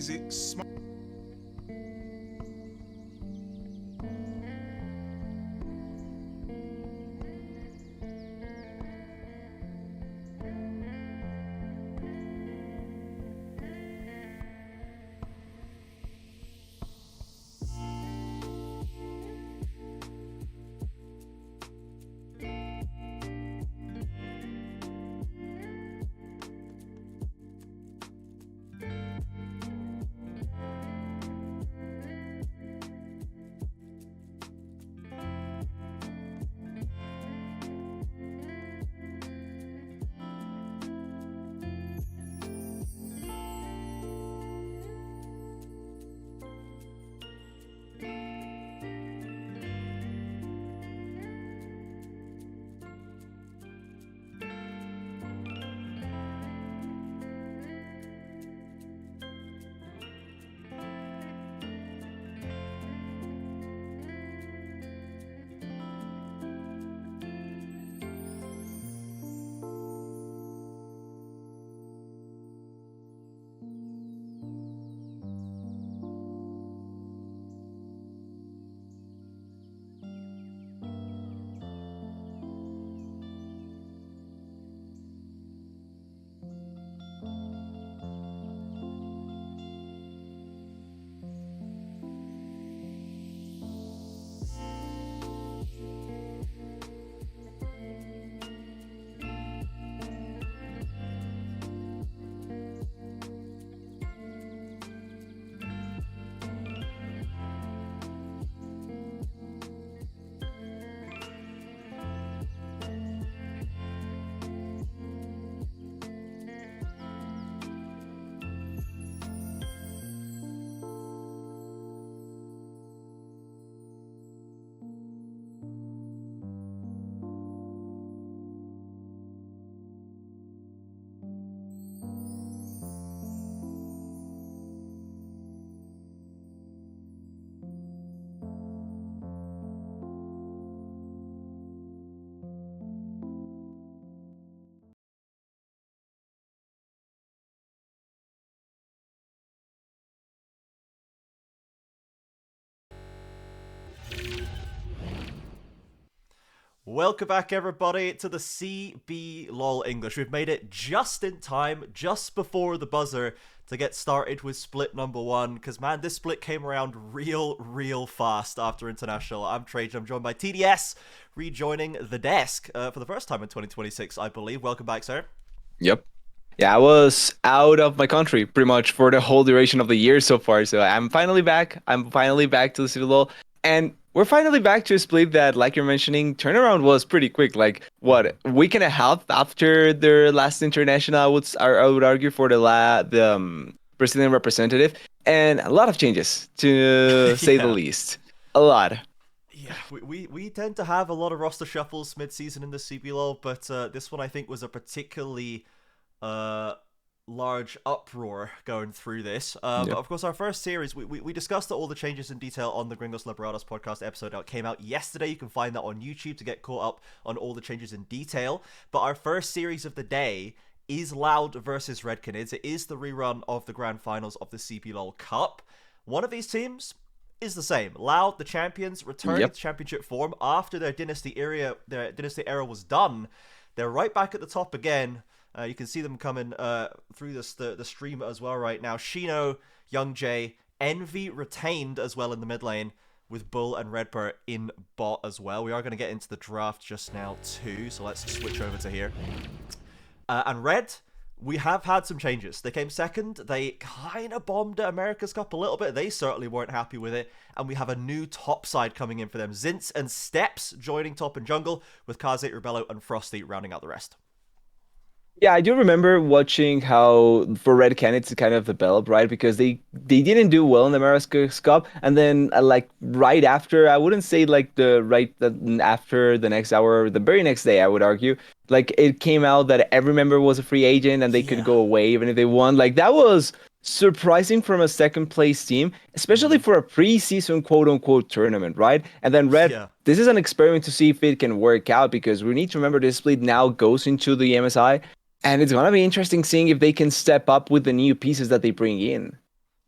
music, smoke. Welcome back, everybody, to the CBLOL English. We've made it just in time, just before the buzzer, to get started with split number one. Because, man, this split came around real fast after International. I'm Trajan. I'm joined by TDS, rejoining the desk for the first time in 2026, I believe. Welcome back, sir. Yep. Yeah, I was out of my country pretty much for the whole duration of the year so far. So I'm finally back. I'm finally back to the CBLOL. And we're finally back to a split that, like you're mentioning, turnaround was pretty quick. Like, what, a week and a half after their last international, I would argue, for the Brazilian representative. And a lot of changes, to say the Yeah. least. A lot. Yeah, we tend to have a lot of roster shuffles mid-season in the CBLOL, but this one I think was a particularly uh, large uproar going through this. But Yep. of course, our first series, we discussed all the changes in detail on the Gringos Liberados podcast episode that came out yesterday. You can find that on YouTube to get caught up on all the changes in detail. But our first series of the day is Loud versus Red Canids. It is the rerun of the grand finals of the CBLOL Cup. One of these teams is the same. Loud, the champions, returning Yep. to championship form after their dynasty era was done. They're right back at the top again. You can see them coming through the stream as well right now. Shino, Young Jay, Envy retained as well in the mid lane, with Bull and Redbird in bot as well. We are going to get into the draft just now too, so let's switch over to here. And Red, we have had some changes. They came second. They kind of bombed at America's Cup a little bit. They certainly weren't happy with it. And we have a new top side coming in for them. Zints and Steps joining top and jungle, with Kaze, Rebello, and Frosty rounding out the rest. Yeah, I do remember watching how for Red Can it's kind of developed, right? Because they didn't do well in the America's Cup, and then like right after, I wouldn't say like after the next hour, the very next day, I would argue, like it came out that every member was a free agent and they could Yeah. go away even if they won. Like that was surprising from a second place team, especially for a preseason quote unquote tournament, right? And then Red, Yeah. this is an experiment to see if it can work out because we need to remember this split now goes into the MSI. And it's gonna be interesting seeing if they can step up with the new pieces that they bring in.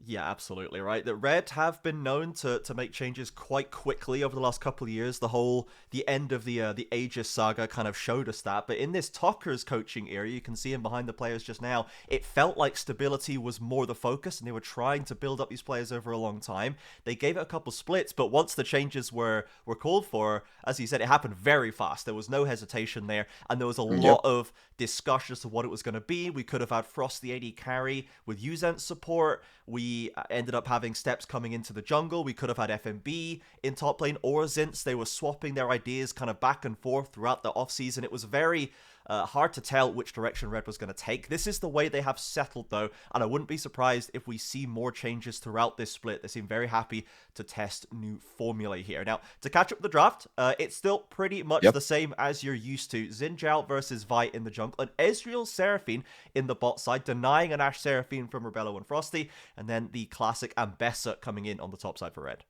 Yeah, absolutely right. The Red have been known to make changes quite quickly over the last couple of years. The end of the Aegis saga kind of showed us that. But in this Tucker's coaching era, you can see him behind the players just now. It felt like stability was more the focus, and they were trying to build up these players over a long time. They gave it a couple splits, but once the changes were called for, as you said, it happened very fast. There was no hesitation there, and there was a lot Yep. of discussion as to what it was going to be. We could have had Frost the AD carry with Uzent support. We ended up having Steps coming into the jungle. We could have had FMB in top lane or Zints. They were swapping their ideas kind of back and forth throughout the offseason. It was very hard to tell which direction Red was going to take. This is the way they have settled, though, and I wouldn't be surprised if we see more changes throughout this split. They seem very happy to test new formulae here. Now, to catch up with the draft, it's still pretty much Yep. the same as you're used to. Xin Zhao versus Vi in the jungle, and Ezreal Seraphine in the bot side, denying an Ashe Seraphine from Rebello and Frosty, and then the classic Ambessa coming in on the top side for Red.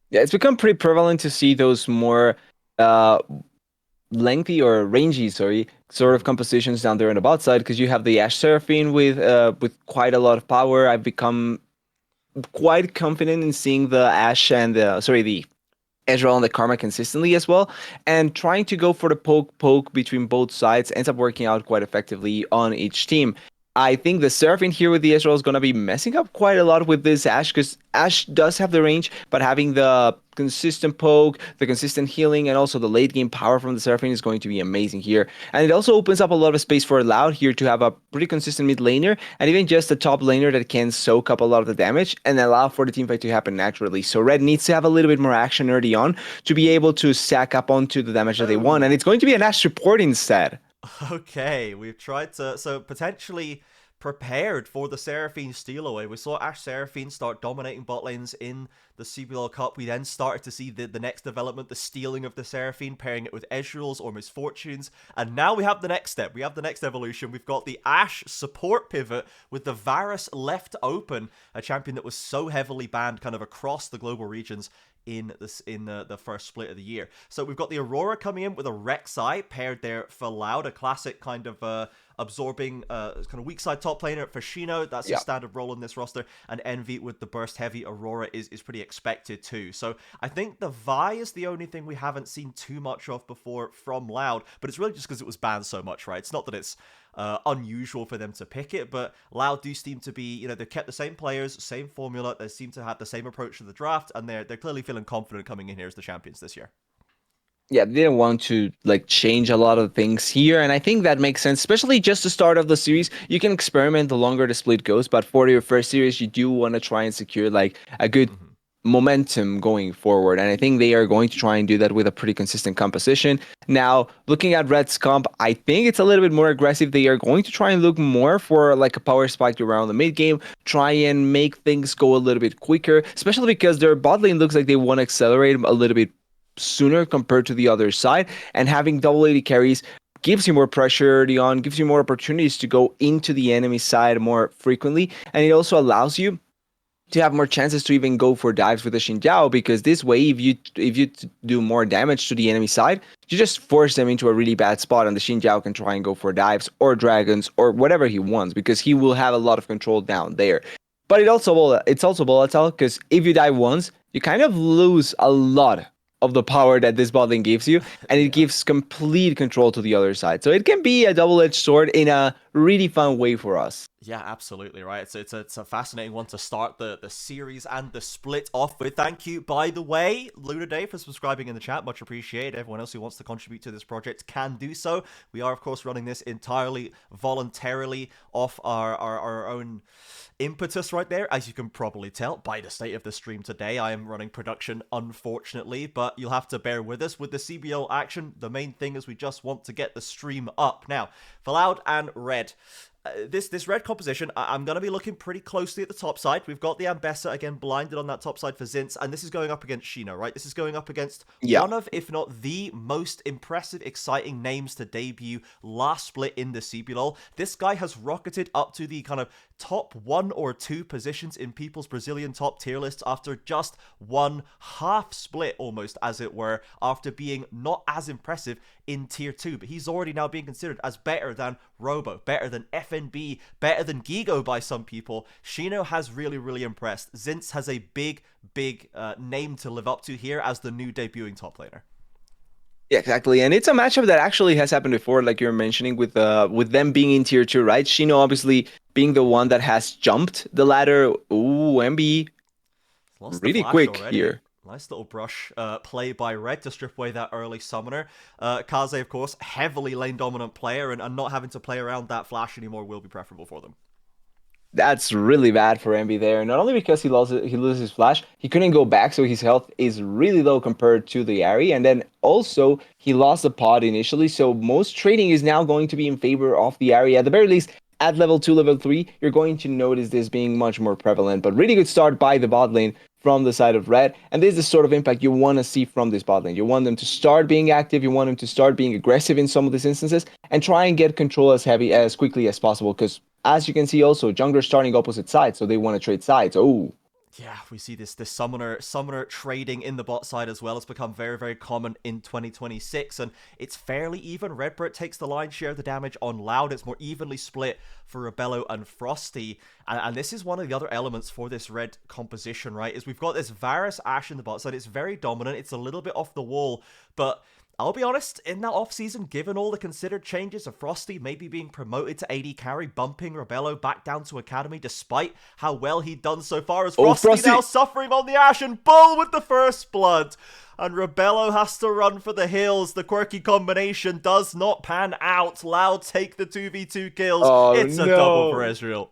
Yeah, it's become pretty prevalent to see those more uh, lengthy or rangy, sorry, sort of compositions down there on the bot side because you have the Ashe Seraphine with quite a lot of power. I've become quite confident in seeing the Ashe and the Ezreal and the Karma consistently as well, and trying to go for the poke between both sides ends up working out quite effectively on each team. I think the Seraphine here with the Ezreal is going to be messing up quite a lot with this Ashe because Ashe does have the range, but having the consistent poke, the consistent healing, and also the late game power from the Seraphine is going to be amazing here. And it also opens up a lot of space for Loud here to have a pretty consistent mid laner and even just a top laner that can soak up a lot of the damage and allow for the teamfight to happen naturally. So Red needs to have a little bit more action early on to be able to stack up onto the damage that they want. And Oh, it's going to be an Ashe support instead. okay. We've tried to, so potentially prepared for the Seraphine steal away. We saw Ashe Seraphine start dominating bot lanes in the CBLOL Cup. We then started to see the next development, the stealing of the Seraphine, pairing it with Ezreal's or Misfortunes. And now we have the next step. We have the next evolution. We've got the Ashe support pivot with the Varus left open, a champion that was so heavily banned kind of across the global regions in the first split of the year. So we've got the Aurora coming in with a Rek'Sai paired there for Loud, a classic kind of absorbing kind of weak side top laner for Shino. That's a standard role in this roster. And Envy with the burst heavy Aurora is pretty expected too. So I think the Vi is the only thing we haven't seen too much of before from Loud, but it's really just because it was banned so much, right? It's not that it's unusual for them to pick it, but Loud do seem to be, they've kept the same players, same formula, they seem to have the same approach to the draft, and they're clearly feeling confident coming in here as the champions this year. Yeah, they didn't want to like change a lot of things here, and I think that makes sense, especially just the start of the series. You can experiment the longer the split goes, but for your first series, you do want to try and secure like a good momentum going forward, and I think they are going to try and do that with a pretty consistent composition. Now, looking at Red's comp, I think it's a little bit more aggressive. They are going to try and look more for like a power spike around the mid game, try and make things go a little bit quicker, especially because their bot lane looks like they want to accelerate a little bit sooner compared to the other side, and having double AD carries gives you more pressure early on, gives you more opportunities to go into the enemy side more frequently, and it also allows you to have more chances to even go for dives with the Xin Zhao, because this way, if you do more damage to the enemy side, you just force them into a really bad spot, and the Xin Zhao can try and go for dives or dragons or whatever he wants, because he will have a lot of control down there. But it's also volatile, because if you die once, you kind of lose a lot of the power that this bot lane gives you, and it Yeah. gives complete control to the other side. So it can be a double-edged sword in a really fun way for us. Yeah, absolutely right. It's a fascinating one to start the series and the split off with. Thank you, by the way, Luna Day, for subscribing in the chat. Much appreciated. Everyone else who wants to contribute to this project can do so. We are, of course, running this entirely voluntarily off our own impetus right there. As you can probably tell by the state of the stream today, I am running production, unfortunately, but you'll have to bear with us. With the CBL action, the main thing is we just want to get the stream up. Now, for Loud and Red, this red composition, I'm going to be looking pretty closely at the top side. We've got the Ambessa, again, blinded on that top side for Zints, and this is going up against Shino, right? This is going up against one of, if not the most impressive, exciting names to debut last split in the CBLOL. This guy has rocketed up to the kind of top 1 or 2 positions in people's Brazilian top tier lists after just one half split, almost as it were, after being not as impressive in tier 2. But he's already now being considered as better than Robo, better than FNB, better than Gigo by some people. Shino has really, really impressed. Zinz has a big name to live up to here as the new debuting top laner. Yeah, exactly. And it's a matchup that actually has happened before, like you're mentioning, with them being in tier 2, right? Shino obviously being the one that has jumped the ladder. Ooh, MB Lost the really flash quick already. here. Nice little brush play by Red to strip away that early summoner. Kaze, of course, heavily lane dominant player, and not having to play around that flash anymore will be preferable for them. That's really bad for MB there. Not only because he loses his flash, he couldn't go back, so his health is really low compared to the Ari. And then also he lost the pod initially, so most trading is now going to be in favor of the Ari. At the very least, at level 2, level 3, you're going to notice this being much more prevalent. But really good start by the bot lane from the side of Red. And this is the sort of impact you want to see from this bot lane. You want them to start being active, you want them to start being aggressive in some of these instances, and try and get control as quickly as possible, because as you can see also, jungler's starting opposite sides, so they want to trade sides. Oh. Yeah, we see this summoner trading in the bot side as well. It's become very, very common in 2026, and it's fairly even. Redbird takes the lion's share of the damage on Loud. It's more evenly split for Rebello and Frosty, and this is one of the other elements for this Red composition, right? Is we've got this Varus Ashe in the bot side. It's very dominant. It's a little bit off the wall, but I'll be honest, in that offseason, given all the considered changes of Frosty maybe being promoted to AD carry, bumping Rebello back down to Academy, despite how well he'd done so far, as Frosty now suffering on the Ashe, and Bull with the first blood. And Rebello has to run for the hills. The quirky combination does not pan out. Loud take the 2v2 kills. It's a double for Ezreal.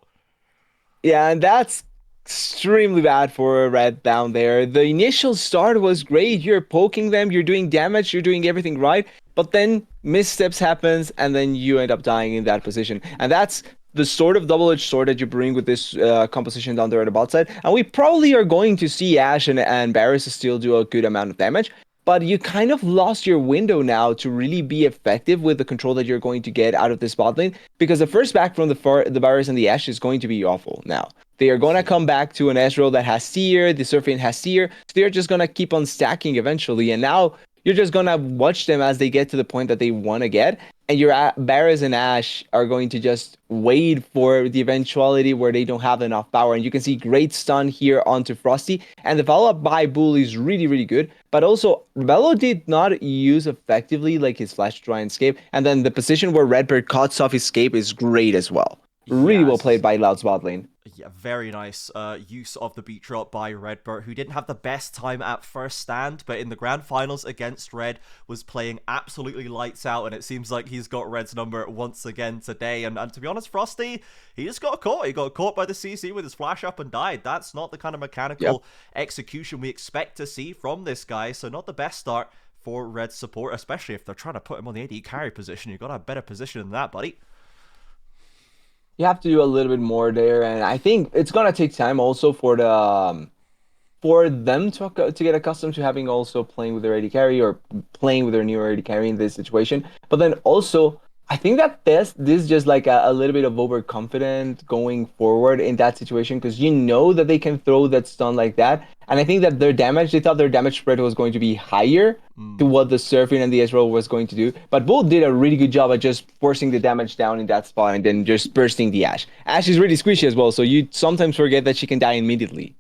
Yeah, and that's extremely bad for Red down there. The initial start was great. You're poking them, you're doing damage, you're doing everything right, but then missteps happens, and then you end up dying in that position. And that's the sort of double-edged sword that you bring with this composition down there at the bot side. And we probably are going to see Ashe and Varus still do a good amount of damage, but you kind of lost your window now to really be effective with the control that you're going to get out of this bot lane, because the first back from the Varus and the Ashe is going to be awful now. They are going to come back to an Ezreal that has Seer, the Surfing has Seer, so they're just going to keep on stacking eventually, and now you're just going to watch them as they get to the point that they want to get, and your Varus and Ashe are going to just wait for the eventuality where they don't have enough power. And you can see great stun here onto Frosty, and the follow-up by Bull is really, really good, but also Bello did not use effectively like his flash to try and escape, and then the position where Redbird cuts off escape is great as well. Really well played by Loud's bot lane. Yeah, very nice use of the beat drop by Redbird, who didn't have the best time at first stand, but in the grand finals against Red was playing absolutely lights out, and it seems like he's got Red's number once again today. And to be honest, Frosty, he just got caught. He got caught by the CC with his flash up and died. That's not the kind of mechanical execution we expect to see from this guy, so not the best start for Red support, especially if they're trying to put him on the AD carry position. You've got a better position than that, buddy. You have to do a little bit more there, and I think it's gonna take time also for the for them to get accustomed to having also playing with their AD carry or playing with their new AD carry in this situation. But then also, I think that this is just like a little bit of overconfident going forward in that situation, because you know that they can throw that stun like that. And I think that they thought their damage spread was going to be higher to what the Surfing and the Ezreal was going to do. But Bull did a really good job at just forcing the damage down in that spot and then just bursting the Ashe. Ashe is really squishy as well, so you sometimes forget that she can die immediately.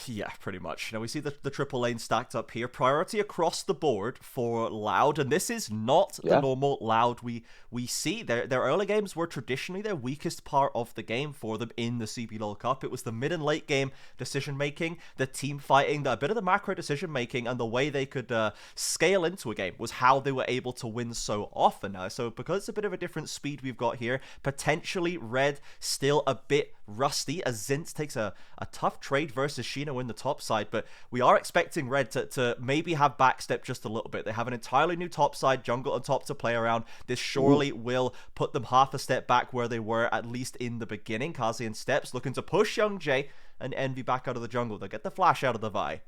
Yeah, pretty much. Now we see the triple lane stacked up here. Priority across the board for Loud, and this is not the normal Loud we see. Their early games were traditionally their weakest part of the game for them in the CBLOL Cup. It was the mid and late game decision making, the team fighting, a bit of the macro decision making, and the way they could scale into a game was how they were able to win so often now. So because it's a bit of a different speed we've got here, potentially Red still a bit rusty as Zinz takes a tough trade versus Shino in the top side, but we are expecting Red to maybe have backstep just a little bit. They have an entirely new top side, jungle on top to play around. This surely will put them half a step back where they were, at least in the beginning. Kazi and Steps looking to push Young Jay and Envy back out of the jungle. They'll get the flash out of the Vi.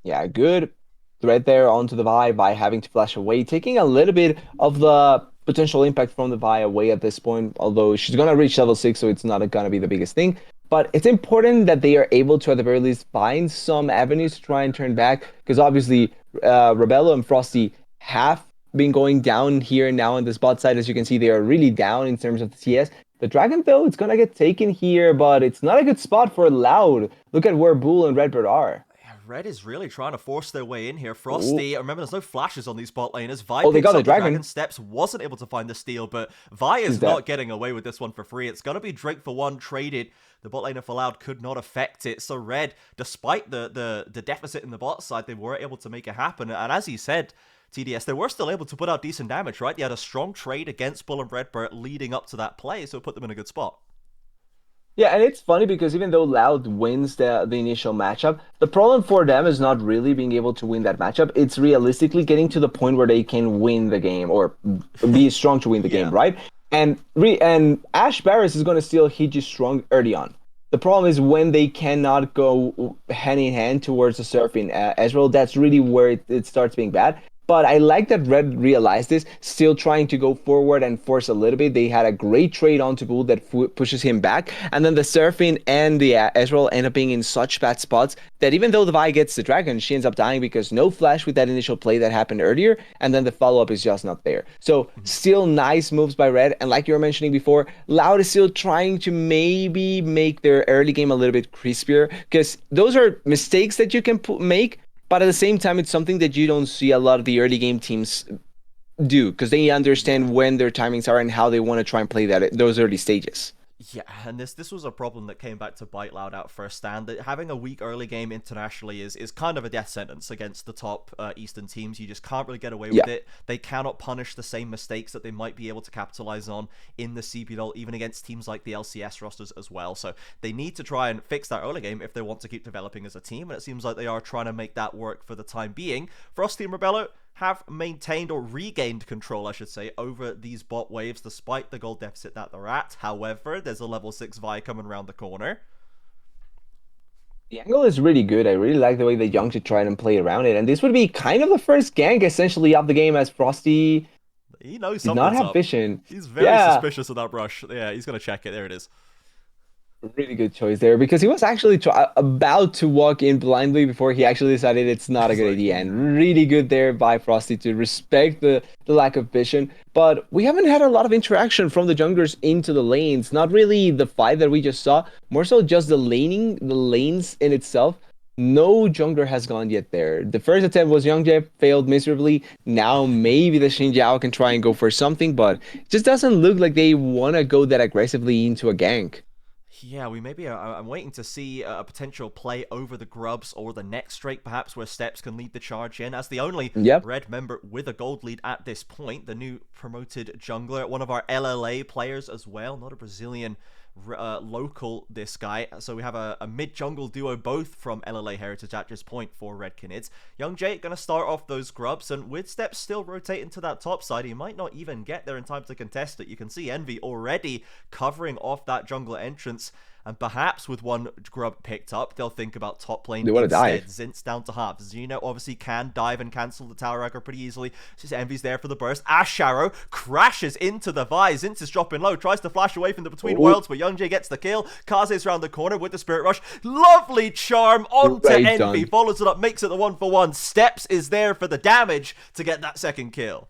Yeah, good thread there onto the Vi by having to flash away, taking a little bit of the potential impact from the Vi away at this point, although she's going to reach level 6, so it's not going to be the biggest thing. But it's important that they are able to, at the very least, find some avenues to try and turn back, because obviously Rebello and Frosty have been going down here and now on the spot side. As you can see, they are really down in terms of the CS. The Dragon, though, it's going to get taken here, but it's not a good spot for Loud. Look at where Bull and Redbird are. Red is really trying to force their way in here. Frosty, remember there's no flashes on these bot laners. Vi they picks got up the Dragon. Steps wasn't able to find the steal, but Vi is not getting away with this one for free. It's going to be Drake for one traded. The bot laner for Loud could not affect it. So Red, despite the deficit in the bot side, they were able to make it happen. And as you said, TDS, they were still able to put out decent damage, right? They had a strong trade against Bull and Redbird leading up to that play, so it put them in a good spot. Yeah, and it's funny because even though Loud wins the initial matchup, the problem for them is not really being able to win that matchup. It's realistically getting to the point where they can win the game or be strong to win the game, right? And Ash Barris is going to still hit you strong early on. The problem is when they cannot go hand in hand towards the Seraphine Ezreal, that's really where it starts being bad. But I like that Red realized this, still trying to go forward and force a little bit. They had a great trade onto Bull that pushes him back. And then the Seraphine and the Ezreal end up being in such bad spots that even though the Vi gets the Dragon, she ends up dying because no flash with that initial play that happened earlier. And then the follow-up is just not there. So still nice moves by Red. And like you were mentioning before, Loud is still trying to maybe make their early game a little bit crispier, because those are mistakes that you can make. But at the same time, it's something that you don't see a lot of the early game teams do, because they understand when their timings are and how they want to try and play those early stages. Yeah, and this was a problem that came back to bite Loud out firsthand. That having a weak early game internationally is kind of a death sentence against the top Eastern teams. You just can't really get away with it. They cannot punish the same mistakes that they might be able to capitalize on in the CBLOL, even against teams like the LCS rosters as well. So they need to try and fix that early game if they want to keep developing as a team, and it seems like they are trying to make that work for the time being. Frosty and Rebello have maintained or regained control, I should say, over these bot waves despite the gold deficit that they're at. However, there's a level 6 Vi coming around the corner. The angle is really good. I really like the way that Young should try and play around it. And this would be kind of the first gank essentially of the game, as Frosty he knows did not have vision. He's very suspicious of that brush. Yeah, he's going to check it. There it is. Really good choice there, because he was actually about to walk in blindly before he actually decided it's not a good idea. And really good there by Frosty to respect the lack of vision. But we haven't had a lot of interaction from the junglers into the lanes. Not really the fight that we just saw, more so just the lanes in itself. No jungler has gone yet there. The first attempt was Youngjae, failed miserably. Now maybe the Xin Jiao can try and go for something, but it just doesn't look like they want to go that aggressively into a gank. Yeah, we maybe I'm waiting to see a potential play over the Grubs or the next Drake, perhaps, where Steps can lead the charge in as the only Red member with a gold lead at this point. The new promoted jungler, one of our LLA players as well, not a Brazilian local, this guy. So we have a mid-jungle duo, both from LLA heritage at this point for Red Kinids. Youngjae gonna start off those Grubs, and with Steps still rotating to that top side, he might not even get there in time to contest it. You can see Envy already covering off that jungler entrance, and perhaps with one Grub picked up, they'll think about top lane instead. Zin's down to half. Xeno obviously can dive and cancel the tower aggro pretty easily. Just Envy's there for the burst. Ash Arrow crashes into the Vi. Zinz is dropping low, tries to flash away from the Between Worlds, but Youngjae gets the kill. Kaze's around the corner with the Spirit Rush. Lovely charm onto Envy. Follows it up, makes it the 1-for-1. Steps is there for the damage to get that second kill.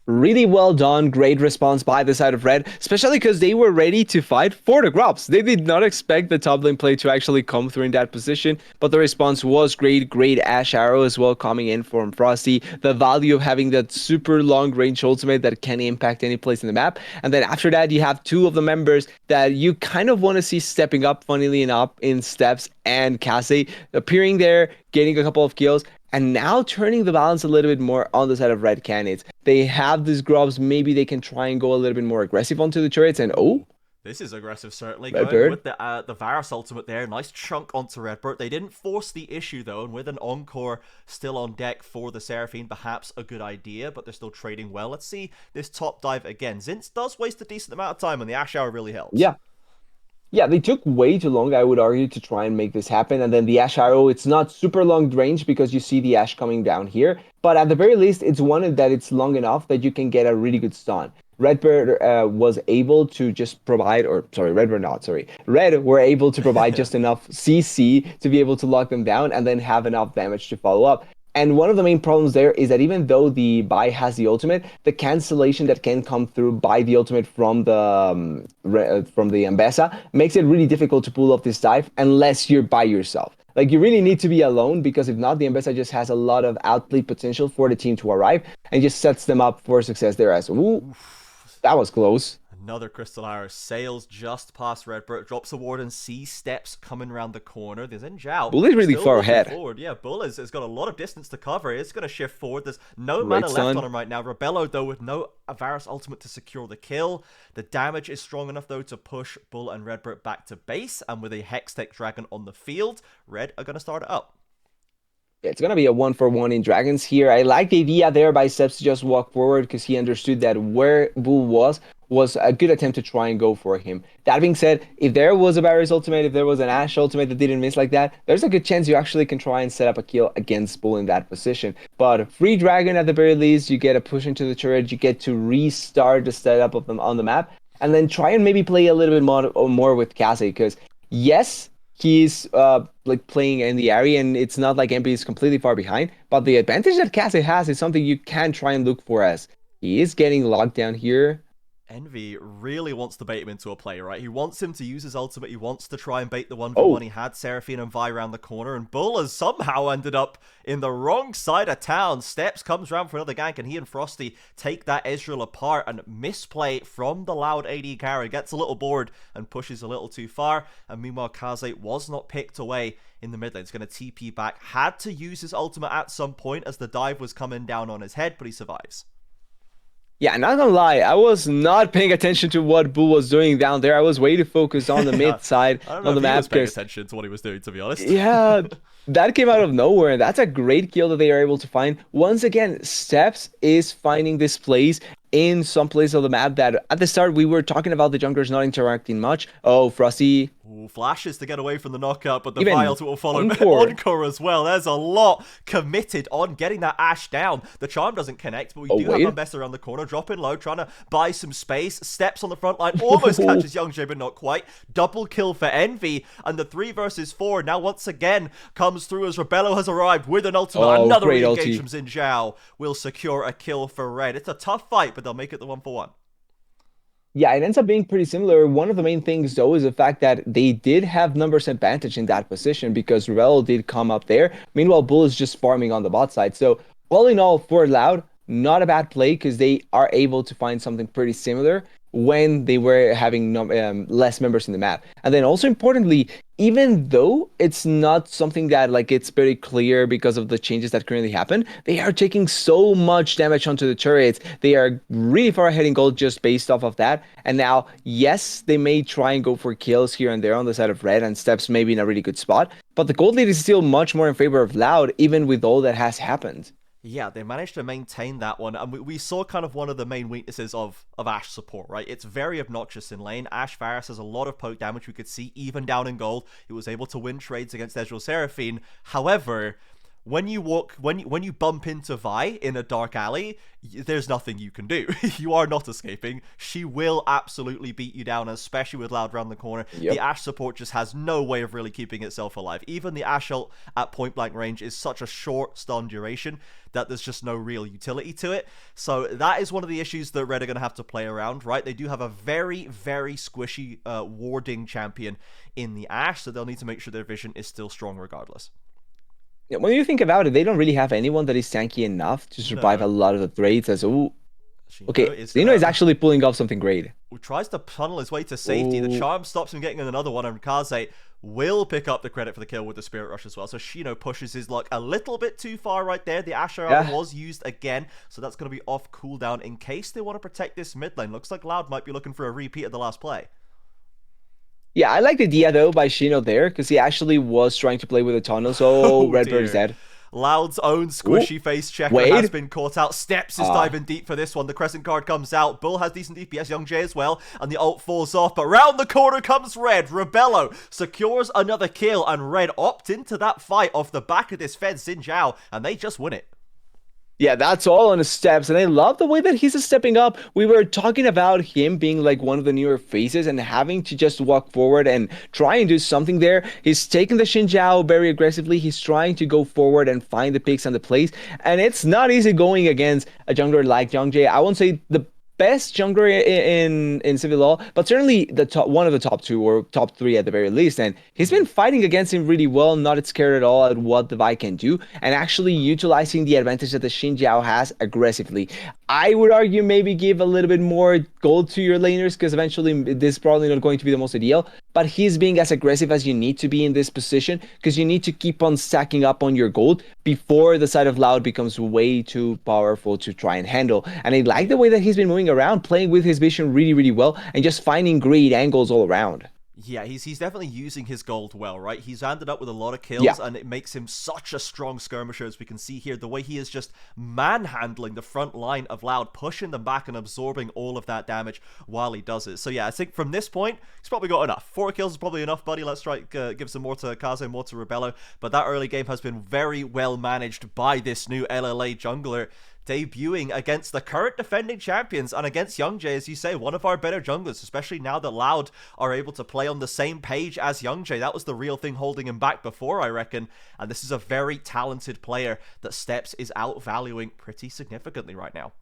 Really well done. Great response by the side of Red, especially because they were ready to fight for the Grubs. They did not expect the top lane play to actually come through in that position, but the response was great. Great Ash Arrow as well coming in from Frosty. The value of having that super long range ultimate that can impact any place in the map. And then after that, you have two of the members that you kind of want to see stepping up, funnily enough, in Steps and Cassie appearing there, getting a couple of kills, and now turning the balance a little bit more on the side of Red Canids. They have these Grubs, maybe they can try and go a little bit more aggressive onto the turrets, and this is aggressive, certainly. Going with the Varus ultimate there. Nice chunk onto Redbird. They didn't force the issue, though, and with an Encore still on deck for the Seraphine, perhaps a good idea, but they're still trading well. Let's see this top dive again. Zinz does waste a decent amount of time, and the Ash Hour really helps. Yeah. Yeah, they took way too long, I would argue, to try and make this happen. And then the Ash Arrow, it's not super long range because you see the Ash coming down here. But at the very least, it's one that it's long enough that you can get a really good stun. Redbird was able to just provide, or sorry, Redbird not, sorry. Red were able to provide just enough CC to be able to lock them down and then have enough damage to follow up. And one of the main problems there is that even though the Bai has the ultimate, the cancellation that can come through by the ultimate from the Ambessa makes it really difficult to pull off this dive unless you're by yourself. Like you really need to be alone because if not, the Ambessa just has a lot of outplay potential for the team to arrive and just sets them up for success there as well. Ooh, that was close. Another Crystal Arrow sails just past Redbird, drops a ward and sees steps coming around the corner. There's in Zhao. Bull is really far ahead. Forward. Yeah, Bull has got a lot of distance to cover. It's going to shift forward. There's no Great mana stun. left on him right now. Rebello, though, with no Varus ultimate to secure the kill. The damage is strong enough, though, to push Bull and Redbird back to base. And with a Hextech Dragon on the field, Red are going to start it up. Yeah, it's going to be a 1-for-1 in Dragons here. I like the idea there by Steps to just walk forward because he understood that where Bull was a good attempt to try and go for him. That being said, if there was a Varus ultimate, if there was an Ashe ultimate that didn't miss like that, there's a good chance you actually can try and set up a kill against Bull in that position. But free Dragon at the very least, you get a push into the turret, you get to restart the setup of them on the map, and then try and maybe play a little bit more with Cassie, because yes, he's like playing in the area and it's not like MP is completely far behind, but the advantage that Cassie has is something you can try and look for as he is getting locked down here. Envy really wants to bait him into a play, right? He wants him to use his ultimate. He wants to try and bait the 1v1. He had Seraphine and Vi around the corner, and Bull has somehow ended up in the wrong side of town. Steps comes around for another gank, and he and Frosty take that Ezreal apart, and misplay from the Loud AD carry. Gets a little bored and pushes a little too far, and meanwhile Kaze was not picked away in the mid lane. He's going to TP back. Had to use his ultimate at some point as the dive was coming down on his head, but he survives. Yeah, not gonna lie, I was not paying attention to what Bull was doing down there. I was way too focused on the mid side I don't know on the if he map. was paying attention to what he was doing, to be honest. Yeah, that came out of nowhere, and that's a great kill that they are able to find. Once again, Steps is finding this place in some place of the map that at the start we were talking about the junglers not interacting much. Oh, Frosty. Ooh, flashes to get away from the knockout, but the Even Vials will follow. Encore. Encore as well. There's a lot committed on getting that Ashe down. The charm doesn't connect, but we do have Ambessa around the corner, dropping low, trying to buy some space. Steps on the front line, almost catches Young Jay, but not quite. Double kill for Envy, and the 3 versus 4 now once again comes through as Rebello has arrived with an ultimate. Another re-engage from Xin Zhao will secure a kill for Red. It's a tough fight, but they'll make it the 1-for-1. Yeah, it ends up being pretty similar. One of the main things, though, is the fact that they did have numbers advantage in that position because Rebel did come up there. Meanwhile, Bull is just farming on the bot side. So, all in all, for Loud, not a bad play because they are able to find something pretty similar when they were having less members in the map. And then also importantly, even though it's not something that like it's very clear because of the changes that currently happen, they are taking so much damage onto the turrets. They are really far ahead in gold just based off of that. And now, yes, they may try and go for kills here and there on the side of Red, and Steps maybe in a really good spot, but the gold lead is still much more in favor of Loud, even with all that has happened. Yeah, they managed to maintain that one, and we saw kind of one of the main weaknesses of Ashe support, right? It's very obnoxious in lane. Ashe Varus has a lot of poke damage. We could see even down in gold, he was able to win trades against Ezreal Seraphine. However, when you bump into Vi in a dark alley, there's nothing you can do. You are not escaping. She will absolutely beat you down, especially with Loud around the corner. Yep. The Ashe support just has no way of really keeping itself alive. Even the Ashe ult at point blank range is such a short stun duration that there's just no real utility to it. So that is one of the issues that Red are going to have to play around, right? They do have a very, very squishy warding champion in the Ashe, so they'll need to make sure their vision is still strong regardless. When you think about it, they don't really have anyone that is tanky enough to survive a lot of the trades. As okay, Zeno is actually pulling off something great. Who tries to tunnel his way to safety. The charm stops him getting another one, and Kaze will pick up the credit for the kill with the Spirit Rush as well. So Shino pushes his luck a little bit too far right there. The Ashe Arrow was used again, so that's going to be off cooldown in case they want to protect this mid lane. Looks like Loud might be looking for a repeat of the last play. Yeah, I like the idea though by Shino there because he actually was trying to play with a tunnel. So Redbird is dead. Loud's own squishy face checker Wade? has been caught out. Steps is diving deep for this one. The Crescent card comes out. Bull has decent DPS, Young J as well, and the ult falls off. But round the corner comes Red. Rebello secures another kill, and Red opt into that fight off the back of this Fed Xin Zhao, and they just win it. Yeah, that's all on his steps, and I love the way that he's stepping up. We were talking about him being like one of the newer faces and having to just walk forward and try and do something there. He's taking the Xin Zhao very aggressively. He's trying to go forward and find the picks and the plays, and it's not easy going against a jungler like Young J. I won't say the best jungler in CBLOL, but certainly the one of the top 2 or top 3 at the very least. And he's been fighting against him really well, not scared at all at what the Vi can do, and actually utilizing the advantage that the Xin Zhao has aggressively. I would argue maybe give a little bit more gold to your laners, because eventually this is probably not going to be the most ideal, but he's being as aggressive as you need to be in this position, because you need to keep on stacking up on your gold before the side of Loud becomes way too powerful to try and handle. And I like the way that he's been moving around, playing with his vision really, really well, and just finding great angles all around. Yeah, he's definitely using his gold well, right? He's ended up with a lot of kills, and it makes him such a strong skirmisher, as we can see here. The way he is just manhandling the front line of Loud, pushing them back and absorbing all of that damage while he does it. So yeah, I think from this point, he's probably got enough. 4 kills is probably enough, buddy. Let's try give some more to Kaze, more to Rebello. But that early game has been very well managed by this new LLA jungler, debuting against the current defending champions and against Young J, as you say, one of our better junglers, especially now that Loud are able to play on the same page as Young J. That was the real thing holding him back before, I reckon, and this is a very talented player that Steps is outvaluing pretty significantly right now.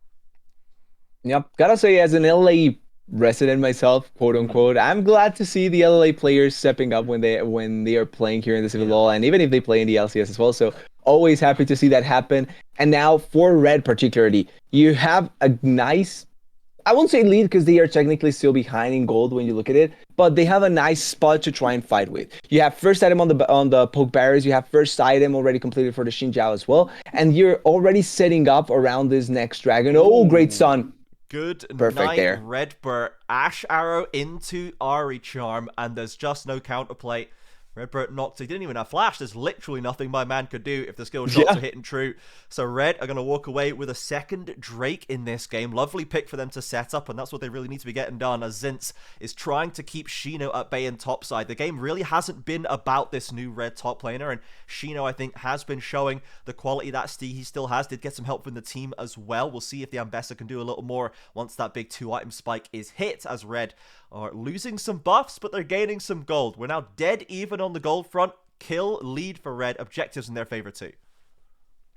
Yep, gotta say, as an LA resident myself, quote unquote, I'm glad to see the LA players stepping up when they are playing here in the CBLOL, and even if they play in the LCS as well. So always happy to see that happen. And now for Red particularly, you have a nice, I won't say lead because they are technically still behind in gold when you look at it, but they have a nice spot to try and fight with. You have first item on the poke barriers, you have first item already completed for the Xin Zhao as well, and you're already setting up around this next dragon. Oh, great stun. Good Perfect night, there. Redbird. Ash arrow into Ari Charm, and there's just no counterplay. Redbird knocked. He didn't even have flash. There's literally nothing my man could do if the skill shots are hitting true. So Red are going to walk away with a second Drake in this game. Lovely pick for them to set up, and that's what they really need to be getting done, as Zinz is trying to keep Shino at bay and topside. The game really hasn't been about this new Red top laner, and Shino, I think, has been showing the quality that he still has. Did get some help from the team as well. We'll see if the Ambessa can do a little more once that big 2-item spike is hit, as Red are losing some buffs, but they're gaining some gold. We're now dead even on the gold front. Kill lead for Red. Objectives in their favor too.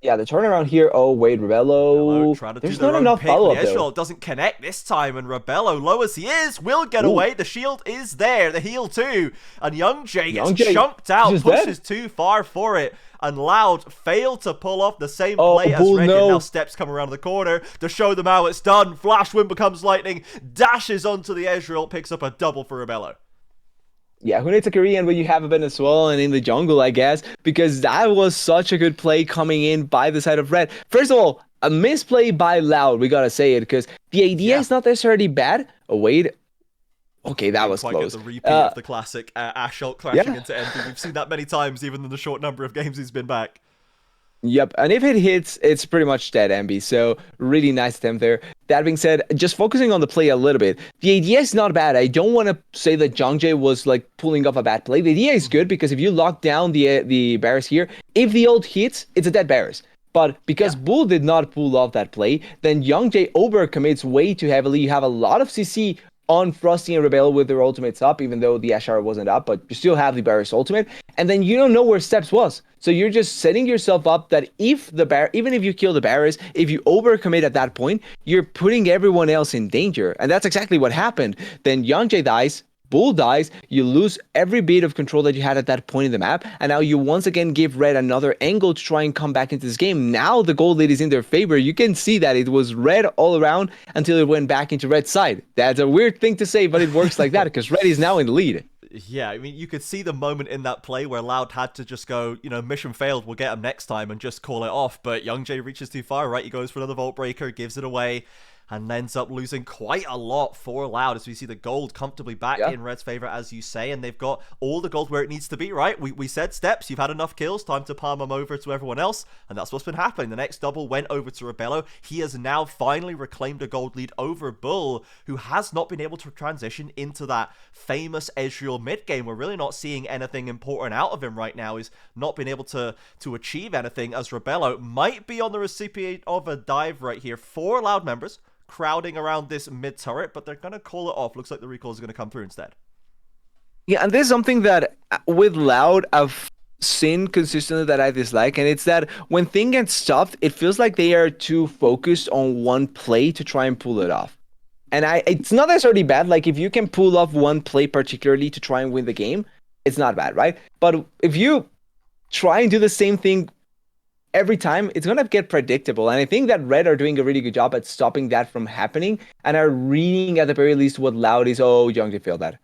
Yeah, the turnaround here. Oh, wait, Rebello. There's not enough follow-up, though. Ezreal doesn't connect this time, and Rebello, low as he is, will get away. The shield is there. The heal too. And Young J gets chunked out, pushes too far for it. And Loud failed to pull off the same play as Red. Now Steps come around the corner to show them how it's done. Flash Wind becomes lightning, dashes onto the Ezreal, picks up a double for Rebello. Yeah, who needs a Korean when you have a Ben as well and in the jungle, I guess, because that was such a good play coming in by the side of Red. First of all, a misplay by Loud, we gotta say it, because the idea is not necessarily bad. Oh, wait. Okay, that was close. The repeat of the classic Ash ult crashing into Envy. We've seen that many times, even in the short number of games he's been back. Yep, and if it hits, it's pretty much dead, Envy. So really nice attempt there. That being said, just focusing on the play a little bit. The idea is not bad. I don't want to say that Young J was like pulling off a bad play. The idea is good because if you lock down the Barris here, if the ult hits, it's a dead Barris. But because Bull did not pull off that play, then Young J overcommits way too heavily. You have a lot of CC on Frosty and Rebel with their ultimates up, even though the Ashar wasn't up, but you still have the Barris ultimate, and then you don't know where Steps was. So you're just setting yourself up that if even if you kill the Barris, if you overcommit at that point, you're putting everyone else in danger. And that's exactly what happened. Then Young J dies, Bull dies, you lose every bit of control that you had at that point in the map, and now you once again give Red another angle to try and come back into this game. Now the gold lead is in their favor. You can see that it was Red all around until it went back into Red's side. That's a weird thing to say, but it works like that because Red is now in the lead. Yeah, I mean, you could see the moment in that play where Loud had to just go, you know, mission failed, we'll get him next time, and just call it off. But Young J reaches too far, right? He goes for another Vault Breaker, gives it away. and ends up losing quite a lot for Loud as we see the gold comfortably back in Red's favor, as you say, and they've got all the gold where it needs to be, right? We said steps, you've had enough kills, time to palm them over to everyone else, and that's what's been happening. The next double went over to Rebello. He has now finally reclaimed a gold lead over Bull, who has not been able to transition into that famous Ezreal mid game. We're really not seeing anything important out of him right now. He's not been able to achieve anything, as Rebello might be on the recipient of a dive right here. 4 Loud members crowding around this mid turret, but they're going to call it off. Looks like the recall is going to come through instead. Yeah, and this is something that with Loud I've seen consistently that I dislike, and it's that when things get stopped, it feels like they are too focused on one play to try and pull it off. And it's not necessarily bad. Like, if you can pull off one play particularly to try and win the game, it's not bad, right? But if you try and do the same thing every time, it's going to get predictable. And I think that Red are doing a really good job at stopping that from happening and are reading at the very least what Loud is. Oh, Young did feel that.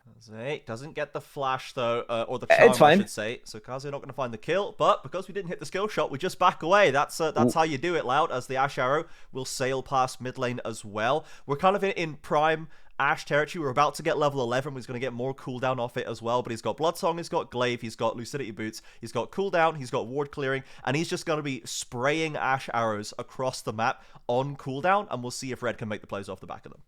Doesn't get the flash though, or the charm, it's fine. I should say. So Kaze not going to find the kill, but because we didn't hit the skill shot, we just back away. That's how you do it, Loud, as the Ash Arrow will sail past mid lane as well. We're kind of in prime Ash territory. We're about to get level 11. He's going to get more cooldown off it as well, but he's got Bloodsong, he's got Glaive, he's got Lucidity Boots, he's got cooldown, he's got ward clearing, and he's just going to be spraying Ash Arrows across the map on cooldown, and we'll see if Red can make the plays off the back of them.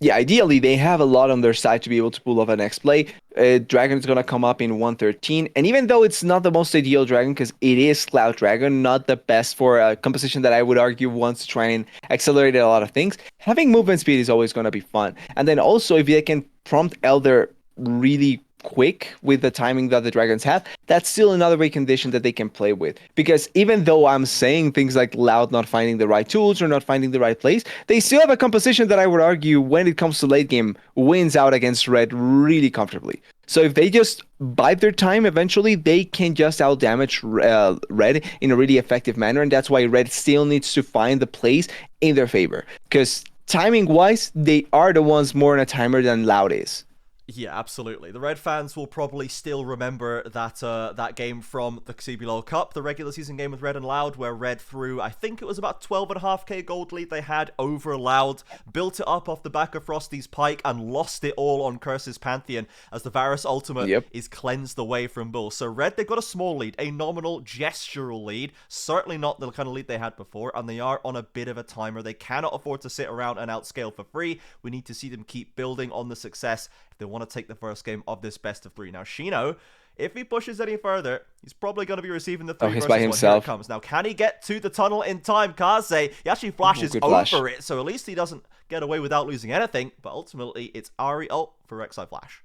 Yeah, ideally, they have a lot on their side to be able to pull off a next play. Dragon's going to come up in 113. And even though it's not the most ideal Dragon, because it is Cloud Dragon, not the best for a composition that I would argue wants to try and accelerate a lot of things, having movement speed is always going to be fun. And then also, if they can prompt Elder really quick with the timing that the Dragons have, that's still another way condition that they can play with. Because even though I'm saying things like Loud not finding the right tools or not finding the right place, they still have a composition that I would argue when it comes to late game wins out against Red really comfortably. So if they just bide their time, eventually they can just out damage Red in a really effective manner, and that's why Red still needs to find the place in their favor. Because timing wise, they are the ones more on a timer than Loud is. Yeah, absolutely. The Red fans will probably still remember that game from the CBLOL Cup, the regular season game with Red and Loud, where Red threw, I think it was about 12.5k gold lead they had over Loud, built it up off the back of Frosty's Pike, and lost it all on Curse's Pantheon as the Varus ultimate is cleansed away from Bull. So Red, they've got a small lead, a nominal gestural lead, certainly not the kind of lead they had before, and they are on a bit of a timer. They cannot afford to sit around and outscale for free. We need to see them keep building on the success if they want to take the first game of this best of 3. Now, Shino, if he pushes any further, he's probably going to be receiving the 3 versus 1. Here it comes. Now, can he get to the tunnel in time? Kaze, he actually flashes over it, so at least he doesn't get away without losing anything, but ultimately, it's Ari ult for Rek'Sai Flash.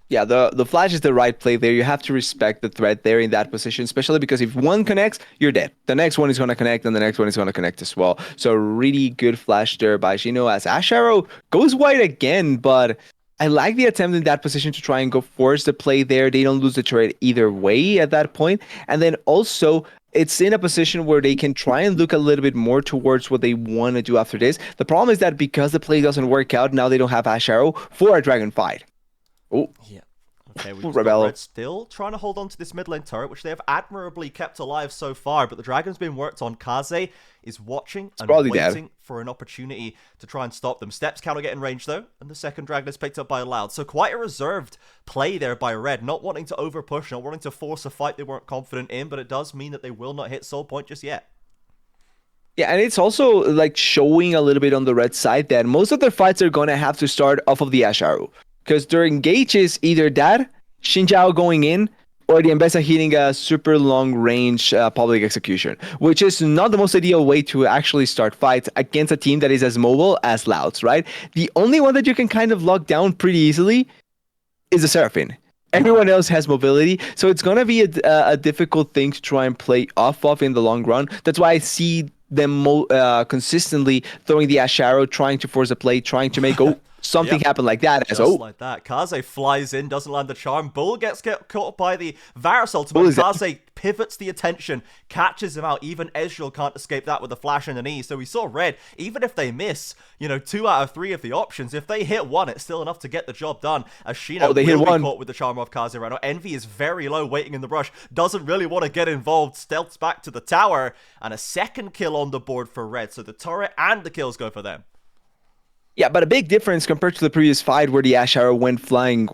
Yeah, the flash is the right play there. You have to respect the threat there in that position, especially because if one connects, you're dead. The next one is going to connect, and the next one is going to connect as well. So really good flash there by Shino as Ash Arrow goes wide again, but I like the attempt in that position to try and go force the play there. They don't lose the turret either way at that point. And then also, it's in a position where they can try and look a little bit more towards what they want to do after this. The problem is that because the play doesn't work out, now they don't have Ash Arrow for a Dragon fight. Oh, yeah. Okay, we've got Red still trying to hold on to this mid lane turret, which they have admirably kept alive so far, but the Dragon's been worked on. Kaze is watching and waiting for an opportunity to try and stop them. Steps cannot get in range, though, and the second Dragon is picked up by Loud. So quite a reserved play there by Red, not wanting to overpush, not wanting to force a fight they weren't confident in, but it does mean that they will not hit Soul Point just yet. Yeah, and it's also like showing a little bit on the Red side that most of their fights are going to have to start off of the Ash Arrow. Because their engage is either that, Xin Zhao going in, or the Mbessa hitting a super long range public execution, which is not the most ideal way to actually start fights against a team that is as mobile as Louds, right? The only one that you can kind of lock down pretty easily is the Seraphine. Everyone else has mobility, so it's going to be a difficult thing to try and play off of in the long run. That's why I see them consistently throwing the Ash Arrow, trying to force a play, trying to make something happen like that. Just like that. Kaze flies in, doesn't land the charm. Bull gets caught by the Varus ultimate. Kaze pivots the attention, catches him out. Even Ezreal can't escape that with a flash and an E. So we saw Red, even if they miss, 2 out of 3 of the options, if they hit one, it's still enough to get the job done. As Shino they hit will be one. caught with the charm of Kaze right now. Envy is very low, waiting in the brush, doesn't really want to get involved, stealths back to the tower, and a second kill on the board for Red. So the turret and the kills go for them. Yeah, but a big difference compared to the previous fight where the Ash Arrow went flying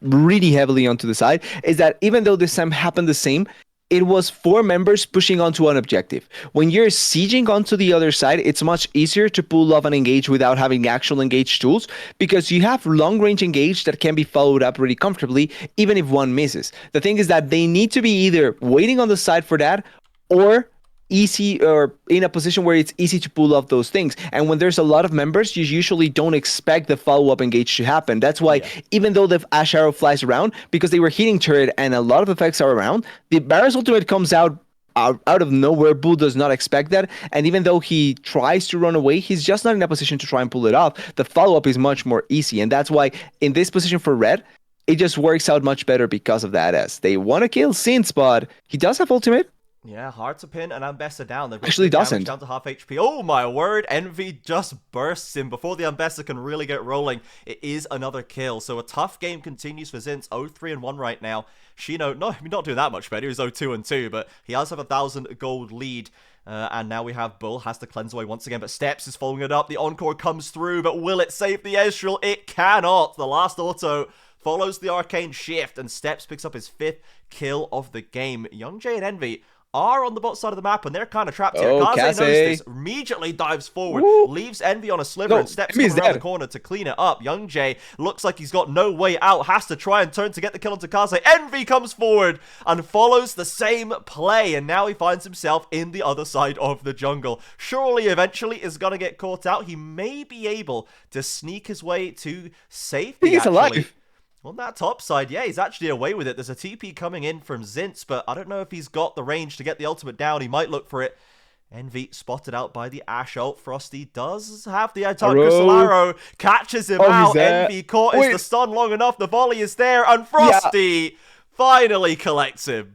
really heavily onto the side is that even though this time happened the same, it was 4 members pushing onto one objective. When you're sieging onto the other side, it's much easier to pull off an engage without having actual engage tools because you have long-range engage that can be followed up really comfortably, even if one misses. The thing is that they need to be either waiting on the side for that or easy or in a position where it's easy to pull off those things. And when there's a lot of members, you usually don't expect the follow-up engage to happen. That's why even though the Ash Arrow flies around, because they were hitting turret and a lot of effects are around, the Baron's ultimate comes out of nowhere. Bull does not expect that, and even though he tries to run away, he's just not in a position to try and pull it off. The follow-up is much more easy, and that's why in this position for Red, it just works out much better because of that, as they want to kill Sins, but he does have ultimate. Yeah, hard to pin an Ambessa down. They've Actually doesn't. Down to half HP. Oh my word, Envy just bursts him before the Ambessa can really get rolling. It is another kill. So a tough game continues for Zinz. 0-3-1 right now. Shino, not doing that much better. He's 0-2-2, but he does have 1,000 gold lead. And now we have Bull, has to cleanse away once again, but Steps is following it up. The Encore comes through, but will it save the Ezreal? It cannot. The last auto follows the Arcane Shift, and Steps picks up his 5th kill of the game. Young Jay and Envy are on the bot side of the map, and they're kind of trapped here. Kaze knows this, immediately dives forward, leaves Envy on a sliver, and Steps coming around the corner to clean it up. Young Jay looks like he's got no way out, has to try and turn to get the kill onto Kaze. Envy comes forward and follows the same play, and now he finds himself in the other side of the jungle. Surely, eventually, is going to get caught out. He may be able to sneak his way to safety, He's alive. On that top side, yeah, he's actually away with it. There's a TP coming in from Zinz, but I don't know if he's got the range to get the ultimate down. He might look for it. Envy spotted out by the Ash ult. Frosty does have the Crystal Arrow, catches him out. Envy caught is the stun long enough. The volley is there, and Frosty finally collects him.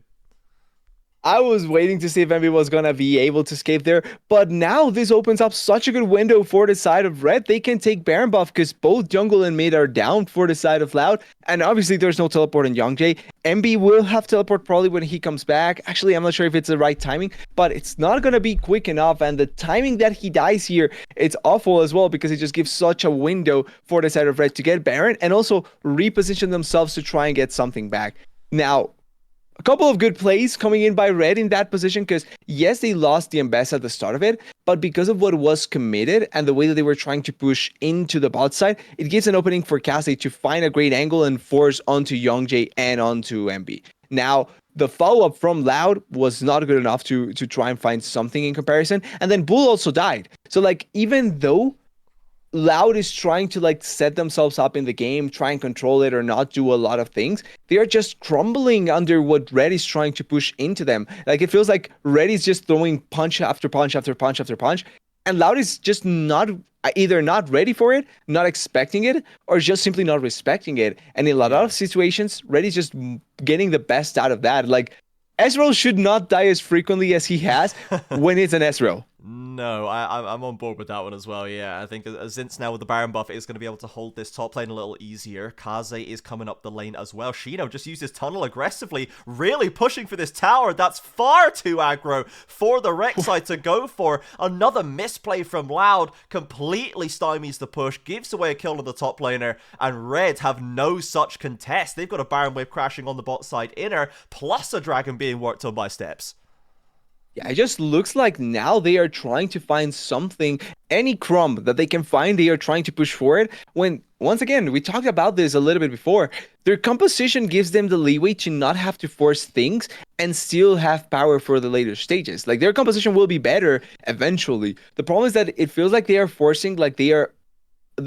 I was waiting to see if Envy was going to be able to escape there, but now this opens up such a good window for the side of Red. They can take Baron buff because both jungle and mid are down for the side of Loud, and obviously there's no teleport on Young Jay. MB will have teleport probably when he comes back. Actually, I'm not sure if it's the right timing, but it's not going to be quick enough, and the timing that he dies here, it's awful as well because it just gives such a window for the side of Red to get Baron and also reposition themselves to try and get something back. Now, a couple of good plays coming in by Red in that position because, yes, they lost the Ambessa at the start of it, but because of what was committed and the way that they were trying to push into the bot side, it gives an opening for Kaze to find a great angle and force onto Youngjae and onto MB. Now, the follow-up from Loud was not good enough to try and find something in comparison, and then Bull also died. So, even though Loud is trying to set themselves up in the game, try and control it or not do a lot of things, they are just crumbling under what Red is trying to push into them. It feels like Red is just throwing punch after punch after punch after punch, and Loud is just either not ready for it, not expecting it, or just simply not respecting it. And in a lot of situations, Red is just getting the best out of that. Ezreal should not die as frequently as he has when it's an Ezreal. No, I'm on board with that one as well, yeah. I think Zinz now with the Baron buff is going to be able to hold this top lane a little easier. Kaze is coming up the lane as well. Shino just uses tunnel aggressively, really pushing for this tower. That's far too aggro for the Rek'Sai to go for. Another misplay from Loud completely stymies the push, gives away a kill to the top laner, and Red have no such contest. They've got a Baron wave crashing on the bot side inner, plus a dragon being worked on by Steps. Yeah, it just looks like now they are trying to find something, any crumb that they can find, they are trying to push forward. When, once again, we talked about this a little bit before, their composition gives them the leeway to not have to force things and still have power for the later stages. Their composition will be better eventually. The problem is that it feels like they are forcing, they are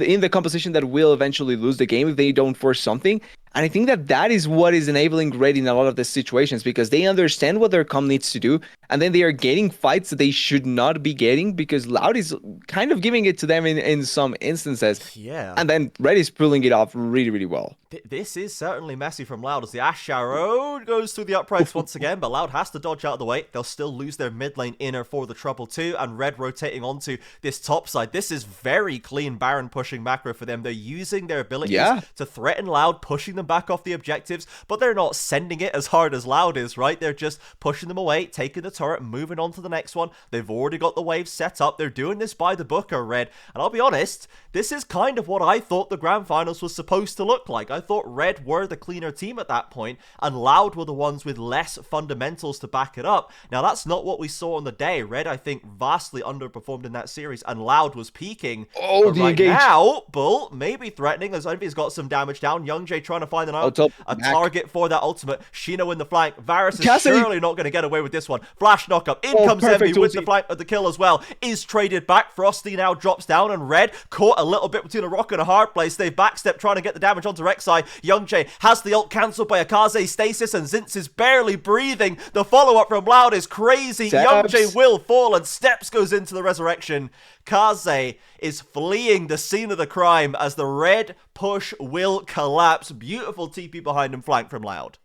in the composition that will eventually lose the game if they don't force something. And I think that that is what is enabling Red in a lot of the situations, because they understand what their comp needs to do, and then they are getting fights that they should not be getting because Loud is kind of giving it to them in some instances. Yeah. And then Red is pulling it off really, really well. This is certainly messy from Loud as the Ash Arrow goes through the uprights once again, but Loud has to dodge out of the way. They'll still lose their mid lane inner for the trouble too, and Red rotating onto this top side. This is very clean Baron pushing macro for them. They're using their abilities to threaten Loud, pushing them back off the objectives, but they're not sending it as hard as Loud is, right? They're just pushing them away, taking the turret, moving on to the next one. They've already got the waves set up. They're doing this by the book, Red. And I'll be honest, this is kind of what I thought the Grand Finals was supposed to look like. I thought Red were the cleaner team at that point, and Loud were the ones with less fundamentals to back it up. Now, that's not what we saw on the day. Red, I think, vastly underperformed in that series, and Loud was peaking. Oh, the engage. Now, Bull maybe threatening, as Envy's got some damage down. Young Jay trying to find a target for that ultimate. Shino in the flank. Varus is surely not going to get away with this one. Flash knockup. In comes Envy with the flank of the kill as well. Is traded back. Frosty now drops down, and Red caught a little bit between a rock and a hard place. They backstep trying to get the damage onto Rek'Sai. Young Jay has the ult cancelled by Akaze stasis, and Zinz is barely breathing. The follow-up from Loud is crazy. Young Jay will fall, and Steps goes into the resurrection. Kaze is fleeing the scene of the crime as the Red push will collapse. Beautiful TP behind him, flank from Loud.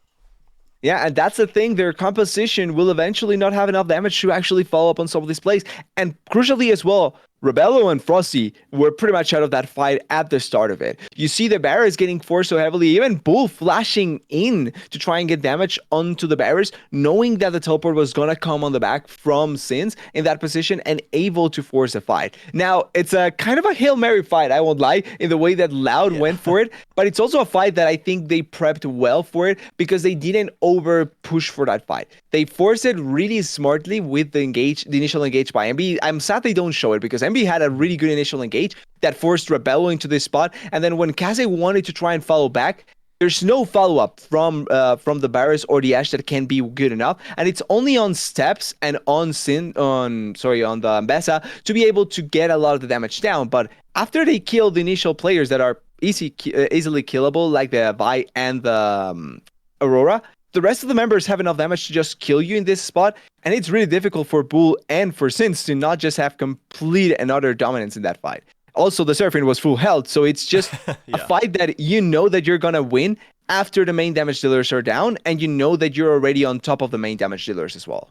Yeah, and that's the thing. Their composition will eventually not have enough damage to actually follow up on some of these plays. And crucially as well, Rebello and Frosty were pretty much out of that fight at the start of it. You see the barriers getting forced so heavily, even Bull flashing in to try and get damage onto the barriers, knowing that the teleport was going to come on the back from Sins in that position and able to force a fight. Now, it's a kind of a Hail Mary fight, I won't lie, in the way that Loud went for it, but it's also a fight that I think they prepped well for it because they didn't over push for that fight. They forced it really smartly with the initial engage by MB. I'm sad they don't show it because MB had a really good initial engage that forced Rebello into this spot, and then when Kaze wanted to try and follow back, there's no follow-up from the Barris or the Ashe that can be good enough, and it's only on Steps and on the Mbessa to be able to get a lot of the damage down. But after they kill the initial players that are easily killable, like the Vi and the Aurora, the rest of the members have enough damage to just kill you in this spot, and it's really difficult for Bull and for Sins to not just have complete and utter dominance in that fight. Also, the Seraphine was full health, so it's just a fight that you know that you're gonna win after the main damage dealers are down, and you know that you're already on top of the main damage dealers as well.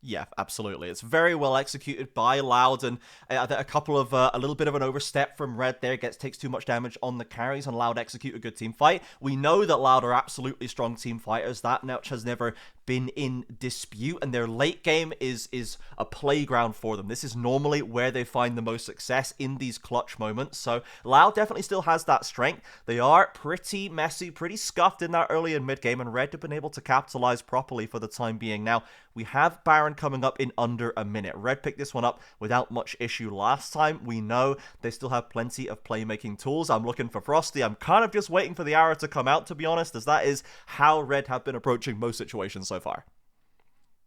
Yeah, absolutely. It's very well executed by Loud, and a couple of a little bit of an overstep from Red there takes too much damage on the carries, and Loud execute a good team fight. We know that Loud are absolutely strong team fighters. That much has never been in dispute, and their late game is a playground for them. This is normally where they find the most success in these clutch moments. So Loud definitely still has that strength. They are pretty messy, pretty scuffed in that early and mid game, and Red have been able to capitalize properly for the time being. Now, we have Baron coming up in under a minute. Red picked this one up without much issue last time. We know they still have plenty of playmaking tools. I'm looking for Frosty. I'm kind of just waiting for the arrow to come out, to be honest, as that is how Red have been approaching most situations so far.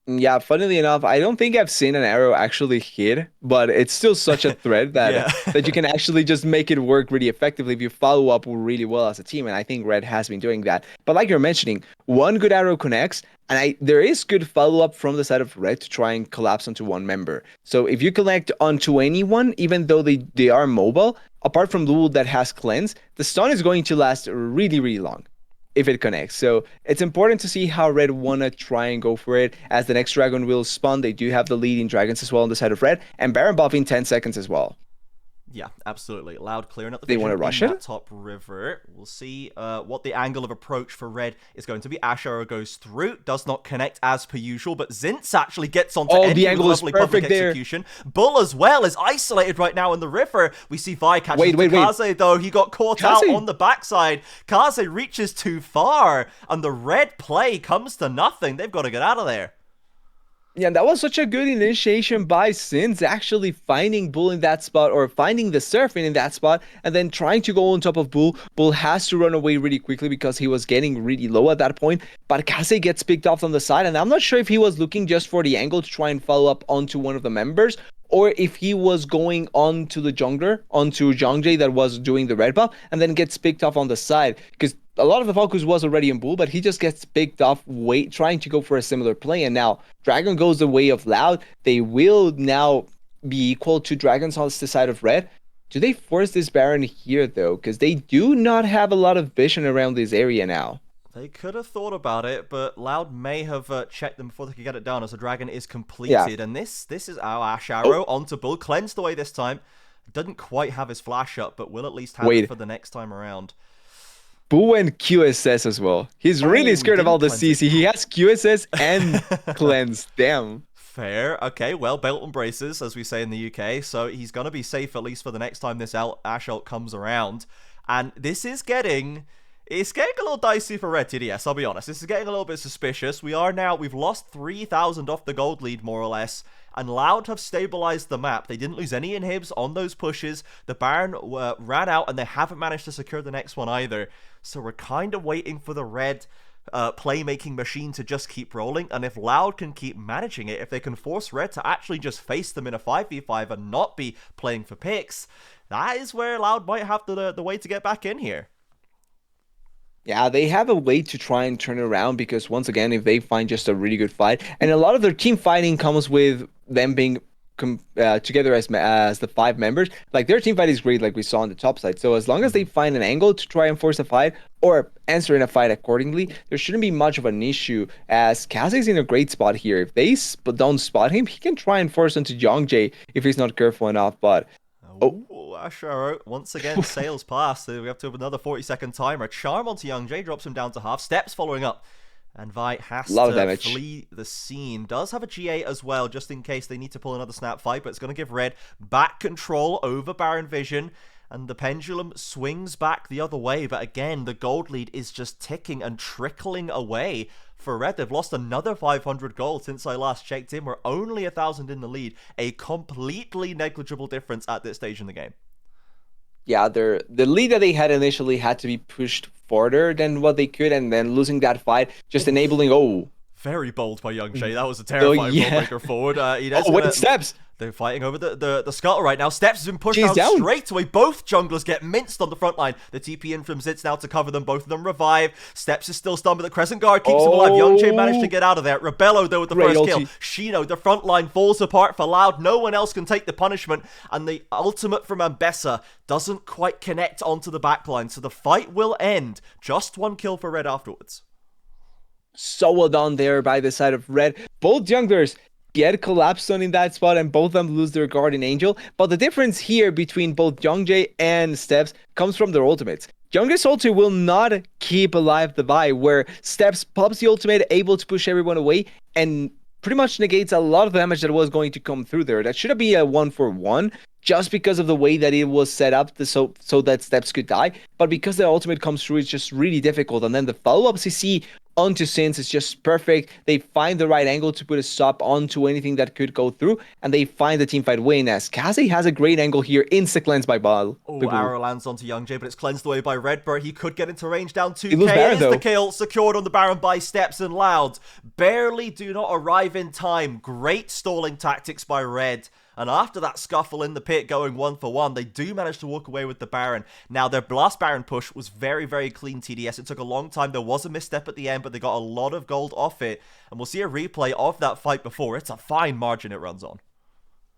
Yeah, funnily enough, I don't think I've seen an arrow actually hit, but it's still such a threat that that you can actually just make it work really effectively if you follow up really well as a team, and I think Red has been doing that. But like you're mentioning, one good arrow connects, and there is good follow-up from the side of Red to try and collapse onto one member. So if you connect onto anyone, even though they are mobile, apart from Lul that has cleanse, the stun is going to last really, really long if it connects. So it's important to see how Red wanna try and go for it, as the next dragon will spawn. They do have the lead in dragons as well on the side of Red, and Baron buff in 10 seconds as well. Yeah, absolutely. Loud clearing up the they want to rush it? Top river. We'll see what the angle of approach for Red is going to be. Ash Arrow goes through, does not connect as per usual, but Zinz actually gets onto the angle is perfect there. Execution. Bull as well is isolated right now in the river. We see Vi catching Kaze though. He got caught out on the backside. Kaze reaches too far, and the Red play comes to nothing. They've got to get out of there. Yeah, that was such a good initiation by Sins, actually finding Bull in that spot, or finding the Seraphine in that spot, and then trying to go on top of Bull. Bull has to run away really quickly because he was getting really low at that point, but Kaze gets picked off on the side, and I'm not sure if he was looking just for the angle to try and follow up onto one of the members, or if he was going on to the jungler, onto Jongjay that was doing the red buff, and then gets picked off on the side, because a lot of the focus was already on Bull, but he just gets picked off trying to go for a similar play. And now Dragon goes the way of Loud. They will now be equal to Dragons on the side of red. Do they force this Baron here, though? Because they do not have a lot of vision around this area now. They could have thought about it, but Loud may have checked them before they could get it done as the Dragon is completed. Yeah. And this is our Ash Arrow onto Bull. Cleansed away this time. Doesn't quite have his flash up, but will at least have it for the next time around. Boo and QSS as well. He's really scared of all the CC. He has QSS and cleanse. Damn. Fair. Okay, well, belt and braces, as we say in the UK, so he's going to be safe at least for the next time this Ash ult comes around. And this is getting... It's getting a little dicey for Red TDS, I'll be honest. This is getting a little bit suspicious. We've lost 3,000 off the gold lead, more or less, and Loud have stabilized the map. They didn't lose any inhibs on those pushes. The Baron ran out, and they haven't managed to secure the next one either. So we're kind of waiting for the Red playmaking machine to just keep rolling, and if Loud can keep managing it, if they can force Red to actually just face them in a 5v5 and not be playing for picks, that is where Loud might have the way to get back in here. Yeah, they have a way to try and turn it around because, once again, if they find just a really good fight, and a lot of their team fighting comes with them being together as the 5 members, like their team fight is great, like we saw on the top side. So as long as they find an angle to try and force a fight or answer in a fight accordingly, there shouldn't be much of an issue, as Kazek's in a great spot here. If they don't spot him, he can try and force onto Youngjae if he's not careful enough, but... Ash Arrow, once again, sails past. We have to have another 40-second timer. Charm onto Youngjae, drops him down to half. Steps following up. And Vi has to flee the scene. Does have a GA as well, just in case they need to pull another snap fight, but it's going to give Red back control over Baron Vision. And the pendulum swings back the other way. But again, the gold lead is just ticking and trickling away for Red. They've lost another 500 gold since I last checked in. We're only 1,000 in the lead. A completely negligible difference at this stage in the game. Yeah, the lead that they had initially had to be pushed further than what they could, and then losing that fight, just enabling... Very bold by Youngjae. That was a terrifying breaker forward. Steps! They're fighting over the scuttle right now. Steps has been pushed down straight away. Both junglers get minced on the front line. The TP in from Zitz now to cover them. Both of them revive. Steps is still stunned, but the Crescent Guard keeps him alive. Youngjae managed to get out of there. Rebello, though, with the first kill. Shino, the front line falls apart for Loud. No one else can take the punishment. And the ultimate from Ambessa doesn't quite connect onto the backline. So the fight will end. Just one kill for Red afterwards. So well done there by the side of Red. Both junglers get collapsed on in that spot, and both of them lose their Guardian Angel. But the difference here between both Youngjae and Steps comes from their ultimates. Youngjae's ulti will not keep alive the Vi, where Steps pops the ultimate, able to push everyone away, and pretty much negates a lot of damage that was going to come through there. That should have been a 1-for-1, just because of the way that it was set up so that Steps could die. But because the ultimate comes through, it's just really difficult. And then the follow-up CC onto Sins is just perfect. They find the right angle to put a stop onto anything that could go through, and they find the teamfight win, as Kaze has a great angle here. Insta-cleanse by Bal. Arrow lands onto Youngjae, but it's cleansed away by Redbird. He could get into range down 2k. Is the kill secured on the Baron by Steps, and Loud barely do not arrive in time. Great stalling tactics by Red. And after that scuffle in the pit going 1-for-1, they do manage to walk away with the Baron. Now, their last Baron push was very, very clean TDS. It took a long time. There was a misstep at the end, but they got a lot of gold off it. And we'll see a replay of that fight before. It's a fine margin it runs on.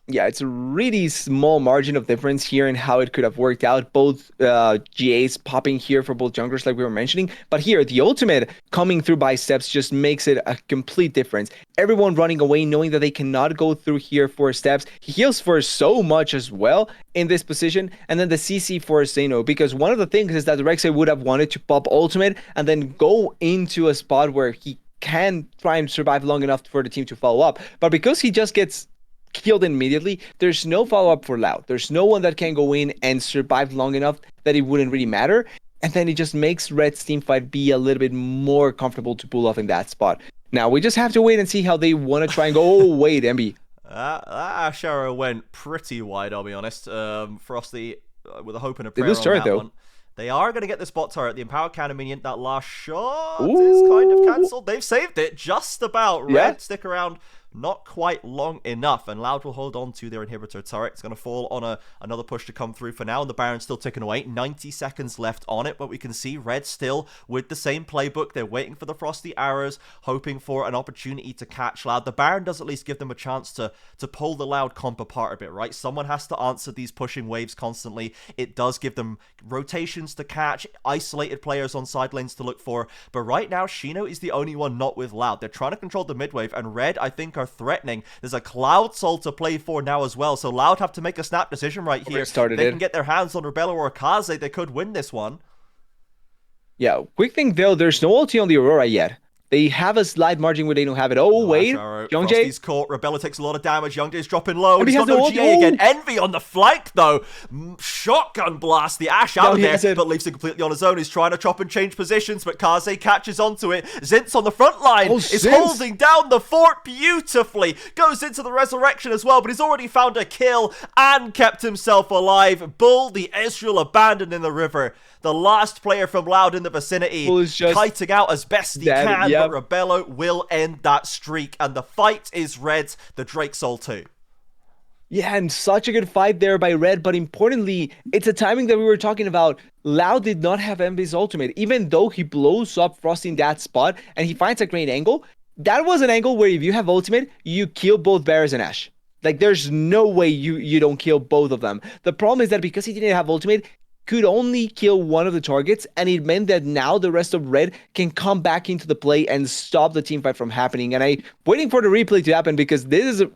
Yeah, it's a really small margin of difference here in how it could have worked out. Both GAs popping here for both junglers like we were mentioning. But here, the ultimate coming through by Steps just makes it a complete difference. Everyone running away, knowing that they cannot go through here for Steps. He heals for so much as well in this position. And then the CC for Zeno, because one of the things is that Rek'Sai would have wanted to pop ultimate and then go into a spot where he can try and survive long enough for the team to follow up. But because he just gets killed immediately, there's no follow-up for Loud. There's no one that can go in and survive long enough that it wouldn't really matter. And then it just makes Red's teamfight be a little bit more comfortable to pull off in that spot. Now, we just have to wait and see how they want to try and go. Oh, wait, MB. That Ash Arrow went pretty wide, I'll be honest. Frosty, with a hope and a prayer on that one. They are going to get the spot turret. The Empowered Cannon minion, that last shot is kind of cancelled. They've saved it just about. Red, stick around. not quite long enough, and Loud will hold on to their inhibitor turret. It's going to fall on another push to come through for now, and the Baron's still ticking away. 90 seconds left on it, but we can see Red still with the same playbook. They're waiting for the Frosty Arrows, hoping for an opportunity to catch Loud. The Baron does at least give them a chance to pull the Loud comp apart a bit, right? Someone has to answer these pushing waves constantly. It does give them rotations to catch, isolated players on side lanes to look for, but right now, Shino is the only one not with Loud. They're trying to control the mid wave, and Red, I think, are threatening. There's a Cloud Soul to play for now as well, so Loud have to make a snap decision right here. They can get their hands on Rebello or Kaze. They could win this one. Yeah, quick thing though, there's no ulti on the Aurora yet. They have a slight margin where they don't have it. Oh, wait. Young Jay. Frosty's caught. Rebello takes a lot of damage. Young Jay's dropping low. He's got no GA again. Envy on the flank, though. Shotgun blast the Ashe out of there, but leaves him completely on his own. He's trying to chop and change positions, but Kaze catches onto it. Zints on the front line is holding down the fort beautifully. Goes into the resurrection as well, but he's already found a kill and kept himself alive. Bull, the Ezreal abandoned in the river. The last player from Loud in the vicinity, kiting out as best he can, but Rebello will end that streak, and the fight is Red's, the Drake Soul 2. Yeah, and such a good fight there by Red, but importantly, it's a timing that we were talking about. Loud did not have Envy's ultimate, even though he blows up Frosty in that spot, and he finds a great angle. That was an angle where if you have ultimate, you kill both Bears and Ashe. Like, there's no way you don't kill both of them. The problem is that because he didn't have ultimate, could only kill one of the targets, and it meant that now the rest of Red can come back into the play and stop the team fight from happening. And I'm waiting for the replay to happen because this is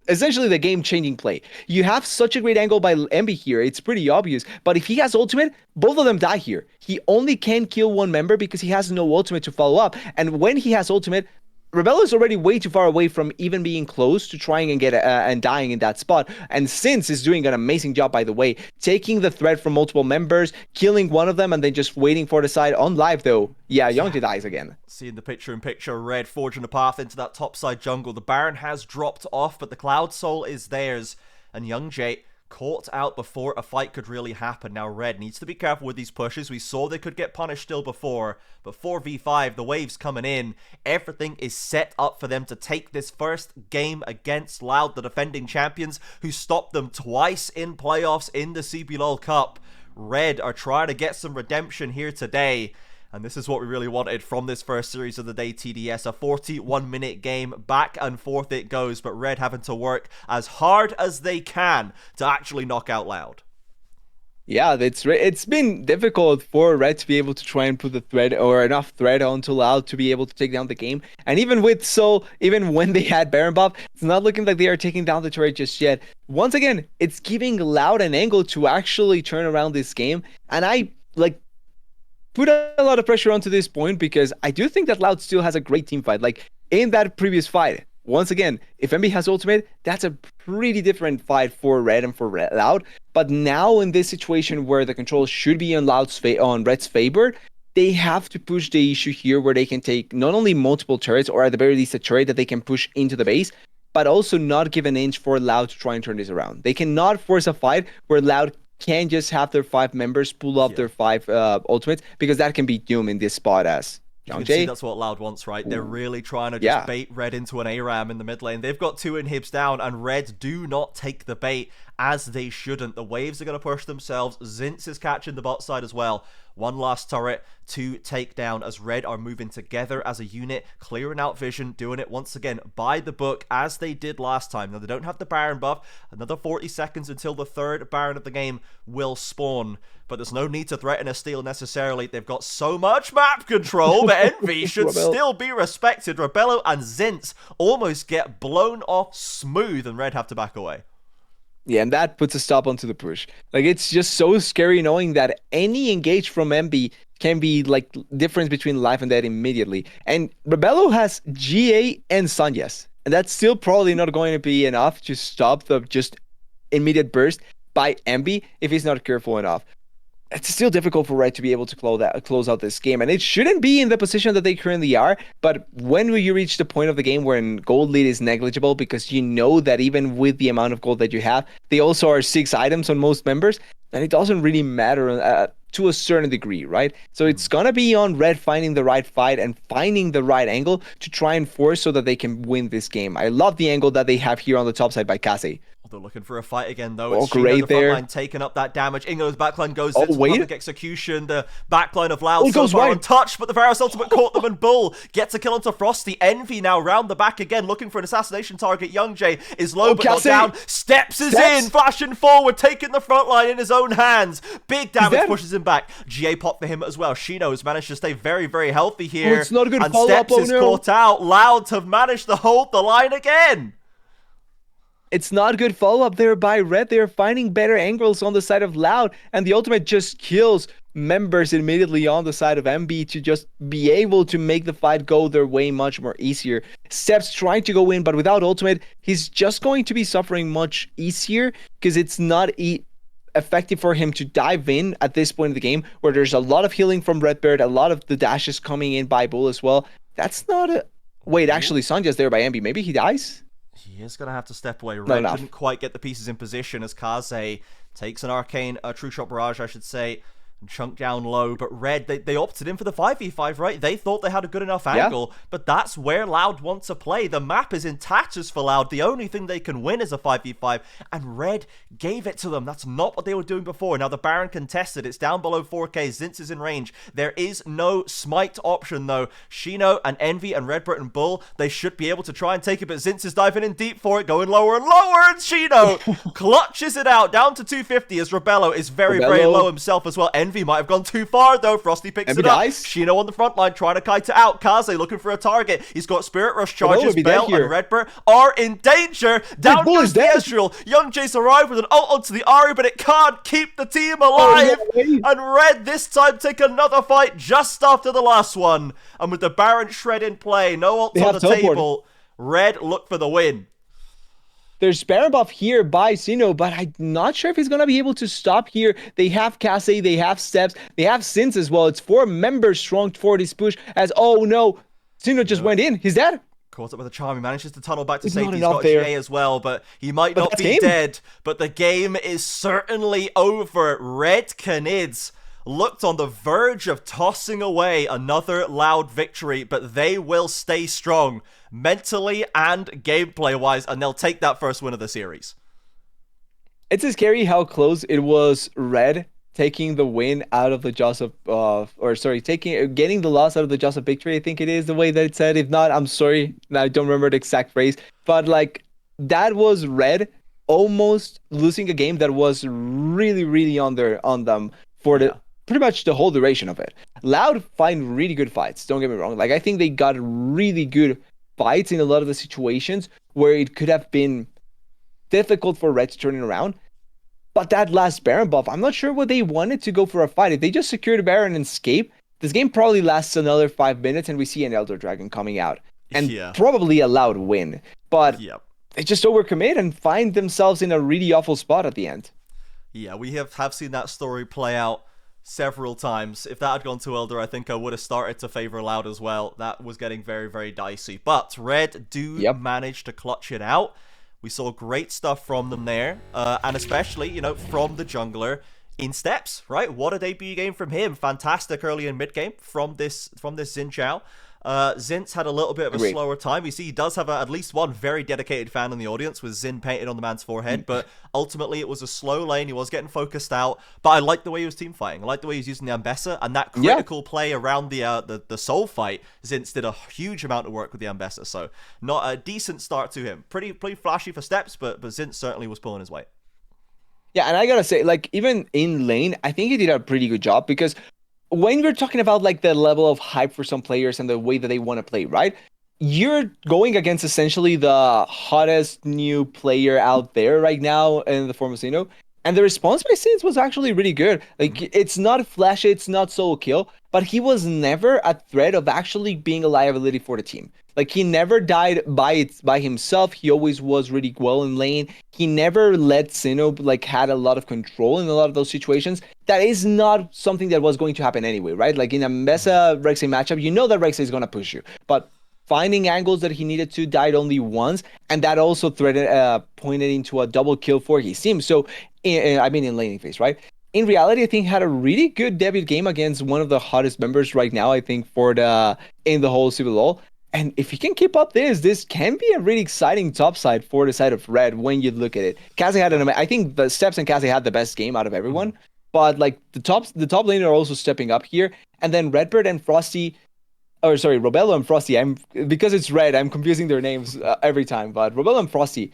essentially the game-changing play. You have such a great angle by Envy here. It's pretty obvious. But if he has ultimate, both of them die here. He only can kill one member because he has no ultimate to follow up. And when he has ultimate, Rebello is already way too far away from even being close to trying and get and dying in that spot. And Sins is doing an amazing job, by the way, taking the threat from multiple members, killing one of them, and then just waiting for the side. On live, though, yeah, Youngjae dies again. Seeing the picture-in-picture, Red forging a path into that topside jungle. The Baron has dropped off, but the Cloud Soul is theirs. And Youngjae caught out before a fight could really happen. Now Red needs to be careful with these pushes. We saw they could get punished still before, but 4v5, the waves coming in, everything is set up for them to take this first game against Loud, the defending champions, who stopped them twice in playoffs in the CBLOL Cup. Red are trying to get some redemption here today. And this is what we really wanted from this first series of the day, TDS. A 41-minute game, back and forth it goes, but Red having to work as hard as they can to actually knock out Loud. Yeah, it's been difficult for Red to be able to try and put the threat or enough threat onto Loud to be able to take down the game. And even with Soul, even when they had Baron buff, it's not looking like they are taking down the turret just yet. Once again, it's giving Loud an angle to actually turn around this game. And I, put a lot of pressure onto this point because I do think that Loud still has a great team fight. Like, in that previous fight, once again, if Envy has ultimate, that's a pretty different fight for Red and for Loud. But now in this situation where the control should be on Red's favor, they have to push the issue here where they can take not only multiple turrets, or at the very least a turret that they can push into the base, but also not give an inch for Loud to try and turn this around. They cannot force a fight where Loud can just have their 5 members pull up their 5 ultimates, because that can be doom in this spot as You can see that's what Loud wants, right? They're really trying to just bait Red into an ARAM in the mid lane. They've got 2 inhibs down, and Red do not take the bait, as they shouldn't. The waves are going to push themselves. Zints is catching the bot side as well. One last turret to take down as Red are moving together as a unit, clearing out vision, doing it once again by the book as they did last time. Now they don't have the Baron buff. Another 40 seconds until the 3rd Baron of the game will spawn, but there's no need to threaten a steal necessarily. They've got so much map control, but Envy should still be respected. Rebello and Zints almost get blown off smooth, and Red have to back away. Yeah, and that puts a stop onto the push. Like, it's just so scary knowing that any engage from MB can be like difference between life and death immediately. And Rebello has GA and Sanyas, and that's still probably not going to be enough to stop the just immediate burst by MB if he's not careful enough. It's still difficult for Red to be able to close out this game, and it shouldn't be in the position that they currently are. But when you reach the point of the game when gold lead is negligible, because you know that even with the amount of gold that you have, they also are 6 items on most members, then it doesn't really matter to a certain degree, right? So it's gonna be on Red finding the right fight and finding the right angle to try and force so that they can win this game. I love the angle that they have here on the top side by Kase. They're looking for a fight again, though. Oh, It's Shino, great the front there. line, taking up that damage. Ingo's backline goes Oh, into wait. perfect execution. The backline of Loud Oh, it so goes far wide. untouched, but the Varus ultimate caught them, and Bull gets a kill onto Frosty. Envy now round the back again, looking for an assassination target. Young Jay is low but not Kase. down. Steps is in, flashing forward, taking the front line in his own hands. Big damage pushes him back. GA pop for him as well. Shino has managed to stay very, very healthy here. Oh, it's not a good and follow-up, Steps is caught out. Loud have managed to hold the line again. It's not good follow-up there by Red. They're finding better angles on the side of Loud, and the ultimate just kills members immediately on the side of MB to just be able to make the fight go their way much more easier. Steps trying to go in, but without ultimate, he's just going to be suffering much easier because it's not effective for him to dive in at this point in the game where there's a lot of healing from Redbird, a lot of the dashes coming in by Bull as well. That's not a... Wait, actually, Sanja's there by MB. Maybe he dies? He is going to have to step away. Red No. didn't quite get the pieces in position as Kaze takes an arcane, True Shot Barrage, I should say, and chunk down low. But Red, they opted in for the 5v5, right? They thought they had a good enough angle, but that's where Loud wants to play. The map is in tatters for Loud. The only thing they can win is a 5v5, and Red gave it to them. That's not what they were doing before. Now the Baron contested. It's down below 4k. Zinz is in range. There is no smite option, though. Shino and Envy and Redbird and Bull, they should be able to try and take it, but Zinz is diving in deep for it, going lower and lower, and Shino clutches it out down to 250 as Rebello is very, very low himself as well. Envy might have gone too far, though. Frosty picks it up. Shino on the front line trying to kite it out. Kaze looking for a target. He's got Spirit Rush charges. Bell and Redbird are in danger. Down goes the Ezreal. Young Jace arrived with an ult onto the Ahri, but it can't keep the team alive. And Red this time take another fight just after the last one. And with the Baron Shred in play, no ults on the table, Red look for the win. There's Baron buff here by Sino, but I'm not sure if he's going to be able to stop here. They have Kase, they have Steps, they have Sins as well. It's 4 members strong for this push as, oh no, Sino just went in. He's dead. Caught up with a charm. He manages to tunnel back to safety. He's got GA as well, but he might not be dead. But the game is certainly over. Red Canids looked on the verge of tossing away another Loud victory, but they will stay strong mentally and gameplay-wise, and they'll take that first win of the series. It's scary how close it was. Red taking the win out of the jaws of, getting the loss out of the jaws of victory, I think it is the way that it said. If not, I'm sorry, I don't remember the exact phrase, but like that was Red almost losing a game that was really, really on them for the pretty much the whole duration of it. Loud find really good fights, don't get me wrong. Like I think they got really good fights in a lot of the situations where it could have been difficult for Red to turn it around. But that last Baron buff, I'm not sure what they wanted to go for a fight. If they just secured a Baron and escape, this game probably lasts another 5 minutes and we see an Elder Dragon coming out. And probably a Loud win. But they just overcommit and find themselves in a really awful spot at the end. Yeah, we have seen that story play out several times. If that had gone to Elder, I think I would have started to favor Loud as well. That was getting very, very dicey. But Red do manage to clutch it out. We saw great stuff from them there, and especially, you know, from the jungler in Steps, right? What a debut game from him. Fantastic early and mid game from this Xin Zhao. Zinz had a little bit of a slower time. You see, he does have at least one very dedicated fan in the audience with Zin painted on the man's forehead, but ultimately it was a slow lane. He was getting focused out, but I like the way he was team fighting. I like the way he was using the Ambessa, and that critical play around the soul fight. Zinz did a huge amount of work with the Ambessa, so not a decent start to him. Pretty flashy for Steps, but Zinz certainly was pulling his weight. Yeah, and I gotta say, like, even in lane, I think he did a pretty good job because when you're talking about like the level of hype for some players and the way that they want to play, right? You're going against essentially the hottest new player out there right now in the form of Zeno. And the response by Sins was actually really good. Like, it's not flashy, it's not solo kill, but he was never a threat of actually being a liability for the team. Like, he never died by himself. He always was really well in lane. He never let Sino, like, had a lot of control in a lot of those situations. That is not something that was going to happen anyway, right? Like, in a Mesa-Rexy matchup, you know that Rexy is going to push you. But finding angles that he needed to, died only once, and that also pointed into a double kill for his team. So, I mean in laning phase, right? in reality, I think had a really good debut game against one of the hottest members right now, I think, in the whole CBLOL. And if you can keep up this can be a really exciting top side for the side of Red when you look at it. Kaze had I think the Steps and Kaze had the best game out of everyone, but like the top laner are also stepping up here. And then Redbird and Frosty, or sorry, Robello and Frosty. Because it's Red, I'm confusing their names every time. But Robello and Frosty,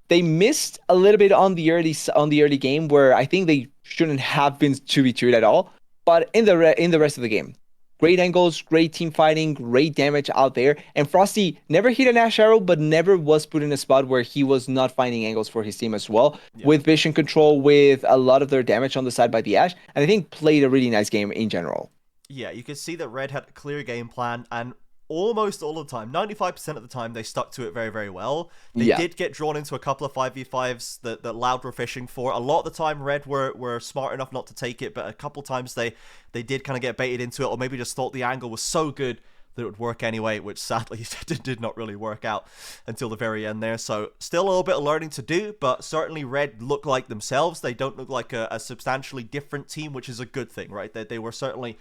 they missed a little bit on the early game where I think they shouldn't have been 2v2'd at all. But in the rest of the game, great angles, great team fighting, great damage out there. And Frosty never hit an Ash arrow, but never was put in a spot where he was not finding angles for his team as well. Yeah. With vision control, with a lot of their damage on the side by the Ash, and I think played a really nice game in general. Yeah, you could see that Red had a clear game plan, and almost all of the time, 95% of the time, they stuck to it very, very well. They did get drawn into a couple of 5v5s that Loud were fishing for. A lot of the time, Red were smart enough not to take it, but a couple times they did kind of get baited into it, or maybe just thought the angle was so good that it would work anyway, which sadly did not really work out until the very end there. So still a little bit of learning to do, but certainly Red look like themselves. They don't look like a substantially different team, which is a good thing, right? They were certainly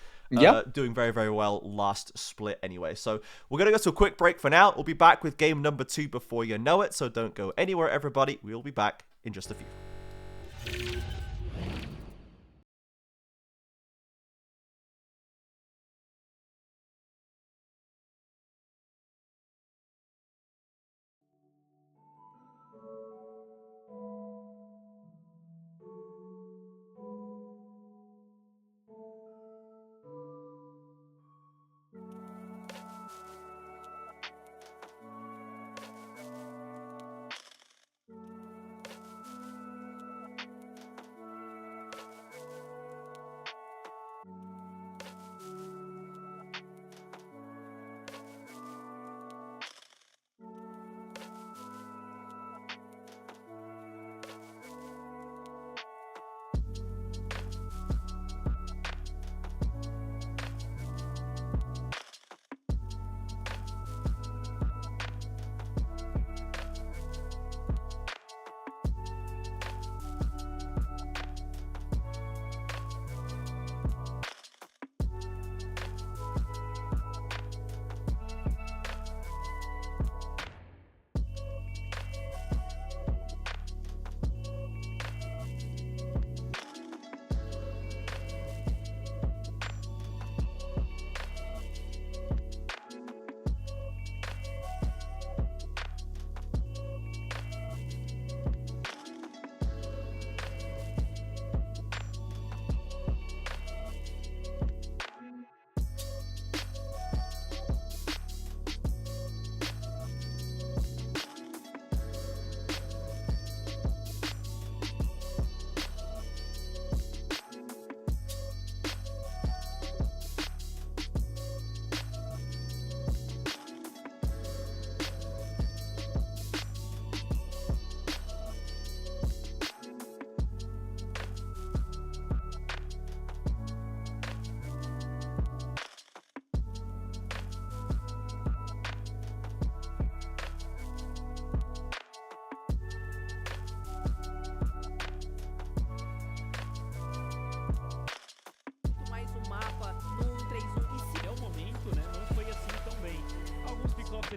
doing very, very well last split anyway. So we're going to go to a quick break for now. We'll be back with game number 2 before you know it, so don't go anywhere, everybody. We'll be back in just a few.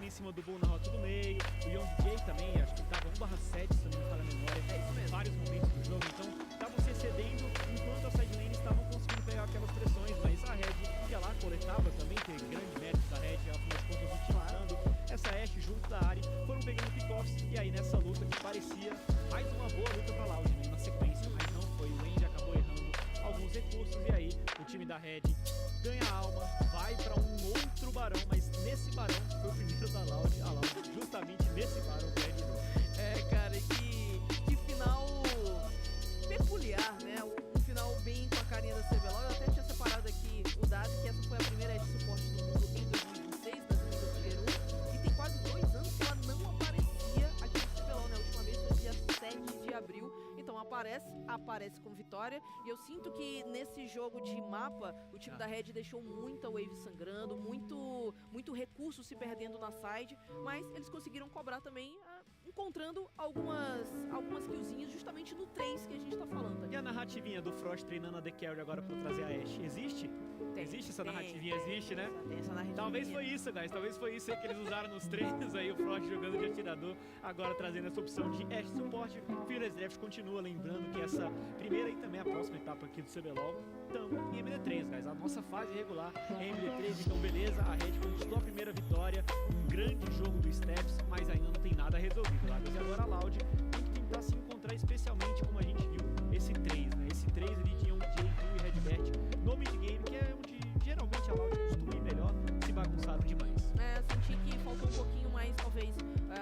ali em cima do Bull na rota do meio. O W1D1 também, acho que tava 1/7, se não me falha a memória. É isso mesmo. Vários momentos do jogo, então estavam se excedendo enquanto as side lanes estavam conseguindo pegar aquelas pressões, mas a Red ia lá, coletava também, tem grande mérito da Red, afinal de contas utilizando essa Ashe junto da Ari, foram pegando pick-offs, e aí nessa luta que parecia mais uma boa luta pra Loud, né, na sequência, mas não foi, o Wendy acabou errando alguns recursos, e aí o time da Red ganha alma, vai pra um outro barão, mas nesse barão foi o primeiro da Loud, a Loud justamente nesse barão perde. Cara, que final peculiar, né? Um final bem com a carinha da CBLOL. Eu até tinha separado aqui o dado que essa foi a primeira Ashe suporte do mundo em 2026, nas Ligas do Tier 1, e tem quase 2 anos que ela não aparecia aqui no CBLOL, né? A última vez foi dia 7 de abril, então aparece a aparece com vitória. E eu sinto que nesse jogo de mapa, o time da Red deixou muita wave sangrando, muito recurso se perdendo na side, mas eles conseguiram cobrar também, encontrando algumas killzinhas justamente no 3 que a gente tá falando aqui. E a narrativinha do Frost treinando a The Carry agora pra trazer a Ashe, existe? Existe essa narrativinha, existe, né? Tem essa narrativinha. Talvez foi isso, guys. Talvez foi isso aí que eles usaram nos treinos aí, o Frost jogando de atirador, agora trazendo essa opção de Ashe suporte. Fearless Draft continua lembrando que essa primeira e também a próxima etapa aqui do CBLOL estamos em MD3, guys. A nossa fase regular é MD3, então beleza, a Red conquistou a primeira vitória, um grande jogo do Steps, mas ainda não tem nada resolvido, guys. E agora a Loud tem que tentar se encontrar, especialmente como a gente viu esse 3, né? Esse 3 ele tinha um J2 e Redbert no mid-game, que é onde geralmente a Loud costuma ir melhor, se bagunçaram demais. Senti que faltou um pouquinho mais, talvez,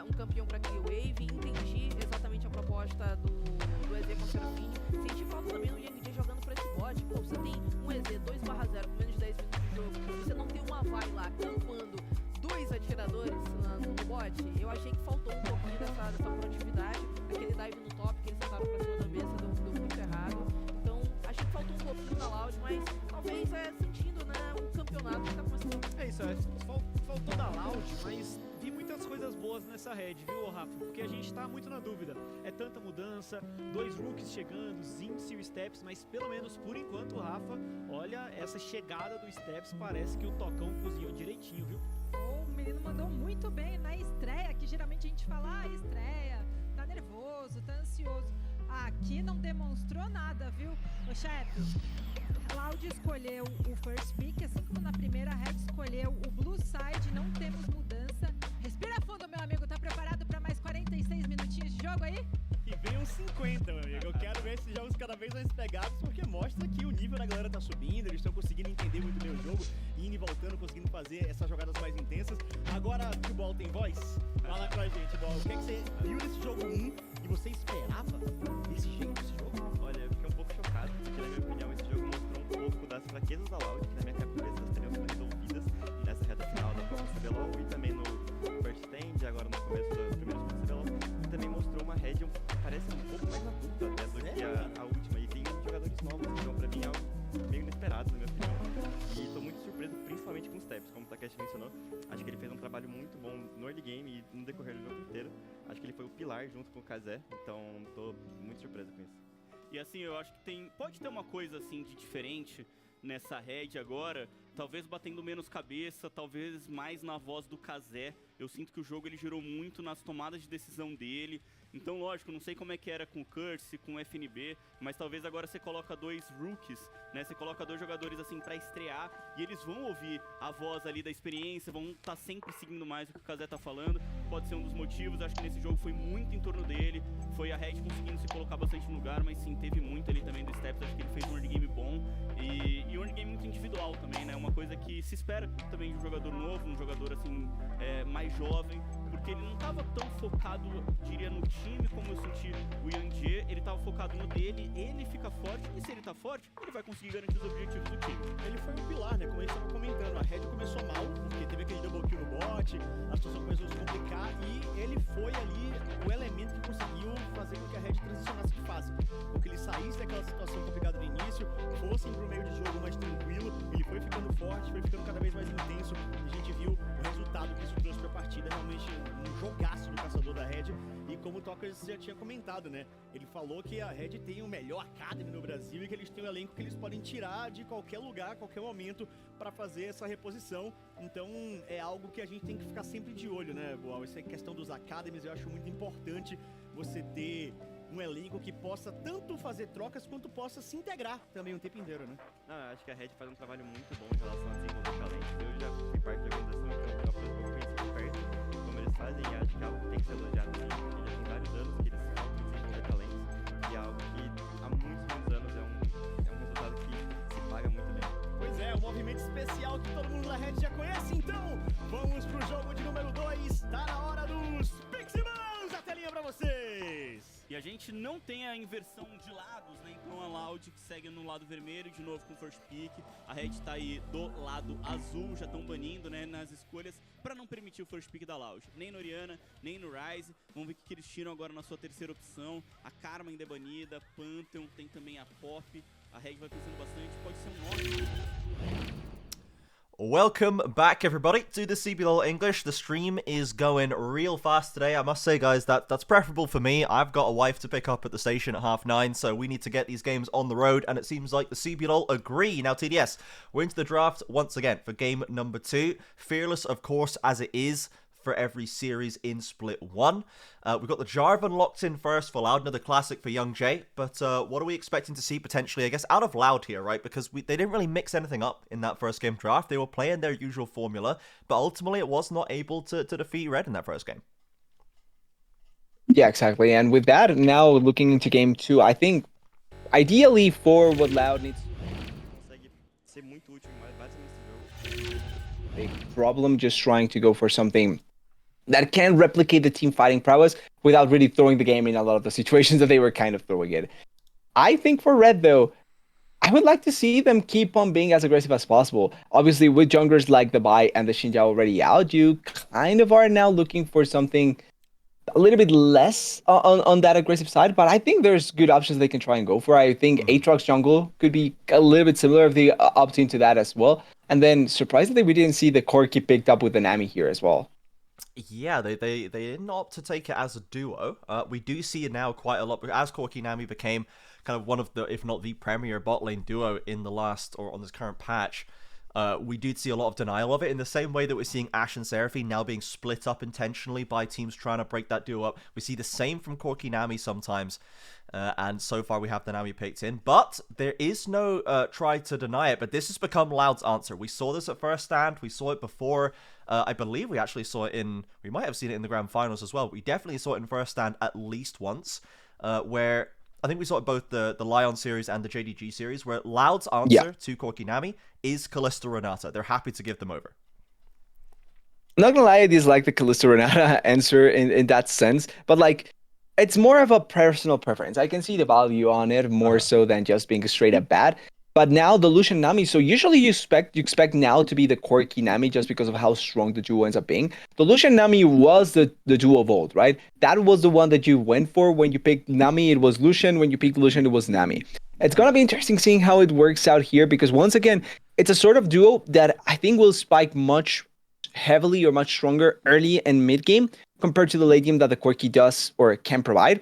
um campeão para Clear Wave. Entendi exatamente a proposta do EZ com o Serafim. Senti falta também do Yang J jogando por esse bot. Pô, você tem um EZ 2/0 com menos de 10 minutos de jogo, você não tem uma vai lá campando 2 atiradores no bot. Eu achei que faltou um pouquinho dessa produtividade. Aquele dive no top que eles tentaram pra cima da mesa deu muito errado. Então, achei que faltou um pouquinho na Loud, mas talvez sentindo, né, um campeonato que tá começando. É isso, faltou da Loud, mas vi muitas coisas boas nessa Red, viu, Rafa? Porque a gente tá muito na dúvida. É tanta mudança, 2 rookies chegando, Zinx e o Steps, mas pelo menos por enquanto, Rafa, olha, essa chegada do Steps parece que o Tocão cozinhou direitinho, viu? O menino mandou muito bem na estreia, que geralmente a gente fala, estreia, tá nervoso, tá ansioso. Aqui não demonstrou nada, viu? Ô chefe, Cloud escolheu o first pick, assim como na primeira, a Red escolheu o blue side, não temos mudança. Respira fundo, meu amigo, tá preparado para mais 46 minutinhos de jogo aí? E vem uns 50, meu amigo. Eu quero ver esses jogos cada vez mais pegados, porque mostra que o nível da galera tá subindo, eles estão conseguindo entender muito bem o jogo, indo e voltando, conseguindo fazer essas jogadas mais intensas. Agora que o Ball tem voz, fala pra gente, Ball, o que é que você viu nesse jogo 1 e você esperava desse jeito esse jogo? Olha, eu fiquei um pouco chocado, porque na minha opinião esse jogo mostrou um pouco das fraquezas da Loud, que na minha cabeça elas teriam sido resolvidas nessa reta final da própria CBLOL e também no first stand, agora no começo das primeiras do CBLOL. E também mostrou uma Red, parece um pouco mais adulta até do que a última, e tem jogadores novos, então pra mim é algo meio inesperado, na minha opinião. E tô muito surpreso, principalmente com os Steps, como o Takeshi mencionou. Acho que ele fez um trabalho muito bom no early game e no decorrer do jogo inteiro. Acho que ele foi o pilar junto com o Kazé, então tô muito surpreso com isso. E assim, eu acho que pode ter uma coisa assim de diferente nessa Red agora, talvez batendo menos cabeça, talvez mais na voz do Kazé. Eu sinto que o jogo ele girou muito nas tomadas de decisão dele. Então, lógico, não sei como é que era com o Curse, com o FNB, mas talvez agora você coloca 2 rookies, né? Você coloca 2 jogadores assim pra estrear e eles vão ouvir a voz ali da experiência, vão estar sempre seguindo mais o que o Kazé tá falando. Pode ser um dos motivos, acho que nesse jogo foi muito em torno dele. Foi a Red conseguindo se colocar bastante no lugar, mas sim, teve muito ali também do Steps. Acho que ele fez um early game bom e um early game muito individual também, né? Uma coisa que se espera também de um jogador novo, um jogador assim, mais jovem, porque ele não tava tão focado, diria, no time como eu senti o Yang J, ele tava focado no dele, ele fica forte, e se ele tá forte, ele vai conseguir garantir os objetivos do time. Ele foi um pilar, né? Como a gente estava comentando, a Red começou mal, porque teve aquele double kill no bot, a situação começou a se complicar e ele foi ali o elemento que conseguiu fazer com que a Red transicionasse de fase, com que ele saísse daquela situação complicada no início, fossem pro meio de jogo mais tranquilo, ele foi ficando forte, foi ficando cada vez mais intenso, e a gente viu o resultado que isso trouxe pra partida, realmente um jogaço do caçador da Red, e como o Tokers já tinha comentado, né? Ele falou que a Red tem o melhor Academy no Brasil e que eles têm um elenco que eles podem tirar de qualquer lugar, qualquer momento, para fazer essa reposição. Então é algo que a gente tem que ficar sempre de olho, né, Boal? Essa questão dos Academies eu acho muito importante você ter um elenco que possa tanto fazer trocas quanto possa se integrar também o tempo inteiro, né? Não, eu acho que a Red faz um trabalho muito bom em relação a desenvolver talentos. Eu já fui parte da organização, então é uma coisa que eu conheci de perto, como eles fazem, e acho que é algo que tem que ser elogiado também, porque já tem vários anos que eles faltam desenvolver talentos, e é algo que há muitos anos é um resultado que se paga muito bem. Pois é, um movimento especial que todo mundo da Red já conhece, então vamos pro jogo de número 2, tá na hora dos Piximans, a telinha pra vocês! E a gente não tem a inversão de lados, né? Então a Loud que segue no lado vermelho, de novo com first pick. A Red tá aí do lado azul, já estão banindo, né, nas escolhas para não permitir o first pick da Loud. Nem no Oriana, nem no Ryze. Vamos ver o que eles tiram agora na sua terceira opção. A Karma ainda é banida, Pantheon, tem também a Pop. A Red vai pensando bastante, pode ser um ótimo. Welcome back, everybody, to the CBLOL English. The stream is going real fast today. I must say, guys, that's preferable for me. I've got a wife to pick up at the station at 9:30, so we need to get these games on the road, and it seems like the CBLOL agree. Now, TDS, we're into the draft once again for game number 2. Fearless, of course, as it is for every series in Split 1. We've got the Jarvan locked in first for Loud, another classic for Young Jay. But what are we expecting to see potentially, I guess, out of Loud here, right? Because they didn't really mix anything up in that first game draft. They were playing their usual formula, but ultimately it was not able to defeat Red in that first game. Yeah, exactly. And with that, now looking into game 2, I think ideally for what Loud needs Consegue ser muito útil em basicamente esse jogo. a problem just trying to go for something that can replicate the team fighting prowess without really throwing the game in a lot of the situations that they were kind of throwing it. I think for Red, though, I would like to see them keep on being as aggressive as possible. Obviously, with junglers like the Bai and the Xinjiao already out, you kind of are now looking for something a little bit less on that aggressive side, but I think there's good options they can try and go for. I think Aatrox jungle could be a little bit similar if they opt into that as well. And then surprisingly, we didn't see the Corki picked up with the Nami here as well. Yeah, they didn't opt to take it as a duo. We do see it now quite a lot, as Corki Nami became kind of one of the, if not the premier bot lane duo in the last, or on this current patch. We did see a lot of denial of it in the same way that we're seeing Ashe and Seraphine now being split up intentionally by teams trying to break that duo up. We see the same from Corki Nami sometimes, and so far we have the Nami picked in, but there is no try to deny it, but this has become Loud's answer. We saw this at first stand, we saw it before, I believe we actually saw it we might have seen it in the grand finals as well. We definitely saw it in first stand at least once, where I think we saw it both the Lion series and the JDG series, where Loud's answer to Corki Nami is Kalista Renata. They're happy to give them over. I'm not gonna lie, I dislike the Kalista Renata answer in that sense, but like, it's more of a personal preference. I can see the value on it more so than just being straight up bad. But now the Lucian Nami, so usually you expect now to be the Corki Nami just because of how strong the duo ends up being. The Lucian Nami was the duo of old, right? That was the one that you went for when you picked Nami, it was Lucian. When you picked Lucian, it was Nami. It's gonna be interesting seeing how it works out here because once again, it's a sort of duo that I think will spike much heavily or much stronger early and mid game compared to the late game that the Corki does or can provide.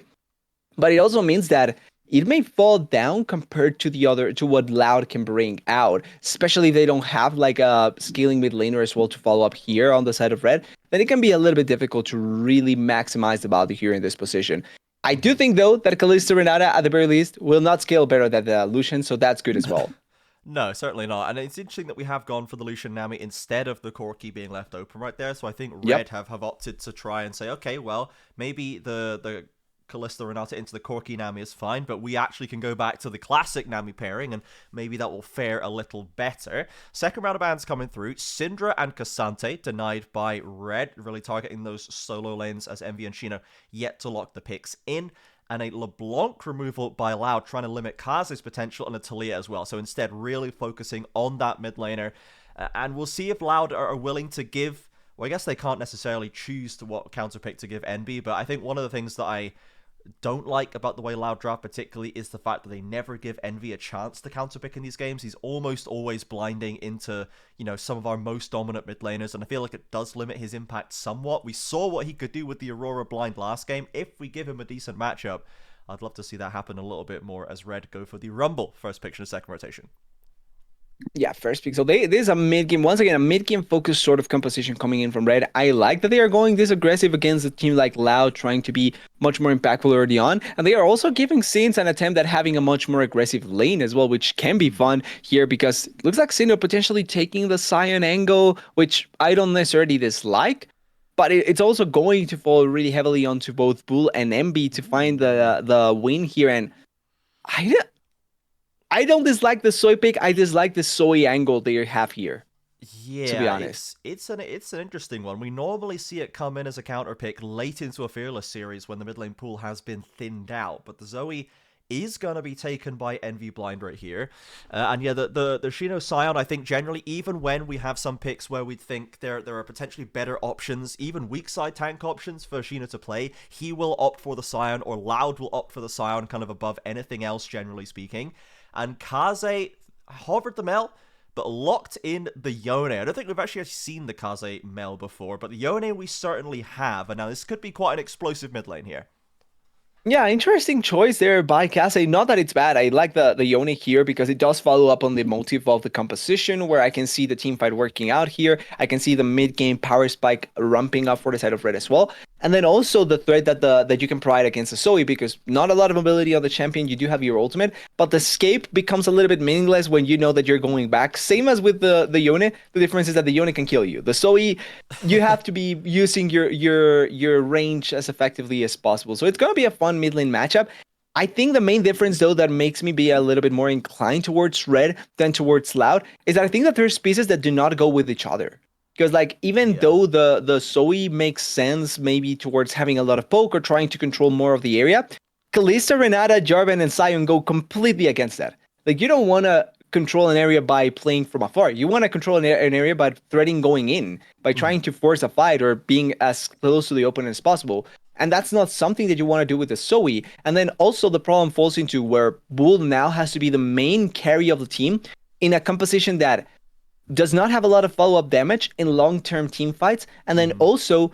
But it also means that it may fall down compared to what Loud can bring out, especially if they don't have like a scaling mid laner as well to follow up here on the side of Red. Then it can be a little bit difficult to really maximize the value here in this position. I do think though that Kalista Renata at the very least will not scale better than the Lucian, so that's good as well. No, certainly not. And it's interesting that we have gone for the Lucian Nami instead of the Corki being left open right there. So I think Red have opted to try and say, okay, well, maybe the Kalista Renata into the Corki Nami is fine, but we actually can go back to the classic Nami pairing, and maybe that will fare a little better. Second round of bans coming through. Syndra and Cassante denied by Red, really targeting those solo lanes as Envy and Shino yet to lock the picks in. And a LeBlanc removal by Loud, trying to limit Kaze's potential, and a Talia as well. So instead, really focusing on that mid laner. And we'll see if Loud are willing to give... Well, I guess they can't necessarily choose to what counter pick to give Envy, but I think one of the things that I don't like about the way Loud draft particularly is the fact that they never give Envy a chance to counterpick in these games. He's almost always blinding into, you know, some of our most dominant mid laners, and I feel like it does limit his impact somewhat. We saw what he could do with the Aurora blind last game. If we give him a decent matchup, I'd love to see that happen a little bit more as Red go for the Rumble first pick in the second rotation. Yeah, first pick. So this is a mid-game, once again, a mid-game focused sort of composition coming in from Red. I like that they are going this aggressive against a team like Loud, trying to be much more impactful early on. And they are also giving Saints an attempt at having a much more aggressive lane as well, which can be fun here because it looks like Sinnoh potentially taking the Sion angle, which I don't necessarily dislike. But it's also going to fall really heavily onto both Bull and MB to find the win here. And I don't dislike the soy pick. I dislike the soy angle they have here. to be Yeah, honest. it's an interesting one. We normally see it come in as a counter pick late into a Fearless series when the mid lane pool has been thinned out, but the Zoe is going to be taken by Envy Blind right here. And yeah, the Shino Scion, I think generally, even when we have some picks where we think there are potentially better options, even weak side tank options for Shino to play, he will opt for the Scion, or Loud will opt for the Scion kind of above anything else, generally speaking. And Kaze hovered the Mel, but locked in the Yone. I don't think we've actually seen the Kaze Mel before, but the Yone we certainly have. And now this could be quite an explosive mid lane here. Yeah, interesting choice there by Cassie. Not that it's bad. I like the Yone here because it does follow up on the motive of the composition, where I can see the team fight working out here. I can see the mid-game power spike ramping up for the side of red as well. And then also the threat that you can provide against the Zoe, because not a lot of mobility on the champion. You do have your ultimate, but the escape becomes a little bit meaningless when you know that you're going back. Same as with the Yone. The difference is that the Yone can kill you. The Zoe, you have to be using your range as effectively as possible. So it's gonna be a fun mid lane matchup. I think the main difference, though, that makes me be a little bit more inclined towards red than towards Loud is that I think that there's pieces that do not go with each other. Because, like, even though the Zoe makes sense maybe towards having a lot of poke or trying to control more of the area, Kalista, Renata, Jarvan, and Sion go completely against that. Like, you don't want to control an area by playing from afar. You want to control an area by threatening going in, by trying to force a fight or being as close to the opponent as possible. And that's not something that you want to do with the Zoe. And then also the problem falls into where Bull now has to be the main carry of the team in a composition that does not have a lot of follow-up damage in long-term team fights, and then also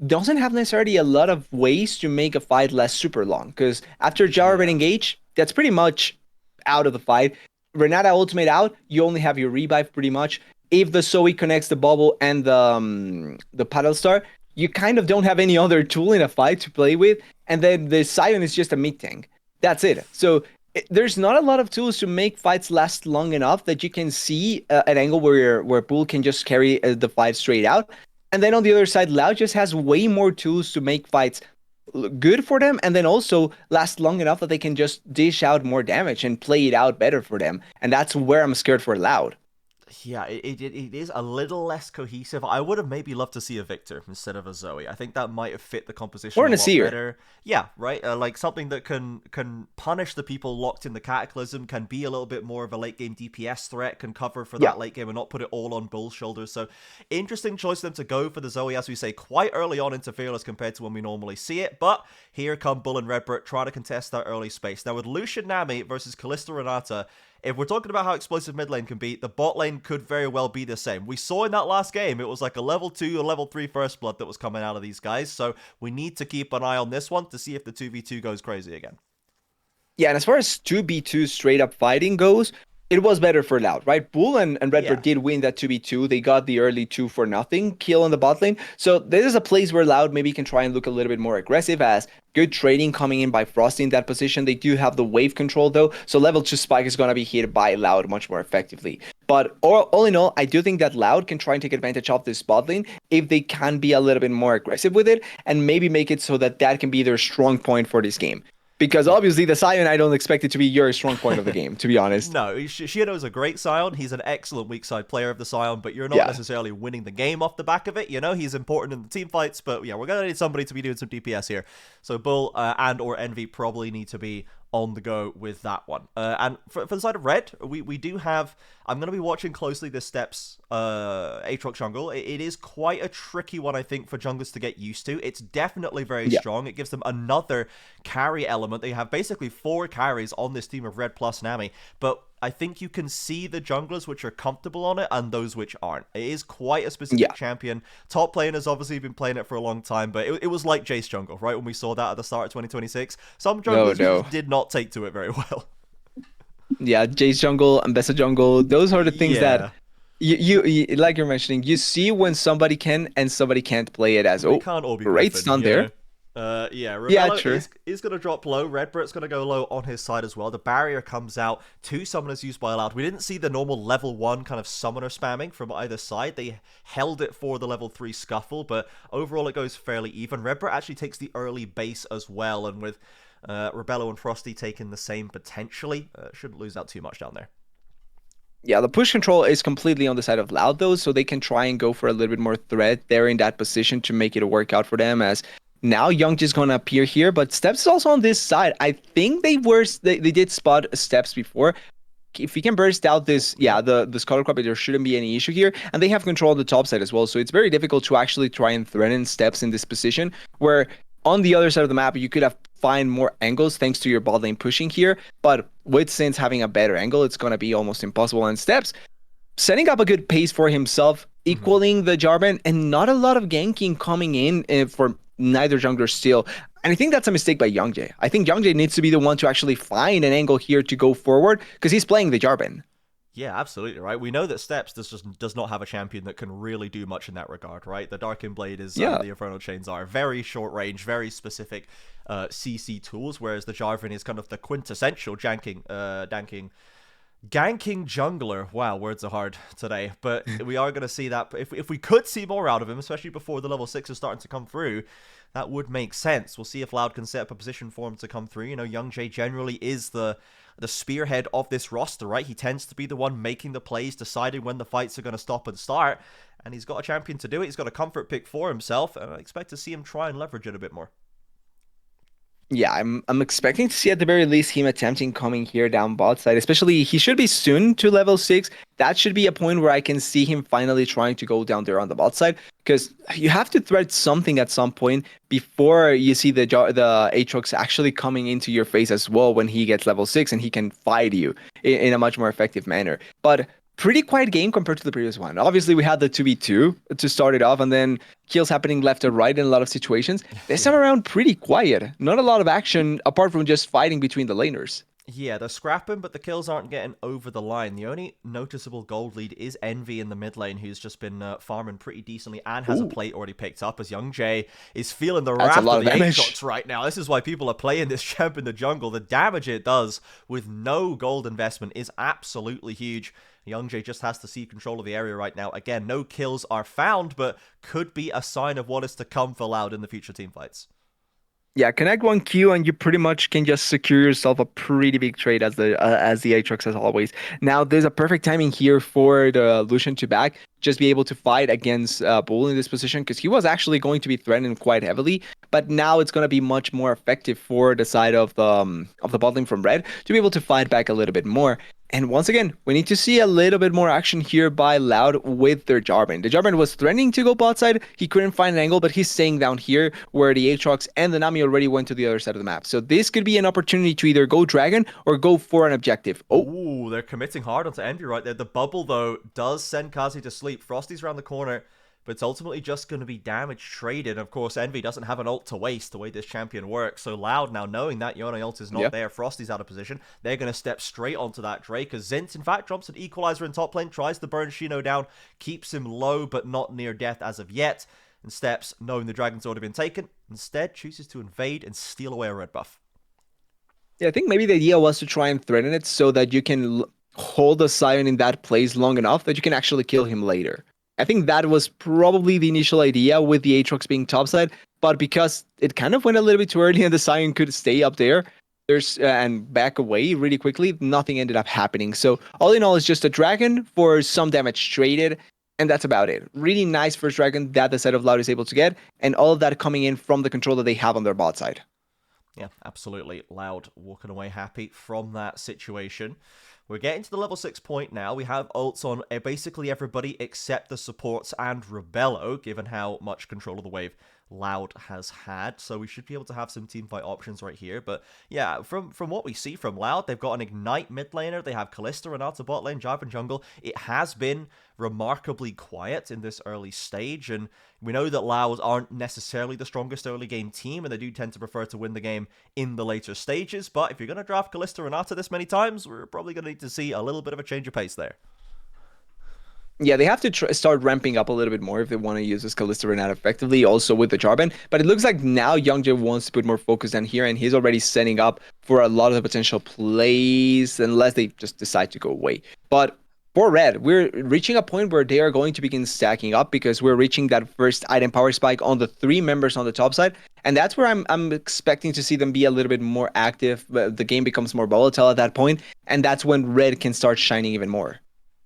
doesn't have necessarily a lot of ways to make a fight last super long. Because after Jarvan engage, that's pretty much out of the fight. Renata ultimate out, you only have your revive pretty much. If the Zoe connects the bubble and the paddle star, you kind of don't have any other tool in a fight to play with, and then the Sion is just a mid tank. That's it. So there's not a lot of tools to make fights last long enough that you can see an angle where Bull can just carry the fight straight out. And then on the other side, Loud just has way more tools to make fights good for them, and then also last long enough that they can just dish out more damage and play it out better for them. And that's where I'm scared for Loud. Yeah, it is a little less cohesive. I would have maybe loved to see a Victor instead of a Zoe. I think that might have fit the composition or a lot Nasir. better. Yeah, right. Like something that can punish the people locked in the Cataclysm, can be a little bit more of a late game DPS threat, can cover for that late game and not put it all on Bull's shoulders. So interesting choice for them to go for the Zoe, as we say, quite early on into Fearless compared to when we normally see it. But here come Bull and Redbert trying to contest that early space. Now with Lucian Nami versus Kalista Renata, if we're talking about how explosive mid lane can be, the bot lane could very well be the same. We saw in that last game, it was like a level 2 or level 3 first blood that was coming out of these guys. So we need to keep an eye on this one to see if the 2v2 goes crazy again. Yeah, and as far as 2v2 straight up fighting goes, it was better for Loud, right? Bull and Redbird did win that 2v2. They got the early 2-for-0 kill on the bot lane. So this is a place where Loud maybe can try and look a little bit more aggressive, as good trading coming in by Frosty in that position. They do have the wave control though, so level 2 spike is going to be hit by Loud much more effectively. But all in all, I do think that Loud can try and take advantage of this bot lane if they can be a little bit more aggressive with it, and maybe make it so that that can be their strong point for this game. Because obviously the Sion, I don't expect it to be your strong point of the game, to be honest. No, Shino is a great Sion. He's an excellent weak side player of the Sion, but you're not necessarily winning the game off the back of it. You know, he's important in the team fights, but yeah, we're going to need somebody to be doing some DPS here. So Bull and or Envy probably need to be on the go with that one. And for the side of Red, we do have... I'm going to be watching closely this Steps Aatrox jungle. It is quite a tricky one, I think, for junglers to get used to. It's definitely very strong. It gives them another carry element. They have basically 4 carries on this team of Red plus Nami, but I think you can see the junglers which are comfortable on it and those which aren't. It is quite a specific champion. Top lane has obviously been playing it for a long time, but it was like Jace jungle, right? When we saw that at the start of 2026. Some junglers just did not take to it very well. Yeah, Jace jungle, Ambessa jungle, those are the things that you like you're mentioning, you see when somebody can and somebody can't play it as, can't all be great Griffin, stun there. Rebello is going to drop low. Redbert's going to go low on his side as well. The barrier comes out. 2 summoners used by Loud. We didn't see the normal level 1 kind of summoner spamming from either side. They held it for the level 3 scuffle, but overall it goes fairly even. Redbert actually takes the early base as well, and with Rebello and Frosty taking the same potentially, shouldn't lose out too much down there. Yeah, the push control is completely on the side of Loud though, so they can try and go for a little bit more threat there in that position to make it work out for them. As now Young is gonna appear here, but Steps is also on this side. I think they did spot Steps before. If he can burst out this, the Scholar Crop, there shouldn't be any issue here. And they have control on the top side as well, so it's very difficult to actually try and threaten Steps in this position, where on the other side of the map, you could have find more angles thanks to your bot lane pushing here. But with Sins having a better angle, it's going to be almost impossible. And Steps setting up a good pace for himself, equaling the Jarvan, and not a lot of ganking coming in for neither jungler still. And I think that's a mistake by Youngjae. I think Youngjae needs to be the one to actually find an angle here to go forward because he's playing the Jarvan. Yeah, absolutely, right? We know that Steps does not have a champion that can really do much in that regard, right? The Darkin Blade is, the Infernal Chains are very short range, very specific CC tools, whereas the Jarvan is kind of the quintessential ganking jungler. Wow, words are hard today, but we are going to see that. If we could see more out of him, especially before the level 6 is starting to come through, that would make sense. We'll see if Loud can set up a position for him to come through. You know, Youngjae generally is the spearhead of this roster, right? He tends to be the one making the plays, deciding when the fights are going to stop and start, and he's got a champion to do it. He's got a comfort pick for himself, and I expect to see him try and leverage it a bit more. Yeah, I'm expecting to see at the very least him attempting coming here down bot side, especially he should be soon to level 6. That should be a point where I can see him finally trying to go down there on the bot side, because you have to thread something at some point before you see the Aatrox actually coming into your face as well when he gets level 6 and he can fight you in a much more effective manner. But pretty quiet game compared to the previous one. Obviously, we had the 2v2 to start it off, and then kills happening left and right in a lot of situations. This time around, pretty quiet. Not a lot of action apart from just fighting between the laners. Yeah, they're scrapping, but the kills aren't getting over the line. The only noticeable gold lead is Envy in the mid lane, who's just been farming pretty decently and has a plate already picked up, as Youngjae is feeling the wrath of the Aatrox right now. This is why people are playing this champ in the jungle. The damage it does with no gold investment is absolutely huge. Youngjae just has to see control of the area right now. Again, no kills are found, but could be a sign of what is to come for Loud in the future team fights. Yeah, connect 1Q and you pretty much can just secure yourself a pretty big trade as the Aatrox as always. Now, there's a perfect timing here for the Lucian to back, just be able to fight against Bull in this position, because he was actually going to be threatened quite heavily, but now it's going to be much more effective for the side of the bot lane from Red to be able to fight back a little bit more. And once again, we need to see a little bit more action here by Loud with their Jarvan. The Jarvan was threatening to go bot side. He couldn't find an angle, but he's staying down here where the Aatrox and the Nami already went to the other side of the map. So this could be an opportunity to either go Dragon or go for an objective. Oh, they're committing hard onto Envy right there. The bubble, though, does send Kazi to sleep. Frosty's around the corner, but it's ultimately just going to be damage traded. Of course, Envy doesn't have an ult to waste the way this champion works. So Loud, now knowing that Yone ult is not there, Frosty's out of position, they're going to step straight onto that Drake. As Zint, in fact, drops an equalizer in top lane, tries to burn Shino down, keeps him low, but not near death as of yet. And Steps, knowing the dragon's already been taken, instead chooses to invade and steal away a red buff. Yeah, I think maybe the idea was to try and threaten it so that you can hold the Sion in that place long enough that you can actually kill him later. I think that was probably the initial idea with the Aatrox being topside, but because it kind of went a little bit too early and the Sion could stay up there and back away really quickly, nothing ended up happening. So all in all, it's just a dragon for some damage traded, and that's about it. Really nice first dragon that the side of Loud is able to get, and all of that coming in from the control that they have on their bot side. Yeah, absolutely. Loud walking away happy from that situation. We're getting to the level 6 point now. We have ults on basically everybody except the supports and Rebello, given how much control of the wave Loud has had. So we should be able to have some teamfight options right here. But yeah, from what we see from Loud, they've got an Ignite mid laner. They have Kalista, Renata bot lane, Jarvan jungle. It has been remarkably quiet in this early stage, and we know that Loud aren't necessarily the strongest early game team, and they do tend to prefer to win the game in the later stages. But if you're going to draft Kalista, Renata this many times, we're probably going to need to see a little bit of a change of pace there. Yeah, they have to start ramping up a little bit more if they want to use this Kalista Renata effectively, also with the Jarvan. But it looks like now Youngjae wants to put more focus down here, and he's already setting up for a lot of the potential plays, unless they just decide to go away. But for Red, we're reaching a point where they are going to begin stacking up, because we're reaching that first item power spike on the 3 members on the top side. And that's where I'm expecting to see them be a little bit more active. The game becomes more volatile at that point, and that's when Red can start shining even more.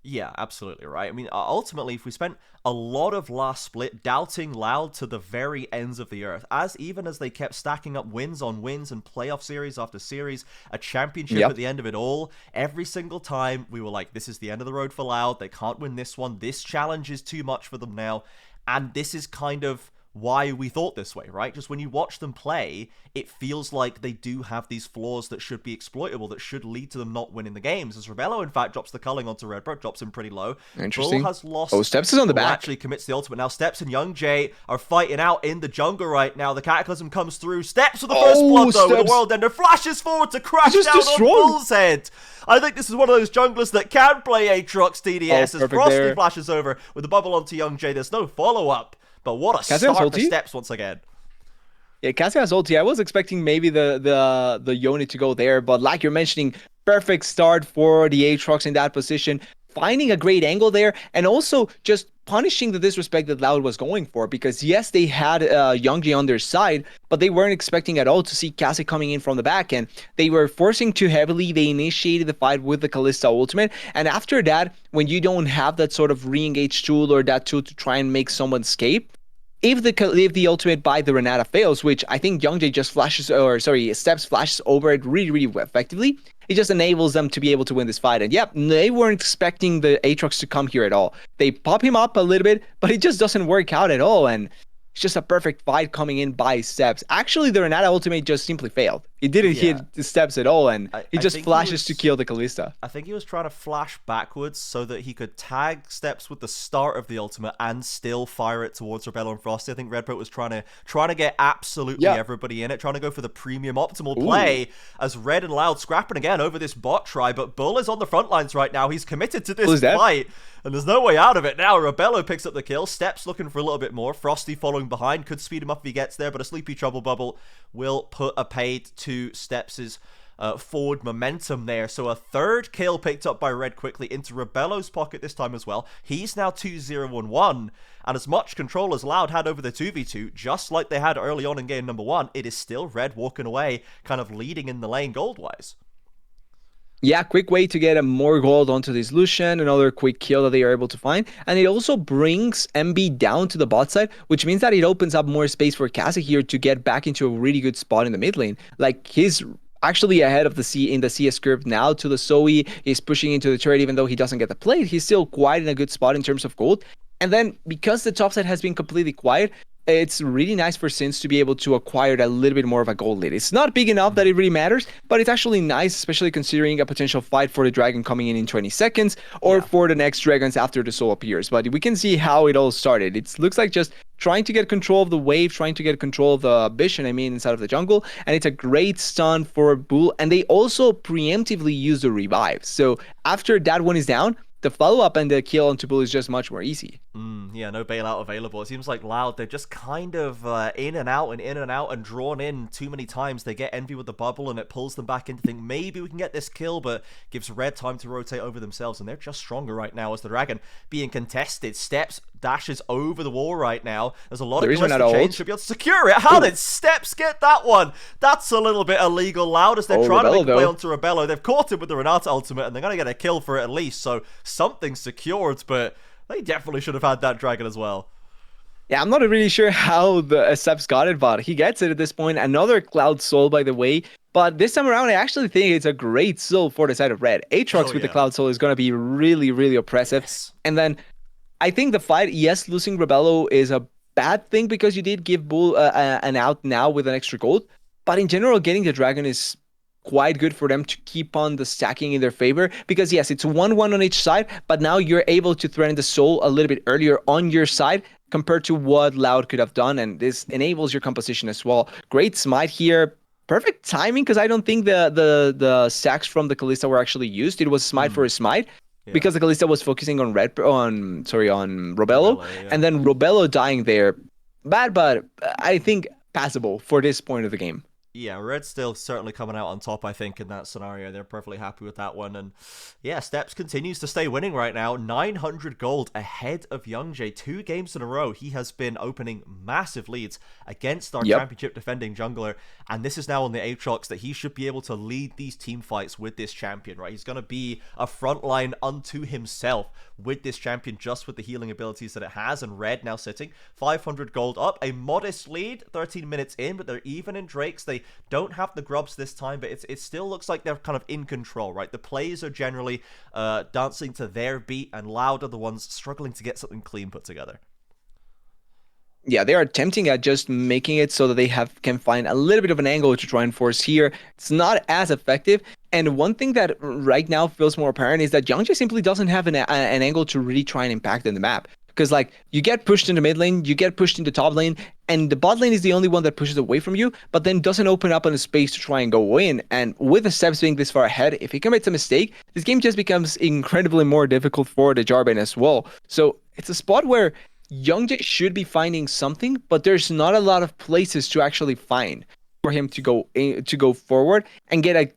Yeah, absolutely right. I mean, ultimately, if we spent a lot of last split doubting Loud to the very ends of the earth, even as they kept stacking up wins on wins and playoff series after series, a championship at the end of it all, every single time we were like, this is the end of the road for Loud. They can't win this one. This challenge is too much for them now. And this is kind of why we thought this way, right? Just when you watch them play, it feels like they do have these flaws that should be exploitable, that should lead to them not winning the games. As Rebello, in fact, drops the culling onto Redbird, drops him pretty low. Interesting. Bull has lost. Oh, Steps is on the back. Actually commits the ultimate. Now Steps and Young Jay are fighting out in the jungle right now. The Cataclysm comes through. Steps with the first blood, though, with the World Ender. Flashes forward to crash down on Bull's head. I think this is one of those junglers that can play Aatrox DDS as Frosty flashes over with the bubble onto Young Jay. There's no follow-up. But what a start for Steps once again. Yeah, Cassian's ulti. I was expecting maybe the Yone to go there, but like you're mentioning, perfect start for the Aatrox in that position, finding a great angle there, and also just punishing the disrespect that Loud was going for, because yes, they had Youngji on their side, but they weren't expecting at all to see Cassie coming in from the back, and they were forcing too heavily. They initiated the fight with the Kalista ultimate, and after that, when you don't have that sort of re-engage tool or that tool to try and make someone escape, if the ultimate by the Renata fails, which I think Youngjae just Steps flashes over it really, really effectively, it just enables them to be able to win this fight. And yep, they weren't expecting the Aatrox to come here at all. They pop him up a little bit, but it just doesn't work out at all. And it's just a perfect fight coming in by Steps. Actually, the Renata ultimate just simply failed. It didn't hit the Steps at all, and he just flashes to kill the Kalista. I think he was trying to flash backwards so that he could tag Steps with the start of the ultimate and still fire it towards Rebello and Frosty. I think Redbird was trying to get absolutely everybody in it, trying to go for the premium optimal play as Red and Loud scrapping again over this bot try, but Bull is on the front lines right now. He's committed to this fight, and there's no way out of it now. Rebello picks up the kill. Steps looking for a little bit more. Frosty following behind, could speed him up if he gets there, but a Sleepy Trouble Bubble will put a paid to Steps' forward momentum there. So a third kill picked up by Red quickly into Rebello's pocket this time as well. He's now 2-0-1-1, and as much control as Loud had over the 2v2, just like they had early on in game number 1, it is still Red walking away, kind of leading in the lane gold-wise. Yeah, quick way to get a more gold onto this Lucian, another quick kill that they are able to find. And it also brings MB down to the bot side, which means that it opens up more space for Cassie here to get back into a really good spot in the mid lane. Like, he's actually ahead of in the CS curve now to the Zoe. He's pushing into the turret even though he doesn't get the plate. He's still quite in a good spot in terms of gold. And then, because the top side has been completely quiet, it's really nice for Sins to be able to acquire a little bit more of a gold lead. It's not big enough that it really matters, but it's actually nice, especially considering a potential fight for the dragon coming in 20 seconds or for the next dragons after the soul appears. But we can see how it all started. It looks like just trying to get control of the wave, trying to get control of the Vision, inside of the jungle, and it's a great stun for Bull, and they also preemptively use the revive. So after that one is down, the follow-up and the kill onto Bull is just much more easy. Yeah, no bailout available. It seems like Loud, they're just kind of in and out and drawn in too many times. They get Envy with the bubble and it pulls them back into think maybe we can get this kill, but gives Red time to rotate over themselves, and they're just stronger right now as the dragon being contested. Steps dashes over the wall right now. There's a lot of chains, should be able to secure it. How did Steps get that one? That's a little bit illegal. Loud as they're trying to make play onto Rebello. They've caught him with the Renata ultimate, and they're going to get a kill for it at least, so something secured, but they definitely should have had that dragon as well. Yeah, I'm not really sure how the Steps got it, but he gets it at this point. Another Cloud Soul, by the way. But this time around, I actually think it's a great soul for the side of Red. Aatrox with the Cloud Soul is going to be really, really oppressive. And then I think the fight, yes, losing Rebello is a bad thing because you did give Bull an out now with an extra gold. But in general, getting the dragon is quite good for them to keep on the stacking in their favor, because yes, it's 1-1 on each side, but now you're able to threaten the soul a little bit earlier on your side compared to what Loud could have done, and this enables your composition as well. Great smite here. Perfect timing, because I don't think the stacks from the Kalista were actually used. It was smite for a smite, because the Kalista was focusing on Rebello, and then Rebello dying there. Bad, but I think passable for this point of the game. Yeah, Red's still certainly coming out on top, I think, in that scenario. They're perfectly happy with that one. And yeah, Steps continues to stay winning right now. 900 gold ahead of Youngjae. 2 games in a row, he has been opening massive leads against our championship defending jungler. And this is now on the Aatrox that he should be able to lead these team fights with this champion, right? He's going to be a frontline unto himself with this champion, just with the healing abilities that it has. And Red now sitting 500 gold up, a modest lead, 13 minutes in, but they're even in Drakes. They don't have the grubs this time, but it still looks like they're kind of in control, right? The plays are generally dancing to their beat, and Loud are the ones struggling to get something clean put together. Yeah, they are attempting at just making it so that they can find a little bit of an angle to try and force here. It's not as effective. And one thing that right now feels more apparent is that Youngjae simply doesn't have an angle to really try and impact in the map. Because, like, you get pushed into mid lane, you get pushed into top lane, and the bot lane is the only one that pushes away from you, but then doesn't open up on a space to try and go in. And with the Steps being this far ahead, if he commits a mistake, this game just becomes incredibly more difficult for the Jarvan as well. So it's a spot where Youngjae should be finding something, but there's not a lot of places to actually find for him to go forward and get a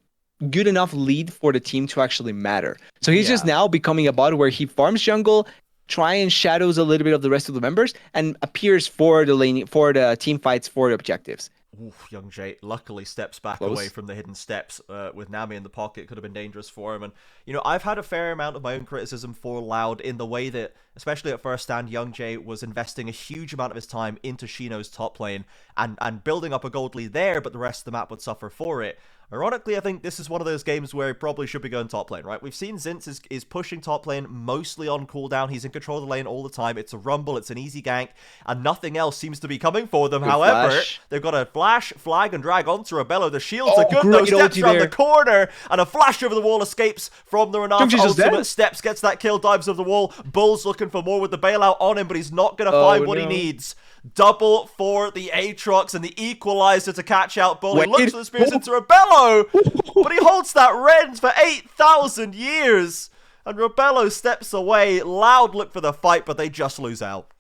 good enough lead for the team to actually matter. So he's just now becoming a bot where he farms jungle, try and shadows a little bit of the rest of the members, and appears for the team fights for the objectives. Oof, Youngjae luckily steps back Close. away from the hidden steps with Nami in the pocket. Could have been dangerous for him. And, you know, I've had a fair amount of my own criticism for Loud in the way that, especially at first stand, Youngjae was investing a huge amount of his time into Shino's top lane and building up a gold lead there, but the rest of the map would suffer for it. Ironically, I think this is one of those games where he probably should be going top lane, right? We've seen Zinz is pushing top lane mostly on cooldown. He's in control of the lane all the time. It's a rumble, it's an easy gank, and nothing else seems to be coming for them. Good However, flash. they've got a flash, flag, and drag onto Rebello. The shields are good, great though. Steps ulti around there. the corner, and a flash over the wall escapes from the Renata Jungji's just ultimate. dead. Steps gets that kill, dives over the wall. Bull's looking for more with the bailout on him, but he's not going to find what he no. needs. Double for the Aatrox and the equalizer to catch out Bull. He Wait. looks for the spears into Rebello, but he holds that rend for 8,000 years. And Rebello steps away. Loud look for the fight, but they just lose out.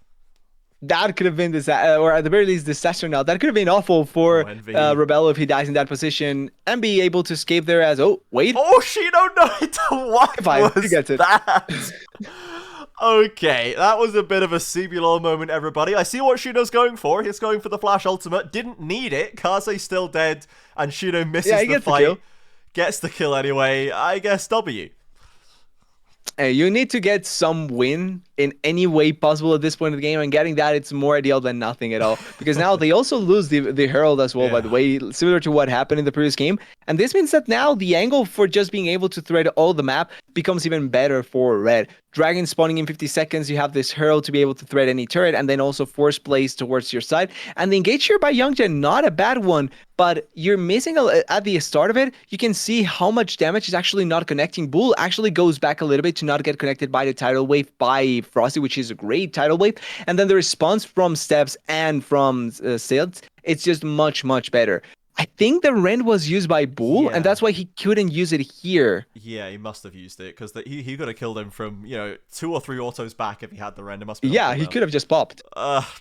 That could have been or at the very least disaster now. That could have been awful for Envy. Rebello if he dies in that position and be able to escape there as, wait. Oh, Shino, no, what Fine, he was gets it. that? Okay, that was a bit of a CBLOL moment, everybody. I see what Shino's going for. He's going for the flash ultimate. Didn't need it. Kaze's still dead, and Shino misses Yeah, he the gets the fight. kill. Gets the kill anyway. I guess W. You need to get some win in any way possible at this point of the game, and getting that, it's more ideal than nothing at all. Because now they also lose the Herald as well, by the way, similar to what happened in the previous game. And this means that now the angle for just being able to thread all the map becomes even better for Red. Dragon spawning in 50 seconds, you have this Herald to be able to thread any turret, and then also force plays towards your side. And the engage here by Youngjae, not a bad one, but you're missing at the start of it. You can see how much damage is actually not connecting. Bull actually goes back a little bit to not get connected by the tidal wave by Frosty, which is a great tidal wave. And then the response from Steps and from Sales, it's just much, much better. I think the rend was used by Bull, and that's why he couldn't use it here. Yeah, he must have used it, because he could have killed him from, 2 or 3 autos back if he had the rend. It must be Yeah, he could have just popped.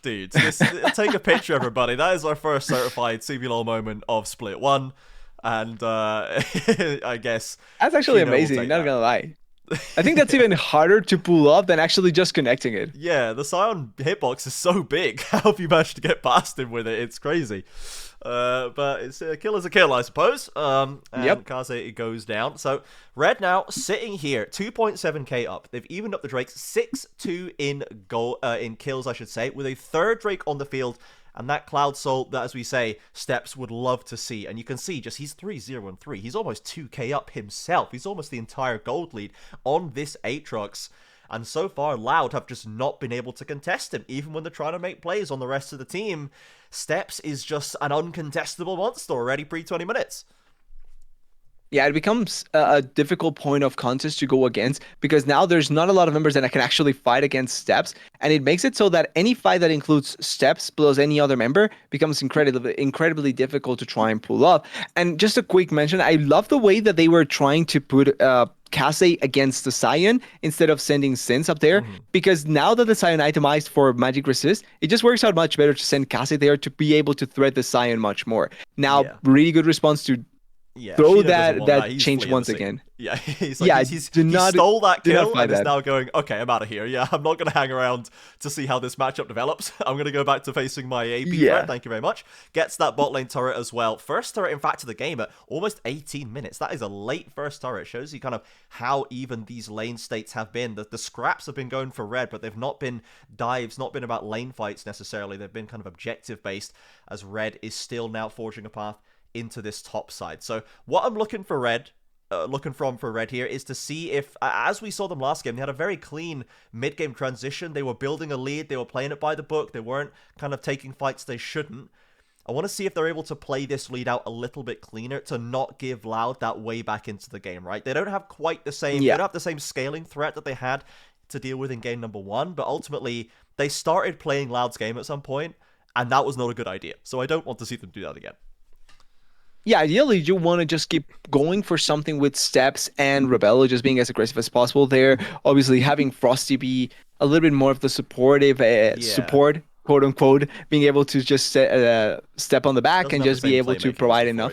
Dude, take a picture, everybody. That is our first certified CBLOL moment of Split 1. And I guess That's actually Shino will amazing, take not that. gonna lie. I think that's even harder to pull off than actually just connecting it. Yeah, the Sion hitbox is so big. How have you managed to get past him with it? It's crazy. But it's a kill is a kill, I suppose. And Kaze goes down. So Red now sitting here, 2.7k up. They've evened up the Drakes, 6-2 in kills, I should say, with a third Drake on the field. And that Cloud Soul that, as we say, Steps would love to see. And you can see just he's 3-0-3. He's almost 2k up himself. He's almost the entire gold lead on this Aatrox. And so far, Loud have just not been able to contest him, even when they're trying to make plays on the rest of the team. Steps is just an uncontestable monster already pre-20 minutes. Yeah, it becomes a difficult point of contest to go against because now there's not a lot of members that can actually fight against Steps, and it makes it so that any fight that includes Steps plus any other member becomes incredibly difficult to try and pull off. And just a quick mention, I love the way that they were trying to put Kase against the Sion instead of sending Sins up there, because now that the Sion itemized for magic resist, it just works out much better to send Kase there to be able to threat the Sion much more. Now, really good response to throw Shino doesn't want that He's change fleeing once the scene. again. Yeah, he not- stole that do not kill fight and is that. now going, okay, I'm out of here. Yeah, I'm not going to hang around to see how this matchup develops. I'm going to go back to facing my AP threat. Thank you very much. Gets that bot lane turret as well. First turret, in fact, of the game at almost 18 minutes. That is a late first turret. Shows you kind of how even these lane states have been. The scraps have been going for red, but they've not been dives, not been about lane fights necessarily. They've been kind of objective-based, as red is still now forging a path into this top side. So what I'm looking for red here is to see if, as we saw them last game, they had a very clean mid-game transition. They were building a lead. They were playing it by the book. They weren't kind of taking fights they shouldn't. I want to see if they're able to play this lead out a little bit cleaner to not give Loud that way back into the game, right? They don't have quite the same, they don't have the same scaling threat that they had to deal with in game number 1, but ultimately they started playing Loud's game at some point, and that was not a good idea. So I don't want to see them do that again. Yeah, ideally you want to just keep going for something with Steps and Rebello, just being as aggressive as possible there. Obviously having Frosty be a little bit more of the supportive support, quote unquote, being able to just step on the back and just be able to provide enough.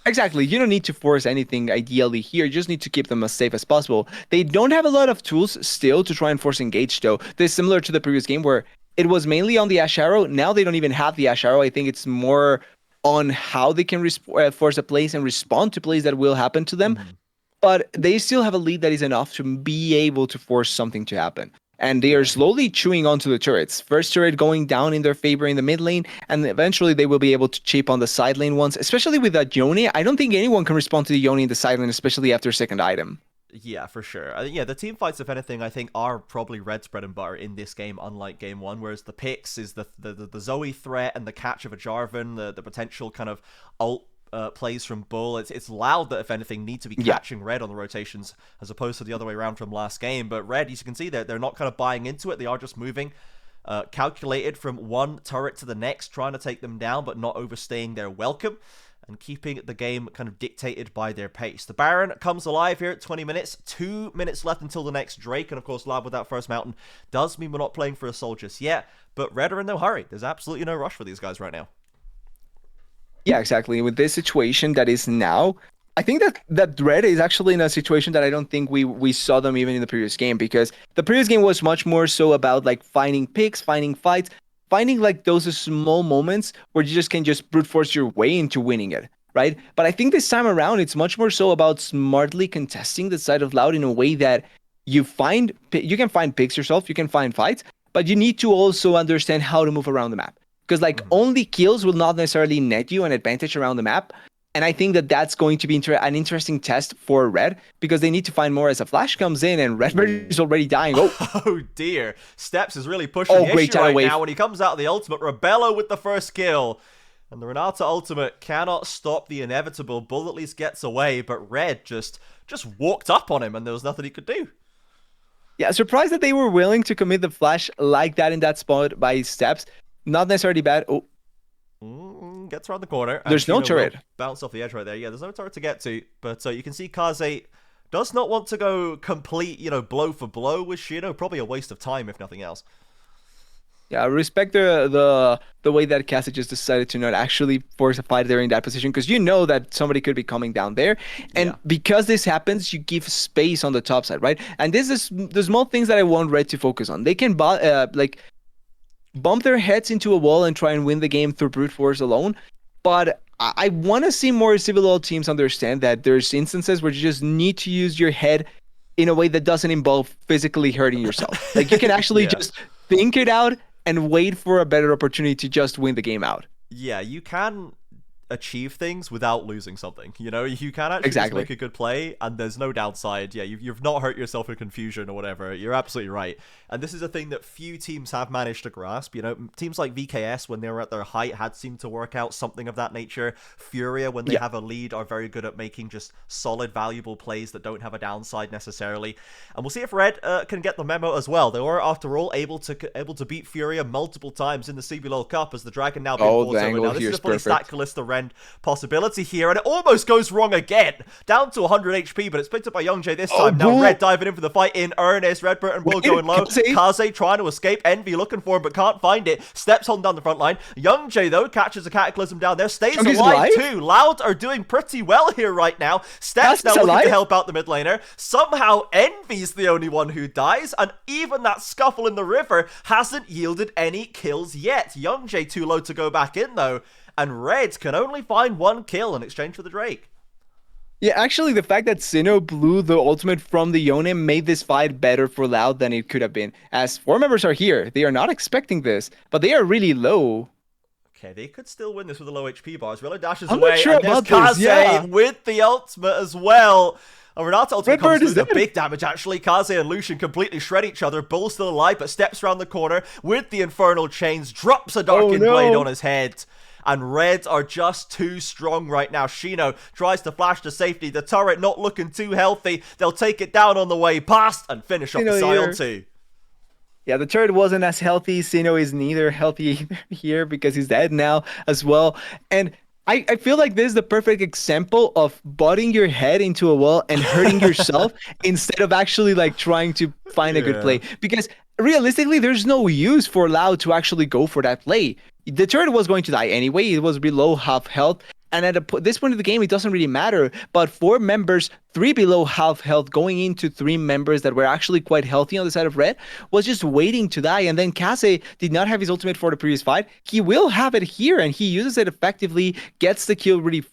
Exactly. You don't need to force anything ideally here. You just need to keep them as safe as possible. They don't have a lot of tools still to try and force engage though. This is similar to the previous game where it was mainly on the Ash Arrow. Now they don't even have the Ash Arrow. I think it's more on how they can force a place and respond to plays that will happen to them. But they still have a lead that is enough to be able to force something to happen. And they are slowly chewing onto the turrets. First turret going down in their favor in the mid lane, and eventually they will be able to chip on the side lane ones, especially with that Yone. I don't think anyone can respond to the Yone in the side lane, especially after second item. Yeah, for sure. Yeah, the team fights, if anything, I think are probably Red's bread and butter in this game, unlike game 1, whereas the picks is the Zoe threat and the catch of a Jarvan, the potential kind of ult plays from Bull. It's Loud that, if anything, need to be catching Red on the rotations as opposed to the other way around from last game. But Red, as you can see, they're not kind of buying into it. They are just moving calculated from one turret to the next, trying to take them down, but not overstaying their welcome, and keeping the game kind of dictated by their pace. The Baron comes alive here at 20 minutes. 2 minutes left until the next Drake, and of course, Loud with that first mountain does mean we're not playing for a soul just yet, but Red are in no hurry. There's absolutely no rush for these guys right now. Yeah, exactly. With this situation that is now, I think that Red is actually in a situation that I don't think we saw them even in the previous game, because the previous game was much more so about like finding picks, finding fights, finding like those small moments where you just can just brute force your way into winning it, right? But I think this time around, it's much more so about smartly contesting the side of Loud in a way that you can find picks yourself, you can find fights, but you need to also understand how to move around the map. Because like only kills will not necessarily net you an advantage around the map. And I think that that's going to be an interesting test for Red, because they need to find more as a flash comes in and Redbird is already dying. Oh dear. Steps is really pushing the issue right now when he comes out of the ultimate. Rebello with the first kill. And the Renata ultimate cannot stop the inevitable. Bull at least gets away, but Red just walked up on him and there was nothing he could do. Yeah, surprised that they were willing to commit the flash like that in that spot by Steps. Not necessarily bad. Gets around the corner. There's no turret. Bounce off the edge right there. Yeah, there's no turret to get to. But you can see Kaze does not want to go complete, blow for blow with Shino. Probably a waste of time, if nothing else. Yeah, I respect the way that Kaze just decided to not actually force a fight there in that position, because you know that somebody could be coming down there. And because this happens, you give space on the top side, right? And this is the small things that I want Red to focus on. They can bump their heads into a wall and try and win the game through brute force alone. But I want to see more CBLOL teams understand that there's instances where you just need to use your head in a way that doesn't involve physically hurting yourself. Like you can actually just think it out and wait for a better opportunity to just win the game out. Yeah, you can achieve things without losing something. You know, you can actually just make a good play, and there's no downside. Yeah, you've not hurt yourself in confusion or whatever. You're absolutely right. And this is a thing that few teams have managed to grasp. You know, teams like VKS, when they were at their height, had seemed to work out something of that nature. Furia, when they have a lead, are very good at making just solid, valuable plays that don't have a downside necessarily. And we'll see if Red can get the memo as well. They were, after all, able to beat Furia multiple times in the CBLOL Cup, as the Dragon now being forced over. Now this is a fully stacked Kalista Rend possibility here, and it almost goes wrong again. Down to 100 HP, but it's picked up by Youngjae this time. Now Red diving in for the fight in earnest. Red Burton will going low. Kaze trying to escape. Envy looking for him, but can't find it. Steps on down the front line. Youngjae, though, catches a Cataclysm down there. Stays alive too. Loud are doing pretty well here right now. Steps now looking to help out the mid laner. Somehow Envy's the only one who dies, and even that scuffle in the river hasn't yielded any kills yet. Youngjae too low to go back in, though, and Red can only find one kill in exchange for the Drake. Yeah, actually, the fact that Sinnoh blew the ultimate from the Yone made this fight better for Loud than it could have been. As 4 members are here, they are not expecting this, but they are really low. Okay, they could still win this with the low HP bars. Relo dashes I'm away, not sure and there's about this, Kaze with the ultimate as well. And Renata ultimate comes through the big damage, actually. Kaze and Lucian completely shred each other. Bull's still alive, but steps around the corner with the Infernal Chains, drops a Darkened Blade on his head. And Reds are just too strong right now. Shino tries to flash to safety. The turret not looking too healthy. They'll take it down on the way past and finish off the Sion 2. Yeah, the turret wasn't as healthy. Sinnoh is neither healthy here because he's dead now as well. And I feel like this is the perfect example of butting your head into a wall and hurting yourself instead of actually like trying to find a good play. Because realistically, there's no use for Loud to actually go for that play. The turret was going to die anyway. It was below half health. And at this point of the game, it doesn't really matter. But 4 members, 3 below half health, going into 3 members that were actually quite healthy on the side of Red, was just waiting to die. And then Kaze did not have his ultimate for the previous fight. He will have it here, and he uses it effectively, gets the kill really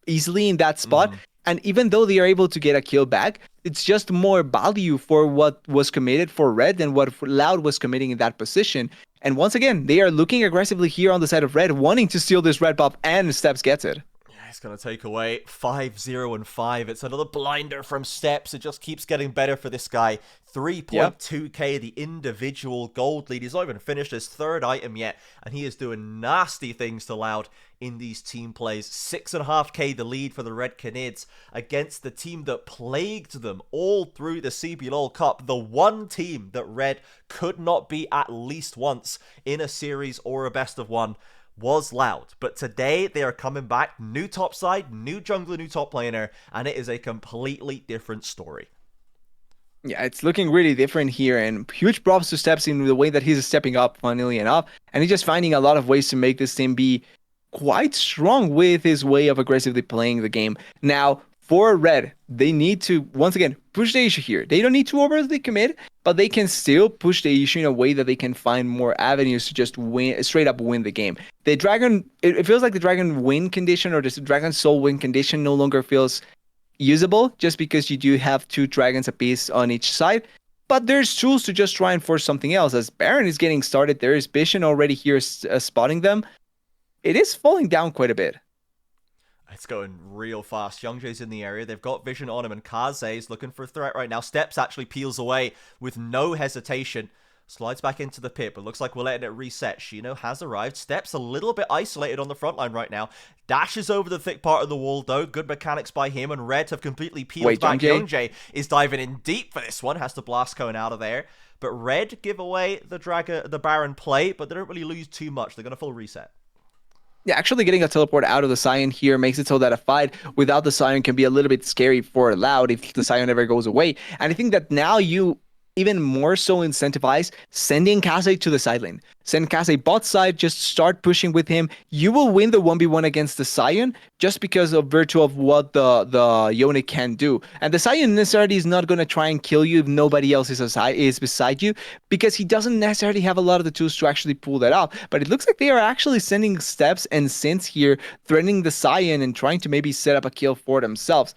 easily in that spot. And even though they are able to get a kill back, it's just more value for what was committed for Red than what Loud was committing in that position. And once again, they are looking aggressively here on the side of Red, wanting to steal this red buff, and Steps gets it. Yeah, he's going to take away 5-0 and 5. It's another blinder from Steps. It just keeps getting better for this guy. 3.2k, the individual gold lead. He's not even finished his 3rd item yet, and he is doing nasty things to Loud in these team plays. 6.5k the lead for the Red Canids against the team that plagued them all through the CBLOL Cup. The one team that Red could not beat at least once in a series or a best of one was Loud. But today they are coming back. New top side, new jungler, new top laner, and it is a completely different story. Yeah, it's looking really different here, and huge props to Steps in the way that he's stepping up, funnily enough, and he's just finding a lot of ways to make this team be quite strong with his way of aggressively playing the game. Now, for Red, they need to, once again, push the issue here. They don't need to overly commit, but they can still push the issue in a way that they can find more avenues to just win, straight up win the game. The Dragon, it feels like the Dragon win condition or the Dragon Soul win condition no longer feels usable just because you do have 2 dragons apiece on each side. But there's tools to just try and force something else. As Baron is getting started, there is Vision already here spotting them. It is falling down quite a bit. It's going real fast. Youngjae's in the area. They've got Vision on him, and Kaze is looking for a threat right now. Steps actually peels away with no hesitation. Slides back into the pit, but looks like we're letting it reset. Shino has arrived. Steps a little bit isolated on the front line right now. Dashes over the thick part of the wall, though. Good mechanics by him, and Red have completely peeled back. Youngjae is diving in deep for this one. Has to blast Cone out of there. But Red give away the Baron play, but they don't really lose too much. They're going to full reset. Yeah, actually getting a teleport out of the Sion here makes it so that a fight without the Sion can be a little bit scary for Loud if the Sion ever goes away. And I think that now you even more so incentivize sending Kaze to the side lane. Send Kaze bot side, just start pushing with him. You will win the 1v1 against the Sion just because of virtue of what the Yone can do. And the Sion necessarily is not going to try and kill you if nobody else is beside you, because he doesn't necessarily have a lot of the tools to actually pull that off. But it looks like they are actually sending Steps and Sins here, threatening the Sion and trying to maybe set up a kill for themselves.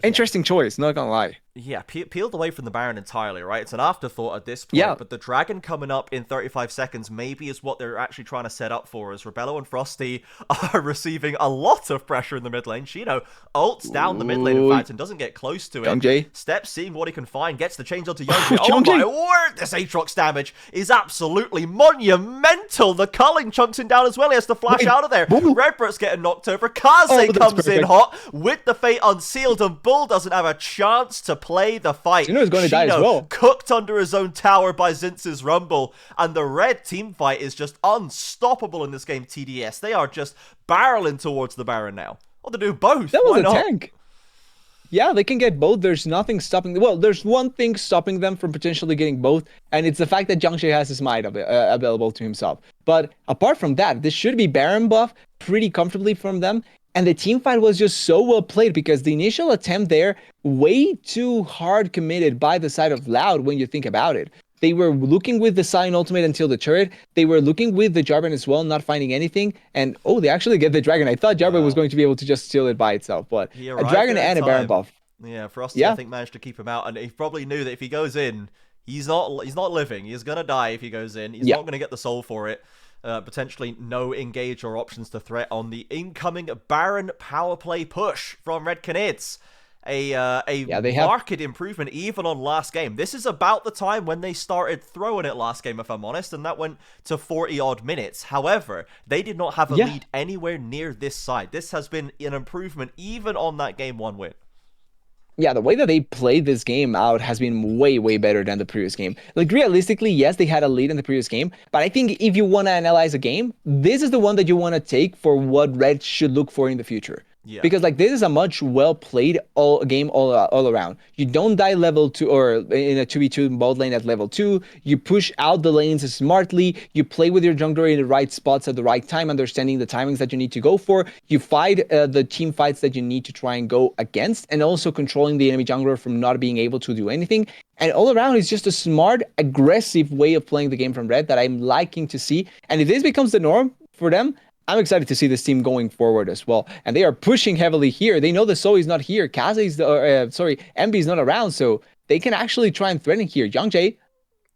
Interesting choice, not gonna lie. Yeah, peeled away from the Baron entirely, right? It's an afterthought at this point, Yeah. but the Dragon coming up in 35 seconds maybe is what they're actually trying to set up for, as Rebello and Frosty are receiving a lot of pressure in the mid lane. Shino ults down the mid lane, in fact, and doesn't get close to it. Youngjae. Steps, seeing what he can find, gets the change onto Youngjae. Oh Youngjae. my word, this Aatrox damage is absolutely monumental. The culling chunks him down as well. He has to flash Wait, out of there. Bull. Redbrett's getting knocked over. Kaze Oh, that's comes in perfect. hot with the Fate Unsealed, and Bull doesn't have a chance to play the fight. Shino is going to die as Shino well. cooked under his own tower by Zintz's Rumble, and the red team fight is just unstoppable in this game, TDS. They are just barreling towards the Baron now. Well, they do both. That Why was a not? tank. Yeah, they can get both. There's nothing stopping. Well, there's one thing stopping them from potentially getting both, and it's the fact that Jiangxi has his might available to himself. But apart from that, this should be Baron buff pretty comfortably from them. And the team fight was just so well played because the initial attempt there, way too hard committed by the side of Loud when you think about it. They were looking with the Sign Ultimate until the turret. They were looking with the Jarvan as well, not finding anything. And oh, they actually get the Dragon. I thought Jarvan was going to be able to just steal it by itself, but He a arrived Dragon there in and a Baron time. buff. Yeah, Frosty, Yeah. I think, managed to keep him out, and he probably knew that if he goes in, he's not living. He's gonna die if he goes in. He's Yeah. not gonna get the soul for it. Potentially no engage or options to threat on the incoming Baron power play push from Red Canids. They have marked improvement even on last game. This is about the time when they started throwing it last game, if I'm honest, and that went to 40 odd minutes. However, they did not have a lead anywhere near this side. This has been an improvement even on that game 1 win. Yeah, the way that they played this game out has been way, way better than the previous game. Like, realistically, yes, they had a lead in the previous game, but I think if you want to analyze a game, this is the one that you want to take for what Red should look for in the future. Yeah. Because like this is a much well played game all around. You don't die level 2 or in a 2v2 bot lane at level 2. You push out the lanes smartly. You play with your jungler in the right spots at the right time, understanding the timings that you need to go for. You fight the team fights that you need to try and go against, and also controlling the enemy jungler from not being able to do anything. And all around, it's just a smart, aggressive way of playing the game from Red that I'm liking to see. And if this becomes the norm for them, I'm excited to see this team going forward as well. And they are pushing heavily here. They know the Zoe is not here. MB is not around, so they can actually try and threaten here. Youngjae.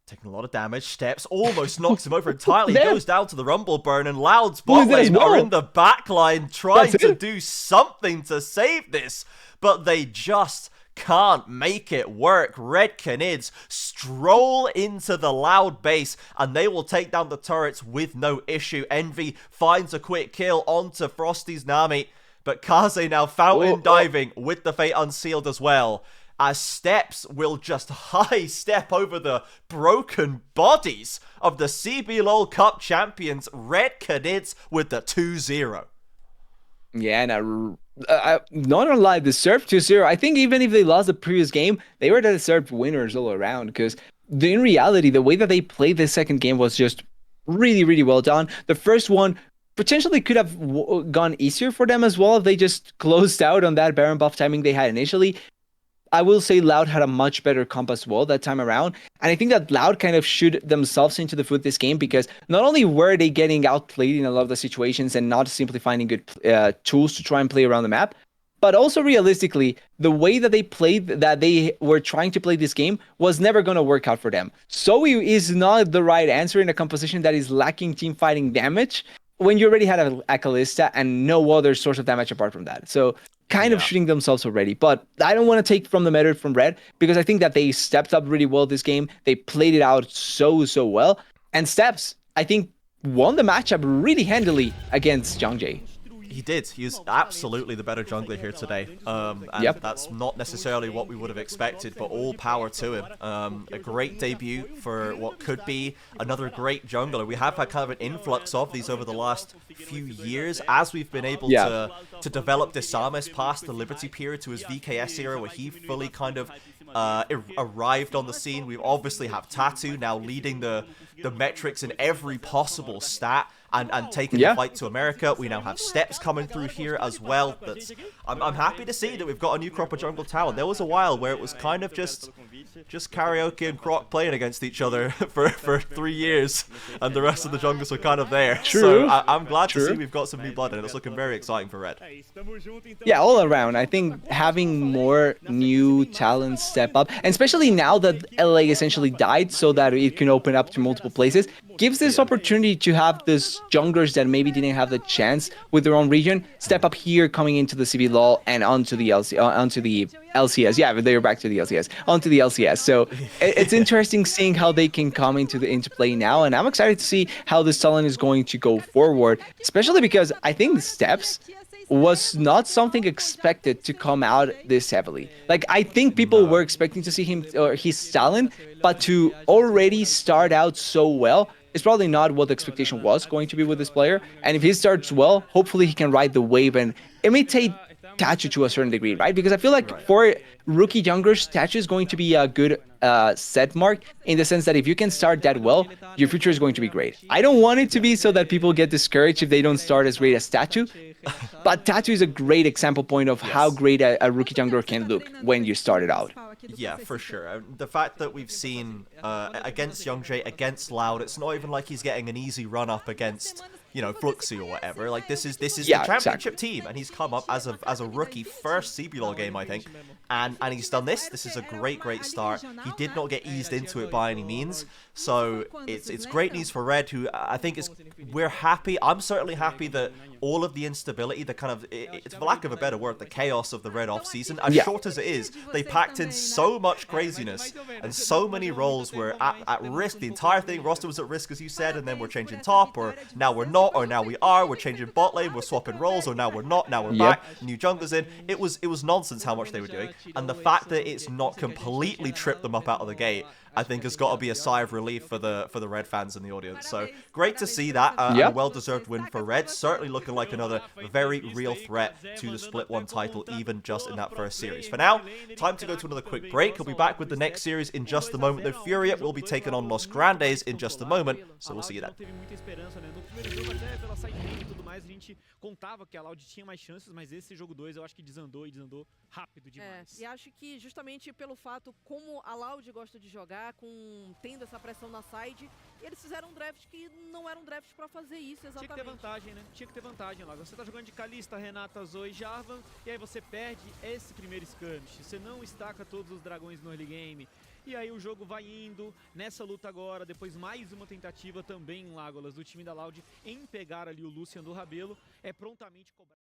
Taking a lot of damage. Steps almost knocks him over entirely. There. Goes down to the Rumble Burn, and Loud's Who is bot that as lane are well? in the back line trying That's to it. do something to save this, but they just can't make it work. Red Canids stroll into the Loud base, and they will take down the turrets with no issue. Envy finds a quick kill onto Frosty's Nami, but Kaze now fountain diving with the Fate Unsealed as well, as Steps will just high step over the broken bodies of the CBLOL Cup champions, Red Canids, with the 2-0. Yeah, and not gonna lie, deserved 2-0. I think even if they lost the previous game, they were the deserved winners all around, because in reality, the way that they played the second game was just really, really well done. The first one potentially could have gone easier for them as well if they just closed out on that Baron buff timing they had initially. I will say Loud had a much better comp as well that time around. And I think that Loud kind of shoot themselves into the foot this game, because not only were they getting outplayed in a lot of the situations and not simply finding good tools to try and play around the map, but also realistically, the way that they played, that they were trying to play this game, was never going to work out for them. Zoe is not the right answer in a composition that is lacking team fighting damage when you already had a Kalista and no other source of damage apart from that. So kind of shooting themselves already. But I don't want to take from the merit from Red, because I think that they stepped up really well this game. They played it out so well. And Steps, I think, won the matchup really handily against Youngjae. He did. He was absolutely the better jungler here today. And that's not necessarily what we would have expected, but all power to him. A great debut for what could be another great jungler. We have had kind of an influx of these over the last few years as we've been able to develop Desames past the Liberty period to his VKS era, where he fully kind of arrived on the scene. We obviously have Tattoo now leading the metrics in every possible stat, and taking the fight to America. We now have Steps coming through here as well. I'm happy to see that we've got a new crop of jungle talent. There was a while where it was kind of just Karaoke and Croc playing against each other for 3 years, and the rest of the jungles were kind of there. True. So I'm glad to see we've got some new blood, and it's looking very exciting for Red. Yeah, all around. I think having more new talents step up, and especially now that LA essentially died so that it can open up to multiple places, gives this opportunity to have these junglers that maybe didn't have the chance with their own region step up here, coming into the CBLOL and onto the LCS. Yeah, but they're back to the LCS, onto the LCS. So it's interesting seeing how they can come into play now, and I'm excited to see how this talent is going to go forward, especially because I think the Steps was not something expected to come out this heavily. Like, I think people were expecting to see him or his talent, but to already start out so well is probably not what the expectation was going to be with this player. And if he starts well, hopefully he can ride the wave and imitate Tachu to a certain degree, right? Because I feel like for rookie junglers, Tachu is going to be a good set mark, in the sense that if you can start that well, your future is going to be great. I don't want it to be so that people get discouraged if they don't start as great as Tachu, but Tachu is a great example point of how great a rookie jungler can look when you start it out. Yeah, for sure. The fact that we've seen against Youngjae, against Loud, it's not even like he's getting an easy run up against, you know, Fluxy or whatever. Like, this is the championship team, and he's come up as a rookie, first CBLOL game, I think, and he's done this. This is a great start. He did not get eased into it by any means, so it's great news for Red, who I think we're happy. I'm certainly happy that all of the instability, the kind of, it's for lack of a better word, the chaos of the Red off season, as short as it is, they packed in so much craziness, and so many roles were at risk. The entire thing, roster was at risk, as you said, and then we're changing top, or now we're not, or now we are, we're changing bot lane, we're swapping roles, or now we're not, now we're back, new junglers in. It was nonsense how much they were doing, and the fact that it's not completely tripped them up out of the gate, I think has got to be a sigh of relief for the Red fans in the audience. So great to see that, a well-deserved win for Red. Certainly looking like another very real threat to the Split 1 title, even just in that first series. For now, time to go to another quick break. We'll be back with the next series in just a moment, though Furia will be taking on Los Grandes in just a moment, so we'll see you then. A gente contava que a Loud tinha mais chances, mas esse jogo 2 eu acho que desandou rápido demais. E acho que justamente pelo fato como a Loud gosta de jogar, tendo essa pressão na side, eles fizeram um draft que não era um draft pra fazer isso exatamente. Tinha que ter vantagem, né? Tinha que ter vantagem lá. Você tá jogando de Kalista, Renata, Zoe, Jarvan, e aí você perde esse primeiro skirmish. Você não estaca todos os dragões no early game. E aí o jogo vai indo nessa luta agora, depois mais uma tentativa também em Lágolas do time da Loud em pegar ali o Lucian do Rabelo, é prontamente cobrado.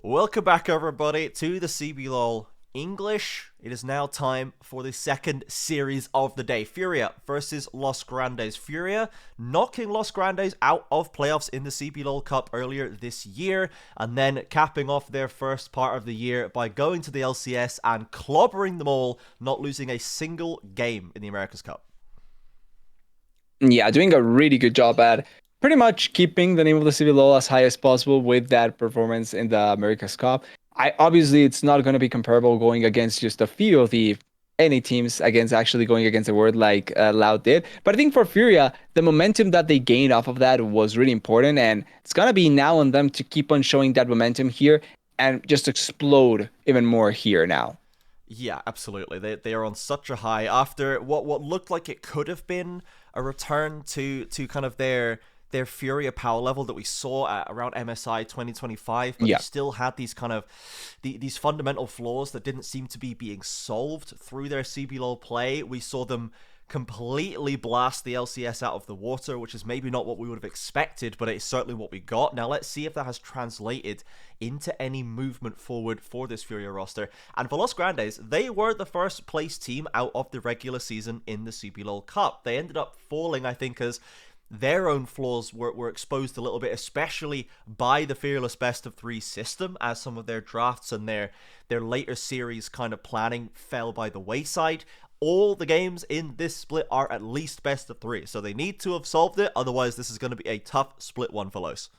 Welcome back, everybody, to the CBLOL English. It is now time for the second series of the day. Furia versus Los Grandes. Furia knocking Los Grandes out of playoffs in the CBLOL Cup earlier this year, and then capping off their first part of the year by going to the LCS and clobbering them all, not losing a single game in the America's Cup. Yeah, doing a really good job at pretty much keeping the name of the CBLOL as high as possible with that performance in the America's Cup. Obviously, it's not going to be comparable going against just a few of the any teams against actually going against a word like Loud did. But I think for Furia, the momentum that they gained off of that was really important, and it's going to be now on them to keep on showing that momentum here and just explode even more here now. Yeah, absolutely. They are on such a high after what looked like it could have been a return to kind of their Furia power level that we saw at around MSI 2025, but Yeah. they still had these kind of these fundamental flaws that didn't seem to be being solved through their CBLOL play. We saw them completely blast the LCS out of the water, which is maybe not what we would have expected, but it's certainly what we got. Now let's see if that has translated into any movement forward for this Furia roster. And for Los Grandes, they were the first place team out of the regular season in the CBLOL Cup. They ended up falling, I think, as their own flaws were exposed a little bit, especially by the Fearless Best of 3 system, as some of their drafts and their later series kind of planning fell by the wayside. All the games in this split are at least best of 3, so they need to have solved it, otherwise this is going to be a tough split one for Los.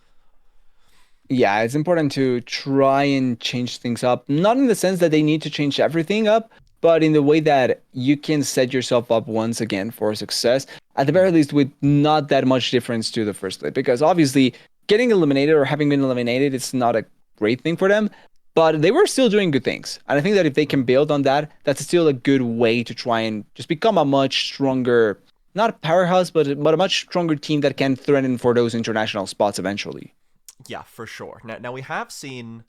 Yeah, it's important to try and change things up. Not in the sense that they need to change everything up, but in the way that you can set yourself up once again for success, at the very least with not that much difference to the first play. Because obviously, getting eliminated or having been eliminated, it's not a great thing for them, but they were still doing good things. And I think that if they can build on that, that's still a good way to try and just become a much stronger, not a powerhouse, but a much stronger team that can threaten for those international spots eventually. Yeah, for sure. Now we have seen.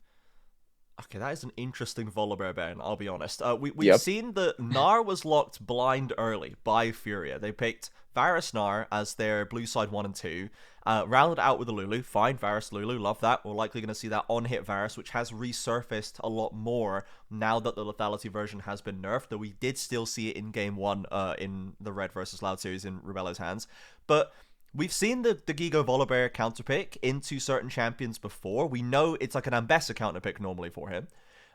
Okay, that is an interesting Volibear ban, I'll be honest. We've Yep. seen that Gnar was locked blind early by Furia. They picked Varus Gnar as their blue side 1 and 2. Rounded out with a Lulu. Fine, Varus Lulu, love that. We're likely going to see that on-hit Varus, which has resurfaced a lot more now that the lethality version has been nerfed, though we did still see it in Game 1 in the Red versus Loud series in Rubello's hands. But we've seen the Gigo Volibear counterpick into certain champions before. We know it's like an Ambessa counterpick normally for him.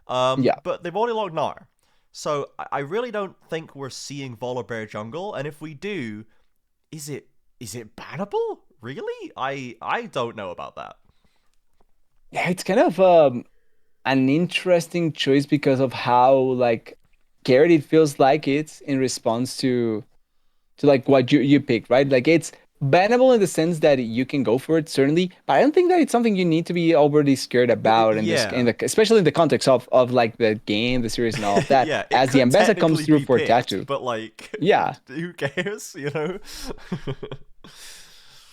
Yeah. But they've already logged Gnar. So I really don't think we're seeing Volibear jungle, and if we do, is it bannable? Really? I don't know about that. Yeah, it's kind of an interesting choice because of how like scared it feels like it's in response to like what you picked, right? Like it's bannable in the sense that you can go for it certainly, but I don't think that it's something you need to be overly scared about in this, yeah. especially in the context of like the game, the series, and all of that. Yeah, it as the could Ambessa comes technically through be for picked, Tattoo. but like, Yeah. who cares? You know.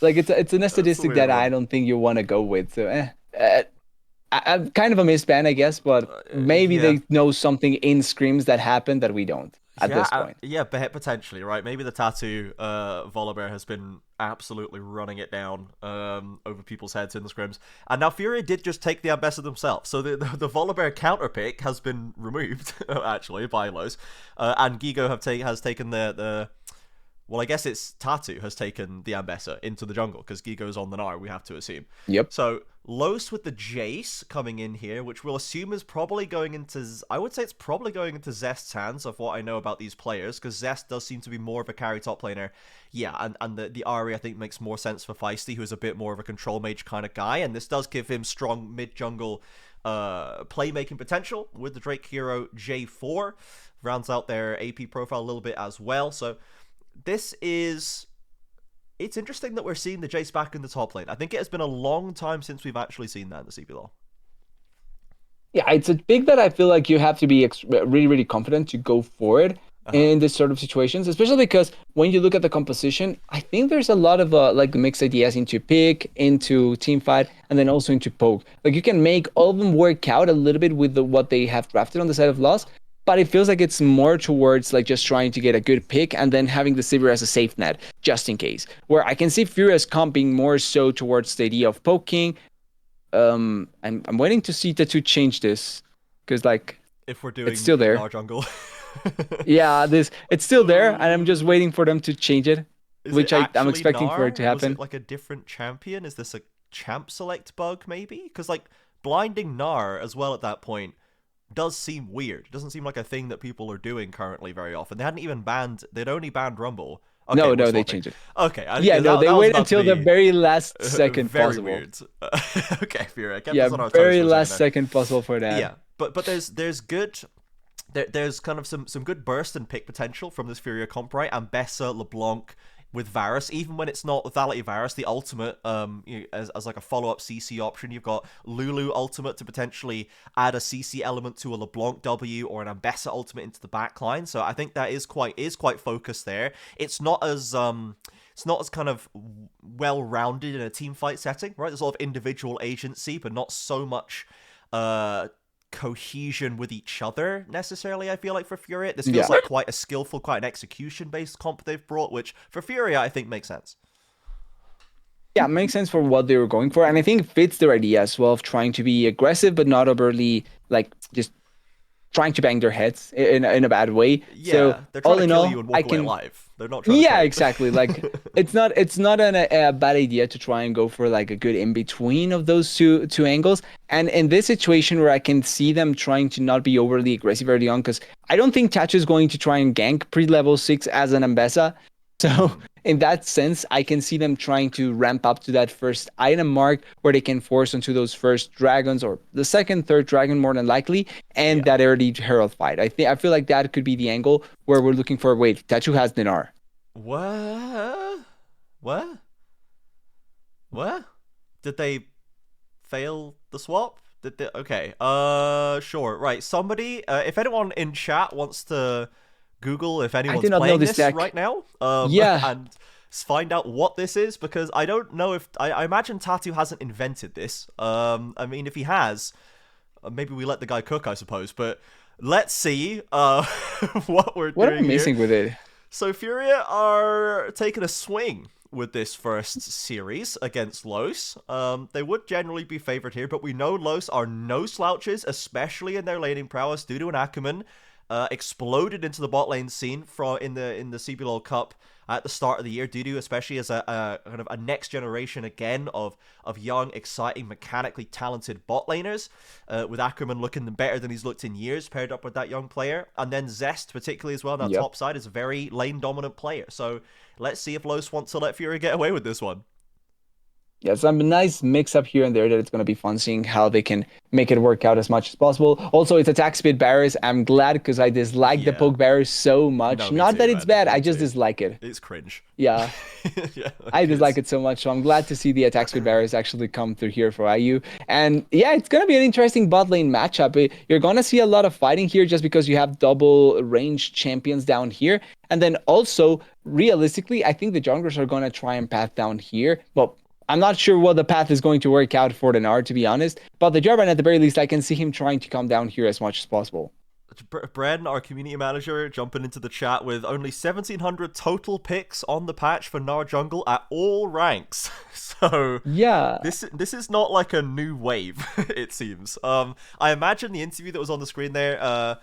Like it's an a statistic weird that one. I don't think you want to go with. So I'm kind of a misban, I guess, but maybe yeah. they know something in scrims that happened that we don't at this point. Yeah, potentially, right? Maybe the Tattoo Volibear has been absolutely running it down over people's heads in the scrims. And now Furia did just take the Ambessa themselves. So the Volibear counterpick has been removed, actually, by Los. And Gigo has taken the... Well, I guess it's Tattoo has taken the Ambessa into the jungle, because Gigo's on the Gnar, we have to assume. Yep. So, Los with the Jace coming in here, which we'll assume is probably going into... I would say it's probably going into Zest's hands of what I know about these players, because Zest does seem to be more of a carry top laner. Yeah, and the Ahri, I think, makes more sense for Feisty, who's a bit more of a control mage kind of guy, and this does give him strong mid-jungle playmaking potential with the Drake hero J4. Rounds out their AP profile a little bit as well, so... It's interesting that we're seeing the Jace back in the top lane. I think it has been a long time since we've actually seen that in the CBLOL. Yeah, it's a pick that I feel like you have to be really, really confident to go for it in this sort of situations, especially because when you look at the composition, I think there's a lot of like mixed ideas into pick, into team fight, and then also into poke. Like you can make all of them work out a little bit with what they have drafted on the side of Lost, but it feels like it's more towards like just trying to get a good pick and then having the Sivir as a safe net, just in case. Where I can see Furious comping more so towards the idea of poking. I'm waiting to see Tattoo change this, because like If we're doing it's still there. Gnar jungle. Yeah, it's still there, and I'm just waiting for them to change it, Is which it I'm actually expecting for Gnar? it to happen. Was it like a different champion? Is this a champ select bug maybe? Because like blinding Gnar as well at that point does seem weird. It doesn't seem like a thing that people are doing currently very often. They hadn't even banned... They'd only banned Rumble. Okay, No, we're they swapping. changed it. Okay. Yeah, no, they that was wait about until to the be very last second very possible. weird. Okay, Furia. Kept Yeah, us on our toes very for a last second there. second possible for that. Yeah, but there's good... There's kind of some good burst and pick potential from this Furia comp, right? Ambessa, LeBlanc with Varus, even when it's not Lethality Varus, the ultimate as like a follow-up CC option. You've got Lulu ultimate to potentially add a CC element to a LeBlanc W or an Ambessa ultimate into the backline. So I think that is quite focused there. It's not as kind of well-rounded in a team fight setting, right? There's a lot of individual agency, but not so much cohesion with each other necessarily. I feel like for Furia, this feels like quite a skillful, quite an execution-based comp they've brought, which for Furia I think makes sense. Yeah, it makes sense for what they were going for, and I think it fits their idea as well of trying to be aggressive but not overly like just trying to bang their heads in a bad way. Yeah, so they're trying all to in kill all, you and walk I away can alive. They're not trying to yeah, fight. exactly. Like it's not a bad idea to try and go for like a good in between of those two angles. And in this situation where I can see them trying to not be overly aggressive early on, because I don't think Tattoo is going to try and gank pre-level 6 as an Ambessa. So in that sense, I can see them trying to ramp up to that first item mark where they can force onto those first dragons, or the second, third dragon more than likely, and that early Herald fight. I feel like that could be the angle where we're looking for. Wait, Tattoo has Dinar. What? Did they fail the swap? Did they? Okay. Sure. Right. Somebody. If anyone in chat wants to Google if anyone's do not know playing this this deck. right now. Yeah. And find out what this is, because I don't know if I imagine Tattoo hasn't invented this. I mean, if he has, maybe we let the guy cook, I suppose. But let's see what we're What doing am I missing here. with it? So Furia are taking a swing with this first series against Los. They would generally be favored here, but we know Los are no slouches, especially in their laning prowess. Dudu and Ackerman exploded into the bot lane scene in the CBLOL Cup at the start of the year. Dudu, especially as a kind of a next generation again of young, exciting, mechanically talented bot laners, with Ackerman looking better than he's looked in years, paired up with that young player. And then Zest, particularly as well, on that top side, is a very lane dominant player. So let's see if Los wants to let Fury get away with this one. Yeah, so a nice mix up here and there that it's going to be fun seeing how they can make it work out as much as possible. Also, it's attack speed barriers. I'm glad because I dislike the poke barriers so much. No, me Not too, that it's man. bad, Me I just too. dislike it. It's cringe. Yeah, Yeah, I dislike it so much. So I'm glad to see the attack speed barriers actually come through here for IU. And yeah, it's going to be an interesting bot lane matchup. You're going to see a lot of fighting here just because you have double range champions down here. And then also, realistically, I think the junglers are going to try and path down here. Well, I'm not sure what the path is going to work out for the Nard, to be honest. But the Jarvan, at the very least, I can see him trying to come down here as much as possible. Bren, our community manager, jumping into the chat with only 1,700 total picks on the patch for Nard jungle at all ranks. So yeah, this is not like a new wave, it seems. I imagine the interview that was on the screen there,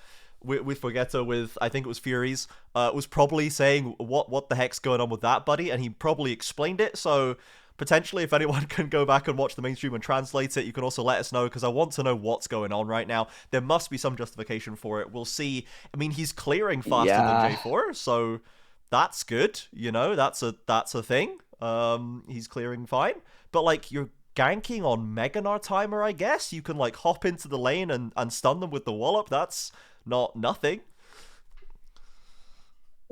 with Forgetto, with I think it was Furies, was probably saying what the heck's going on with that, buddy, and he probably explained it. So potentially, if anyone can go back and watch the mainstream and translate it, you can also let us know, because I want to know what's going on right now. There must be some justification for it. We'll see. I mean, he's clearing faster than J4, so that's good. You know, that's a thing. He's clearing fine. But, like, you're ganking on Meganar timer, I guess. You can, like, hop into the lane and stun them with the wallop. That's not nothing.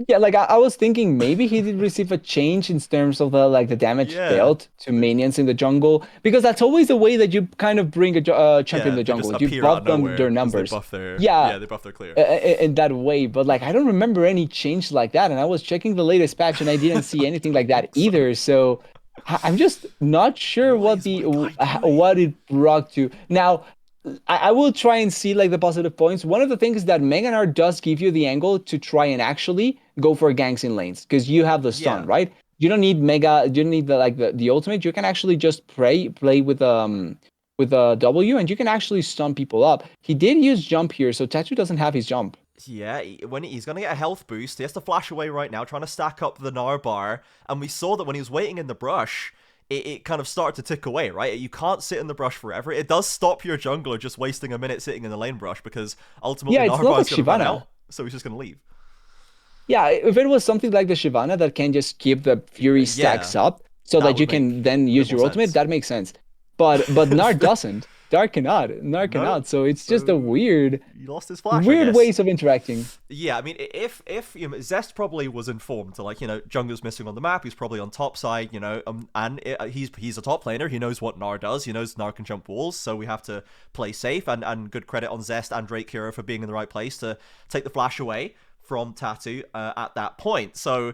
Yeah, like I was thinking maybe he did receive a change in terms of the damage dealt to minions in the jungle, because that's always the way that you kind of bring a champion in the jungle. You buff them their numbers. They buff their, they buff their clear. In that way, but like I don't remember any change like that, and I was checking the latest patch and I didn't see anything like that either. So I'm just not sure what it brought to. Now, I will try and see like the positive points. One of the things that Meganar does give you the angle to try and actually go for ganks in lanes, because you have the stun, right? You don't need you don't need the ultimate. You can actually just play with a W, and you can actually stun people up. He did use jump here, so Tattoo doesn't have his jump. Yeah, when he's going to get a health boost, he has to flash away right now, trying to stack up the Gnar bar, and we saw that when he was waiting in the brush, it kind of started to tick away, right? You can't sit in the brush forever. It does stop your jungler just wasting a minute sitting in the lane brush, because ultimately Gnar bar is going to run out, so he's just going to leave. Yeah, if it was something like the Shyvana that can just keep the Fury stacks up so that you can then use your ultimate, that makes sense. But Gnar doesn't. Gnar cannot. So it's just a weird. He lost his flash. Weird ways of interacting. Yeah, I mean, if you know, Zest probably was informed to, like, you know, jungler's missing on the map. He's probably on top side, you know, he's a top laner. He knows what Gnar does. He knows Gnar can jump walls. So we have to play safe. And good credit on Zest and Drake Hero for being in the right place to take the flash away from Tattoo at that point. So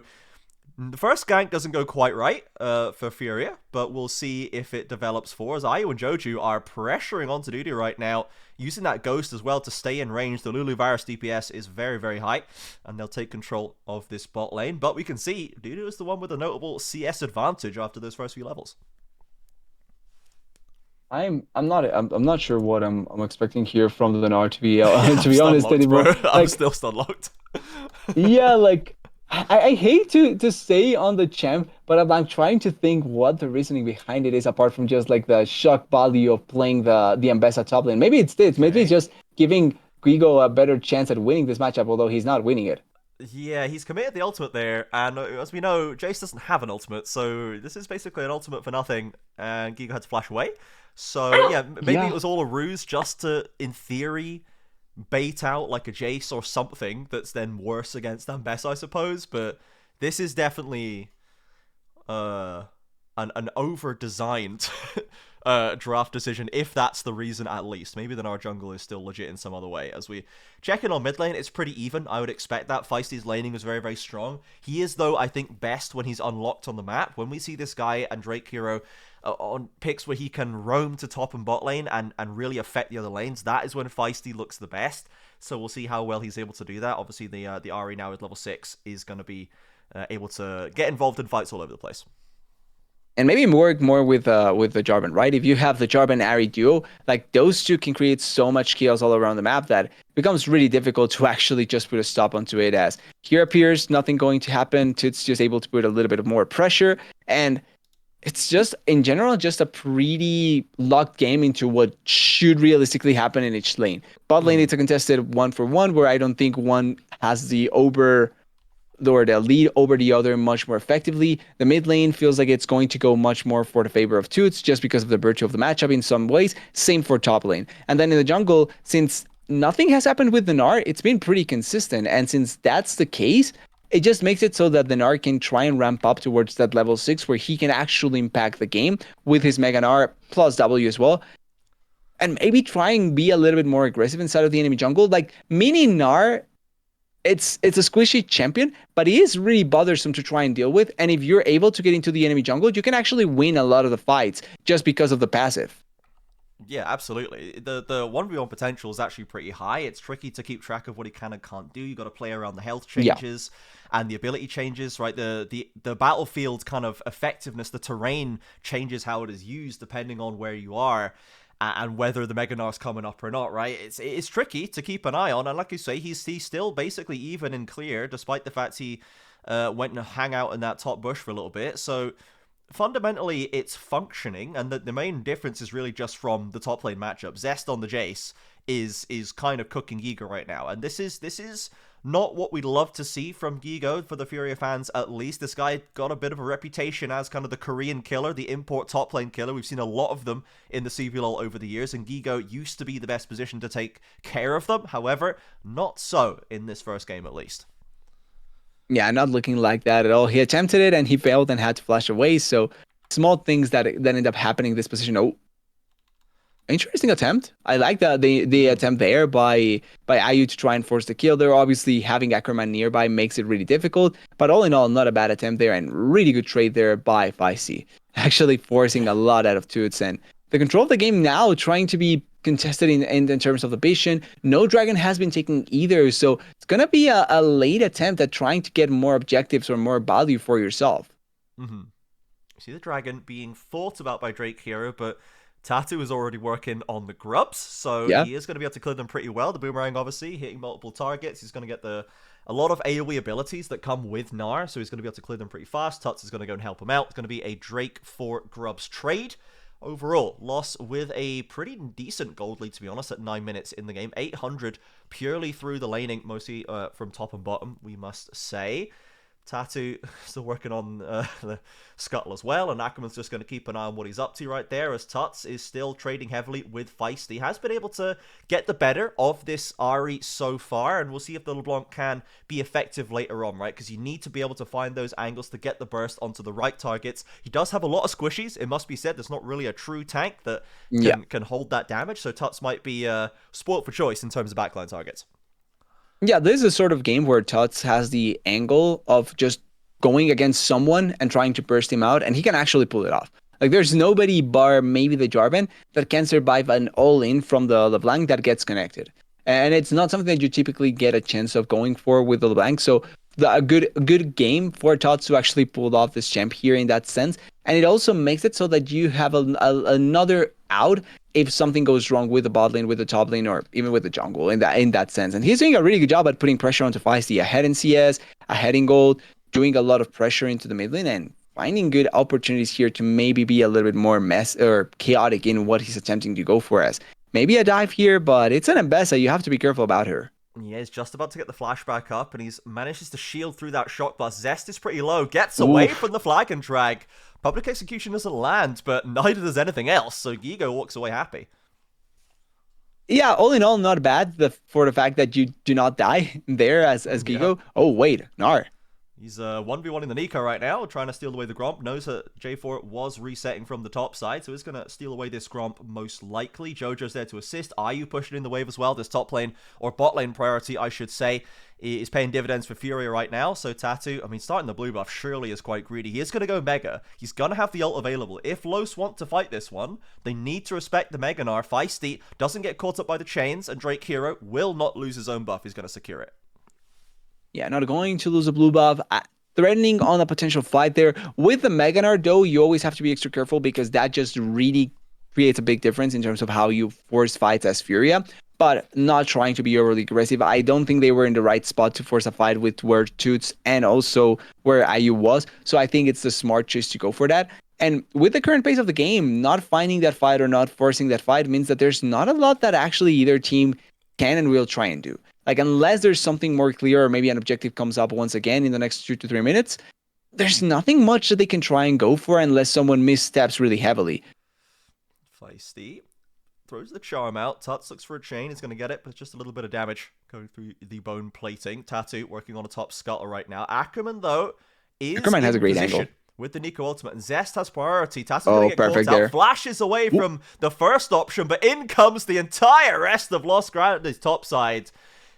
the first gank doesn't go quite right for Furia, but we'll see if it develops for us. IU and Joju are pressuring onto Dudu right now, using that Ghost as well to stay in range. The Lulu Virus DPS is very, very high, and they'll take control of this bot lane. But we can see Dudu is the one with a notable CS advantage after those first few levels. I'm not sure what I'm expecting here from the Gnar, to be honest anymore. Like, I'm still stun locked. Yeah, like I hate to say on the champ, but I'm trying to think what the reasoning behind it is, apart from just like the shock value of playing the Ambessa top lane. Maybe it's this. Maybe it's just giving Guigo a better chance at winning this matchup, although he's not winning it. Yeah, he's committed the ultimate there, and as we know, Jace doesn't have an ultimate, so this is basically an ultimate for nothing, and Giga had to flash away. So yeah, maybe Yeah. it was all a ruse just to, in theory, bait out like a Jace or something that's then worse against Ambess, I suppose, but this is definitely an over-designed draft decision, if that's the reason at least. Maybe then our jungle is still legit in some other way. As we check in on mid lane, it's pretty even. I would expect that. Feisty's laning was very, very strong. He is, though, I think, best when he's unlocked on the map. When we see this guy and Drake Hero on picks where he can roam to top and bot lane and really affect the other lanes, that is when Feisty looks the best. So we'll see how well he's able to do that. Obviously, the Ahri now at level 6 is going to be able to get involved in fights all over the place. And maybe work more with the Jarvan, right? If you have the Jarvan Ahri duo, like those two can create so much chaos all around the map that it becomes really difficult to actually just put a stop onto it. As here appears nothing going to happen, Toots just able to put a little bit of more pressure, and it's just in general just a pretty locked game into what should realistically happen in each lane. Bot lane, it's a contested 1-for-1 where I don't think one has the lead over the other much more effectively. The mid lane feels like it's going to go much more for the favor of Toots just because of the virtue of the matchup in some ways. Same for top lane. And then in the jungle, since nothing has happened with the Gnar, it's been pretty consistent. And since that's the case, it just makes it so that the Gnar can try and ramp up towards that level 6 where he can actually impact the game with his Mega Gnar plus W as well. And maybe try and be a little bit more aggressive inside of the enemy jungle. Like, mini Gnar, it's a squishy champion, but he is really bothersome to try and deal with. And if you're able to get into the enemy jungle, you can actually win a lot of the fights just because of the passive. Yeah, absolutely. The 1v1 potential is actually pretty high. It's tricky to keep track of what he can and can't do. You got to play around the health changes and the ability changes, right? The battlefield kind of effectiveness, the terrain changes how it is used depending on where you are and whether the Mega Gnar's coming up or not, right? It's tricky to keep an eye on, and like you say, he's still basically even and clear, despite the fact he went and hang out in that top bush for a little bit. So fundamentally, it's functioning, and the main difference is really just from the top lane matchup. Zest on the Jace is kind of cooking Giga right now, and this is not what we'd love to see from Giga for the Furia fans, at least. This guy got a bit of a reputation as kind of the Korean killer, the import top lane killer. We've seen a lot of them in the CBLOL over the years, and Giga used to be the best position to take care of them. However, not so in this first game, at least. Yeah, not looking like that at all. He attempted it and he failed and had to flash away. So small things that end up happening in this position. Oh, interesting attempt. I like that the attempt there by IU to try and force the kill. There, obviously having Ackerman nearby makes it really difficult, but all in all, not a bad attempt there and really good trade there by Feisty. Actually forcing a lot out of Toots, and the control of the game now trying to be contested in terms of the vision. No dragon has been taken either, so it's gonna be a late attempt at trying to get more objectives or more value for yourself. Mm-hmm. See the dragon being thought about by Drake Hero, but Tatu is already working on the grubs, so he is going to be able to clear them pretty well. The boomerang, obviously, hitting multiple targets. He's going to get a lot of AoE abilities that come with Gnar, so he's going to be able to clear them pretty fast. Tuts is going to go and help him out. It's going to be a Drake for grubs trade. Overall, loss with a pretty decent gold lead, to be honest, at 9 minutes in the game. 800 purely through the laning, mostly from top and bottom, we must say. Tatu still working on the scuttle as well, and Ackerman's just going to keep an eye on what he's up to right there, as Tuts is still trading heavily with Feisty. He has been able to get the better of this Ahri so far, and we'll see if the LeBlanc can be effective later on, right? Because you need to be able to find those angles to get the burst onto the right targets. He does have a lot of squishies, it must be said. There's not really a true tank that can hold that damage, so Tuts might be spoilt for choice in terms of backline targets. Yeah, this is a sort of game where Tuts has the angle of just going against someone and trying to burst him out, and he can actually pull it off. Like, there's nobody bar maybe the Jarvan that can survive an all-in from the LeBlanc that gets connected. And it's not something that you typically get a chance of going for with the LeBlanc, so a good game for Tuts to actually pull off this champ here in that sense. And it also makes it so that you have another out if something goes wrong with the bot lane, with the top lane, or even with the jungle in that sense. And he's doing a really good job at putting pressure onto Feisty, ahead in CS, ahead in gold, doing a lot of pressure into the mid lane, and finding good opportunities here to maybe be a little bit more chaotic in what he's attempting to go for as. Maybe a dive here, but it's an Ambessa. You have to be careful about her. Yeah, he's just about to get the flashback up, and he's manages to shield through that shock blast. Zest is pretty low, gets away from the flag and drag. Public execution doesn't land, but neither does anything else, so Gigo walks away happy. Yeah, all in all, not bad for the fact that you do not die there as Gigo. Yeah. Oh, wait, Gnar. He's 1v1 in the Nico right now, trying to steal away the Gromp. Knows that J4 was resetting from the top side, so he's going to steal away this Gromp most likely. Jojo's there to assist. Ayu pushing in the wave as well. This top lane, or bot lane priority, I should say, is paying dividends for Furia right now. So Tatu, I mean, starting the blue buff surely is quite greedy. He is going to go Mega. He's going to have the ult available. If Los want to fight this one, they need to respect the Mega Gnar. Feisty doesn't get caught up by the chains, and Drake Hero will not lose his own buff. He's going to secure it. Yeah, not going to lose a blue buff. Threatening on a potential fight there. With the Mega Gnar, though, you always have to be extra careful because that just really creates a big difference in terms of how you force fights as Furia. But not trying to be overly aggressive. I don't think they were in the right spot to force a fight with where Toots and also where Ayu was. So I think it's the smart choice to go for that. And with the current pace of the game, not finding that fight or not forcing that fight means that there's not a lot that actually either team can and will try and do. Like, unless there's something more clear or maybe an objective comes up once again in the next 2 to 3 minutes, there's nothing much that they can try and go for unless someone missteps really heavily. Feisty throws the charm out. Tuts looks for a chain. He's going to get it, but just a little bit of damage going through the bone plating. Tatu working on a top scuttle right now. Ackerman, though, Ackerman has a great angle with the Nico ultimate, and Zest has priority. Tatu's going to get caught out. Flashes away from the first option, but in comes the entire rest of Los Grandes top side.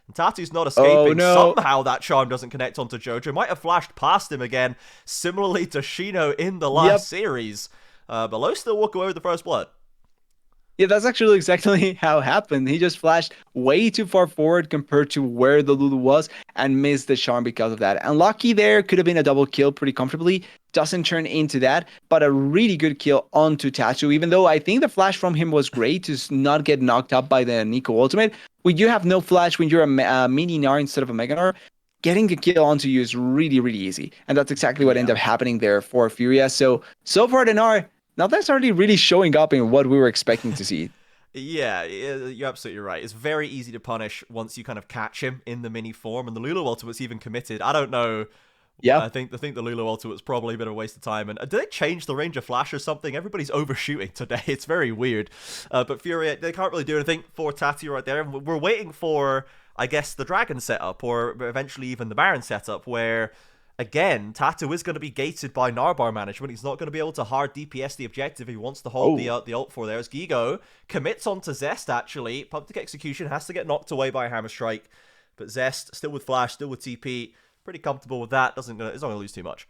And Tatu's not escaping. Oh, no. Somehow that charm doesn't connect onto Jojo. Might have flashed past him again, similarly to Shino in the last series. But Lo still walk away with the first blood. Yeah, that's actually exactly how it happened. He just flashed way too far forward compared to where the Lulu was and missed the charm because of that. And lucky there, could have been a double kill pretty comfortably. Doesn't turn into that, but a really good kill onto Tatu, even though I think the flash from him was great to not get knocked up by the Nico ultimate. When you have no flash, when you're a mini Gnar instead of a Mega Gnar, getting a kill onto you is really, really easy. And that's exactly what ended up happening there for Furia. So far the Gnar, not necessarily really showing up in what we were expecting to see. Yeah, you're absolutely right. It's very easy to punish once you kind of catch him in the mini form, and the Lulu ultimate's even committed. I don't know. Yeah, I think the Lulu ultimate's probably been a waste of time. And did they change the range of flash or something? Everybody's overshooting today. It's very weird. But Furia, they can't really do anything for Tatu right there. And we're waiting for, I guess, the Dragon setup, or eventually even the Baron setup, where again, Tatu is going to be gated by Narbar management. He's not going to be able to hard DPS the objective if he wants to hold the ult for there. As Gigo commits onto Zest, actually. Public execution has to get knocked away by a Hammer Strike. But Zest, still with Flash, still with TP. Pretty comfortable with that. It's not going to lose too much.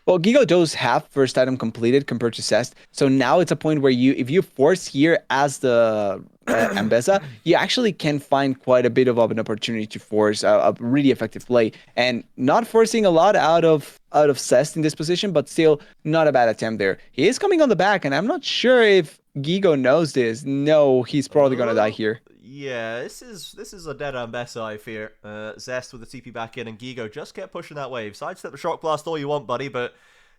Well, Gigo does have first item completed compared to Zest. So now it's a point where if you force here as the Ambessa, you actually can find quite a bit of an opportunity to force a really effective play. And not forcing a lot out of Zest in this position, but still not a bad attempt there. He is coming on the back, and I'm not sure if Gigo knows this. No, he's probably going to die here. Yeah, this is a dead Ambessa, I fear. Zest with the TP back in, and Gigo just kept pushing that wave. Sidestep the Shock Blast all you want, buddy, but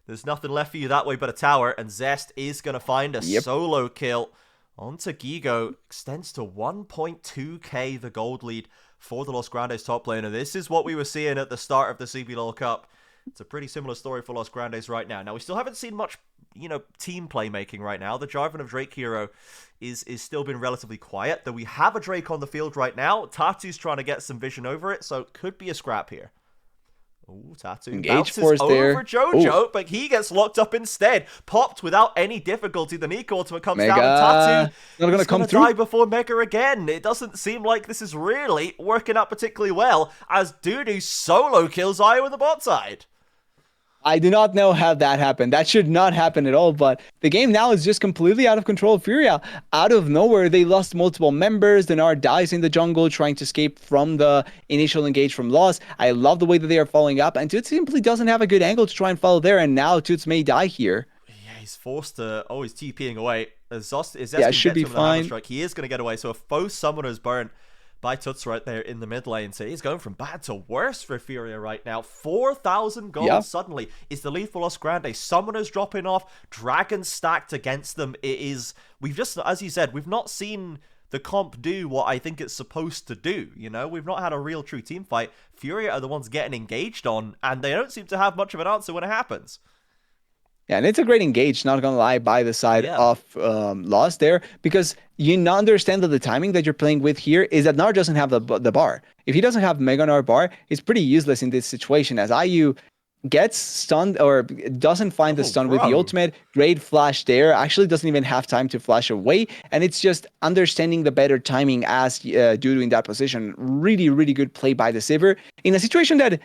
there's nothing left for you that way but a tower, and Zest is going to find a solo kill onto Gigo. Extends to 1.2k the gold lead for the Los Grandes top laner. This is what we were seeing at the start of the CBLOL Cup. It's a pretty similar story for Los Grandes right now. Now, we still haven't seen much, team playmaking right now. The Jarvan of Drake Hero is still been relatively quiet, though we have a Drake on the field right now. Tatu's trying to get some vision over it, so it could be a scrap here. Ooh, Tatu engage force over there. Jojo, but he gets locked up instead. Popped without any difficulty. The Nico ultimate comes down, and Tatu is going to die before Mega again. It doesn't seem like this is really working out particularly well, as Dudu solo kills Ayu on the bot side. I do not know how that happened. That should not happen at all, but the game now is just completely out of control. Furia, out of nowhere, they lost multiple members. Gnar dies in the jungle trying to escape from the initial engage from Loss. I love the way that they are following up, and Toots simply doesn't have a good angle to try and follow there, and now Toots may die here. Yeah, he's forced to... Oh, he's TPing away. Should be fine. He is going to get away, so if both summoners burn by Tuts right there in the mid lane. So he's going from bad to worse for Furia right now. 4,000 gold suddenly is the lead for Los Grandes. Summoners dropping off, dragons stacked against them. It is, we've just, as you said, we've not seen the comp do what I think it's supposed to do. You know, we've not had a real true team fight. Furia are the ones getting engaged on, and they don't seem to have much of an answer when it happens. Yeah, and it's a great engage, not gonna lie, by the side Yeah. of Lost there, because you not understand that the timing that you're playing with here is that Nar doesn't have the bar. If he doesn't have Mega Nar bar, it's pretty useless in this situation, as IU gets stunned or doesn't find the stun with the bro. ultimate. Great flash there, actually doesn't even have time to flash away, and it's just understanding the better timing as Dudu in that position. Really, really good play by the Sivir in a situation that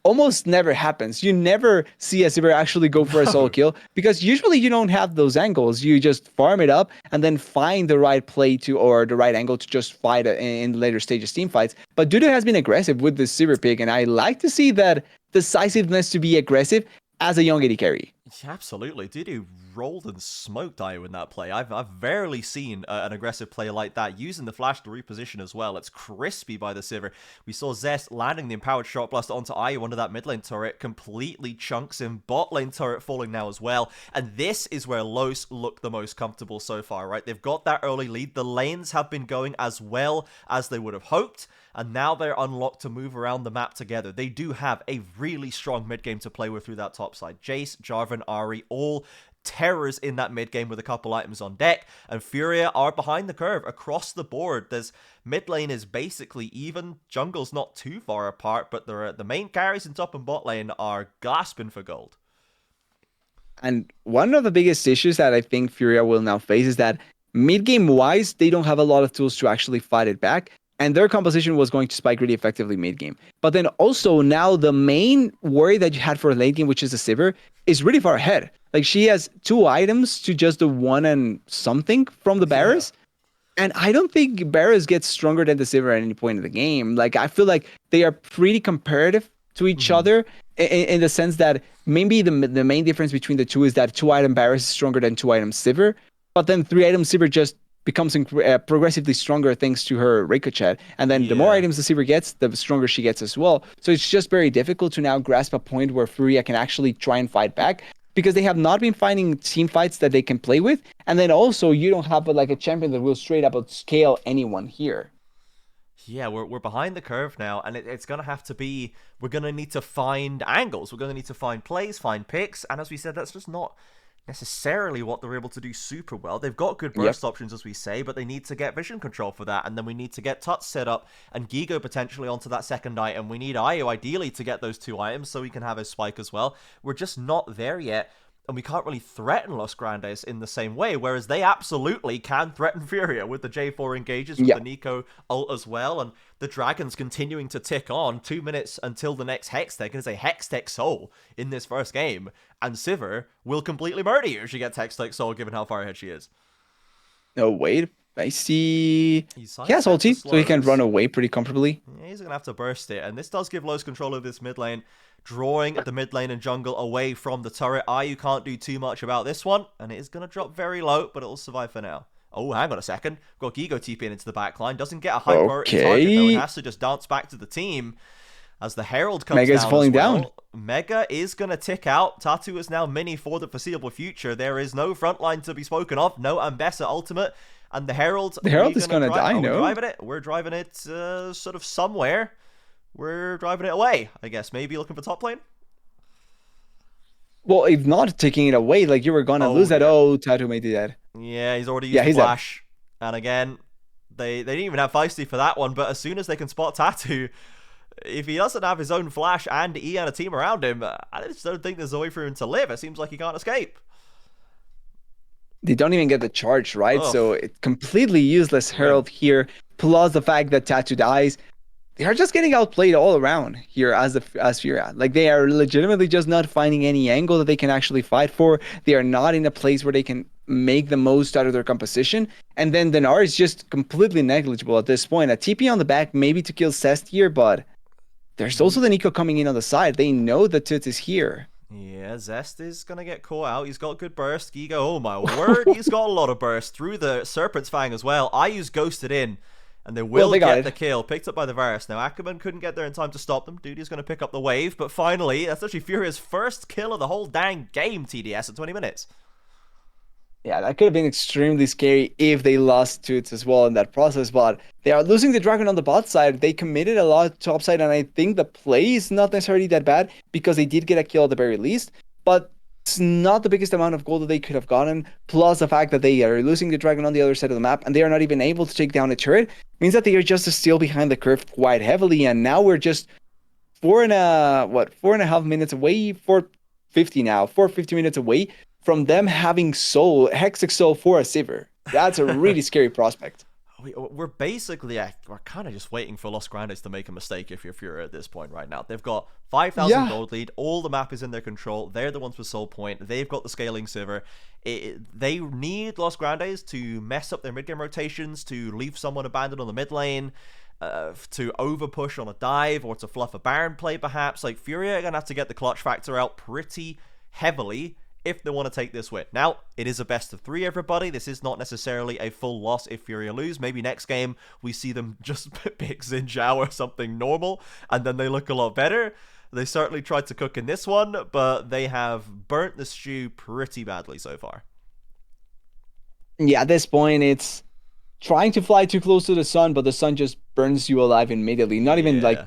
almost never happens. You never see a Sivir actually go for a solo kill, because usually you don't have those angles. You just farm it up and then find the right play to, or the right angle to just fight in later stages team fights. But Dudu has been aggressive with the Sivir pick, and I like to see that decisiveness to be aggressive as a young AD carry. Yeah, absolutely. Dudu rolled and smoked IU in that play. I've rarely seen an aggressive play like that, using the flash to reposition as well. It's crispy by the Sivir. We saw Zest landing the empowered shot blast onto IU under that mid lane turret, completely chunks him. Bot lane turret falling now as well. And this is where Los look the most comfortable so far, right? They've got that early lead. The lanes have been going as well as they would have hoped, and now they're unlocked to move around the map together. They do have a really strong mid game to play with through that top side. Jace, Jarvan, Ahri, all terrors in that mid game with a couple items on deck, and Furia are behind the curve across the board. There's mid lane is basically even, jungle's not too far apart, but the main carries in top and bot lane are gasping for gold. And one of the biggest issues that I think Furia will now face is that mid-game wise, they don't have a lot of tools to actually fight it back. And their composition was going to spike really effectively mid-game. But then also now the main worry that you had for late game, which is the Sivir, is really far ahead. Like, she has 2 items to just the 1 and something from the Barris. Yeah. And I don't think Barris gets stronger than the Sivir at any point in the game. Like, I feel like they are pretty comparative to each other in the sense that maybe the main difference between the two is that 2-item Barris is stronger than 2-item Sivir. But then 3-item Sivir just becomes progressively stronger thanks to her ricochet, and then the more items the Sivir gets, the stronger she gets as well. So it's just very difficult to now grasp a point where Furia can actually try and fight back, because they have not been finding team fights that they can play with, and then also you don't have like a champion that will straight up outscale anyone here. Yeah, we're behind the curve now, and it's going to have to be, we're going to need to find angles, we're going to need to find plays, find picks, and as we said, that's just not necessarily what they're able to do super well. They've got good burst options, as we say, but they need to get vision control for that, and then we need to get Tut set up and Gigo potentially onto that second item. We need IU ideally to get those 2 items so we can have his spike as well. We're just not there yet, and we can't really threaten Los Grandes in the same way, whereas they absolutely can threaten Furia with the J4 engages, with the Nico ult as well, and the Dragons continuing to tick on. 2 minutes until the next Hextech, and it's a Hextech Soul in this first game, and Sivir will completely murder you if she gets Hextech Soul, given how far ahead she is. No, wait, I see. He has ulti, so he can run away pretty comfortably. Yeah, he's going to have to burst it, and this does give Los control of this mid lane, drawing the mid lane and jungle away from the turret. IU can't do too much about this one, and it is going to drop very low, but it'll survive for now. Oh, hang on a second. We've got Gigo TPing into the backline. Doesn't get a high priority target, though. He has to just dance back to the team as the Herald comes Mega's down falling as well. down. Mega is going to tick out. Tatu is now mini for the foreseeable future. There is no frontline to be spoken of. No Ambessa ultimate. And the Herald... The Herald is going to die, no? We're driving it sort of somewhere. We're driving it away, I guess. Maybe looking for top lane? Well, if not taking it away, like you were going to lose that. Oh, Tatu may do that. Yeah, he's already used the flash. And again, they didn't even have Feisty for that one, but as soon as they can spot Tatu, if he doesn't have his own flash and E and a team around him, I just don't think there's a way for him to live. It seems like he can't escape. They don't even get the charge, right? So it's completely useless Herald here, plus the fact that Tatu dies. They are just getting outplayed all around here as Furia. Like, they are legitimately just not finding any angle that they can actually fight for. They are not in a place where they can make the most out of their composition. And then Denar is just completely negligible at this point. A TP on the back, maybe to kill Cest here, but there's also the Nico coming in on the side. They know that Tut is here. Yeah, Zest is going to get caught out. He's got good burst. Gigo, oh my word, he's got a lot of burst through the Serpent's Fang as well. IU's ghosted in, and they will get the kill. Picked up by the Varus. Now, Ackerman couldn't get there in time to stop them. Duty's going to pick up the wave, but finally, that's actually Furia's first kill of the whole dang game, TDS, at 20 minutes. Yeah, that could have been extremely scary if they lost Toots as well in that process, but they are losing the Dragon on the bot side. They committed a lot top side, and I think the play is not necessarily that bad because they did get a kill at the very least, but it's not the biggest amount of gold that they could have gotten, plus the fact that they are losing the Dragon on the other side of the map, and they are not even able to take down a turret, means that they are just still behind the curve quite heavily, and now we're just 4.5 minutes away, 450 now, 450 minutes away from them having Hextech Soul for a Sivir. That's a really scary prospect. We're basically, we're kind of just waiting for Los Grandes to make a mistake if you're Fury at this point right now. They've got 5,000 gold lead. All the map is in their control. They're the ones with Soul Point. They've got the scaling Sivir. They need Los Grandes to mess up their mid-game rotations, to leave someone abandoned on the mid lane, to over-push on a dive, or to fluff a Baron play perhaps. Like, Fury are going to have to get the clutch factor out pretty heavily if they want to take this win. Now, it is a best of 3, everybody. This is not necessarily a full loss if Fury lose. Maybe next game we see them just pick Xin Zhao or something normal, and then they look a lot better. They certainly tried to cook in this one, but they have burnt the stew pretty badly so far. Yeah, at this point, it's trying to fly too close to the sun, but the sun just burns you alive immediately. Not even like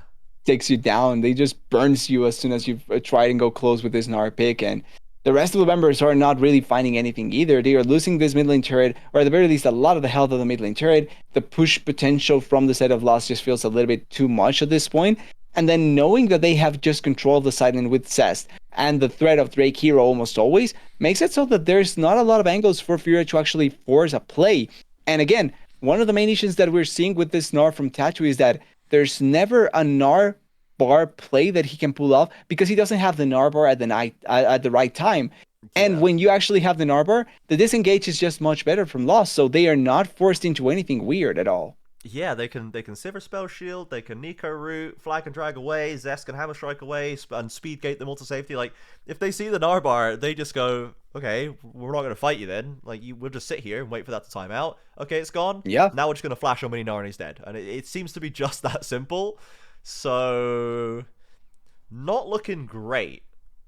takes you down. They just burns you as soon as you try and go close with this Gnar pick, and the rest of the members are not really finding anything either. They are losing this mid lane turret, or at the very least, a lot of the health of the mid lane turret. The push potential from the side of Lost just feels a little bit too much at this point. And then knowing that they have just control of the side lane with Cest, and the threat of Drake Hero almost always, makes it so that there's not a lot of angles for Fury to actually force a play. And again, one of the main issues that we're seeing with this Gnar from Tatu is that there's never a Gnar bar play that he can pull off because he doesn't have the Gnar bar at the right time. And when you actually have the Gnar bar, the disengage is just much better from Lost, so they are not forced into anything weird at all. Yeah, they can Sivir spell shield, they can Nico root, flag and drag away, Zest can hammer strike away, and speed gate them all to safety. Like, if they see the Gnar bar, they just go, okay, we're not going to fight you then. Like, we'll just sit here and wait for that to time out. Okay, it's gone. Yeah. Now we're just going to flash on mini Gnar and he's dead. And it seems to be just that simple. So, not looking great,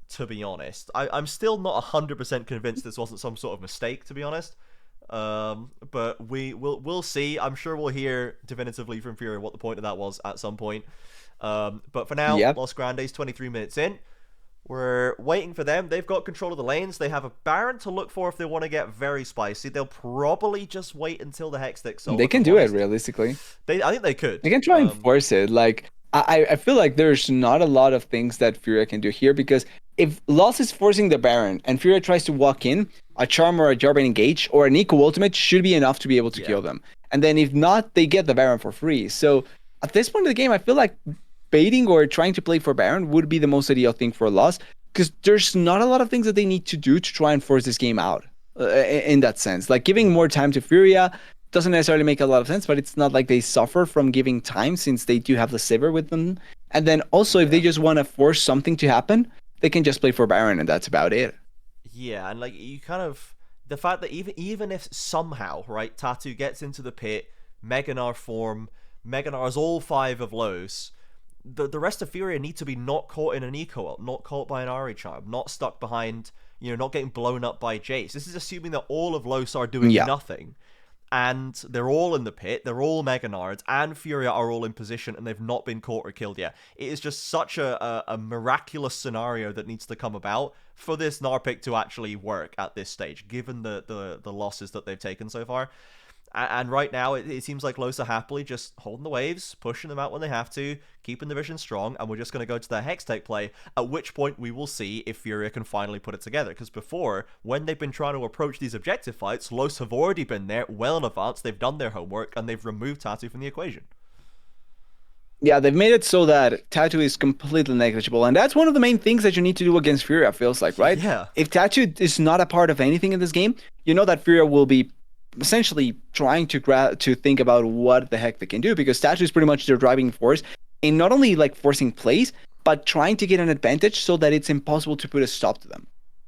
to be honest. I'm still not 100% convinced this wasn't some sort of mistake, to be honest. But we'll see. I'm sure we'll hear definitively from Fury what the point of that was at some point. But for now, Los Grandes 23 minutes in. We're waiting for them. They've got control of the lanes. They have a Baron to look for if they want to get very spicy. They'll probably just wait until the Hextech Soul. They can do it realistically. I think they could. They can try and force it. Like, I feel like there's not a lot of things that Fury can do here, because if Lost is forcing the Baron and Fury tries to walk in, a Charm or a Jarvan Engage or an Eco Ultimate should be enough to be able to kill them. And then if not, they get the Baron for free. So at this point of the game, I feel like baiting or trying to play for Baron would be the most ideal thing for Lost, because there's not a lot of things that they need to do to try and force this game out in that sense. Like, giving more time to Furia doesn't necessarily make a lot of sense, but it's not like they suffer from giving time since they do have the Sivir with them. And then also, if they just want to force something to happen, they can just play for Baron, and that's about it. Yeah, and like, you kind of, the fact that even if somehow, right, Tatu gets into the pit, Mega Gnar form, Mega Gnar is all 5 of Los, the rest of Furia need to be not caught in an eco ult, not caught by an Ari Charm, not stuck behind, not getting blown up by Jace. This is assuming that all of Los are doing nothing. And they're all in the pit, they're all Mega Gnards, and Furia are all in position, and they've not been caught or killed yet. It is just such a miraculous scenario that needs to come about for this Gnar pick to actually work at this stage, given the losses that they've taken so far. And right now, it seems like Los are happily just holding the waves, pushing them out when they have to, keeping the vision strong, and we're just going to go to their Hextech play, at which point we will see if Furia can finally put it together. Because before, when they've been trying to approach these objective fights, Los have already been there well in advance, they've done their homework, and they've removed Tatu from the equation. Yeah, they've made it so that Tatu is completely negligible, and that's one of the main things that you need to do against Furia, feels like, right? Yeah. If Tatu is not a part of anything in this game, you know that Furia will be essentially trying to think about what the heck they can do, because Tatu is pretty much their driving force in not only like forcing plays, but trying to get an advantage so that it's impossible to put a stop to them.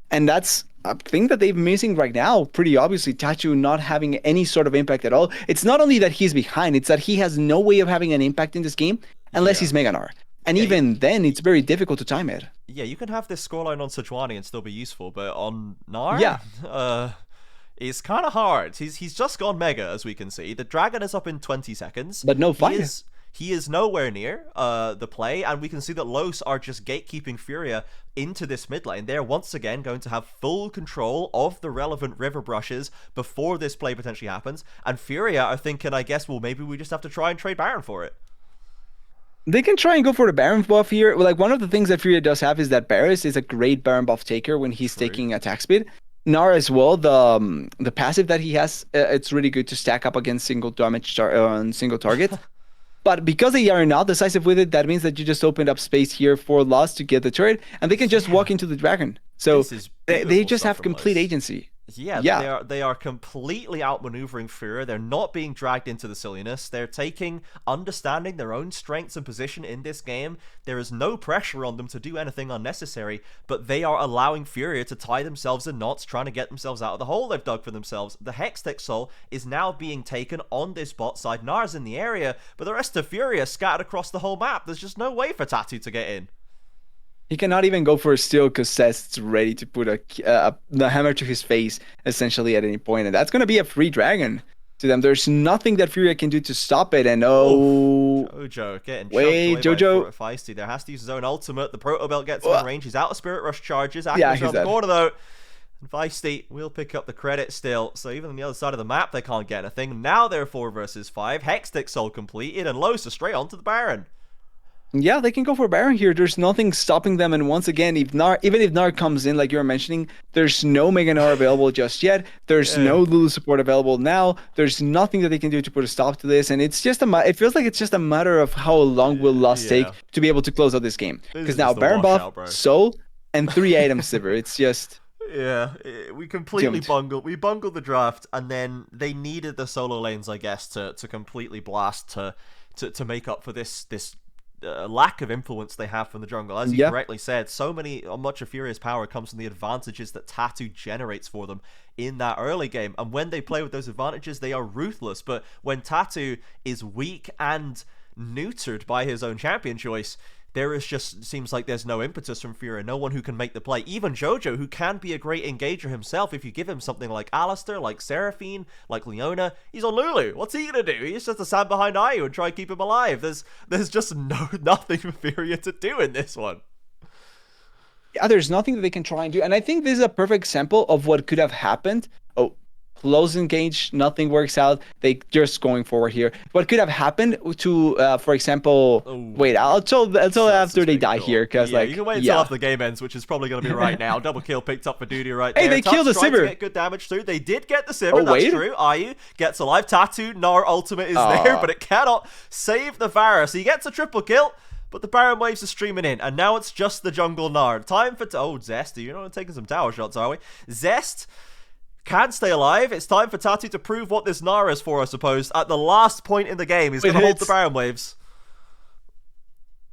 And that's a thing that they're missing right now, pretty obviously. Tatu not having any sort of impact at all. It's not only that he's behind, it's that he has no way of having an impact in this game unless he's Mega Gnar. And even then, it's very difficult to time it. Yeah, you can have this scoreline on Sejuani and still be useful, but on Gnar? It's kind of hard. He's just gone Mega, as we can see. The Dragon is up in 20 seconds. But no fight. He is nowhere near the play, and we can see that Los are just gatekeeping Furia into this mid lane. They're once again going to have full control of the relevant river brushes before this play potentially happens, and Furia are thinking, I guess, well, maybe we just have to try and trade Baron for it. They can try and go for the Baron buff here. Like, one of the things that Furia does have is that Varus is a great Baron buff taker when he's taking attack speed. Gnar as well, the passive that he has, it's really good to stack up against single damage on single target. But because they are not decisive with it, that means that you just opened up space here for Lost to get the turret, and they can just walk into the Dragon. So they just have complete agency. Yeah, they are completely outmaneuvering Furia. They're not being dragged into the silliness. They're understanding their own strengths and position in this game. There is no pressure on them to do anything unnecessary, but they are allowing Furia to tie themselves in knots, trying to get themselves out of the hole they've dug for themselves. The Hextech Soul is now being taken on this bot side. Nar's in the area, but the rest of Furia scattered across the whole map. There's just no way for Tatu to get in. He cannot even go for a steal because Cest's ready to put the hammer to his face, essentially, at any point. And that's going to be a free Dragon to them. There's nothing that Furia can do to stop it. And Jojo getting Jojo. By Feisty. There has to use his own ultimate. The Proto Belt gets in range. He's out of Spirit Rush charges. He's around the corner, though. And Feisty will pick up the credit still. So even on the other side of the map, they can't get anything. Now they're 4 versus 5. Hextech Soul completed. And Los are straight onto the Baron. Yeah, they can go for Baron here. There's nothing stopping them. And once again, even if Gnar comes in, like you were mentioning, there's no Mega Gnar available just yet. There's no Lulu support available now. There's nothing that they can do to put a stop to this. And it's just it feels like it's just a matter of how long will Lost take to be able to close out this game. Because now Baron buff, Soul, and 3 items Sivir. It's just... Yeah, we completely bungled. We bungled the draft, and then they needed the solo lanes, I guess, to completely blast to make up for this lack of influence they have from the jungle. As you correctly said, much of Furia's power comes from the advantages that Tatu generates for them in that early game, and when they play with those advantages, they are ruthless. But when Tatu is weak and neutered by his own champion choice, there is just seems like there's no impetus from Furia, no one who can make the play. Even Jojo, who can be a great engager himself, if you give him something like Alistair, like Seraphine, like Leona, he's on Lulu. What's he gonna do? He's just to stand behind Ayu and try and keep him alive. There's just nothing for Furia to do in this one. Yeah, there's nothing that they can try and do. And I think this is a perfect example of what could have happened. Close engage, nothing works out. They just going forward here. What could have happened to, for example, wait, I'll tell after they die here, because you can wait until after the game ends, which is probably going to be right now. Double kill picked up for Duty right there. Hey, they killed the Sivir. Get good damage through. They did get the Sivir. That's true. Ayu gets alive. Tatu, Gnar ultimate is there, but it cannot save the Varus. He gets a triple kill. But the Baron waves are streaming in, and now it's just the jungle Gnar. Time for Zest. You're not taking some tower shots, are we? Zest can stay alive. It's time for Tatu to prove what this Gnar is for, I suppose. At the last point in the game, he's going to hold the Baron waves.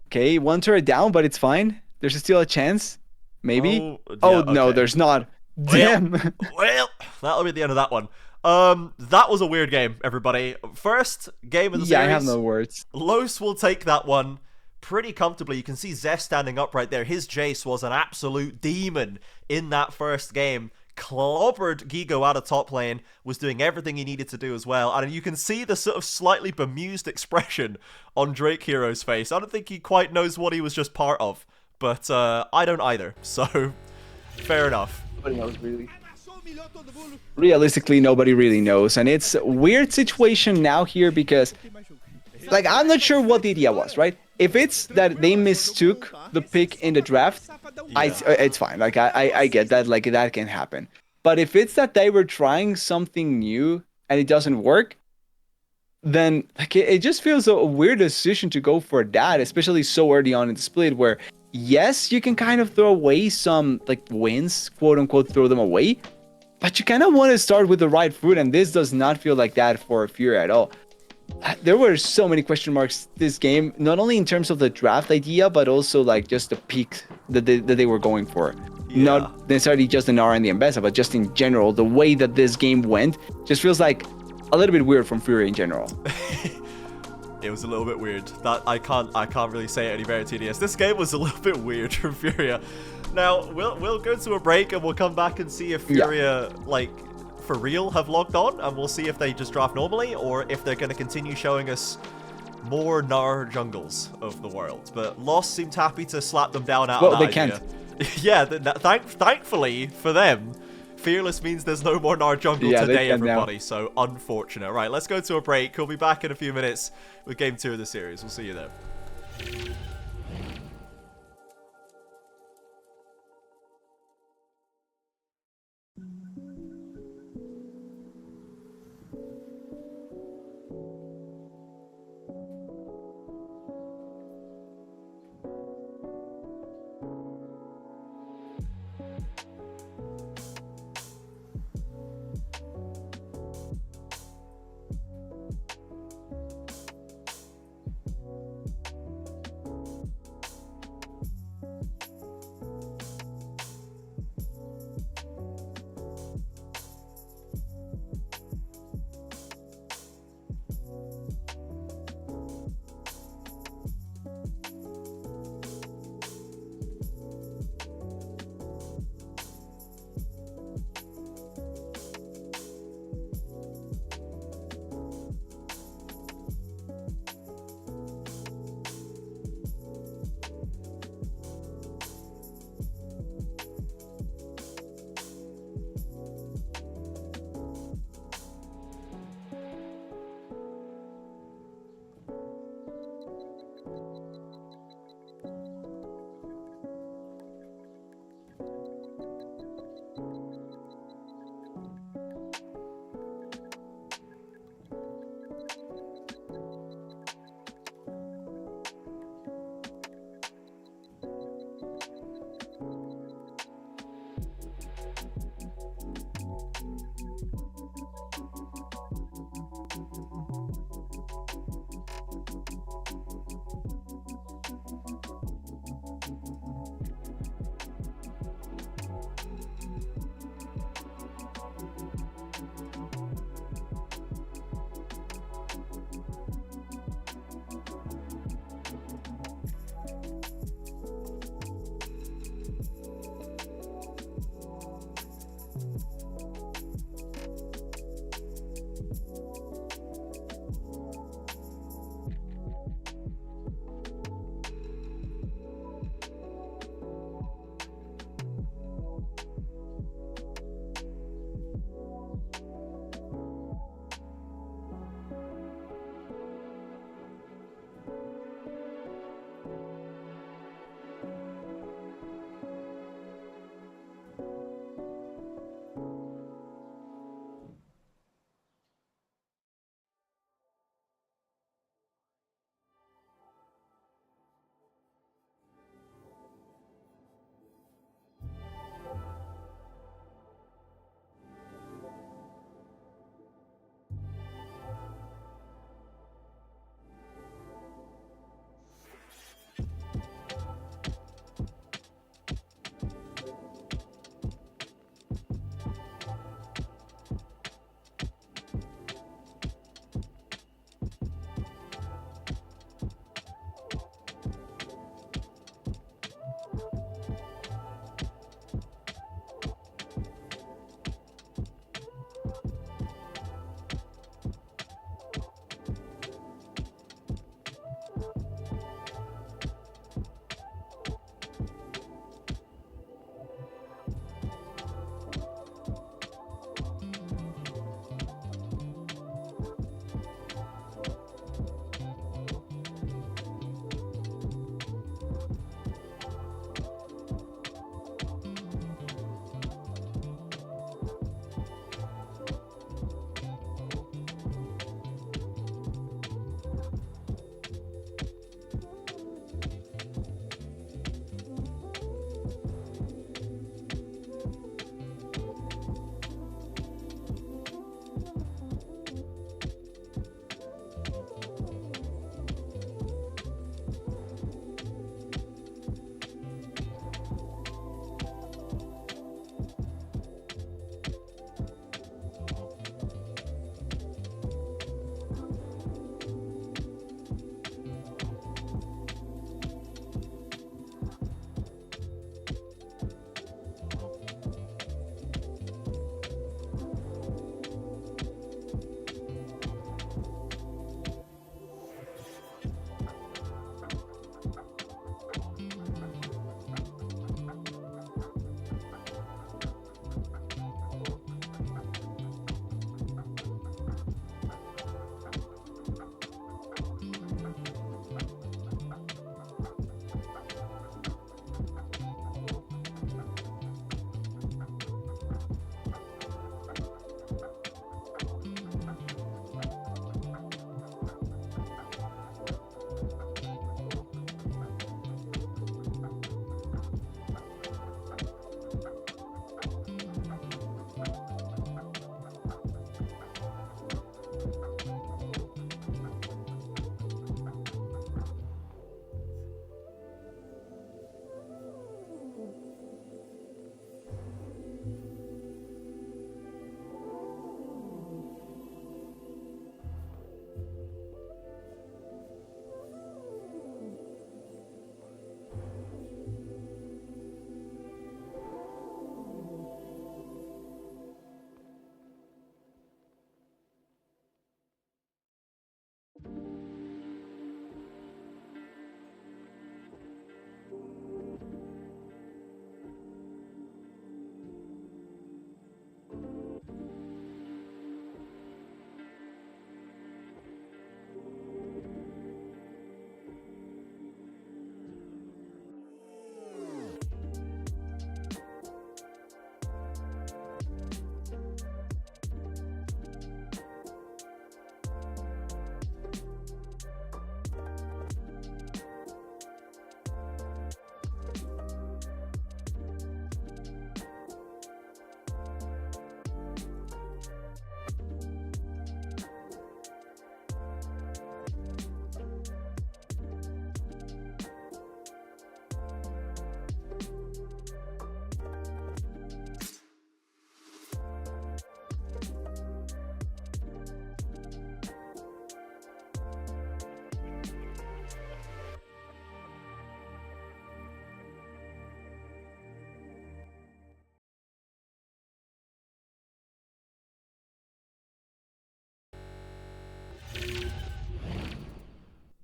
Okay, one turret down, but it's fine. There's still a chance. Maybe. No, there's not. Damn. Well, that'll be the end of that one. That was a weird game, everybody. First game of the series. I have no words. Los will take that one pretty comfortably. You can see Zest standing up right there. His Jace was an absolute demon in that first game. Clobbered Gigo out of top lane, was doing everything he needed to do as well, and you can see the sort of slightly bemused expression on Drake Hero's face. I don't think he quite knows what he was just part of, but I don't either, so fair enough. Nobody knows, really. Realistically, nobody really knows, and it's a weird situation now here because, like, I'm not sure what the idea was, right? If it's that they mistook the pick in the draft, it's fine. Like, I get that. Like, that can happen. But if it's that they were trying something new and it doesn't work, then like it just feels a weird decision to go for that, especially so early on in the split where, yes, you can kind of throw away some, like, wins, quote unquote, throw them away. But you kind of want to start with the right foot, and this does not feel like that for Furia at all. There were so many question marks this game, not only in terms of the draft idea, but also like just the peak that they were going for. Not necessarily just the Gnar and the Ambessa, but just in general, the way that this game went just feels like a little bit weird from Furia in general. It was a little bit weird. That I can't really say it any better, TDS. This game was a little bit weird from Furia. Now we'll go to a break and we'll come back and see if Furia for real have logged on, and we'll see if they just draft normally, or if they're going to continue showing us more Gnar jungles of the world. But Lost seemed happy to slap them down out of that they idea. can't. Yeah, thankfully for them, Fearless means there's no more Gnar jungle Yeah, they today, can now. everybody. So unfortunate. Right, let's go to a break. We'll be back in a few minutes with Game 2 of the series. We'll see you there.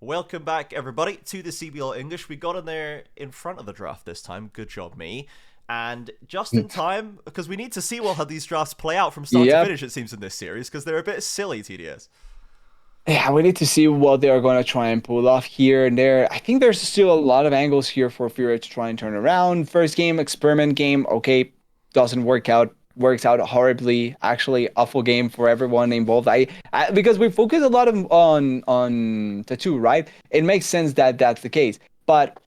Welcome back, everybody, to the CBLOL English. We got in there in front of the draft this time. Good job, me. And just in time, because we need to see well how these drafts play out from start to finish, it seems, in this series, because they're a bit silly, TDS. Yeah, we need to see what they're going to try and pull off here and there. I think there's still a lot of angles here for Furia to try and turn around. First game, experiment game, okay, doesn't work out. Works out horribly. Actually, awful game for everyone involved. Because we focus a lot on Tattoo, right? It makes sense that that's the case. But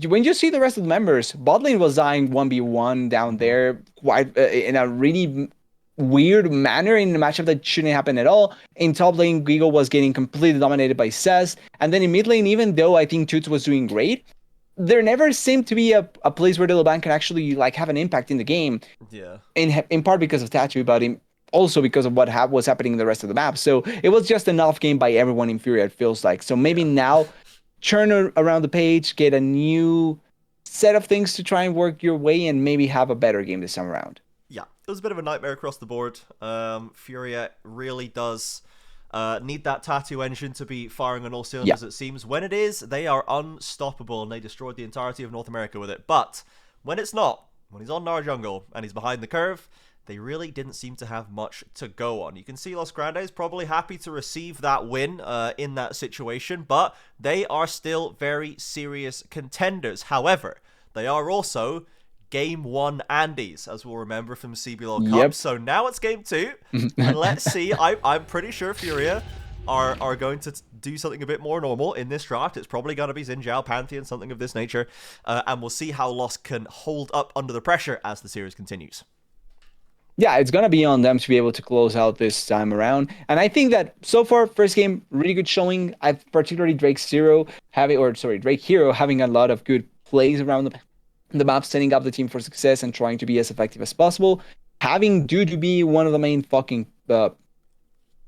when you see the rest of the members, botlane was dying 1v1 down there quite in a really weird manner in a matchup that shouldn't happen at all. In top lane, Gigo was getting completely dominated by Cess. And then in mid lane, even though I think Toots was doing great, there never seemed to be a place where Liloban can actually like have an impact in the game. Yeah. In part because of Tattoo, but also because of what was happening in the rest of the map. So it was just an off game by everyone in Furia, it feels like. So maybe now turn around the page, get a new set of things to try and work your way, and maybe have a better game this time around. Yeah, it was a bit of a nightmare across the board. Furia really does need that Tattoo engine to be firing on all cylinders, it seems. When it is, they are unstoppable, and they destroyed the entirety of North America with it. But when it's not, when he's on Nar Jungle and he's behind the curve, they really didn't seem to have much to go on. You can see Los Grandes probably happy to receive that win in that situation, but they are still very serious contenders. However, they are also Game 1 Andes, as we'll remember from CBLOL Cup. So now it's Game 2, and let's see. I'm pretty sure Furia are going to do something a bit more normal in this draft. It's probably going to be Xin Zhao, Pantheon, something of this nature, and we'll see how Lost can hold up under the pressure as the series continues. Yeah, it's going to be on them to be able to close out this time around. And I think that so far, first game, really good showing. Particularly Drake Hero having a lot of good plays around the map, setting up the team for success and trying to be as effective as possible. Having Due to be one of the main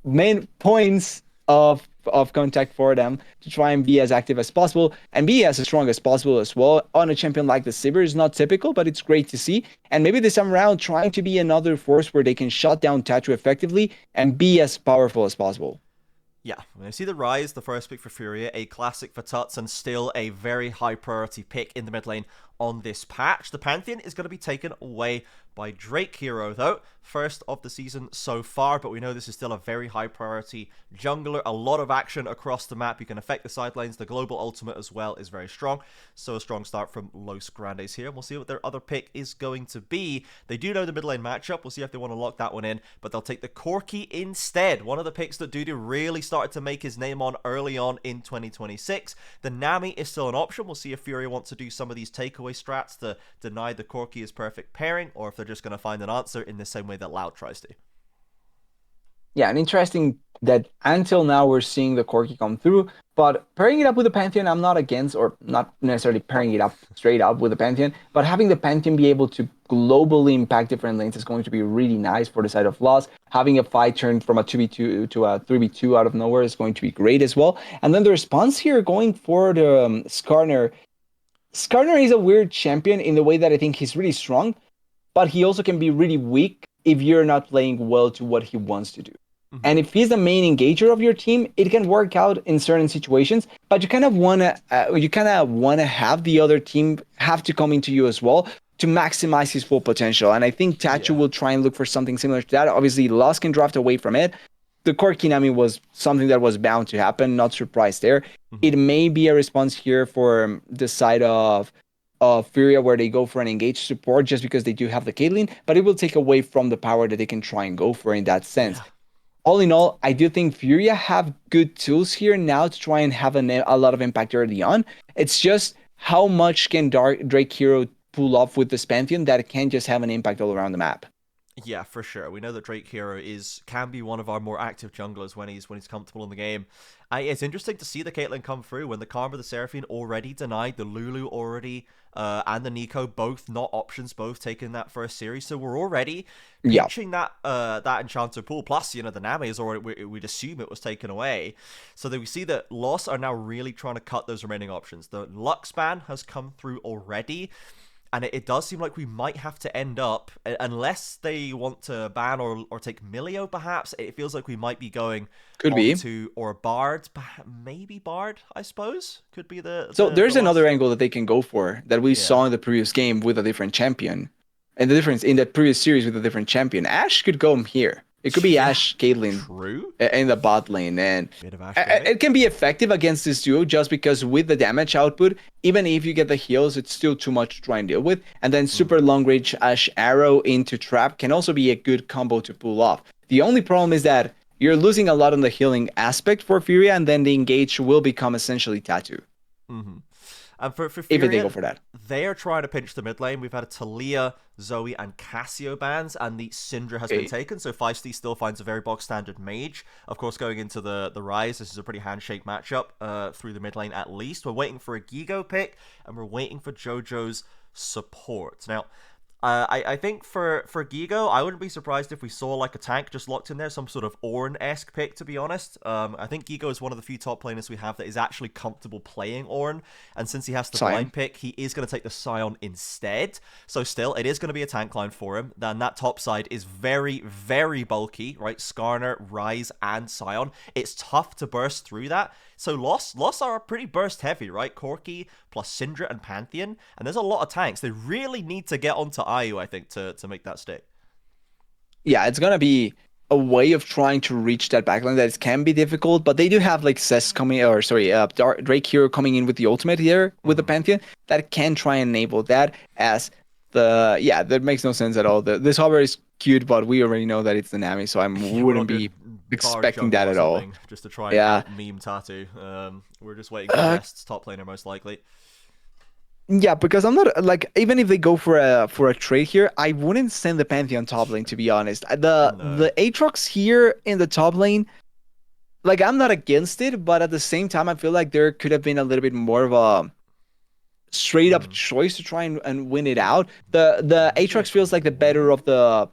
main points of contact for them to try and be as active as possible and be as strong as possible as well on a champion like the Sivir is not typical, but it's great to see. And maybe this time around trying to be another force where they can shut down Tattoo effectively and be as powerful as possible. Yeah, when I see the Rise, the first pick for Furia, a classic for Tuts, and still a very high priority pick in the mid lane on this patch. The Pantheon is going to be taken away by Drake Hero, though. First of the season so far, but we know this is still a very high priority jungler. A lot of action across the map. You can affect the side lanes. The global ultimate as well is very strong. So a strong start from Los Grandes here. We'll see what their other pick is going to be. They do know the mid lane matchup. We'll see if they want to lock that one in, but they'll take the Corki instead. One of the picks that Dudu really started to make his name on early on in 2026. The Nami is still an option. We'll see if Furia wants to do some of these takeaway strats to deny the Corki as perfect pairing, or if they're just going to find an answer in the same way that Loud tries to. Yeah, and interesting that until now we're seeing the Corki come through, but pairing it up with the Pantheon, I'm not against, or not necessarily pairing it up straight up with the Pantheon, but having the Pantheon be able to globally impact different lanes is going to be really nice for the side of Lost. Having a fight turn from a 2v2 to a 3v2 out of nowhere is going to be great as well. And then the response here going for the Skarner. Skarner is a weird champion in the way that I think he's really strong, but he also can be really weak if you're not playing well to what he wants to do. And if he's the main engager of your team, it can work out in certain situations, but you kind of wanna have the other team have to come into you as well to maximize his full potential. And I think Tattoo will try and look for something similar to that. Obviously, Lost can draft away from it. The Corki Nami was something that was bound to happen, not surprised there. It may be a response here for the side of Furia where they go for an engaged support just because they do have the Caitlyn, but it will take away from the power that they can try and go for in that sense. All in all, I do think Furia have good tools here now to try and have a lot of impact early on. It's just how much can Drake Hero pull off with this Pantheon that it can just have an impact all around the map. Yeah, for sure. We know that Drake Hero can be one of our more active junglers when he's comfortable in the game. It's interesting to see the Caitlyn come through when the Karma, the Seraphine already denied, the Lulu already, and the Nico both not options, both taking that first series. So we're already reaching that Enchanter pool. Plus, the Nami is already, we'd assume it was taken away. So that we see that Lost are now really trying to cut those remaining options. The Lux ban has come through already. And it does seem like we might have to end up, unless they want to ban or take Milio, perhaps. It feels like we might be going Could be. to or Bard, maybe Bard. I suppose could be the. So there's the another last... angle that they can go for that we saw in the previous game with a different champion, and the difference in that previous series with a different champion. Ashe could go here. It could be Ashe, Caitlyn in the bot lane, and it can be effective against this duo just because with the damage output, even if you get the heals, it's still too much to try and deal with. And then super long range Ashe arrow into trap can also be a good combo to pull off. The only problem is that you're losing a lot on the healing aspect for Furia, and then the engage will become essentially Tattoo. Mm-hmm. And for Furia, if they go for that, they are trying to pinch the mid lane. We've had a Talia, Zoe, and Cassio bans, and the Syndra has been taken. So Feisty still finds a very box standard mage. Of course, going into the Rise, this is a pretty handshake matchup through the mid lane at least. We're waiting for a Gigo pick, and we're waiting for JoJo's support. Now, I think for Gigo, I wouldn't be surprised if we saw like a tank just locked in there, some sort of Ornn-esque pick, to be honest. I think Gigo is one of the few top laners we have that is actually comfortable playing Ornn, and since he has the blind pick, he is going to take the Sion instead. So still, it is going to be a tank line for him. Then that top side is very, very bulky, right? Skarner, Rise, and Sion. It's tough to burst through that. So Lost are pretty burst heavy, right? Corki plus Syndra and Pantheon. And there's a lot of tanks. They really need to get onto IU, I think, to make that stick. Yeah, it's going to be a way of trying to reach that backline that can be difficult, but they do have like Cess coming, or sorry, Drake Hero coming in with the ultimate here with the Pantheon that can try and enable that as that makes no sense at all. This hover is cute, but we already know that it's the Nami, so I wouldn't be expecting that at all. Just to try and meme Tattoo. We're just waiting for West's top laner most likely. Yeah, because I'm not like, even if they go for a trade here, I wouldn't send the Pantheon top lane, to be honest. The Aatrox here in the top lane, like I'm not against it, but at the same time I feel like there could have been a little bit more of a straight up choice to try and win it out. The Aatrox feels like the better of the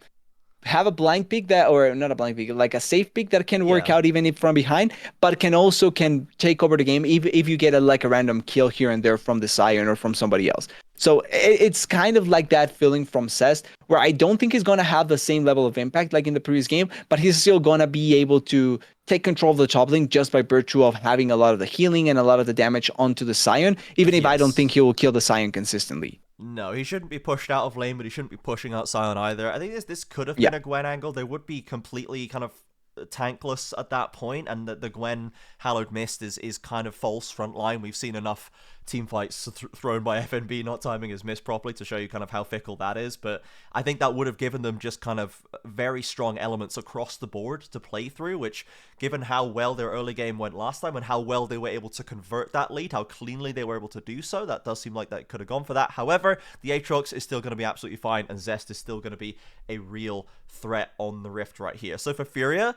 have a blind pick that, or not a blind pick, like a safe pick that can work out even if from behind, but can take over the game if you get a random kill here and there from the Sion or from somebody else. So it's kind of like that feeling from Cess, where I don't think he's going to have the same level of impact like in the previous game, but he's still going to be able to take control of the top lane just by virtue of having a lot of the healing and a lot of the damage onto the Sion, even if I don't think he will kill the Sion consistently. No, he shouldn't be pushed out of lane, but he shouldn't be pushing out Sion either. I think this could have been a Gwen angle. They would be completely kind of tankless at that point, and the Gwen Hallowed Mist is kind of false front line. We've seen enough team fights thrown by FNB not timing his mist properly to show you kind of how fickle that is, but I think that would have given them just kind of very strong elements across the board to play through, which, given how well their early game went last time and how well they were able to convert that lead, how cleanly they were able to do so, that does seem like that could have gone for that. However, the Aatrox is still going to be absolutely fine, and Zest is still going to be a real threat on the Rift right here. So for Furia,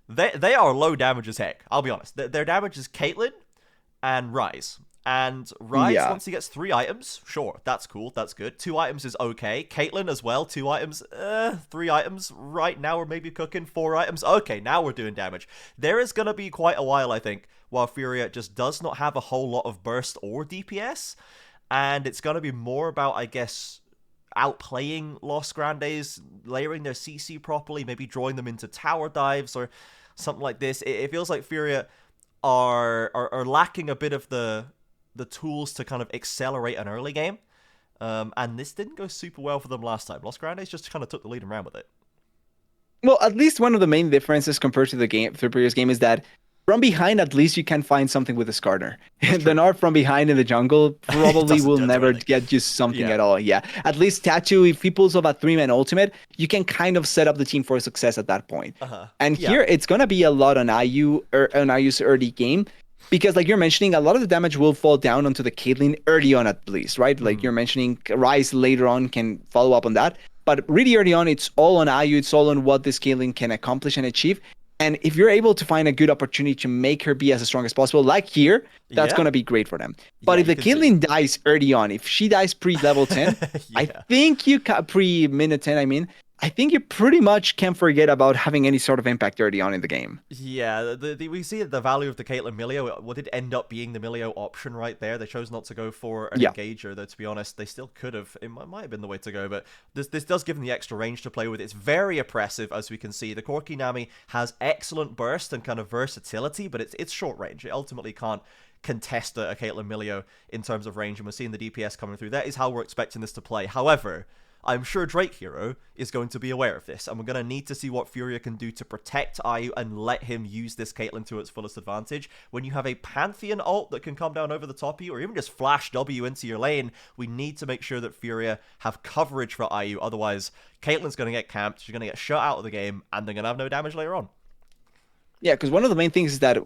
they are low damage as heck, I'll be honest. Their damage is Caitlyn and Rise. And Rise, once he gets 3 items, sure, that's cool, that's good. 2 items is okay. Caitlyn as well, 2 items, 3 items. Right now we're maybe cooking 4 items. Okay, now we're doing damage. There is going to be quite a while, I think, while Furia just does not have a whole lot of burst or DPS. And it's going to be more about, I guess, outplaying Los Grandes, layering their CC properly, maybe drawing them into tower dives or something like this. It feels like Furia are lacking a bit of the tools to kind of accelerate an early game. And this didn't go super well for them last time. Los Grandes just kind of took the lead and ran with it. Well, at least one of the main differences compared to the previous game is that from behind, at least you can find something with a Skarner. The Gnar from behind in the jungle probably will never get you something at all. Yeah, at least Tattoo, if he pulls off a 3-man ultimate, you can kind of set up the team for success at that point. And here, it's going to be a lot on IU's early game. Because like you're mentioning, a lot of the damage will fall down onto the Caitlyn early on at least, right? Like you're mentioning, Rise later on can follow up on that. But really early on, it's all on IU. It's all on what this Caitlyn can accomplish and achieve. And if you're able to find a good opportunity to make her be as strong as possible, like here, that's going to be great for them. But if the Caitlyn dies early on, if she dies pre-level 10, I think pre-minute 10, I think you pretty much can forget about having any sort of impact early on in the game. Yeah, we see the value of the Caitlyn Milio. What did end up being the Milio option right there? They chose not to go for an engager, though, to be honest. They still could have. It might have been the way to go, but this does give them the extra range to play with. It's very oppressive, as we can see. The Corki Nami has excellent burst and kind of versatility, but it's short range. It ultimately can't contest a Caitlyn Milio in terms of range, and we're seeing the DPS coming through. That is how we're expecting this to play. However, I'm sure Drake Hero is going to be aware of this, and we're going to need to see what Furia can do to protect IU and let him use this Caitlyn to its fullest advantage. When you have a Pantheon ult that can come down over the top of you, or even just flash W into your lane, we need to make sure that Furia have coverage for IU. Otherwise, Caitlyn's going to get camped, she's going to get shut out of the game, and they're going to have no damage later on. Yeah, because one of the main things is that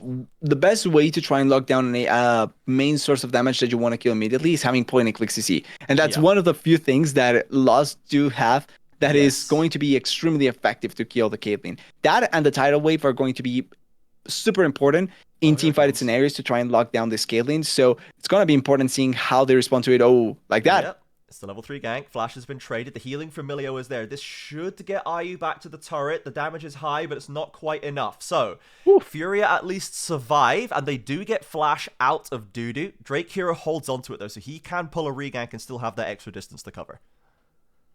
the best way to try and lock down a main source of damage that you want to kill immediately is having point-and-click CC. And that's one of the few things that Lost do have that is going to be extremely effective to kill the Caitlyn. That and the tidal wave are going to be super important in teamfight scenarios to try and lock down this Caitlyn. So it's going to be important seeing how they respond to it like that. Yep. It's the level 3 gank. Flash has been traded. The healing from Milio is there. This should get IU back to the turret. The damage is high, but it's not quite enough. So, Furia at least survive, and they do get Flash out of Dudu. Drake Hero holds onto it, though, so he can pull a regank and still have that extra distance to cover.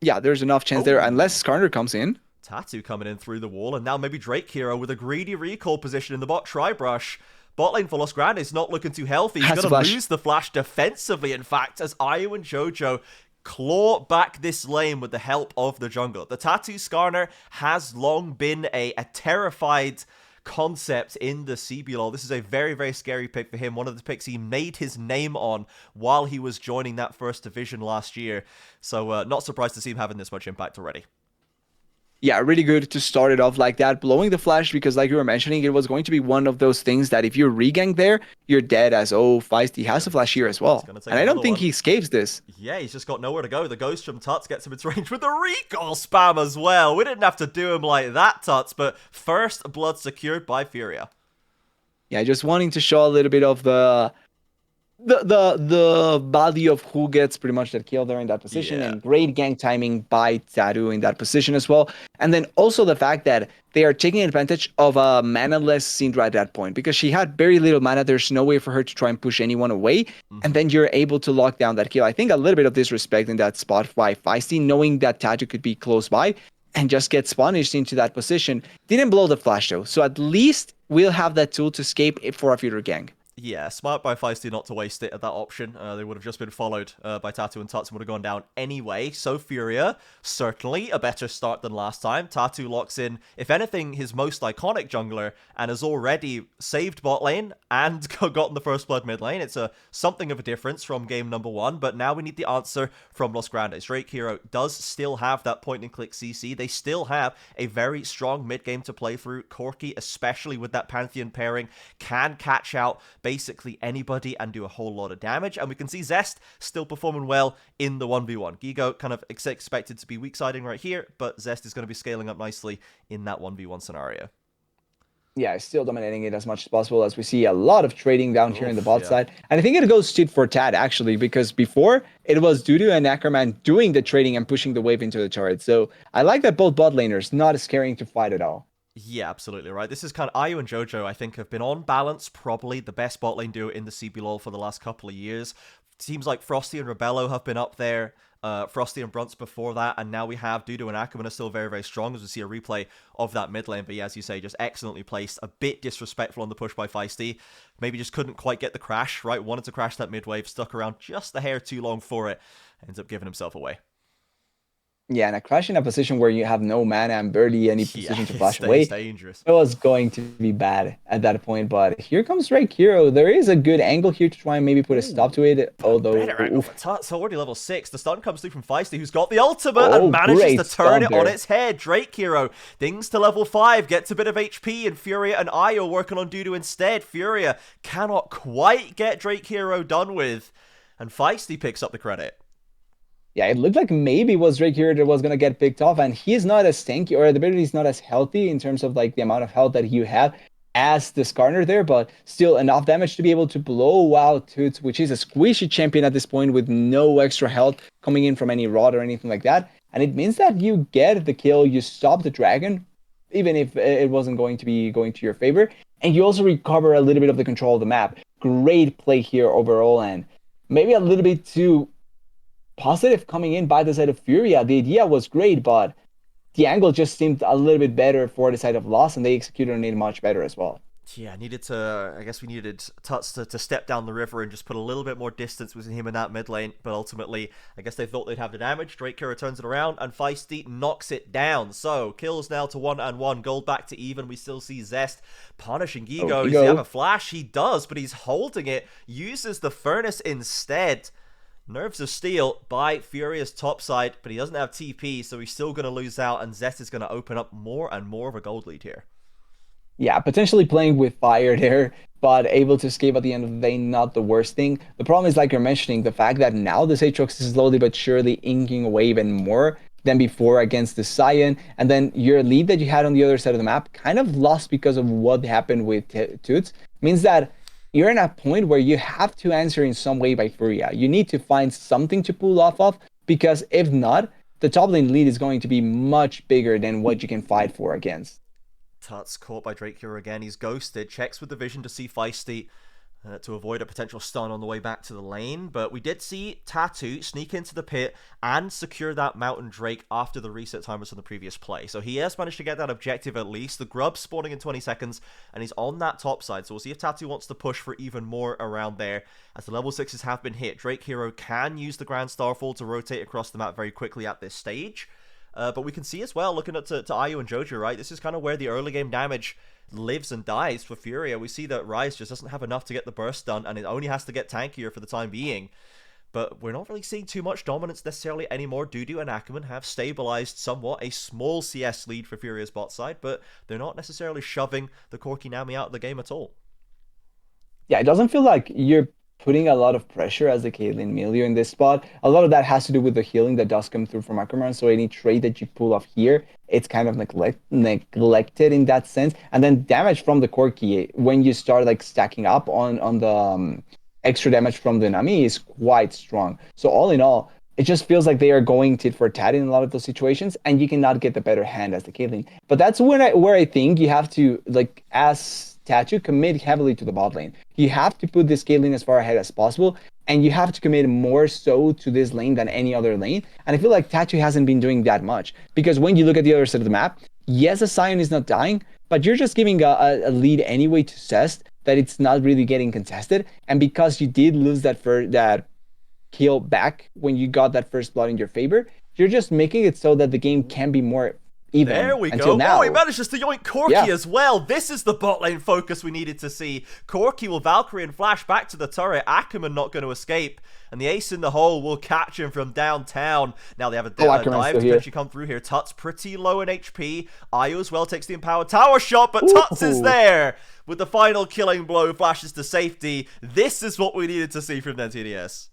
Yeah, there's enough chance there, unless Skarner comes in. Tatu coming in through the wall, and now maybe Drake Hero with a greedy recall position in the bot Tri-Brush. Bot lane for Los Grandes not looking too healthy. He's going to lose the flash defensively, in fact, as IU and Jojo claw back this lane with the help of the jungle. The Tattoo Skarner has long been a terrified concept in the CBLOL. This is a very, very scary pick for him. One of the picks he made his name on while he was joining that first division last year. So not surprised to see him having this much impact already. Yeah, really good to start it off like that, blowing the flash, because like you were mentioning, it was going to be one of those things that if you regank there, you're dead, as Feisty has a flash here as well. And I don't think he escapes this. Yeah, he's just got nowhere to go. The Ghost from Tuts gets him into range with the recall spam as well. We didn't have to do him like that, Tuts, but first blood secured by Furia. Yeah, just wanting to show a little bit of the value of who gets pretty much that kill there in that position, and great gank timing by Tattoo in that position as well. And then also the fact that they are taking advantage of a mana-less Syndra at that point, because she had very little mana. There's no way for her to try and push anyone away, and then you're able to lock down that kill. I think a little bit of disrespect in that spot by Feisty, knowing that Tattoo could be close by and just get punished into that position. Didn't blow the flash though, so at least we'll have that tool to escape for a future gank. Yeah, smart by Feisty not to waste it at that option. They would have just been followed by Tatu and Tatsu would have gone down anyway. So Furia, certainly a better start than last time. Tatu locks in, if anything, his most iconic jungler and has already saved bot lane and gotten the first blood mid lane. It's something of a difference from game number 1, but now we need the answer from Los Grandes. Drake Hero does still have that point-and-click CC. They still have a very strong mid-game to play through. Corki, especially with that Pantheon pairing, can catch out basically anybody and do a whole lot of damage. And we can see Zest still performing well in the 1v1. Gigo kind of expected to be weak siding right here, but Zest is going to be scaling up nicely in that 1v1 scenario. Yeah, still dominating it as much as possible, as we see a lot of trading down here in the bot side. And I think it goes tit for tat, actually, because before it was Dudu and Ackerman doing the trading and pushing the wave into the turret. So I like that both bot laners not scaring to fight at all. Yeah, absolutely right. This is kind of IU and Jojo, I think, have been on balance probably the best bot lane duo in the CBLOL for the last couple of years. Teams like Frosty and Rebello have been up there. Frosty and Brunts before that, and now we have Dudu and Ackerman are still very, very strong, as we see a replay of that mid lane. But yeah, as you say, just excellently placed. A bit disrespectful on the push by Feisty. Maybe just couldn't quite get the crash, right? Wanted to crash that mid wave, stuck around just a hair too long for it. Ends up giving himself away. Yeah, and a crash in a position where you have no mana and barely any position to flash away. Dangerous. It was going to be bad at that point, but here comes Drake Hero. There is a good angle here to try and maybe put a stop to it, although... Better angle for Tuts, already level 6. The stun comes through from Feisty, who's got the ultimate and manages to turn it on its head. Drake Hero dings to level 5, gets a bit of HP, and Furia and Io working on Dudu instead. Furia cannot quite get Drake Hero done with, and Feisty picks up the credit. Yeah, it looked like maybe it was Drake here that was going to get picked off, and he's not as tanky, or the ability is not as healthy in terms of like the amount of health that you have. as the Skarner there, but still enough damage to be able to blow out Toots, which is a squishy champion at this point with no extra health coming in from any rod or anything like that. And it means that you get the kill, you stop the dragon, even if it wasn't going to be going to your favor, and you also recover a little bit of the control of the map. Great play here overall, and maybe a little bit too positive coming in by the side of Furia. The idea was great, but the angle just seemed a little bit better for the side of Lost, and they executed on it much better as well. Yeah, I guess we needed Tuts to step down the river and just put a little bit more distance between him and that mid lane, but ultimately, I guess they thought they'd have the damage. Drake Hero turns it around, and Feisty knocks it down. So, kills now to 1-1, gold back to even. We still see Zest punishing Gigo. Does he have a flash? He does, but he's holding it, uses the Furnace instead. Nerves of Steel by Furia's top side, but he doesn't have TP, so he's still going to lose out, and Zest is going to open up more and more of a gold lead here. Yeah, potentially playing with fire there, but able to escape at the end of the day, not the worst thing. The problem is, like you're mentioning, the fact that now this Aatrox is slowly but surely inking away even more than before against the Sion, and then your lead that you had on the other side of the map kind of lost because of what happened with Toots, means that you're in a point where you have to answer in some way by Furia. You need to find something to pull off of, because if not, the top lane lead is going to be much bigger than what you can fight for against. Tuts caught by Drake here again. He's ghosted, checks with the vision to see Feisty to avoid a potential stun on the way back to the lane. But we did see Tattoo sneak into the pit and secure that Mountain Drake after the reset timers from the previous play. So he has managed to get that objective at least. The Grub's spawning in 20 seconds, and he's on that top side. So we'll see if Tattoo wants to push for even more around there. As the level 6s have been hit, Drake Hero can use the Grand Starfall to rotate across the map very quickly at this stage. But we can see as well, looking at to Ayu and Jojo, right? This is kind of where the early game damage lives and dies for Furia. We see that Ryze just doesn't have enough to get the burst done, and it only has to get tankier for the time being. But we're not really seeing too much dominance necessarily anymore. Dudu and Ackerman have stabilized somewhat a small CS lead for Furia's bot side, but they're not necessarily shoving the Corki Nami out of the game at all. Yeah, it doesn't feel like you're putting a lot of pressure as the Caitlyn Milio in this spot. A lot of that has to do with the healing that does come through from Ackerman, so any trade that you pull off here, it's kind of neglected in that sense. And then damage from the Corki, when you start like stacking up on the extra damage from the Nami, is quite strong. So all in all, it just feels like they are going tit for tat in a lot of those situations, and you cannot get the better hand as the Caitlyn. But that's where I think you have to, like, as Tattoo, commit heavily to the bot lane. You have to put this Caitlyn as far ahead as possible, and you have to commit more so to this lane than any other lane. And I feel like Tattoo hasn't been doing that much, because when you look at the other side of the map, yes, the Sion is not dying, but you're just giving a lead anyway to Cest that it's not really getting contested. And because you did lose that kill back when you got that first blood in your favor, you're just making it so that the game can be more even. There we go. Now. Oh, he manages to yoink Corki as well. This is the bot lane focus we needed to see. Corki will Valkyrie and flash back to the turret. Ackerman not going to escape. And the ace in the hole will catch him from downtown. Now they have a dive to potentially come through here. Tuts pretty low in HP. Ayu as well takes the empowered tower shot, but Tuts is there with the final killing blow, flashes to safety. This is what we needed to see from NTDS.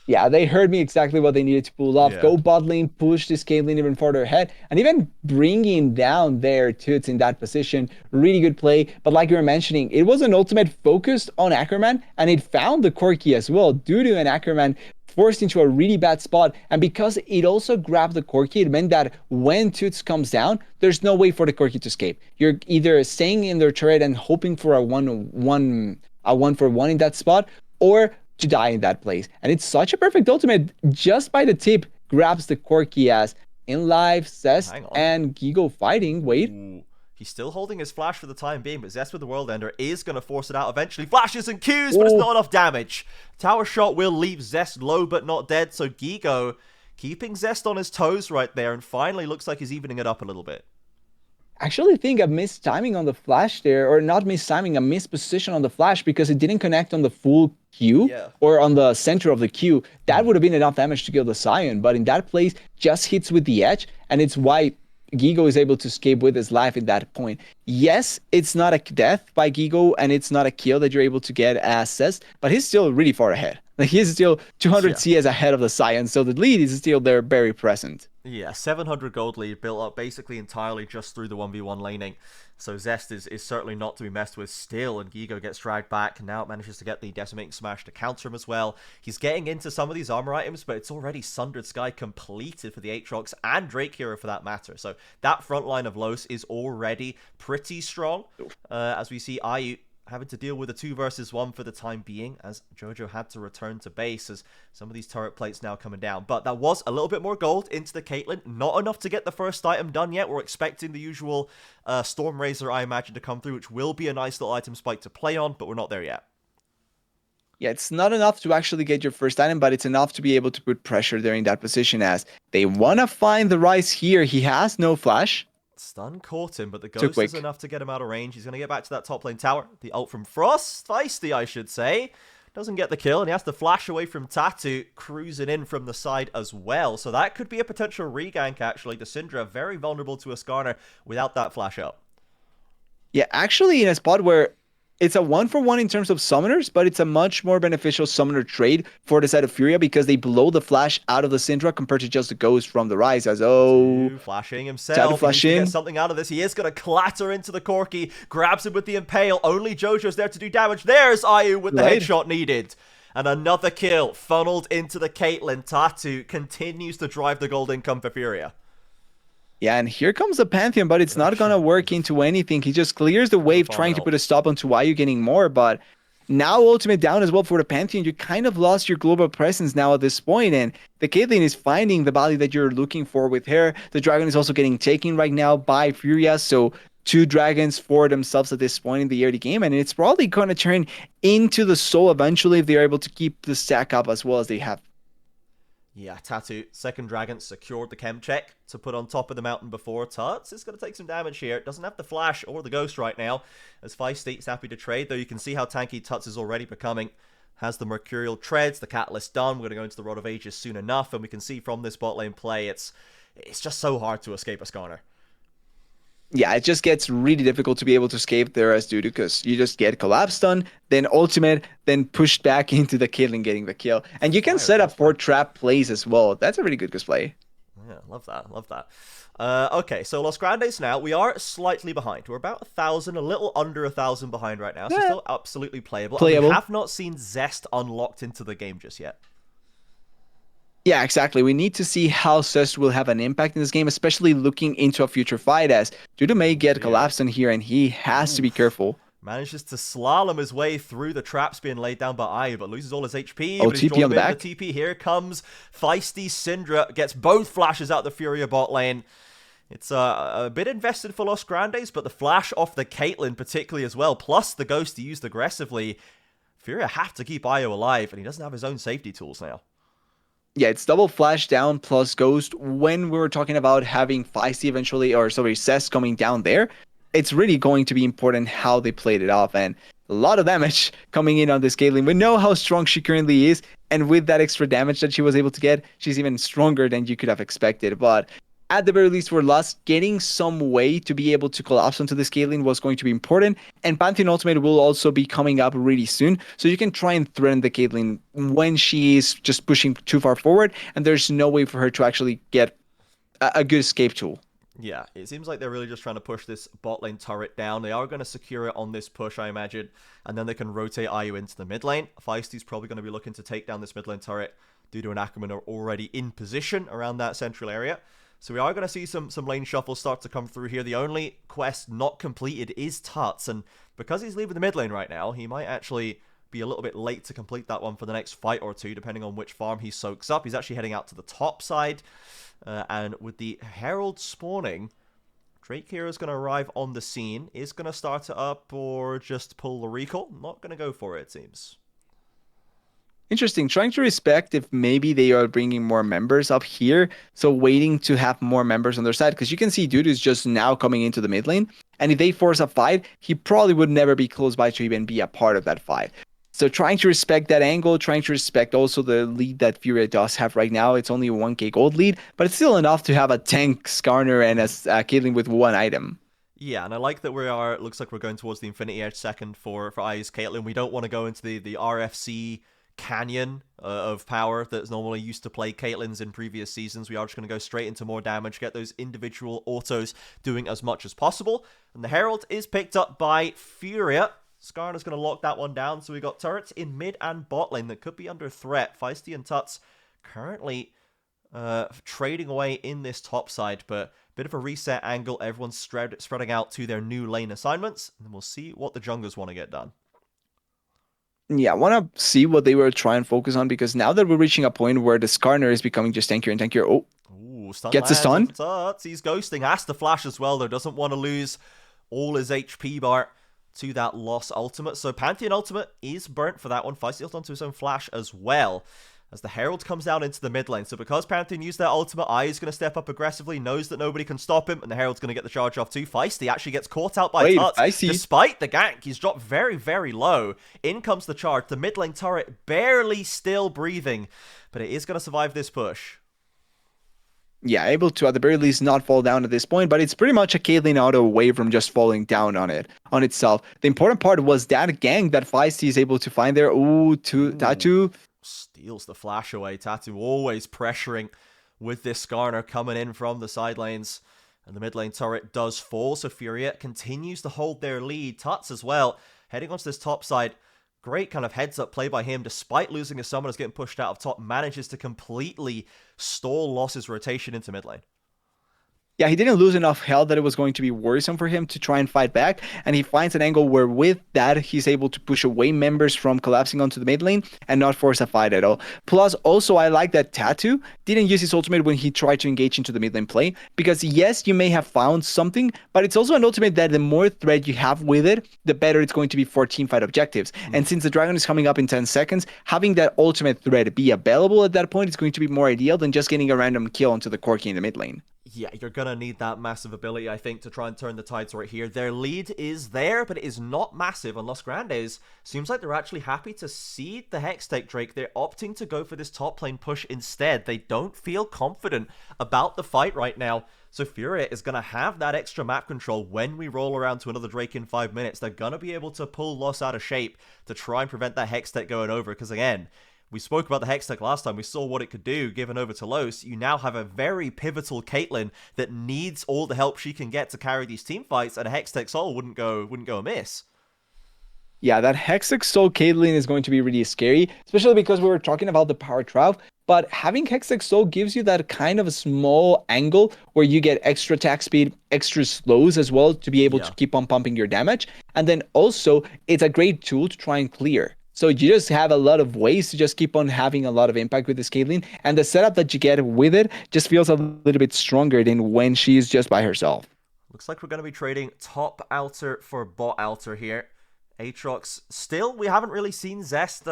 Yeah, they heard me exactly what they needed to pull off. Yeah. Go bot lane, push this Caitlyn even further ahead, and even bringing down their Toots in that position. Really good play. But like you were mentioning, it was an ultimate focused on Ackerman, and it found the Corki as well. Dudu and Ackerman forced into a really bad spot, and because it also grabbed the Corki, it meant that when Toots comes down, there's no way for the Corki to escape. You're either staying in their turret and hoping for a one for one in that spot, or to die in that place. And it's such a perfect ultimate, just by the tip, grabs the Corki as in live, Zest and Gigo fighting. Wait. Ooh. He's still holding his flash for the time being, but Zest with the World Ender is going to force it out eventually. Flashes and Qs, but it's not enough damage. Tower shot will leave Zest low but not dead, so Gigo keeping Zest on his toes right there, and finally looks like he's evening it up a little bit. Actually think a missed timing on the flash there, or not missed timing, a missed position on the flash, because it didn't connect on the full Q or on the center of the Q. That would have been enough damage to kill the Sion, but in that place, just hits with the edge, and it's why Gigo is able to escape with his life at that point. Yes, it's not a death by Gigo, and it's not a kill that you're able to get as Cest, but he's still really far ahead. Like he's still 200 Yeah. CS ahead of the Scion, so the lead is still there, very present. Yeah, 700 gold lead built up basically entirely just through the 1v1 laning. So Zest is certainly not to be messed with still, and Gigo gets dragged back, and now it manages to get the Decimating Smash to counter him as well. He's getting into some of these armor items, but it's already Sundered Sky completed for the Aatrox and Drake Hero for that matter. So that front line of Los is already pretty strong, as we see IU having to deal with a 2 versus 1 for the time being, as Jojo had to return to base as some of these turret plates now coming down. But that was a little bit more gold into the Caitlyn. Not enough to get the first item done yet. We're expecting the usual Storm Razor, I imagine, to come through, which will be a nice little item spike to play on, but we're not there yet. Yeah, it's not enough to actually get your first item, but it's enough to be able to put pressure there in that position, as they want to find the Ryze here. He has no flash. Stun caught him, but the Too Ghost quick. is enough to get him out of range. He's going to get back to that top lane tower. The ult from Frost, feisty I should say, doesn't get the kill, and he has to flash away from Tatu, cruising in from the side as well. So that could be a potential regank, actually. The Syndra very vulnerable to a Skarner without that flash out. Yeah, actually in a spot where it's a 1-for-1 in terms of summoners, but it's a much more beneficial summoner trade for the side of Furia because they blow the flash out of the Syndra compared to just the Ghost from the Ryze. As Flashing Tatu himself. He flash needs to in. get something out of this. He is going to clatter into the Corki, grabs him with the Impale. Only Jojo's there to do damage. There's IU with the Right. headshot needed. And another kill funneled into the Caitlyn. Tatu continues to drive the gold income for Furia. Yeah, and here comes the Pantheon, but it's not going to work into anything. He just clears the wave, trying to put a stop onto why you're getting more, but now ultimate down as well for the Pantheon. You kind of lost your global presence now at this point, and the Caitlyn is finding the value that you're looking for with her. The Dragon is also getting taken right now by Furia, so 2 dragons for themselves at this point in the early game, and it's probably going to turn into the Soul eventually if they're able to keep the stack up as well as they have. Yeah, Tatu, second dragon, secured the chem check to put on top of the mountain before. Tuts is going to take some damage here. Doesn't have the flash or the ghost right now, as Feisty is happy to trade, though you can see how tanky Tuts is already becoming. Has the Mercurial Treads, the Catalyst done. We're going to go into the Rod of Ages soon enough, and we can see from this bot lane play, it's just so hard to escape a Skarner. Yeah, it just gets really difficult to be able to escape there as Dudu, because you just get collapsed on, then ultimate, then pushed back into the kill and getting the kill. And you can set up 4 trap plays as well. That's a really good display. Yeah, love that, love that. Okay, so Los Grandes now, we are slightly behind. We're about 1,000, a little under 1,000 behind right now, so still absolutely playable. And we have not seen Zest unlocked into the game just yet. Yeah, exactly. We need to see how Zest will have an impact in this game, especially looking into a future fight, as Dudu may get collapsed in here, and he has to be careful. Manages to slalom his way through the traps being laid down by IU, but loses all his HP. Oh, but he's TP on the back. The TP. Here comes Feisty Syndra. Gets both flashes out the Furia bot lane. It's a bit invested for Los Grandes, but the flash off the Caitlyn particularly as well, plus the Ghost he used aggressively. Furia have to keep IU alive, and he doesn't have his own safety tools now. Yeah, it's double flash down plus Ghost. When we were talking about having Feisty eventually, or sorry, Zest coming down there, it's really going to be important how they played it off, and a lot of damage coming in on this Caitlyn. We know how strong she currently is, and with that extra damage that she was able to get, she's even stronger than you could have expected. But at the very least for Lust, getting some way to be able to collapse onto this Caitlyn was going to be important, and Pantheon Ultimate will also be coming up really soon, so you can try and threaten the Caitlyn when she is just pushing too far forward, and there's no way for her to actually get a good escape tool. Yeah, it seems like they're really just trying to push this bot lane turret down. They are going to secure it on this push, I imagine, and then they can rotate IU into the mid lane. Feisty's probably going to be looking to take down this mid lane turret. Dudu and Ackerman are already in position around that central area. So we are going to see some lane shuffle start to come through here. The only quest not completed is Tuts, and because he's leaving the mid lane right now, he might actually be a little bit late to complete that one for the next fight or two, depending on which farm he soaks up. He's actually heading out to the top side, and with the Herald spawning, Drake here is going to arrive on the scene. Is going to start it up or just pull the recall? Not going to go for it, it seems. Interesting. Trying to respect if maybe they are bringing more members up here. So waiting to have more members on their side. Because you can see Dude is just now coming into the mid lane. And if they force a fight, he probably would never be close by to even be a part of that fight. So trying to respect that angle, trying to respect also the lead that Furia does have right now. It's only a 1k gold lead, but it's still enough to have a tank Skarner and a Caitlyn with one item. Yeah, and I like that it looks like we're going towards the Infinity Edge second for IU's Caitlyn. We don't want to go into the RFC canyon of power that's normally used to play Caitlyn's in previous seasons. We are just going to go straight into more damage, get those individual autos doing as much as possible. And the Herald is picked up by Furia. Skarner's going to lock that one down. So we got turrets in mid and bot lane that could be under threat. Feisty and Tuts currently trading away in this top side, but bit of a reset angle. Everyone's spreading out to their new lane assignments, and then we'll see what the junglers want to get done. Yeah, I want to see what they were trying to focus on, because now that we're reaching a point where the Skarner is becoming just tankier and tankier. Oh, ooh, stun gets a stun. Tuts. He's ghosting, has to flash as well, though. Doesn't want to lose all his HP bar to that loss ultimate. So Pantheon ultimate is burnt for that one. Feisty held onto his own flash as well, as the Herald comes down into the mid lane. So because Pantheon used their ultimate, Ai is going to step up aggressively, knows that nobody can stop him, and the Herald's going to get the charge off too. Feisty actually gets caught out by Tuts. Despite the gank, he's dropped very, very low. In comes the charge. The mid lane turret barely still breathing, but it is going to survive this push. Yeah, able to at the very least not fall down at this point, but it's pretty much a Caitlyn auto away from just falling down on itself. The important part was that gank that Feisty is able to find there. Ooh, Tatu steals the flash away. Tatu always pressuring with this Skarner coming in from the side lanes. And the mid lane turret does fall, so Furia continues to hold their lead. Tuts as well, heading onto this top side. Great kind of heads-up play by him. Despite losing his summoners getting pushed out of top, manages to completely stall Loss's rotation into mid lane. Yeah, he didn't lose enough health that it was going to be worrisome for him to try and fight back, and he finds an angle where with that, he's able to push away members from collapsing onto the mid lane and not force a fight at all. Plus, also, I like that Tatu didn't use his ultimate when he tried to engage into the mid lane play, because yes, you may have found something, but it's also an ultimate that the more threat you have with it, the better it's going to be for teamfight objectives. And since the dragon is coming up in 10 seconds, having that ultimate threat be available at that point is going to be more ideal than just getting a random kill onto the Corki in the mid lane. Yeah, you're going to need that massive ability, I think, to try and turn the tides right here. Their lead is there, but it is not massive. And Los Grandes seems like they're actually happy to cede the Hextech Drake. They're opting to go for this top lane push instead. They don't feel confident about the fight right now. So Furia is going to have that extra map control when we roll around to another Drake in 5 minutes. They're going to be able to pull Loss out of shape to try and prevent that Hextech going over. Because again, we spoke about the Hextech last time. We saw what it could do given over to Los. You now have a very pivotal Caitlyn that needs all the help she can get to carry these team fights, and a Hextech Soul wouldn't go amiss. Yeah, that Hextech Soul Caitlyn is going to be really scary, especially because we were talking about the power trap. But having Hextech Soul gives you that kind of a small angle where you get extra attack speed, extra slows as well to be able to keep on pumping your damage. And then also, it's a great tool to try and clear. So you just have a lot of ways to just keep on having a lot of impact with this Caitlyn. And the setup that you get with it just feels a little bit stronger than when she's just by herself. Looks like we're going to be trading top outer for bot outer here. Aatrox, still, we haven't really seen Zest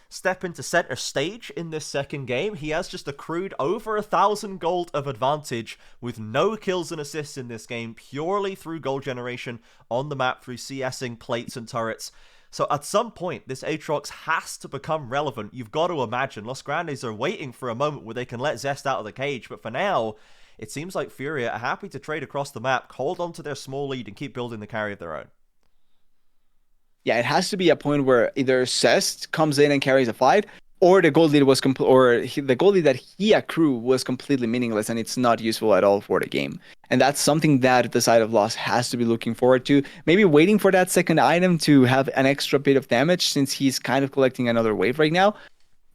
step into center stage in this second game. He has just accrued over 1,000 gold of advantage with no kills and assists in this game, purely through gold generation on the map through CSing plates and turrets. So at some point, this Aatrox has to become relevant. You've got to imagine. Los Grandes are waiting for a moment where they can let Zest out of the cage. But for now, it seems like Furia are happy to trade across the map, hold on to their small lead, and keep building the carry of their own. Yeah, it has to be a point where either Zest comes in and carries a fight, or the gold lead was the gold lead that he accrued was completely meaningless and it's not useful at all for the game. And that's something that the side of Loss has to be looking forward to. Maybe waiting for that second item to have an extra bit of damage since he's kind of collecting another wave right now.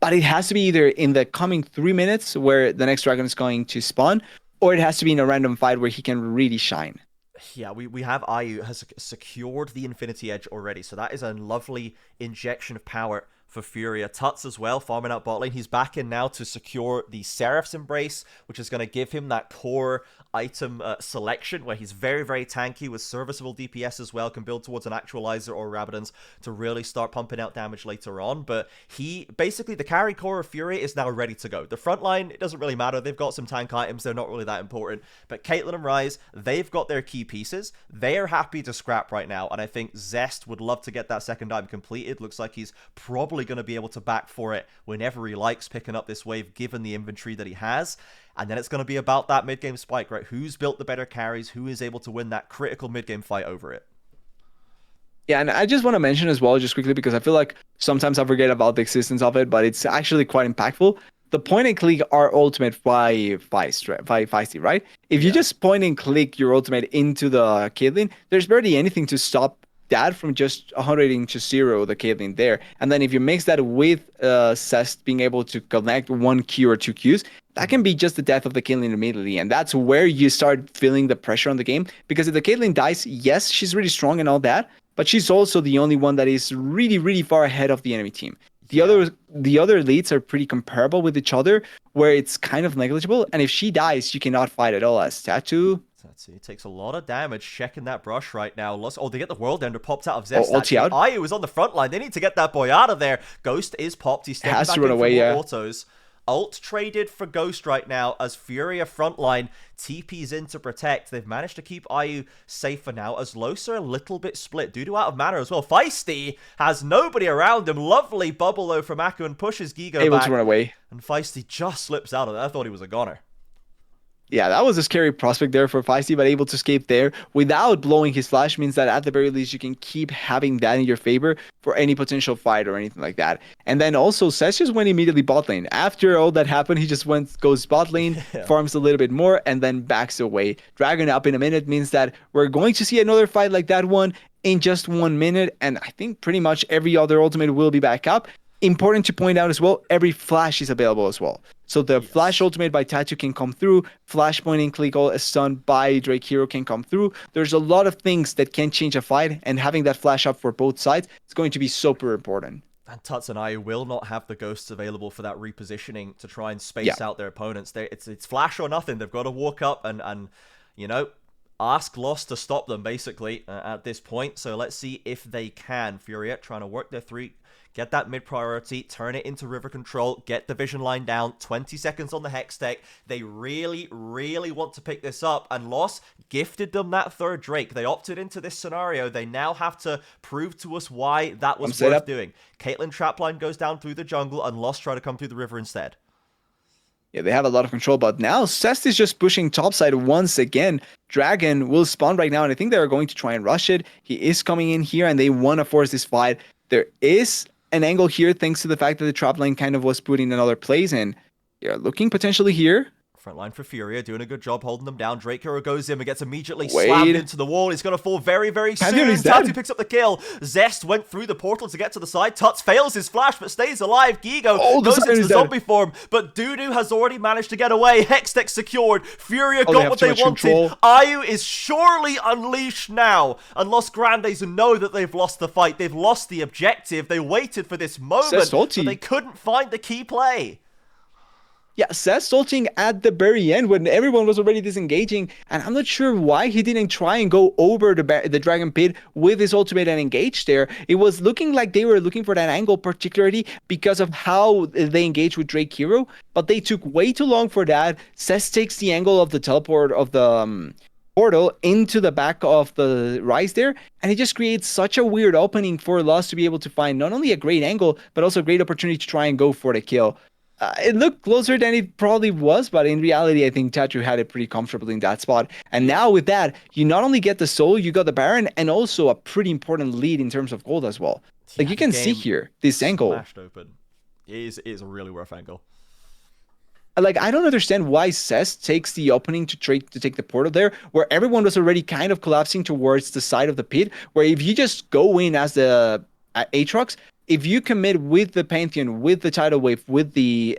But it has to be either in the coming 3 minutes where the next dragon is going to spawn, or it has to be in a random fight where he can really shine. Yeah, we have Ayu has secured the Infinity Edge already, so that is a lovely injection of power for Furia. Tuts as well, farming out bot lane. He's back in now to secure the Seraph's Embrace, which is going to give him that core item selection where he's very, very tanky with serviceable DPS as well, can build towards an Actualizer or Rabadon's to really start pumping out damage later on. But he, basically, the carry core of Furia is now ready to go. The front line, it doesn't really matter. They've got some tank items. They're not really that important. But Caitlyn and Ryze, they've got their key pieces. They are happy to scrap right now. And I think Zest would love to get that second item completed. Looks like he's probably going to be able to back for it whenever he likes, picking up this wave given the inventory that he has. And then it's going to be about that mid-game spike, right? Who's built the better carries? Who is able to win that critical mid-game fight over it? Yeah, and I just want to mention as well, just quickly, because I feel like sometimes I forget about the existence of it, but it's actually quite impactful. The point and click are ultimate by Feisty, right? If you Yeah. just point and click your ultimate into the Caitlyn, there's barely anything to stop that from just 100 to 0 the Caitlyn there. And then if you mix that with Cest being able to connect one Q or two Qs, that can be just the death of the Caitlyn immediately. And that's where you start feeling the pressure on the game. Because if the Caitlyn dies, yes, she's really strong and all that, but she's also the only one that is really, really far ahead of the enemy team. The other elites are pretty comparable with each other, where it's kind of negligible. And if she dies, you cannot fight at all as Tattoo. Let's see, it takes a lot of damage checking that brush right now. Oh, they get the World Ender popped out of Zest. Ulti out. Ayu is on the front line. They need to get that boy out of there. Ghost is popped. He's stepping Has back to run in for away, more yeah. autos. Ult traded for Ghost right now as Furia frontline TP's in to protect. They've managed to keep Ayu safe for now as Los are a little bit split. Dudu out of mana as well. Feisty has nobody around him. Lovely bubble though from Aku and pushes Gigo Able back. to run away. And Feisty just slips out of it. I thought he was a goner. Yeah, that was a scary prospect there for Feisty, but able to escape there without blowing his flash means that at the very least you can keep having that in your favor for any potential fight or anything like that. And then also Sesh just went immediately bot lane. After all that happened, he just goes bot lane, farms a little bit more, and then backs away. Dragon up in a minute means that we're going to see another fight like that one in just 1 minute, and I think pretty much every other ultimate will be back up. Important to point out as well, every flash is available as well. So the flash ultimate by Tattoo can come through, flash point and click all stun by Drake Hero can come through. There's a lot of things that can change a fight, and having that flash up for both sides is going to be super important. And Tuts and I will not have the ghosts available for that repositioning to try and space out their opponents. It's flash or nothing. They've got to walk up and you know, ask Lost to stop them basically at this point. So let's see if they can. Furia trying to work their three. Get that mid priority, turn it into river control, get the vision line down, 20 seconds on the Hex tech. They really, really want to pick this up, and Lost gifted them that third Drake. They opted into this scenario. They now have to prove to us why that was worth doing. Caitlyn trapline goes down through the jungle, and Lost try to come through the river instead. Yeah, they have a lot of control, but now Cest is just pushing topside once again. Dragon will spawn right now, and I think they're going to try and rush it. He is coming in here, and they want to force this fight. There is an angle here thanks to the fact that the trap lane kind of was put in another place, and you're looking potentially here. Front line for Furia, doing a good job holding them down. Drake Hero goes in and gets immediately slammed into the wall. He's going to fall very, very soon. Tattoo picks up the kill. Zest went through the portal to get to the side. Tuts fails his flash, but stays alive. Gigo goes into the zombie form, but Dudu has already managed to get away. Hextech secured. Furia got what they wanted. Ayu is surely unleashed now. And Los Grandes know that they've lost the fight. They've lost the objective. They waited for this moment, but they couldn't find the key play. Yeah, Cest ulting at the very end when everyone was already disengaging, and I'm not sure why he didn't try and go over the Dragon Pit with his ultimate and engage there. It was looking like they were looking for that angle, particularly because of how they engaged with Drake Hero, but they took way too long for that. Cest takes the angle of the teleport of the portal into the back of the Rise there, and it just creates such a weird opening for Lost to be able to find not only a great angle, but also a great opportunity to try and go for the kill. It looked closer than it probably was, but in reality, I think Tattoo had it pretty comfortably in that spot. And now with that, you not only get the soul, you got the Baron, and also a pretty important lead in terms of gold as well. Like you can see here, this angle. Smashed open. It is a really rough angle. Like, I don't understand why Cest takes the opening to take the portal there, where everyone was already kind of collapsing towards the side of the pit, where if you just go in as the Aatrox, if you commit with the Pantheon, with the Tidal Wave, with the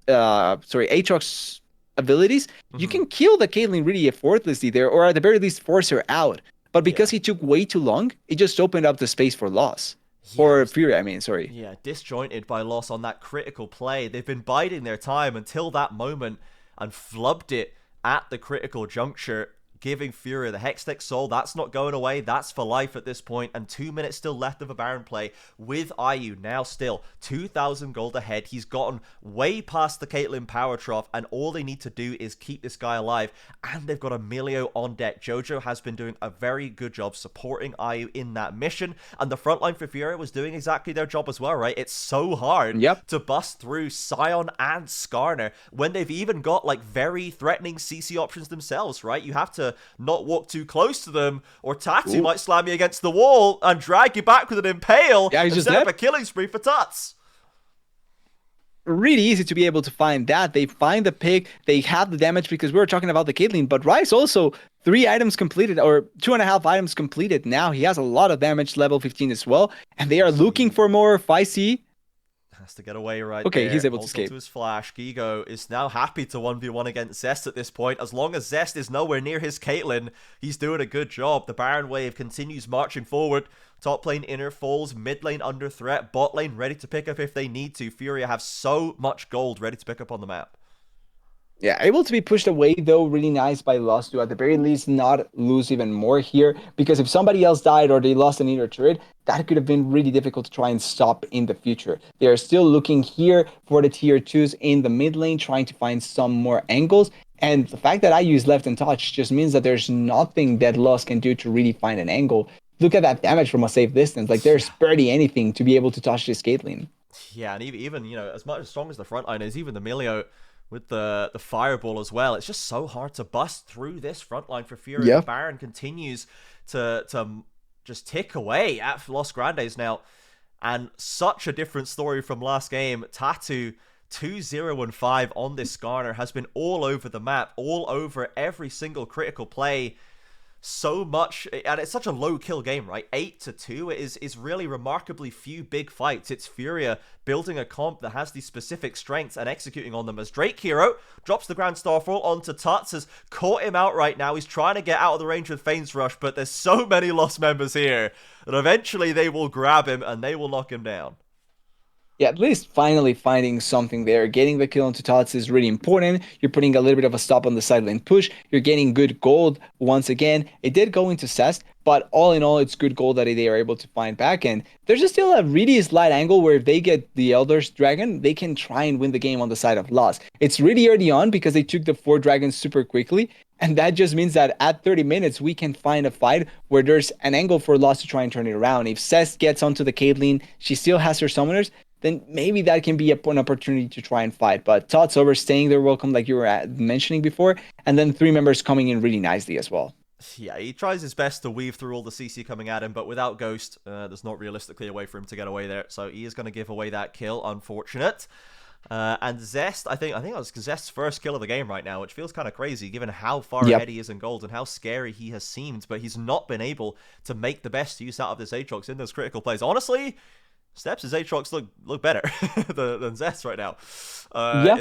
Aatrox abilities, you can kill the Caitlyn really effortlessly there, or at the very least force her out. But because he took way too long, it just opened up the space for loss. Or Fury, I mean, sorry. Yeah, disjointed by loss on that critical play. They've been biding their time until that moment and flubbed it at the critical juncture, giving Fury the Hextech Soul. That's not going away. That's for life at this point. And 2 minutes still left of a Baron play with Ayu now still 2,000 gold ahead. He's gotten way past the Caitlyn power trough, and all they need to do is keep this guy alive. And they've got Emilio on deck. Jojo has been doing a very good job supporting Ayu in that mission. And the frontline for Fury was doing exactly their job as well, right? It's so hard to bust through Sion and Skarner when they've even got like very threatening CC options themselves, right? You have to to not walk too close to them, or Tatu might slam you against the wall and drag you back with an impale Yeah, and set up a killing spree for Tuts. Really easy to be able to find that. They find the pick, they have the damage because we were talking about the Caitlyn, but Rice also 3 items completed, or 2.5 items completed. Now he has a lot of damage, level 15 as well, and they are looking for more. Feisty has to get away right okay, there. he's able to Holds escape. onto his flash. Gigo is now happy to 1v1 against Zest at this point. As long as Zest is nowhere near his Caitlyn, he's doing a good job. The Baron wave continues marching forward. Top lane inner falls, mid lane under threat, bot lane ready to pick up if they need to. Furia have so much gold ready to pick up on the map. Yeah, able to be pushed away though, really nice by Lost to at the very least not lose even more here, because if somebody else died or they lost an inner turret, that could have been really difficult to try and stop in the future. They are still looking here for the tier 2s in the mid lane, trying to find some more angles, and the fact that I use left and touch just means that there's nothing that Lost can do to really find an angle. Look at that damage from a safe distance, like there's barely anything to be able to touch this Caitlyn. Yeah, and even you know, as much as strong as the front line is, even the Melio with the fireball as well, it's just so hard to bust through this front line for Fury. Yeah. The Baron continues to just tick away at Los Grandes now, and such a different story from last game. Tatu 2-0-5 on this Skarner has been all over the map, all over every single critical play. So much, and it's such a low kill game, right? 8-2 is really remarkably few big fights. It's Furia building a comp that has these specific strengths and executing on them, as Drake Hero drops the Grand Starfall onto Tuts, has caught him out right now. He's trying to get out of the range with Fane's Rush, but there's so many Lost members here that eventually they will grab him and they will knock him down. Yeah, at least finally finding something there. Getting the kill into Tots is really important. You're putting a little bit of a stop on the side lane push. You're getting good gold once again. It did go into Cest, but all in all, it's good gold that they are able to find back. And there's just still a really slight angle where if they get the Elder's Dragon, they can try and win the game on the side of Lost. It's really early on because they took the 4 dragons super quickly. And that just means that at 30 minutes, we can find a fight where there's an angle for Lost to try and turn it around. If Cest gets onto the Caitlyn, she still has her summoners, then maybe that can be an opportunity to try and fight. But Tots overstaying their welcome, like you were mentioning before, and then 3 members coming in really nicely as well. Yeah, he tries his best to weave through all the CC coming at him, but without Ghost, there's not realistically a way for him to get away there. So he is going to give away that kill, unfortunate. And Zest, I think it was Zest's first kill of the game right now, which feels kind of crazy given how far ahead he is in gold and how scary he has seemed. But he's not been able to make the best use out of this Aatrox in those critical plays. Honestly, Steps' Aatrox look better than Zest right now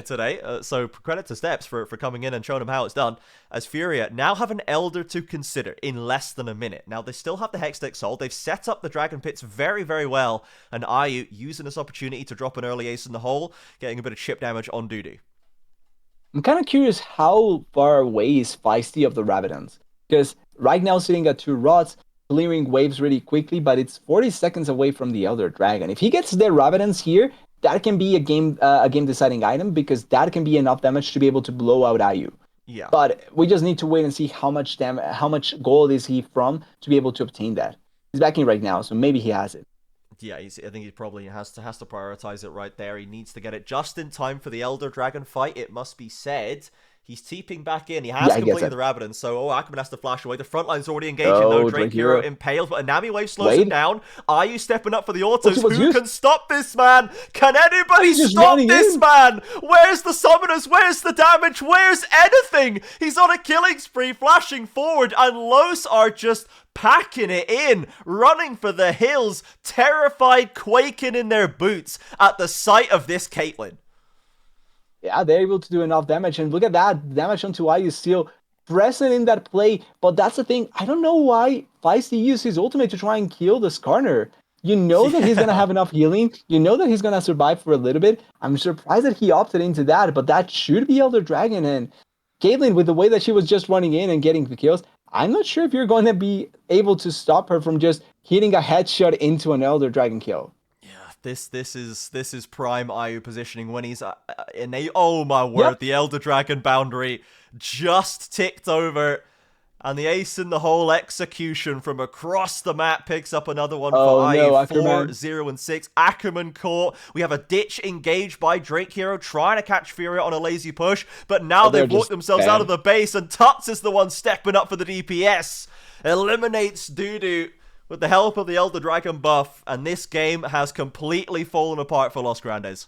today. So credit to Steps for coming in and showing him how it's done. As Furia now have an Elder to consider in less than a minute. Now they still have the Hex deck sold. They've set up the Dragon Pits very, very well. And Ayu using this opportunity to drop an early ace in the hole, getting a bit of chip damage on Dudu. I'm kind of curious how far away is Feisty of the Rabadons, because right now sitting at 2 rods, clearing waves really quickly, but it's 40 seconds away from the Elder Dragon. If he gets the Rabadons here, that can be a game deciding item, because that can be enough damage to be able to blow out Ayu. Yeah. But we just need to wait and see how much gold is he from to be able to obtain that. He's backing right now, so maybe he has it. Yeah, I think he probably has to prioritize it right there. He needs to get it just in time for the Elder Dragon fight, it must be said. He's teeping back in. He has completed the Rabadon, so Ackerman has to flash away. The front line's already engaging. No Drake Hero impaled, but a Nami wave slows him down. Are you stepping up for the autos? Who can stop this man? Can anybody stop this man? Where's the summoners? Where's the damage? Where's anything? He's on a killing spree, flashing forward, and Los are just packing it in, running for the hills, terrified, quaking in their boots at the sight of this Caitlyn. Yeah, they're able to do enough damage, and look at that, damage onto Ayu is still present in that play, but that's the thing, I don't know why Feisty used his ultimate to try and kill the Skarner. You know that he's going to have enough healing, you know that he's going to survive for a little bit. I'm surprised that he opted into that, but that should be Elder Dragon, and Caitlyn, with the way that she was just running in and getting the kills, I'm not sure if you're going to be able to stop her from just hitting a headshot into an Elder Dragon kill. This is prime Ayu positioning when he's in a, oh my word, the Elder Dragon boundary just ticked over, And the ace in the hole execution from across the map picks up another one Oh, for no, IU. Ackerman. 4-0-6. Ackerman caught. We have a ditch engaged by Drake Hero trying to catch Furia on a lazy push. But now Oh, they're they've walked just themselves bad. out of the base. And Tuts is the one stepping up for the DPS. Eliminates Dudu with the help of the Elder Dragon buff. And this game has completely fallen apart for Los Grandes.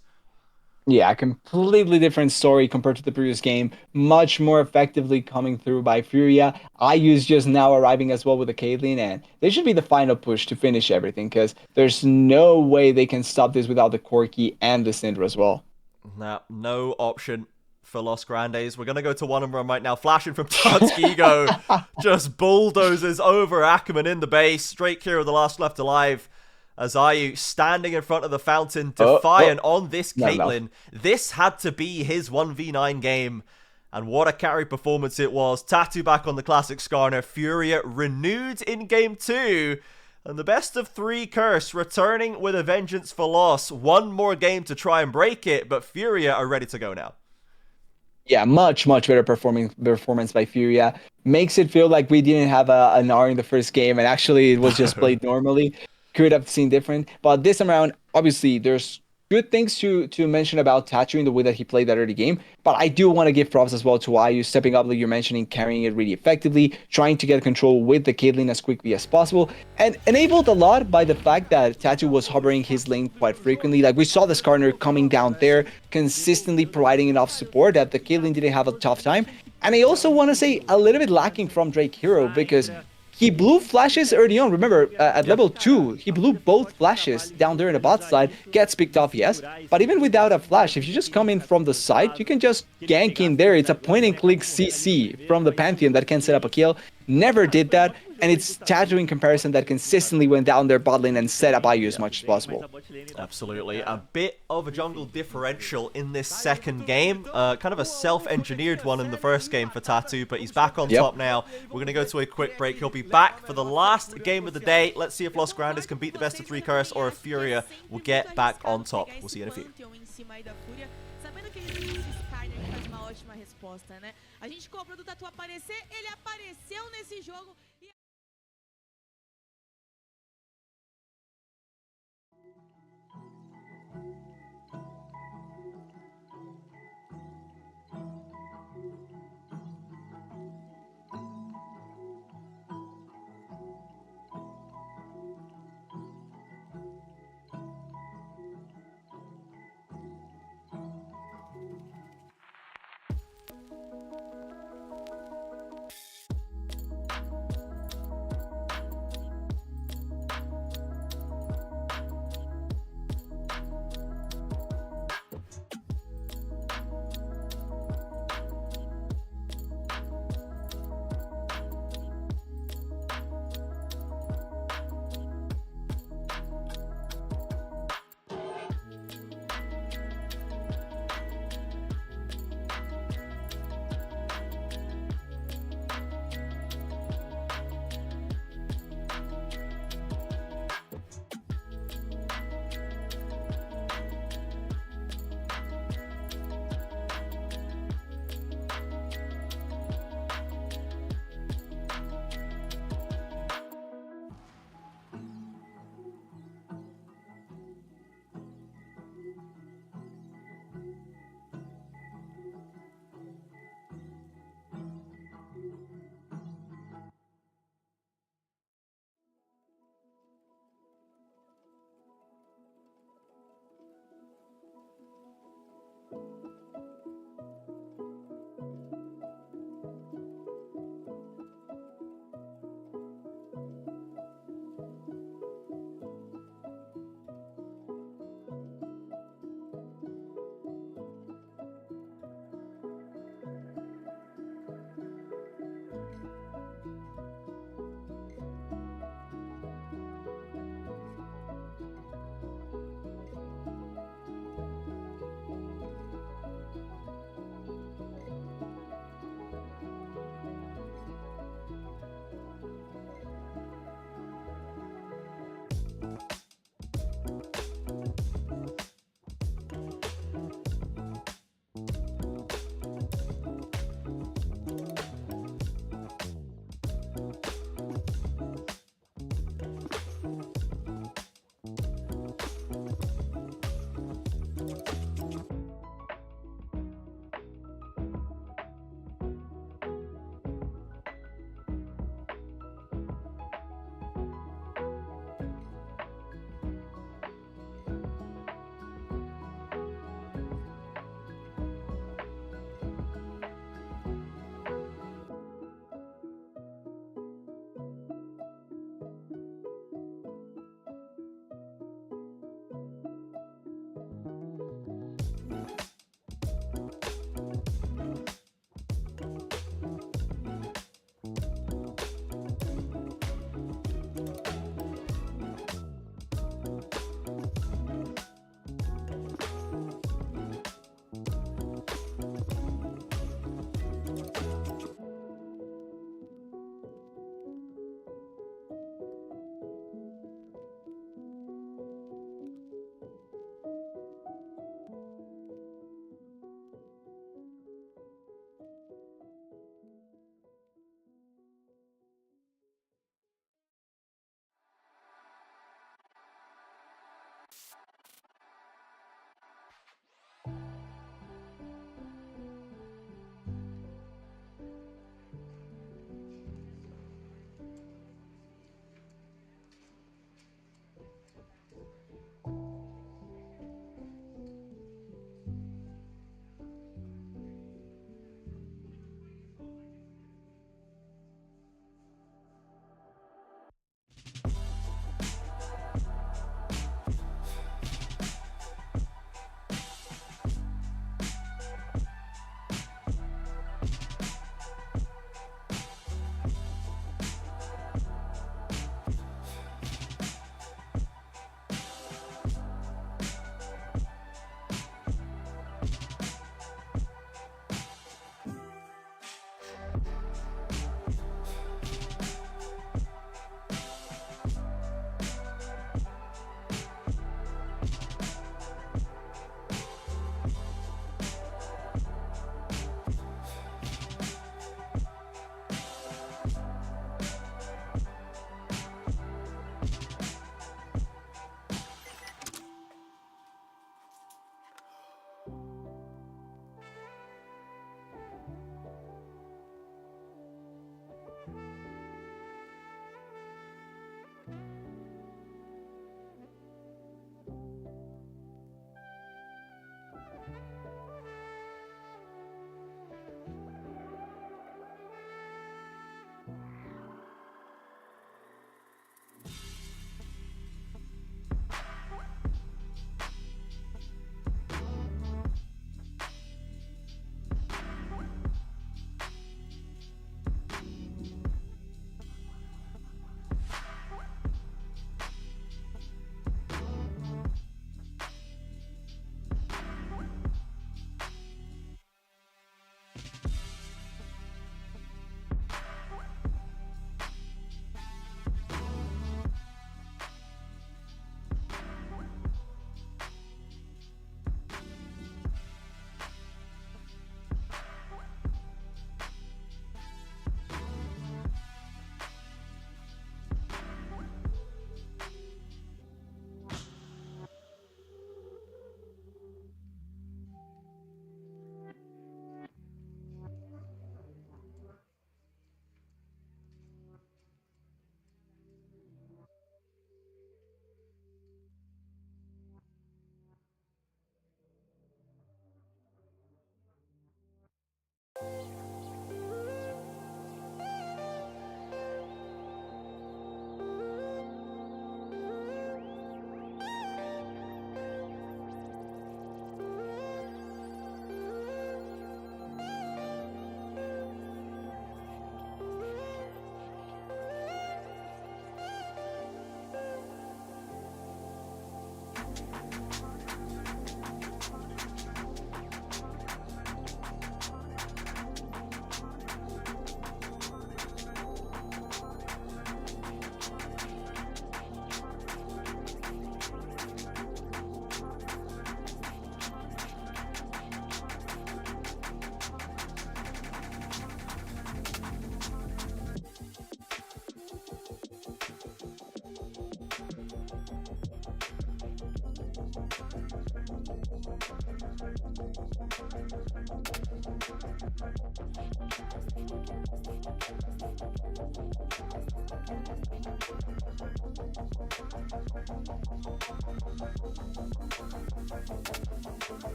Yeah, completely different story compared to the previous game. Much more effectively coming through by Furia. IU's just now arriving as well with the Caitlyn, and they should be the final push to finish everything, because there's no way they can stop this without the Corki and the Syndra as well. No option for Los Grandes. We're going to go to one and run right now. Flashing from Tutzkigo. Just bulldozes over Ackerman in the base. Drake Hero, the last left alive. As IU standing in front of the fountain, defiant on this Caitlyn. This had to be his 1v9 game. And what a carry performance it was. Tattoo back on the classic Skarner. Furia renewed in game 2. And the best of 3 curse returning with a vengeance for loss. One more game to try and break it, but Furia are ready to go now. Yeah, much better performance by Furia. Makes it feel like we didn't have an R in the first game, and actually it was just played normally. Could have seen different, but this time around, obviously, there's good things to mention about Tattoo in the way that he played that early game, but I do want to give props as well to IU stepping up, like you're mentioning, carrying it really effectively, trying to get control with the Caitlyn as quickly as possible, and enabled a lot by the fact that Tattoo was hovering his lane quite frequently. Like, we saw the Skarner coming down there, consistently providing enough support that the Caitlyn didn't have a tough time. And I also want to say a little bit lacking from Drake Hero, because he blew flashes early on. Remember, at level 2, he blew both flashes down there in the bot side. Gets picked off, yes. But even without a flash, if you just come in from the side, you can just gank in there. It's a point-and-click CC from the Pantheon that can set up a kill. Never did that. And it's Tattoo in comparison that consistently went down their bot lane and set up IU as much as possible. Absolutely. A bit of a jungle differential in this second game. Kind of a self-engineered one in the first game for Tattoo, but he's back on top now. We're going to go to a quick break. He'll be back for the last game of the day. Let's see if Los Grandes can beat the best of 3 curse, or if Furia will get back on top. We'll see you in a few. A gente cobrou do Tatu aparecer, ele apareceu nesse jogo.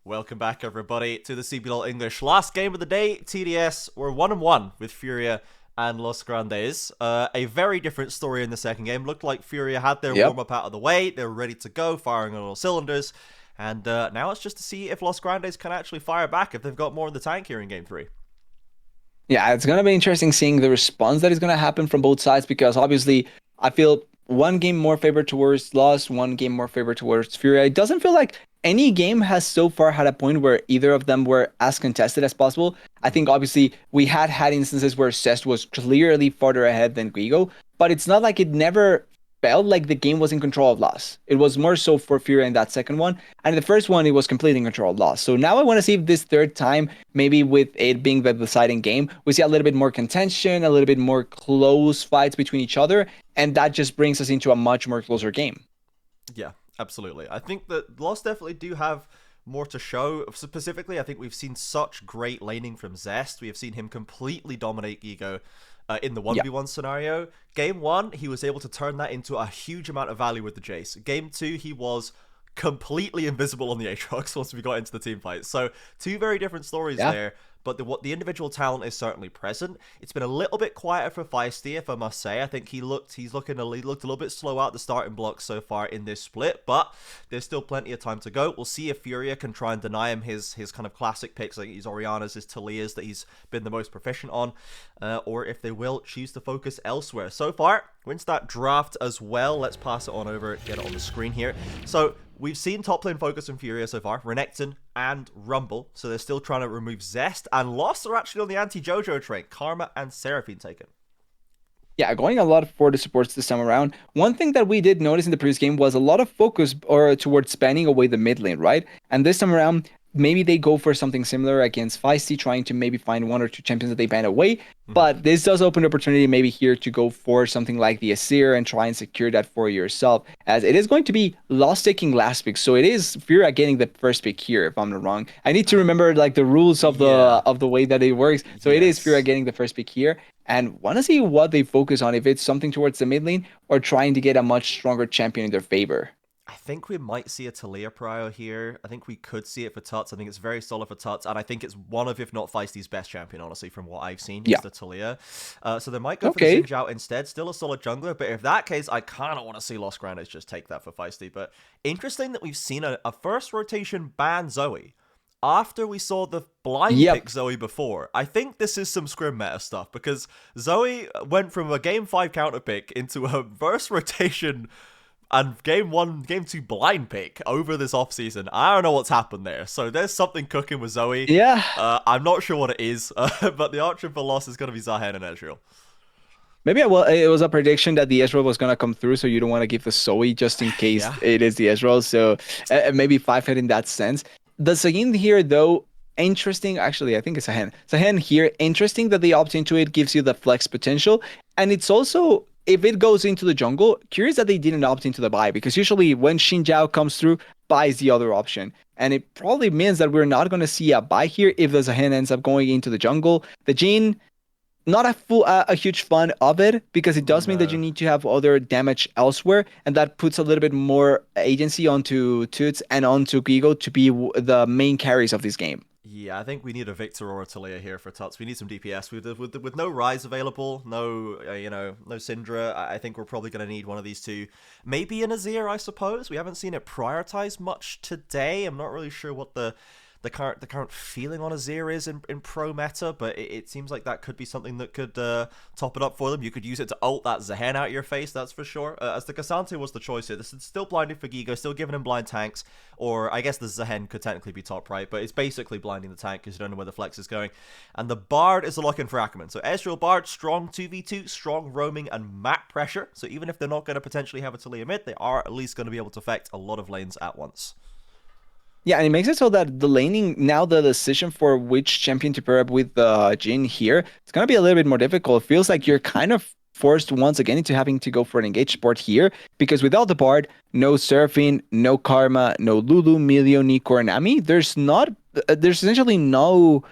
Welcome back, everybody, to the CBLOL English. Last game of the day, TDS were 1-1 with Furia and Los Grandes. A very different story in the second game. Looked like Furia had their warm-up out of the way. They were ready to go, firing on all cylinders. And now it's just to see if Los Grandes can actually fire back, if they've got more in the tank here in Game 3. Yeah, it's going to be interesting seeing the response that is going to happen from both sides, because obviously I feel one game more favored towards Lost, one game more favored towards Furia. It doesn't feel like any game has so far had a point where either of them were as contested as possible. I think obviously we had instances where Cest was clearly farther ahead than Guigo, but it's not like it never felt like the game was in control of Lost. It was more so for Furia in that second one, and in the first one it was completely in control of Lost. So now I want to see if this third time, maybe with it being the deciding game, we see a little bit more contention, a little bit more close fights between each other, and that just brings us into a much more closer game. Yeah, absolutely. I think that Lost definitely do have more to show. Specifically, I think we've seen such great laning from Zest. We have seen him completely dominate Gigo in the 1v1 scenario. Game 1, he was able to turn that into a huge amount of value with the Jace. Game 2, he was completely invisible on the Aatrox once we got into the team fight. So, two very different stories there. But the individual talent is certainly present. It's been a little bit quieter for Feisty, if I must say. I think he looked a little bit slow out the starting blocks so far in this split, but there's still plenty of time to go. We'll see if Furia can try and deny him his kind of classic picks, like his Oriana's, his Talia's that he's been the most proficient on, or if they will choose to focus elsewhere. So far, wins that draft as well. Let's pass it on over, get it on the screen here. So, we've seen top lane focus on Furia so far, Renekton and Rumble, so they're still trying to remove Zest, and Lost are actually on the anti-Jojo train. Karma and Seraphine taken. Yeah, going a lot for the supports this time around. One thing that we did notice in the previous game was a lot of focus towards spanning away the mid lane, right? And this time around, maybe they go for something similar against Feisty, trying to maybe find one or two champions that they ban away. But this does open an opportunity maybe here to go for something like the Asir and try and secure that for yourself, as it is going to be Lost taking last pick. So it is Furia getting the first pick here, if I'm not wrong. I need to remember like the rules of the way that it works. So it is Furia getting the first pick here, and want to see what they focus on, if it's something towards the mid lane or trying to get a much stronger champion in their favor. I think we might see a Talia prio here. I think we could see it for Tuts. I think it's very solid for Tuts, and I think it's one of, if not Feisty's best champion, honestly, from what I've seen. Is the Talia. So they might go for the Xin Zhao instead. Still a solid jungler, but if that case, I kind of want to see Los Grandes just take that for Feisty. But interesting that we've seen a first rotation ban Zoe after we saw the blind pick Zoe before. I think this is some scrim meta stuff, because Zoe went from a game 5 counter pick into a first rotation and game 2 blind pick over this offseason. I don't know what's happened there. So there's something cooking with Zoe. Yeah. I'm not sure what it is, but the option for loss is going to be Zahen and Ezreal. Maybe it was a prediction that the Ezreal was going to come through, so you don't want to give the Zoe just in case it is the Ezreal. So maybe 5-hit in that sense. The Zayn here, though, interesting. Actually, I think it's Zahen. Zahen here, interesting that they opt into it, gives you the flex potential. And it's also, if it goes into the jungle, curious that they didn't opt into the buy, because usually when Xin Zhao comes through, buy is the other option. And it probably means that we're not going to see a buy here if the Zahen ends up going into the jungle. The Jhin, not a huge fan of it, because it does mean that you need to have other damage elsewhere, and that puts a little bit more agency onto Toots and onto Gigo to be the main carries of this game. Yeah, I think we need a Victor or a Talia here for Tuts. We need some DPS. With no Ryze available, no no Syndra, I think we're probably going to need one of these two. Maybe an Azir, I suppose. We haven't seen it prioritized much today. I'm not really sure what the the current feeling on Azir is in pro meta, but it seems like that could be something that could top it up for them. You could use it to ult that Zehen out of your face, that's for sure. As the Cassante was the choice here. This is still blinding for Gigo, still giving him blind tanks, or I guess the Zehen could technically be top right, but it's basically blinding the tank because you don't know where the flex is going. And the Bard is a lock-in for Ackerman. So Ezreal Bard, strong 2v2, strong roaming and map pressure. So even if they're not going to potentially have a Talia mid, they are at least going to be able to affect a lot of lanes at once. Yeah, and it makes it so that the laning, now the decision for which champion to pair up with Jhin here, it's going to be a little bit more difficult. It feels like you're kind of forced once again into having to go for an engaged support here, because without the Bard, no Seraphine, no Karma, no Lulu, Milio, Nico, or Nami, there's essentially no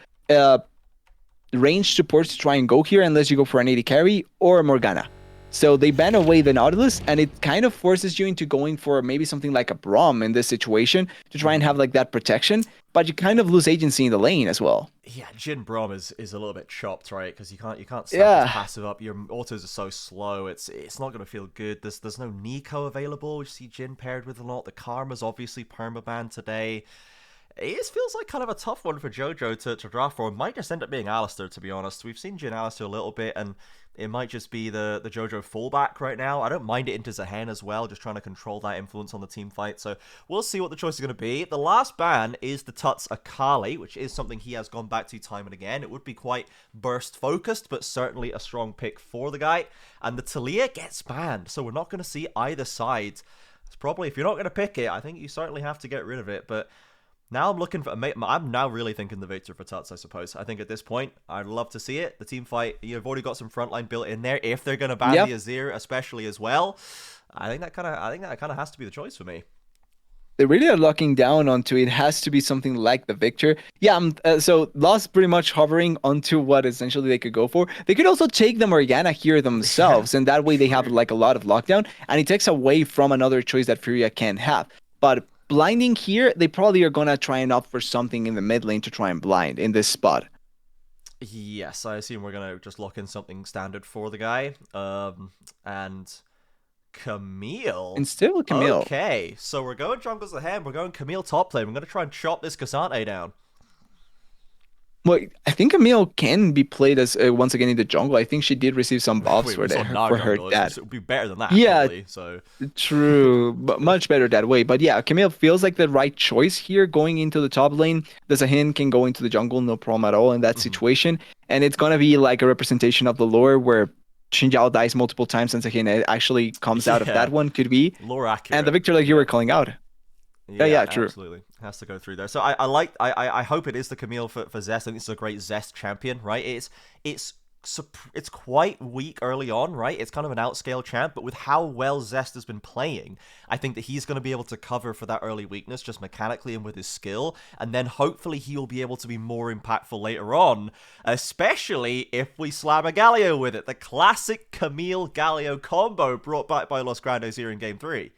ranged supports to try and go here unless you go for an AD carry or a Morgana. So they ban away the Nautilus, and it kind of forces you into going for maybe something like a Braum in this situation to try and have like that protection, but you kind of lose agency in the lane as well. Yeah, Jhin Braum is a little bit chopped, right? Because you can't stack his passive up. Your autos are so slow. It's not going to feel good. There's no Nico available. You see Jhin paired with a lot. The Karma's obviously permaban today. It feels like kind of a tough one for Jojo to draft for. It might just end up being Alistar, to be honest. We've seen Jhin Alistar a little bit, and it might just be the Jojo fallback right now. I don't mind it into Zehen as well, just trying to control that influence on the team fight. So we'll see what the choice is going to be. The last ban is the Tuts Akali, which is something he has gone back to time and again. It would be quite burst focused, but certainly a strong pick for the guy. And the Talia gets banned, so we're not going to see either side. It's probably, if you're not going to pick it, I think you certainly have to get rid of it. But now I'm looking for I'm now really thinking the Victor for Tuts, I suppose. I think at this point, I'd love to see it. The team fight, you've already got some frontline built in there. If they're going to ban the Azir, especially as well, I think that kind of has to be the choice for me. They really are locking down onto it. Has to be something like the Victor. Yeah, so Lost pretty much hovering onto what essentially they could go for. They could also take the Morgana here themselves, and that way they have like a lot of lockdown, and it takes away from another choice that Furia can have. But blinding here, they probably are going to try and opt for something in the mid lane to try and blind in this spot. Yes, I assume we're going to just lock in something standard for the guy. And Camille. And still Camille. Okay, so we're going jungles ahead. We're going Camille top lane. We're going to try and chop this Cassante down. Well, I think Camille can be played as once again in the jungle. I think she did receive some buffs for her dad. It would be better than that. Yeah, probably, so true, but much better that way. But yeah, Camille feels like the right choice here going into the top lane. The Zahin can go into the jungle, no problem at all in that situation. And it's gonna be like a representation of the lore where Xin Zhao dies multiple times and Zahin actually comes out of that one. Could be lore accurate. And the Victor, like you were calling out. Yeah, true. Absolutely. Has to go through there. So I hope it is the Camille for Zest. I think it's a great Zest champion, right? It's quite weak early on, right? It's kind of an outscale champ, but with how well Zest has been playing, I think that he's going to be able to cover for that early weakness just mechanically and with his skill, and then hopefully he'll be able to be more impactful later on, especially if we slam a Galio with it. The classic Camille-Galio combo brought back by Los Grandes here in Game 3.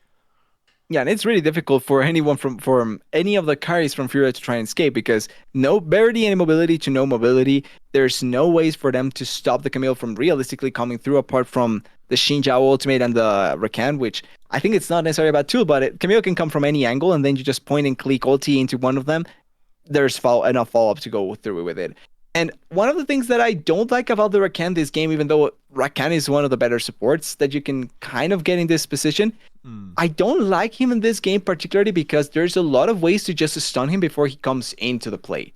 Yeah, and it's really difficult for anyone from any of the carries from Furia to try and escape, because no barely any mobility to no mobility. There's no ways for them to stop the Camille from realistically coming through, apart from the Xin Zhao ultimate and the Rakan, which I think it's not necessarily about tool, but Camille can come from any angle, and then you just point and click ulti into one of them. There's enough follow-up to go through with it. And one of the things that I don't like about the Rakan this game, even though Rakan is one of the better supports that you can kind of get in this position, I don't like him in this game particularly because there's a lot of ways to just stun him before he comes into the play.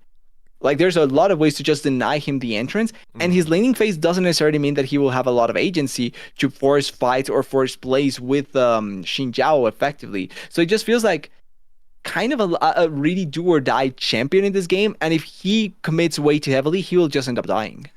Like, there's a lot of ways to just deny him the entrance, and his laning phase doesn't necessarily mean that he will have a lot of agency to force fight or force plays with Xin Zhao effectively. So it just feels like kind of a really do-or-die champion in this game, and if he commits way too heavily, he will just end up dying.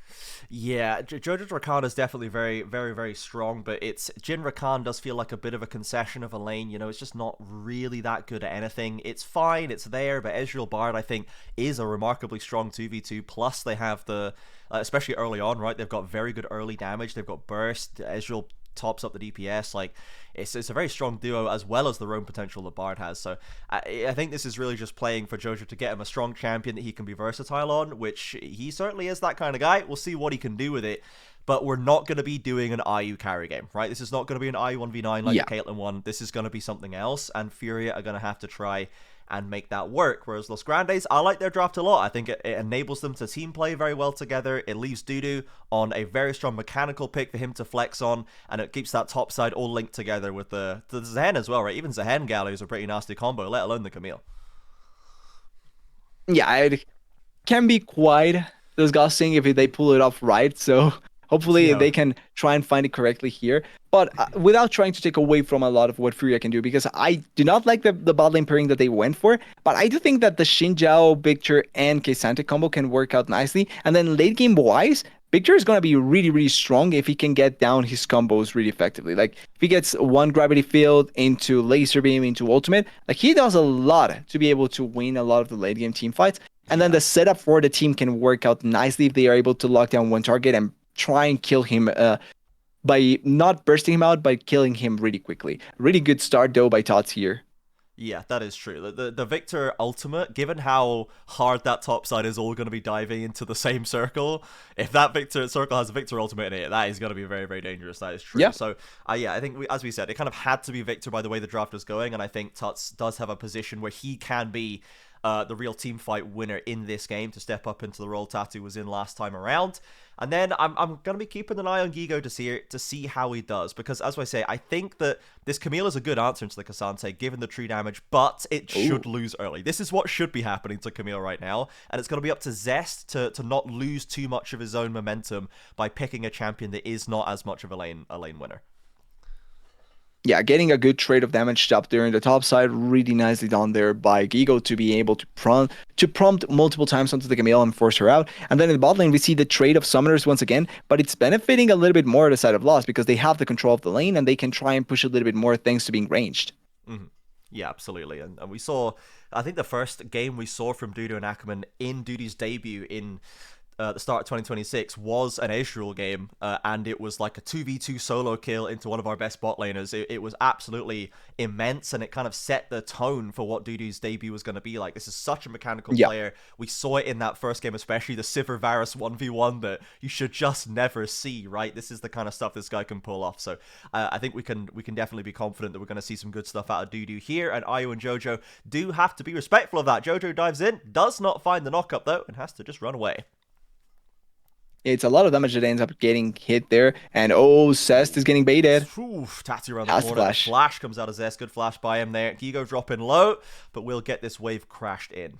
Yeah, Jojo's Rakan is definitely very, very, very strong, but Jhin Rakan does feel like a bit of a concession of a lane. You know, it's just not really that good at anything. It's fine, it's there, but Ezreal Bard, I think, is a remarkably strong 2v2, plus they have the, especially early on, right, they've got very good early damage, they've got burst, Ezreal tops up the DPS, like, it's a very strong duo, as well as the roam potential that Bard has. So I think this is really just playing for Jojo to get him a strong champion that he can be versatile on, which he certainly is that kind of guy. We'll see what he can do with it. but we're not going to be doing an IU carry game, right? This is not going to be an IU 1v9 like the Caitlyn one. This is going to be something else, and Furia are going to have to try and make that work. Whereas Los Grandes, I like their draft a lot. I think it enables them to team play very well together. It leaves Dudu on a very strong mechanical pick for him to flex on, and it keeps that top side all linked together with the Zehen as well, right? Even Zehen Gallo is a pretty nasty combo, let alone the Camille. Yeah, it can be quite disgusting if they pull it off right. So hopefully they can try and find it correctly here. But without trying to take away from a lot of what Furia can do, because I do not like the bot lane pairing that they went for, but I do think that the Xin Zhao, Victor, and K'Sante combo can work out nicely. And then late game wise, Victor is going to be really, really strong if he can get down his combos really effectively. Like, if he gets one gravity field into laser beam, into ultimate, like, he does a lot to be able to win a lot of the late game team fights. And then the setup for the team can work out nicely if they are able to lock down one target and try and kill him by not bursting him out, by killing him really quickly. Really good start, though, by Tots here. Yeah, that is true. The Victor ultimate, given how hard that top side is all going to be diving into the same circle, if that Victor circle has a Victor ultimate in it, that is going to be very, very dangerous. That is true. Yeah. So, yeah, I think, as we said, it kind of had to be Victor by the way the draft was going, and I think Tuts does have a position where he can be the real team fight winner in this game to step up into the role Tatu was in last time around. And then I'm going to be keeping an eye on Gigo to see how he does, because as I say, I think that this Camille is a good answer into the K'Sante given the true damage, but it should lose early. This is what should be happening to Camille right now, and it's going to be up to Zest to not lose too much of his own momentum by picking a champion that is not as much of a lane winner. Yeah, getting a good trade of damage up there in the top side, really nicely done there by Gigo to be able to prompt multiple times onto the Camille and force her out. And then in the bot lane, we see the trade of summoners once again, but it's benefiting a little bit more the side of Lost because they have the control of the lane and they can try and push a little bit more thanks to being ranged. Mm-hmm. Yeah, absolutely. And we saw, I think the first game we saw from Dudu and Ackerman in Dudu's debut in the start of 2026 was an Ezreal game, and it was like a 2v2 solo kill into one of our best bot laners. It was absolutely immense, and it kind of set the tone for what Dudu's debut was going to be like. This is such a mechanical player. We saw it in that first game, especially the Sivir Varus 1v1 that you should just never see, right? This is the kind of stuff this guy can pull off. So I think we can definitely be confident that we're going to see some good stuff out of Dudu here, and Ayu and Jojo do have to be respectful of that. Jojo dives in, does not find the knock-up though, and has to just run away. It's a lot of damage that ends up getting hit there. And Zest is getting baited. Oof, Tati around the corner. Flash comes out of Zest. Good flash by him there. Gigo dropping low, but we'll get this wave crashed in.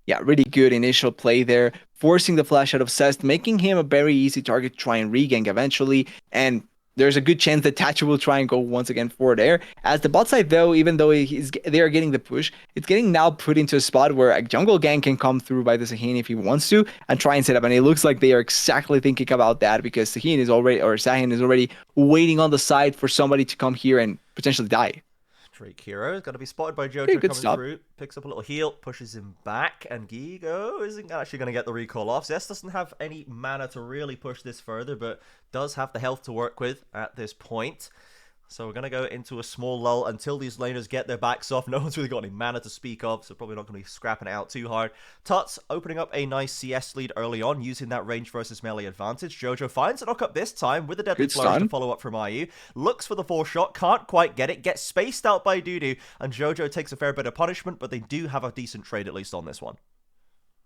Yeah, really good initial play there. Forcing the flash out of Zest, making him a very easy target to try and regank eventually. And there's a good chance that Tachi will try and go once again for there. As the bot side, though, even though they are getting the push, it's getting now put into a spot where a jungle gang can come through by the Sahin if he wants to and try and set up. And it looks like they are exactly thinking about that because Sahin is already waiting on the side for somebody to come here and potentially die. Drake Hero is going to be spotted by Jojo coming through, picks up a little heal, pushes him back, and Gigo isn't actually going to get the recall off. Zest doesn't have any mana to really push this further, but does have the health to work with at this point. So we're going to go into a small lull until these laners get their backs off. No one's really got any mana to speak of, so probably not going to be scrapping it out too hard. Tuts opening up a nice CS lead early on, using that range versus melee advantage. Jojo finds a knock-up this time with a deadly flourish to follow up from IU. Looks for the 4-shot, can't quite get it, gets spaced out by Dudu, and Jojo takes a fair bit of punishment, but they do have a decent trade at least on this one.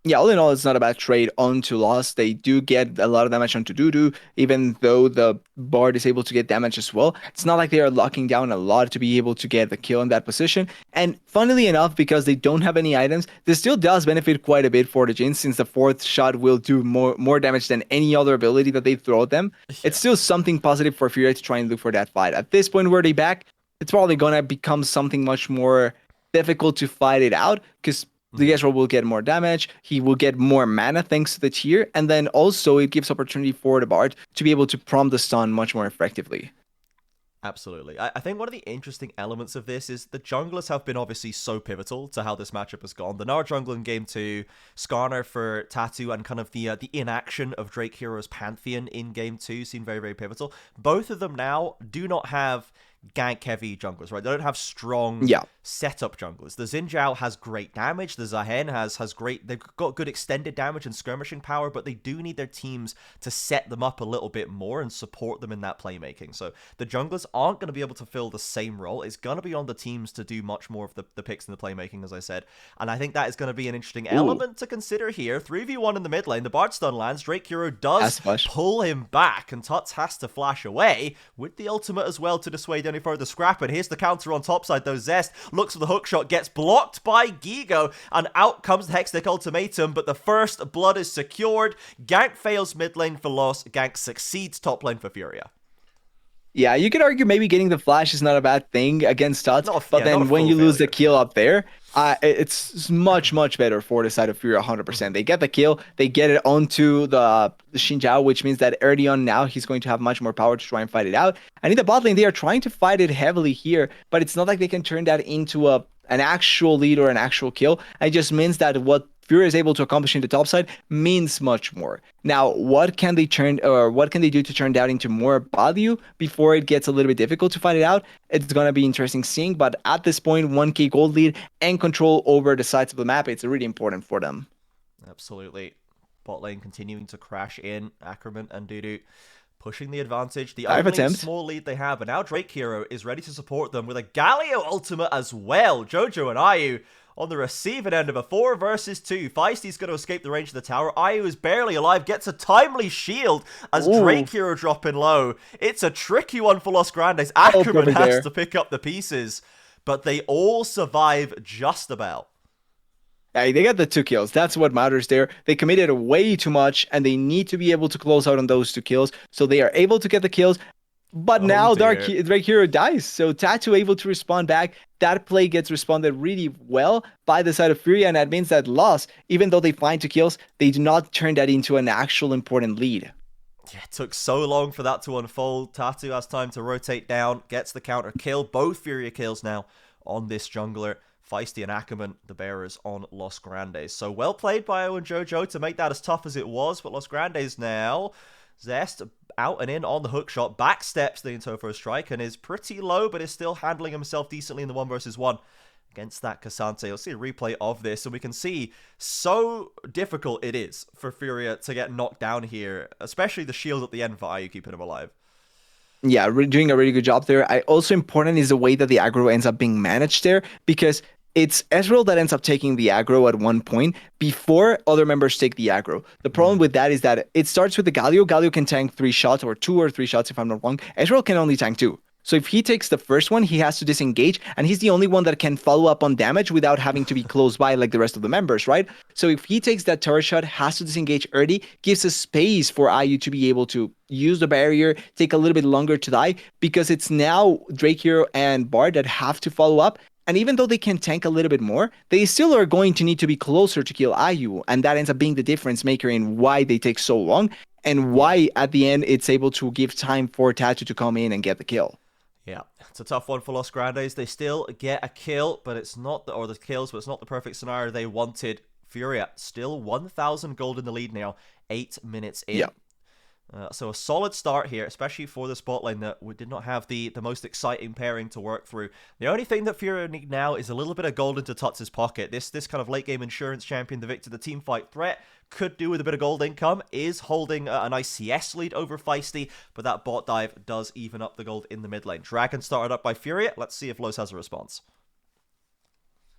Yeah, all in all, it's not a bad trade onto Lost. They do get a lot of damage onto Dudu, even though the Bard is able to get damage as well. It's not like they are locking down a lot to be able to get the kill in that position. And funnily enough, because they don't have any items, this still does benefit quite a bit for the Jhin, since the 4th shot will do more damage than any other ability that they throw at them. Yeah. It's still something positive for Furia to try and look for that fight. At this point where they back, it's probably going to become something much more difficult to fight it out, because the Ezreal will get more damage, he will get more mana thanks to the tier, and then also it gives opportunity for the Bard to be able to prompt the stun much more effectively. Absolutely. I think one of the interesting elements of this is the junglers have been obviously so pivotal to how this matchup has gone. The Nara jungle in Game 2, Skarner for Tatu, and kind of the inaction of Drake Hero's Pantheon in Game 2 seem very, very pivotal. Both of them now do not have gank-heavy junglers, right? They don't have strong setup junglers. The Xin Zhao has great damage. The Zahen has great... They've got good extended damage and skirmishing power, but they do need their teams to set them up a little bit more and support them in that playmaking. So the junglers aren't going to be able to fill the same role. It's going to be on the teams to do much more of the picks and the playmaking, as I said. And I think that is going to be an interesting element to consider here. 3v1 in the mid lane. The Bard stun lands. Drake Hero does pull him back, and Tuts has to flash away with the ultimate as well to dissuade any further scrap. And here's the counter on top side, though. Zest looks for the hook shot, gets blocked by Gigo, and out comes the Hextech ultimatum, but the first blood is secured. Gank fails mid lane for Loss. Gank succeeds top lane for Furia. Yeah, you could argue maybe getting the flash is not a bad thing against Tuts, but then when you lose the kill up there, it's much, much better for the side of Furia 100%. They get the kill, they get it onto the Xin Zhao, which means that early on now he's going to have much more power to try and fight it out. And in the bot lane, they are trying to fight it heavily here, but it's not like they can turn that into an actual lead or an actual kill. It just means that what Furia is able to accomplish in the top side means much more. Now, what can they do to turn that into more value before it gets a little bit difficult to fight it out? It's going to be interesting seeing, but at this point, 1k gold lead and control over the sides of the map, it's really important for them. Absolutely. Bot lane continuing to crash in. Ackerman and Dudu pushing the advantage. The only small lead they have, and now Drake Hero is ready to support them with a Galio ultimate as well. Jojo and Ayu on the receiving end of a 4 versus 2. Feisty's going to escape the range of the tower. Ayu is barely alive, gets a timely shield as Drake Hero dropping low. It's a tricky one for Los Grandes. Ackerman has to pick up the pieces, but they all survive just about. Yeah, they got the 2 kills. That's what matters there. They committed way too much, and they need to be able to close out on those 2 kills. So they are able to get the kills. But now Drake Hero dies, so Tattoo able to respond back. That play gets responded really well by the side of Furia, and that means that Loss, even though they find 2 kills, they do not turn that into an actual important lead. Yeah, it took so long for that to unfold. Tattoo has time to rotate down, gets the counter kill. Both Furia kills now on this jungler. Feisty and Ackerman, the bearers on Los Grandes. So well played by Io and Jojo to make that as tough as it was, but Los Grandes now... Zest out and in on the hook shot, backsteps the Intofo strike and is pretty low, but is still handling himself decently in the 1 versus 1 against that Cassante. You'll see a replay of this, and we can see so difficult it is for Furia to get knocked down here, especially the shield at the end for Ayu keeping him alive. Yeah, doing a really good job there. Also important is the way that the aggro ends up being managed there, because it's Ezreal that ends up taking the aggro at one point before other members take the aggro. The problem with that is that it starts with the Galio. Galio can tank 3 shots, or 2 or 3 shots if I'm not wrong. Ezreal can only tank 2. So if he takes the first one, he has to disengage, and he's the only one that can follow up on damage without having to be close by like the rest of the members, right? So if he takes that turret shot, has to disengage early, gives a space for Ayu to be able to use the barrier, take a little bit longer to die, because it's now Drake Hero and Bard that have to follow up. And even though they can tank a little bit more, they still are going to need to be closer to kill Ayu. And that ends up being the difference maker in why they take so long and why at the end it's able to give time for Tattoo to come in and get the kill. Yeah, it's a tough one for Los Grandes. They still get a kill, but it's not the kills, but it's not the perfect scenario they wanted. Furia still 1,000 gold in the lead now, 8 minutes in. Yeah. So a solid start here, especially for the spot lane that we did not have the most exciting pairing to work through. The only thing that Furia need now is a little bit of gold into Tuts' pocket. This kind of late game insurance champion, the Victor, the team fight threat, could do with a bit of gold income, is holding a nice CS lead over Feisty, but that bot dive does even up the gold in the mid lane. Trajan started up by Furia. Let's see if Los has a response.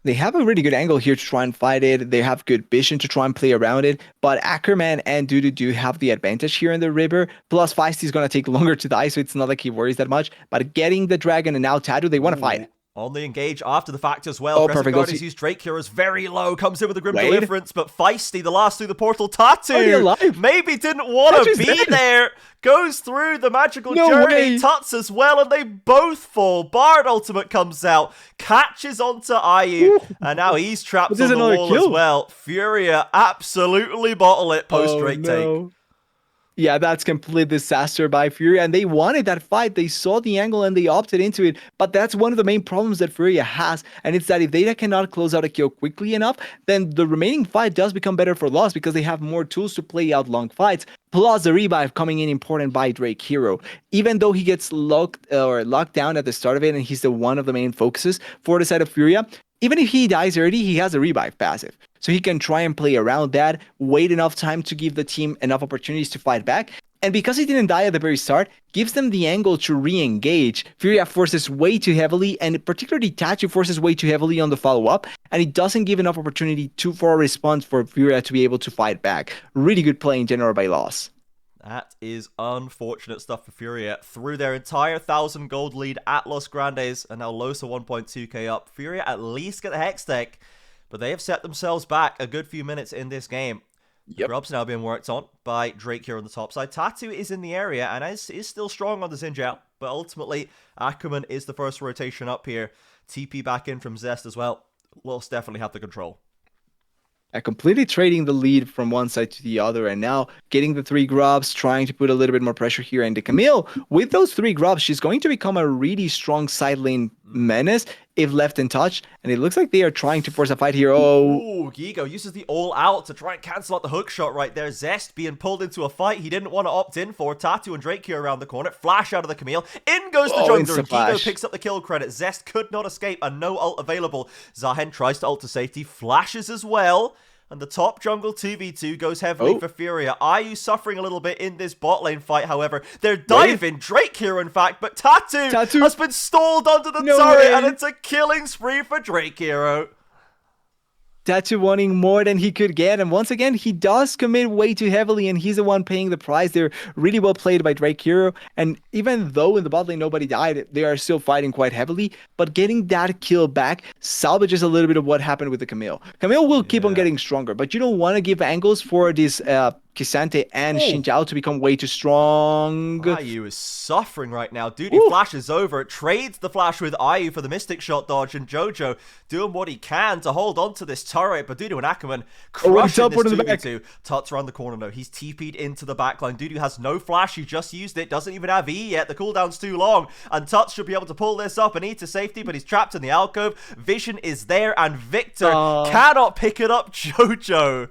They have a really good angle here to try and fight it. They have good vision to try and play around it. But Ackerman and Dudu do have the advantage here in the river. Plus, Feisty is going to take longer to die, so it's not like he worries that much. But getting the dragon and now Tattoo, they want to fight. On the engage after the fact as well. Perfect. Guardians used Drake Heroes very low. Comes in with a Grim Deliverance, but Feisty, the last through the portal. Tattoo maybe didn't want to be there. Goes through the magical journey. Tuts as well, and they both fall. Bard ultimate comes out, catches onto Ayu, and now he's trapped on the wall as well. Furia absolutely bottle it post Drake take. Yeah, that's complete disaster by Furia, and they wanted that fight. They saw the angle and they opted into it. But that's one of the main problems that Furia has, and it's that if they cannot close out a kill quickly enough, then the remaining fight does become better for Lost because they have more tools to play out long fights. Plus the revive coming in important by Drake Hero. Even though he gets locked down at the start of it, and he's the one of the main focuses for the side of Furia. Even if he dies early, he has a revive passive. So he can try and play around that, wait enough time to give the team enough opportunities to fight back. And because he didn't die at the very start, gives them the angle to re-engage. Furia forces way too heavily, and particularly Tattoo forces way too heavily on the follow-up, and it doesn't give enough opportunity for a response for Furia to be able to fight back. Really good play in general by Loss. That is unfortunate stuff for Furia. Through their entire 1,000 gold lead at Los Grandes, and now Losa 1.2k up. Furia at least get the Hex Tech, but they have set themselves back a good few minutes in this game. Yep. Grub's now being worked on by Drake here on the top side. Tattoo is in the area and is still strong on the Xin, but ultimately Ackerman is the first rotation up here. TP back in from Zest as well. Lost definitely have the control. Completely trading the lead from one side to the other, and now getting the 3 grubs, trying to put a little bit more pressure here. And the Camille, with those 3 grubs, she's going to become a really strong side lane menace if left in touch. And it looks like they are trying to force a fight here. Oh, Gigo uses the all out to try and cancel out the hook shot right there. Zest being pulled into a fight he didn't want to opt in for. Tattoo and Drake here around the corner. Flash out of the Camille. In goes the jungler. And Gigo picks up the kill credit. Zest could not escape and no ult available. Zahen tries to ult to safety. Flashes as well. And the top jungle 2v2 goes heavily for Furia. IU suffering a little bit in this bot lane fight, however. They're diving Drake here, in fact, but Tattoo has been stalled onto the turret, and it's a killing spree for Drake Hero. Tattoo wanting more than he could get, and once again he does commit way too heavily, and he's the one paying the price. They're really well played by Drake Hero, and even though in the bot lane nobody died, they are still fighting quite heavily, but getting that kill back salvages a little bit of what happened with the Camille. Camille will keep on getting stronger, but you don't want to give angles for this Kisante and Xin Zhao to become way too strong. IU is suffering right now. Duty flashes over, trades the flash with IU for the Mystic Shot dodge, and Jojo doing what he can to hold on to this turret, but Dudu and Ackerman crushing this 2v2. Tuts around the corner though. He's TP'd into the backline. Dudu has no flash. He just used it. Doesn't even have E yet. The cooldown's too long, and Tuts should be able to pull this up and E to safety, but he's trapped in the alcove. Vision is there, and Victor cannot pick it up. Jojo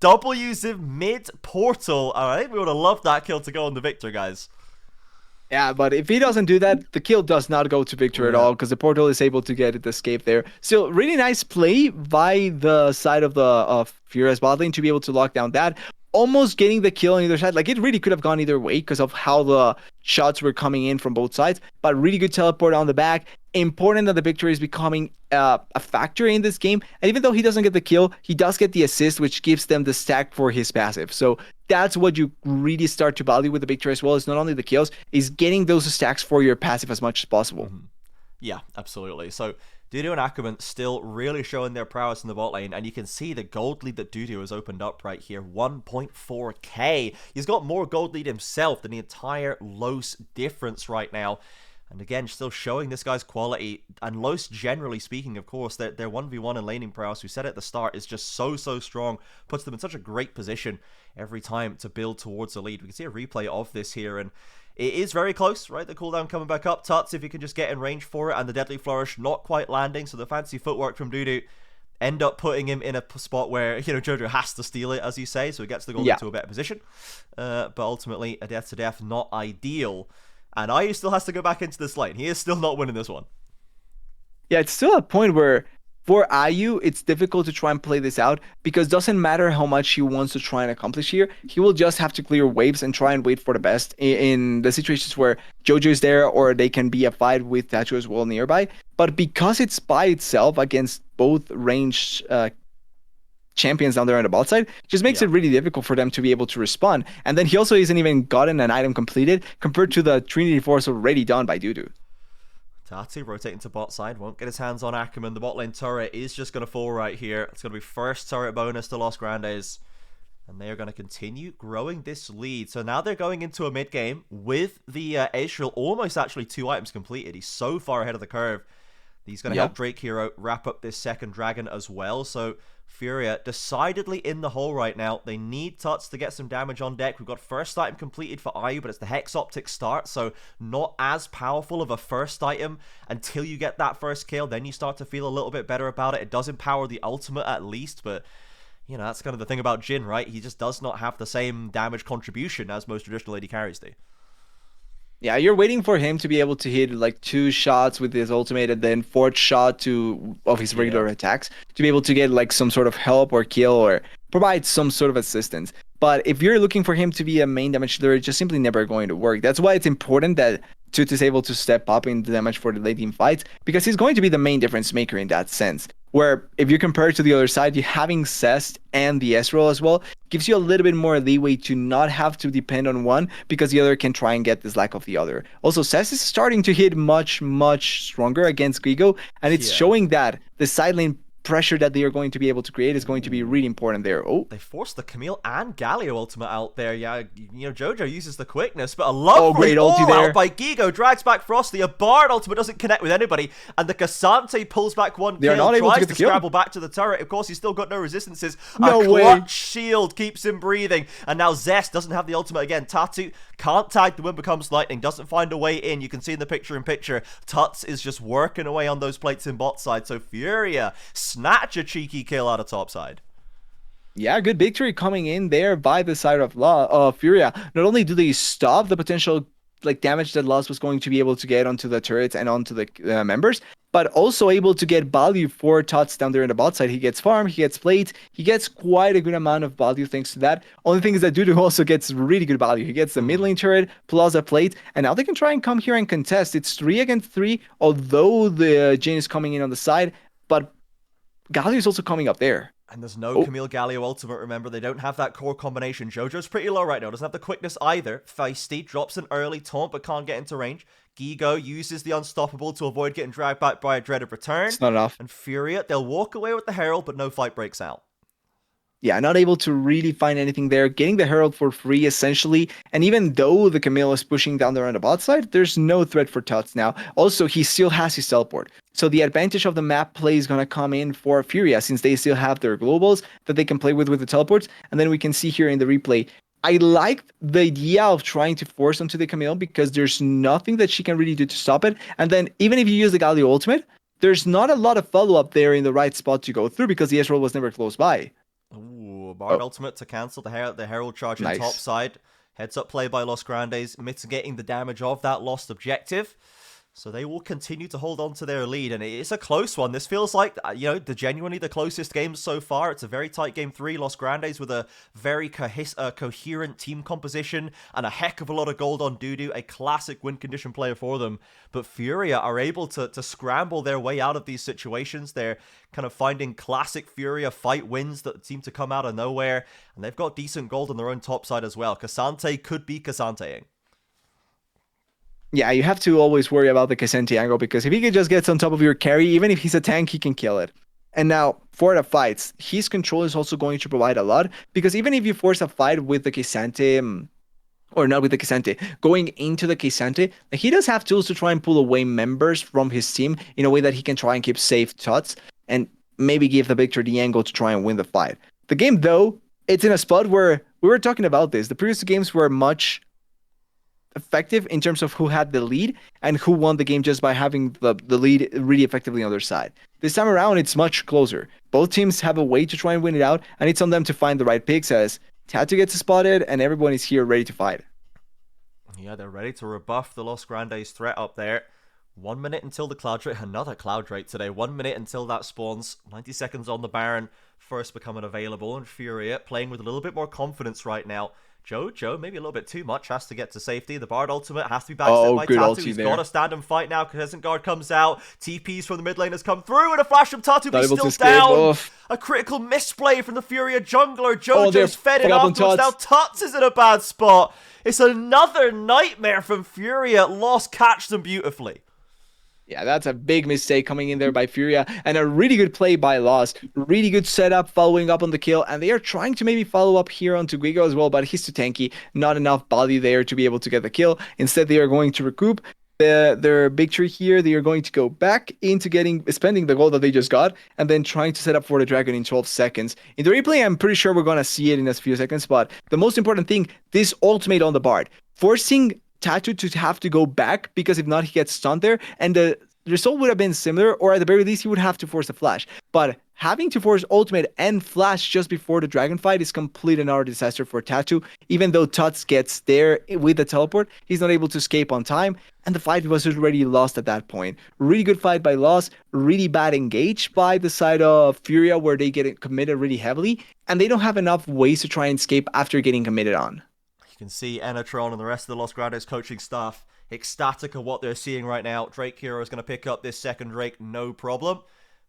W's in mid-portal. I think we would have loved that kill to go on the Victor, guys. Yeah, but if he doesn't do that, the kill does not go to Victor at all, because the portal is able to get it escape there. Still, really nice play by the side of the Furia's bot lane to be able to lock down that. Almost getting the kill on either side. Like, it really could have gone either way because of how the shots were coming in from both sides. But really good teleport on the back. Important that the Victor is becoming a factor in this game. And even though he doesn't get the kill, he does get the assist, which gives them the stack for his passive. So that's what you really start to value with the Victor as well. It's not only the kills, is getting those stacks for your passive as much as possible. Yeah, absolutely. So Dudu and Ackerman still really showing their prowess in the bot lane, and you can see the gold lead that Dudu has opened up right here, 1.4k. He's got more gold lead himself than the entire Los difference right now. And again, still showing this guy's quality. And Los, generally speaking, of course, their 1v1 and laning prowess, we said at the start, is just so strong. Puts them in such a great position every time to build towards the lead. We can see a replay of this here, and it is very close, right? The cooldown coming back up. Tuts, if you can just get in range for it, and the Deadly Flourish not quite landing. So the fancy footwork from Dudu end up putting him in a spot where, you know, Jojo has to steal it, as you say. So he gets the gold into a better position. But ultimately, a death to death, not ideal. And IU still has to go back into this lane. He is still not winning this one. Yeah, it's still a point where for IU, it's difficult to try and play this out because it doesn't matter how much he wants to try and accomplish here. He will just have to clear waves and try and wait for the best in the situations where Jojo is there, or they can be a fight with Tattoo as well nearby. But because it's by itself against both ranged champions down there on the bot side, just makes it really difficult for them to be able to respond. And then he also isn't even gotten an item completed compared to the Trinity Force already done by Dudu. Tattoo rotating to bot side, won't get his hands on Ackerman. The bot lane turret is just going to fall right here. It's going to be first turret bonus to Los Grandes. And they are going to continue growing this lead. So now they're going into a mid game with the Ezreal almost actually 2 items completed. He's so far ahead of the curve. He's going to help Drake Hero wrap up this second dragon as well. So Furia decidedly in the hole right now. They need Tuts to get some damage on deck. We've got first item completed for Ayu, but it's the Hex Optic start, so not as powerful of a first item until you get that first kill. Then you start to feel a little bit better about it. It does empower the ultimate at least, but you know, that's kind of the thing about Jhin, right? He just does not have the same damage contribution as most traditional AD carries do. Yeah, you're waiting for him to be able to hit like 2 shots with his ultimate and then 4th shot of his regular attacks to be able to get like some sort of help or kill or provide some sort of assistance. But if you're looking for him to be a main damage dealer, it's just simply never going to work. That's why it's important that Toot is able to step up in the damage for the late game fights, because he's going to be the main difference maker in that sense. Where if you compare it to the other side, you having Cest and the Ezreal as well gives you a little bit more leeway to not have to depend on one, because the other can try and get this lack of the other. Also, Cest is starting to hit much stronger against Gigo, and it's showing that the side lane pressure that they are going to be able to create is going to be really important there. Oh, they forced the Camille and Galio ultimate out there. Yeah, you know, Jojo uses the quickness, but a lovely great ulti there out by Gigo drags back Frosty. A Bard ultimate doesn't connect with anybody, and the Cassante pulls back one they are kill, not able tries to get the kill. scrabble back to the turret. Of course, he's still got no resistances. No a clutch way. shield keeps him breathing, and now Zest doesn't have the ultimate again. Tatu can't tag, the wind becomes lightning, doesn't find a way in. You can see in the picture-in-picture, Tuts is just working away on those plates in bot side, so Furia snatch a cheeky kill out of top side. Yeah, good victory coming in there by the side of Furia. Not only do they stop the potential like damage that Lost was going to be able to get onto the turrets and onto the members, but also able to get value for Tuts down there in the bot side. He gets farm, he gets plate, he gets quite a good amount of value thanks to that. Only thing is that Dudu also gets really good value. He gets the mid lane turret plus a plate, and now they can try and come here and contest. It's 3 against 3, although the Jhin is coming in on the side, but Galio is also coming up there. And there's no Camille Galio ultimate, remember. They don't have that core combination. Jojo's pretty low right now, doesn't have the quickness either. Feisty drops an early taunt, but can't get into range. Gigo uses the Unstoppable to avoid getting dragged back by a dreaded return. It's not enough. And Furia, they'll walk away with the Herald, but no fight breaks out. Yeah, not able to really find anything there. Getting the Herald for free, essentially. And even though the Camille is pushing down there on the bot side, there's no threat for Tuts now. Also, he still has his teleport. So the advantage of the map play is going to come in for Furia, since they still have their globals that they can play with the teleports. And then we can see here in the replay, I like the idea of trying to force onto the Camille, because there's nothing that she can really do to stop it. And then even if you use the Galio ultimate, there's not a lot of follow-up there in the right spot to go through, because the Ezreal was never close by. Ooh, Bard ultimate to cancel the Herald charge in top side. Heads up play by Los Grandes, mitigating the damage of that lost objective. So they will continue to hold on to their lead, and it's a close one. This feels like, you know, genuinely the closest game so far. It's a very tight game 3. Los Grandes with a very coherent team composition and a heck of a lot of gold on Dudu, a classic win condition player for them. But Furia are able to scramble their way out of these situations. They're kind of finding classic Furia fight wins that seem to come out of nowhere, and they've got decent gold on their own top side as well. Cassante could be Cassanteing. Yeah, you have to always worry about the Cassante angle, because if he can just get on top of your carry, even if he's a tank, he can kill it. And now, for the fights, his control is also going to provide a lot, because even if you force a fight with the Cassante, or not with the Cassante, going into the Cassante, he does have tools to try and pull away members from his team in a way that he can try and keep safe Tuts, and maybe give the Victor the angle to try and win the fight. The game, though, it's in a spot where we were talking about this. The previous 2 games were much effective in terms of who had the lead and who won the game just by having the lead really effectively on their side. This time around, it's much closer. Both teams have a way to try and win it out, and it's on them to find the right picks, as Tatu gets spotted and everyone is here ready to fight. Yeah, they're ready to rebuff the Los Grandes threat up there. 1 minute until the Cloud Drake, another Cloud Drake today. 1 minute until that spawns. 90 seconds on the Baron, first becoming available, and Furia playing with a little bit more confidence right now. Jojo, maybe a little bit too much, has to get to safety. The Bard ultimate has to be backstepped by Tatu. He's got to stand and fight now. Crescent Guard comes out. TPs from the mid lane has come through, and a flash from Tatu, but he's still down. A critical misplay from the Furia jungler. Jojo's fed it afterwards. Now Tuts is in a bad spot. It's another nightmare from Furia. Lost catch them beautifully. Yeah, that's a big mistake coming in there by Furia, and a really good play by Lost. Really good setup, following up on the kill, and they are trying to maybe follow up here onto Guigo as well, but he's too tanky. Not enough value there to be able to get the kill. Instead, they are going to recoup. their victory here. They are going to go back into spending the gold that they just got, and then trying to set up for the dragon in 12 seconds. In the replay, I'm pretty sure we're gonna see it in a few seconds, but the most important thing, this ultimate on the Bard, forcing Tattoo to have to go back, because if not, he gets stunned there, and the result would have been similar, or at the very least, he would have to force a flash. But having to force ultimate and flash just before the dragon fight is complete and utter disaster for Tattoo. Even though Tuts gets there with the teleport, he's not able to escape on time, and the fight was already lost at that point. Really good fight by Lost, really bad engage by the side of Furia, where they get committed really heavily, and they don't have enough ways to try and escape after getting committed on. You can see Enatron and the rest of the Los Grandes coaching staff ecstatic at what they're seeing right now. Drake Hero is going to pick up this second Drake, no problem.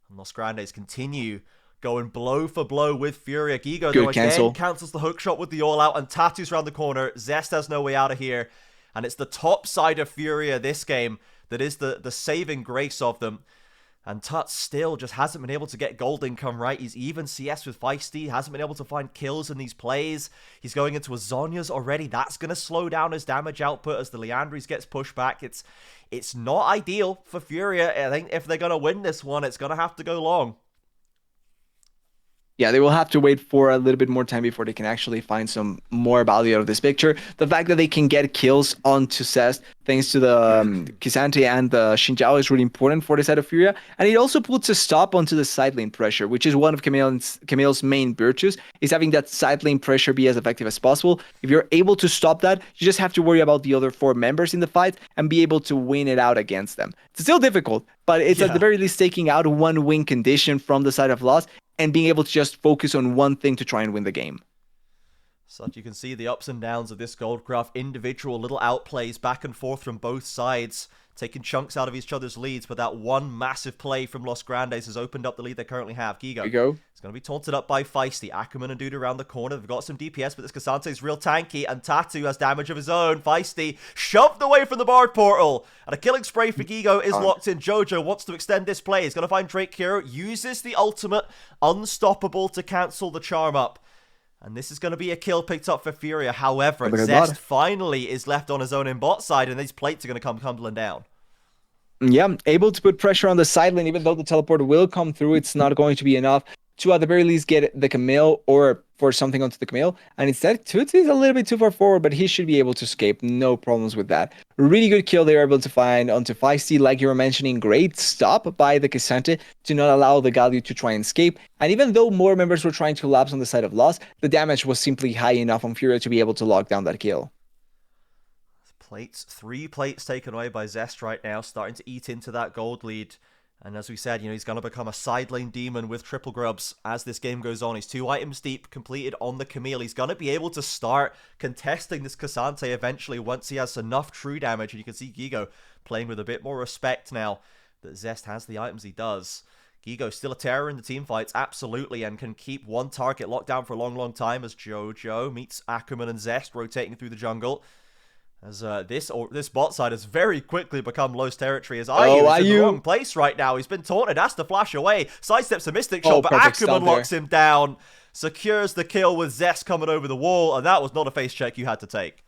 And Los Grandes continue going blow for blow with Furia. Gigo, though, again, cancels the hook shot with the all-out, and Tattoo's around the corner. Zest has no way out of here. And it's the top side of Furia this game that is the saving grace of them. And Tuts still just hasn't been able to get gold income right. He's even CS with Feisty. Hasn't been able to find kills in these plays. He's going into a Zhonya's already. That's going to slow down his damage output as the Leandries gets pushed back. It's not ideal for Furia. I think if they're going to win this one, it's going to have to go long. Yeah, they will have to wait for a little bit more time before they can actually find some more value out of this picture. The fact that they can get kills onto Zest thanks to the K'Sante and the Xinjiao is really important for the side of Furia. And it also puts a stop onto the side lane pressure, which is one of Camille's main virtues, is having that side lane pressure be as effective as possible. If you're able to stop that, you just have to worry about the other 4 members in the fight and be able to win it out against them. It's still difficult, but it's at the very least taking out one win condition from the side of Lost, and being able to just focus on one thing to try and win the game. So you can see the ups and downs of this Goldcraft. Individual little outplays back and forth from both sides, taking chunks out of each other's leads, but that one massive play from Los Grandes has opened up the lead they currently have. Gigo. It's going to be taunted up by Feisty. Ackerman and Dude around the corner. They've got some DPS, but this K'Sante is real tanky, and Tattoo has damage of his own. Feisty shoved away from the Bard portal, and a killing spray for Gigo is locked in. Jojo wants to extend this play. He's going to find Drake Hero, uses the ultimate, unstoppable, to cancel the charm up. And this is going to be a kill picked up for Furia. However, Zest finally is left on his own in bot side, and these plates are going to come tumbling down. Yeah, able to put pressure on the side lane, even though the teleport will come through, it's not going to be enough to at the very least get the Camille or force something onto the Camille. And instead, Toots is a little bit too far forward, but he should be able to escape. No problems with that. Really good kill they were able to find onto Feisty, like you were mentioning. Great stop by the K'Sante to not allow the Galio to try and escape. And even though more members were trying to collapse on the side of Lost, the damage was simply high enough on Furia to be able to lock down that kill. Plates, 3 plates taken away by Zest right now, starting to eat into that gold lead. And as we said, he's going to become a side lane demon with triple grubs as this game goes on. He's 2 items deep, completed on the Camille. He's going to be able to start contesting this K'Sante eventually once he has enough true damage. And you can see Gigo playing with a bit more respect now that Zest has the items he does. Gigo still a terror in the team fights, absolutely, and can keep one target locked down for a long, long time as Jojo meets Ackerman and Zest rotating through the jungle. As this bot side has very quickly become Lost territory, as IU is in the wrong place right now. He's been taunted, has to flash away, sidesteps a Mystic Shot, but Ackerman locks him down, secures the kill with Zest coming over the wall, and that was not a face check you had to take.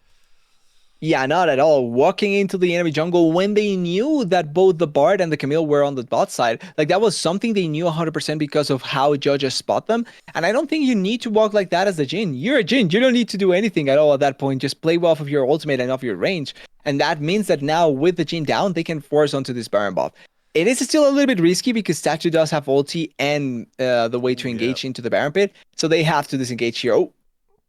Yeah, not at all. Walking into the enemy jungle when they knew that both the Bard and the Camille were on the bot side. Like, that was something they knew 100% because of how judges spot them. And I don't think you need to walk like that as a Jhin. You're a Jhin. You don't need to do anything at all at that point. Just play off of your ultimate and off your range. And that means that now with the Jhin down, they can force onto this Baron buff. It is still a little bit risky because Statue does have ulti and the way to engage into the Baron pit. So they have to disengage here. Oh.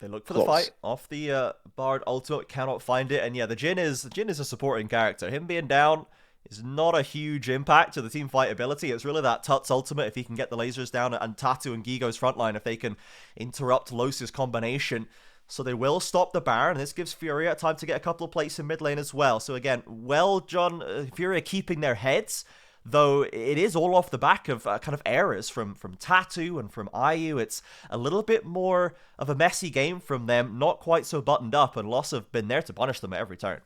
They look for the fight off the Bard ultimate, cannot find it, and yeah, the Jhin is a supporting character. Him being down is not a huge impact to the team fight ability. It's really that Tuts ultimate if he can get the lasers down, and Tattoo and Gigo's frontline if they can interrupt Los's combination. So they will stop the Baron, and this gives Furia time to get a couple of plates in mid lane as well. So again, well done, Furia keeping their heads. Though it is all off the back of kind of errors from Tattoo and from IU. It's a little bit more of a messy game from them, not quite so buttoned up, and Loss have been there to punish them at every turn.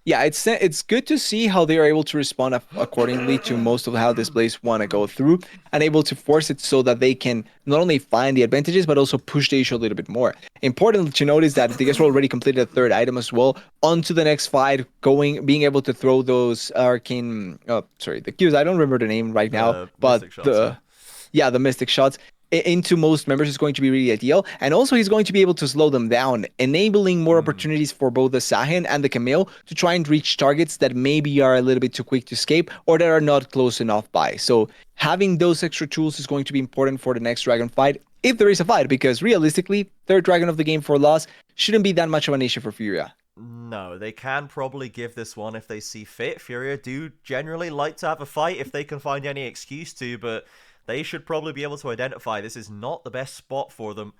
Yeah, it's good to see how they are able to respond accordingly to most of how displays want to go through, and able to force it so that they can not only find the advantages but also push the issue a little bit more. Important to notice that the guys already completed a third item as well. On to the next fight, being able to throw those arcane, the Qs. I don't remember the name right now, but Mystic shots, the mystic shots into most members is going to be really ideal. And also he's going to be able to slow them down, enabling more opportunities for both the Sahin and the Camille to try and reach targets that maybe are a little bit too quick to escape or that are not close enough by. So having those extra tools is going to be important for the next Dragon fight, if there is a fight, because realistically, third Dragon of the game for loss shouldn't be that much of an issue for Furia. No, they can probably give this one if they see fit. Furia do generally like to have a fight if they can find any excuse to, but they should probably be able to identify this is not the best spot for them.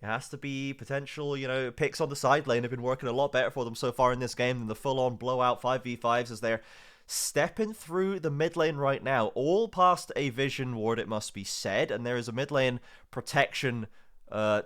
It has to be potential, picks on the side lane have been working a lot better for them so far in this game than the full-on blowout 5v5s as they're stepping through the mid lane right now. All past a vision ward, it must be said, and there is a mid lane protection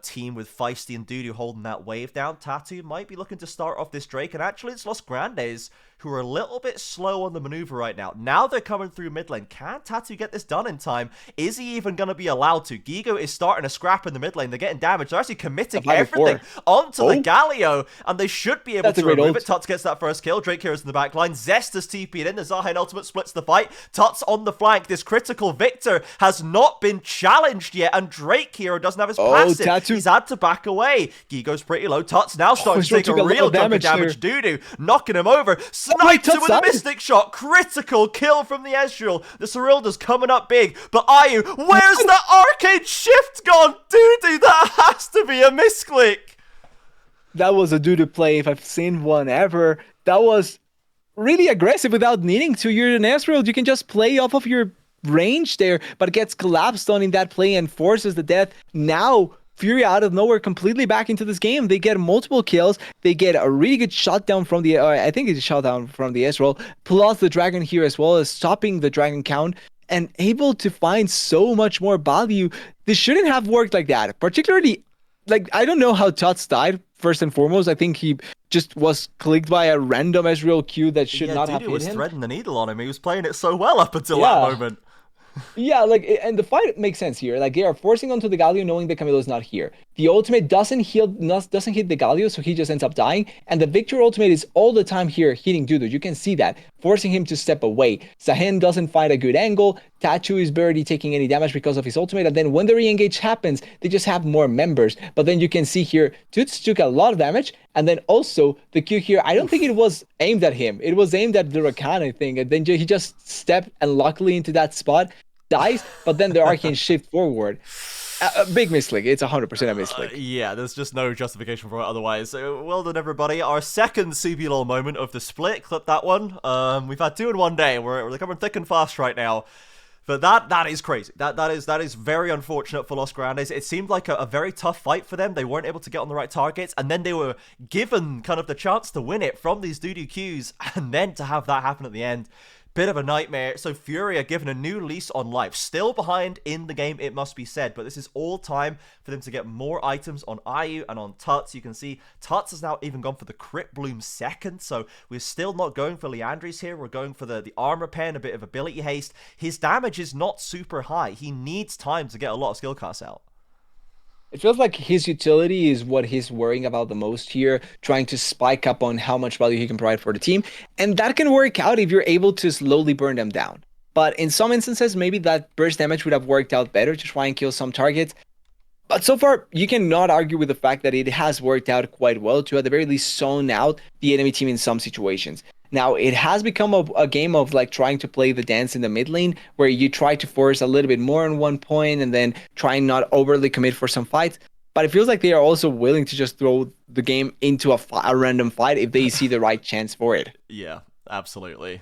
team with Feisty and Dudu holding that wave down. Tattoo might be looking to start off this Drake, and actually it's Los Grandes who are a little bit slow on the maneuver right now. Now they're coming through mid lane. Can Tattoo get this done in time? Is he even going to be allowed to? Gigo is starting a scrap in the mid lane. They're getting damaged. They're actually committing everything onto the Galio, and they should be able to remove it. Tuts gets that first kill. Drake here is in the back line. Zest is TP'd in. The Zahen ultimate splits the fight. Tuts on the flank. This critical Victor has not been challenged yet, and Drake here doesn't have his passive. Tattoo. He's had to back away. Gigo's pretty low. Tuts now starting to take a real chunk of damage. Dudu knocking him over. Sniped him with a mystic shot. Critical kill from the Ezreal. The Cyrilda's coming up big. But Ayu, where's that arcade shift gone? Dudu, that has to be a misclick. That was a Dudu play if I've seen one ever. That was really aggressive without needing to. You're an Ezreal. You can just play off of your range there, but it gets collapsed on in that play and forces the death. Now Furia out of nowhere completely back into this game. They get multiple kills. They get a really good shutdown from the, I think it's a shutdown from the Ezreal, plus the Dragon here as well as stopping the Dragon count and able to find so much more value. This shouldn't have worked like that. Particularly, I don't know how Tuts died, first and foremost. I think he just was clicked by a random Ezreal Q that should not have hit him. Dudu was threading the needle on him. He was playing it so well up until that moment. Yeah, and the fight makes sense here. They are forcing onto the Galio knowing that Camilo's not here. The ultimate doesn't hit the Galio, so he just ends up dying. And the Victor ultimate is all the time here hitting Dudu. You can see that, forcing him to step away. Sahin doesn't find a good angle. Tattoo is barely taking any damage because of his ultimate. And then when the re-engage happens, they just have more members. But then you can see here, Toots took a lot of damage. And then also the Q here, I don't think it was aimed at him. It was aimed at the Rakan, I think. And then he just stepped and luckily into that spot, dies. But then the Arcane shift forward. A big misclick. It's 100% a misclick. Yeah, there's just no justification for it otherwise. So, well done, everybody. Our second CBLOL moment of the split. Clip that one. We've had 2 in one day. We're coming thick and fast right now. But that is crazy. That is very unfortunate for Los Grandes. It seemed like a very tough fight for them. They weren't able to get on the right targets, and then they were given kind of the chance to win it from these Dudu Qs, and then to have that happen at the end. Bit of a nightmare. So Furia given a new lease on life. Still behind in the game, it must be said, but this is all time for them to get more items on Ayu and on Tuts. You can see Tuts has now even gone for the Crit Bloom second, so we're still not going for Leandris here. We're going for the armor pen, a bit of ability haste. His damage is not super high. He needs time to get a lot of skill casts out. It feels like his utility is what he's worrying about the most here, trying to spike up on how much value he can provide for the team. And that can work out if you're able to slowly burn them down. But in some instances, maybe that burst damage would have worked out better to try and kill some targets. But so far, you cannot argue with the fact that it has worked out quite well to at the very least zone out the enemy team in some situations. Now, it has become a game of trying to play the dance in the mid lane, where you try to force a little bit more on one point and then try and not overly commit for some fights. But it feels like they are also willing to just throw the game into a random fight if they see the right chance for it. Yeah, absolutely.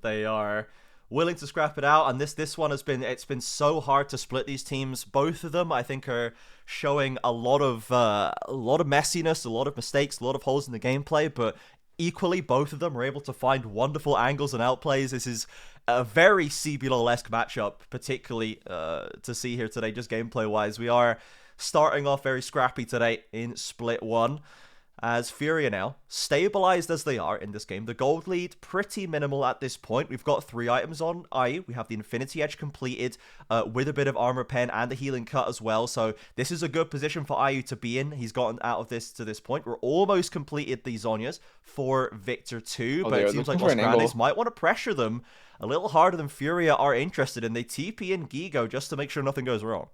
They are willing to scrap it out, and this one it's been so hard to split these teams. Both of them, I think, are showing a lot of messiness, a lot of mistakes, a lot of holes in the gameplay, but equally, both of them are able to find wonderful angles and outplays. This is a very CBLOL-esque matchup, particularly to see here today, just gameplay-wise. We are starting off very scrappy today in Split 1. as Furia now, stabilized as they are in this game. The gold lead, pretty minimal at this point. We've got 3 items on IU. We have the Infinity Edge completed with a bit of Armor Pen and the Healing Cut as well. So this is a good position for IU to be in. He's gotten out of this to this point. We're almost completed the Zhonyas for Victor 2, but it seems like Los Grandes might want to pressure them a little harder than Furia are interested in. They TP in Gigo just to make sure nothing goes wrong.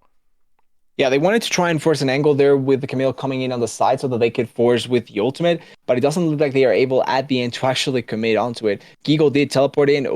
Yeah, they wanted to try and force an angle there with the Camille coming in on the side so that they could force with the ultimate, but it doesn't look like they are able at the end to actually commit onto it. Gigo did teleport in.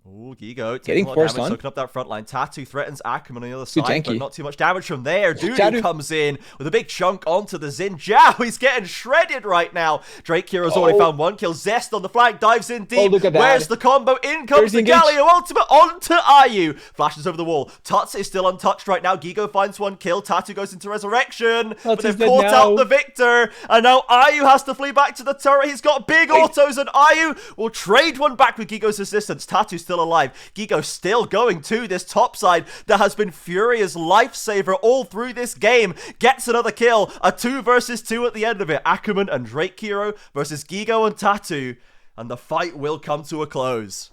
Ooh, Gigo getting forced damage, on. soaking up that front line. Tatu threatens Ackerman on the other side, but not too much damage from there. Dudu comes in with a big chunk onto the Xin Zhao. He's getting shredded right now. Drake Hero's already found 1 kill. Zest on the flank, dives in deep. Look at that. Where's the combo? In comes the Galio ultimate onto IU. Flashes over the wall. Tuts is still untouched right now. Gigo finds 1 kill. Tatu goes into resurrection, but they've caught out the Victor. And now IU has to flee back to the turret. He's got big autos, and IU will trade one back with Gigo's assistance. Tatu's still alive. Gigo still going to this top side that has been Furia's lifesaver all through this game. Gets another kill. A 2 versus 2 at the end of it. Ackerman and Drake Hero versus Gigo and Tatu. And the fight will come to a close.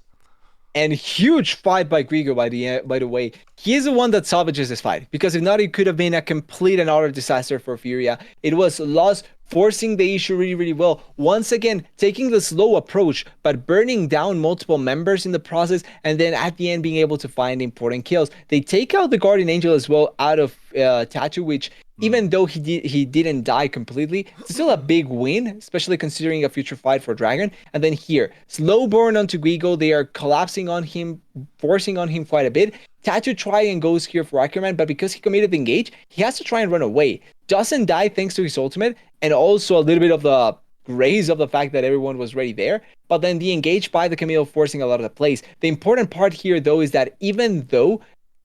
And huge fight by Gigo, by the way. He is the one that salvages this fight, because if not, it could have been a complete and utter disaster for Furia. It was lost, forcing the issue really, really well. Once again, taking the slow approach, but burning down multiple members in the process, and then at the end being able to find important kills. They take out the Guardian Angel as well out of Tatu, which even though he didn't die completely, it's still a big win, especially considering a future fight for Dragon. And then here, slow burn onto Gigo. They are collapsing on him, forcing on him quite a bit. Tatu try and goes here for Ackerman, but because he committed the engage, he has to try and run away. Doesn't die thanks to his ultimate, and also a little bit of the grace of the fact that everyone was ready there. But then the engage by the Camille forcing a lot of the plays. The important part here, though, is that even though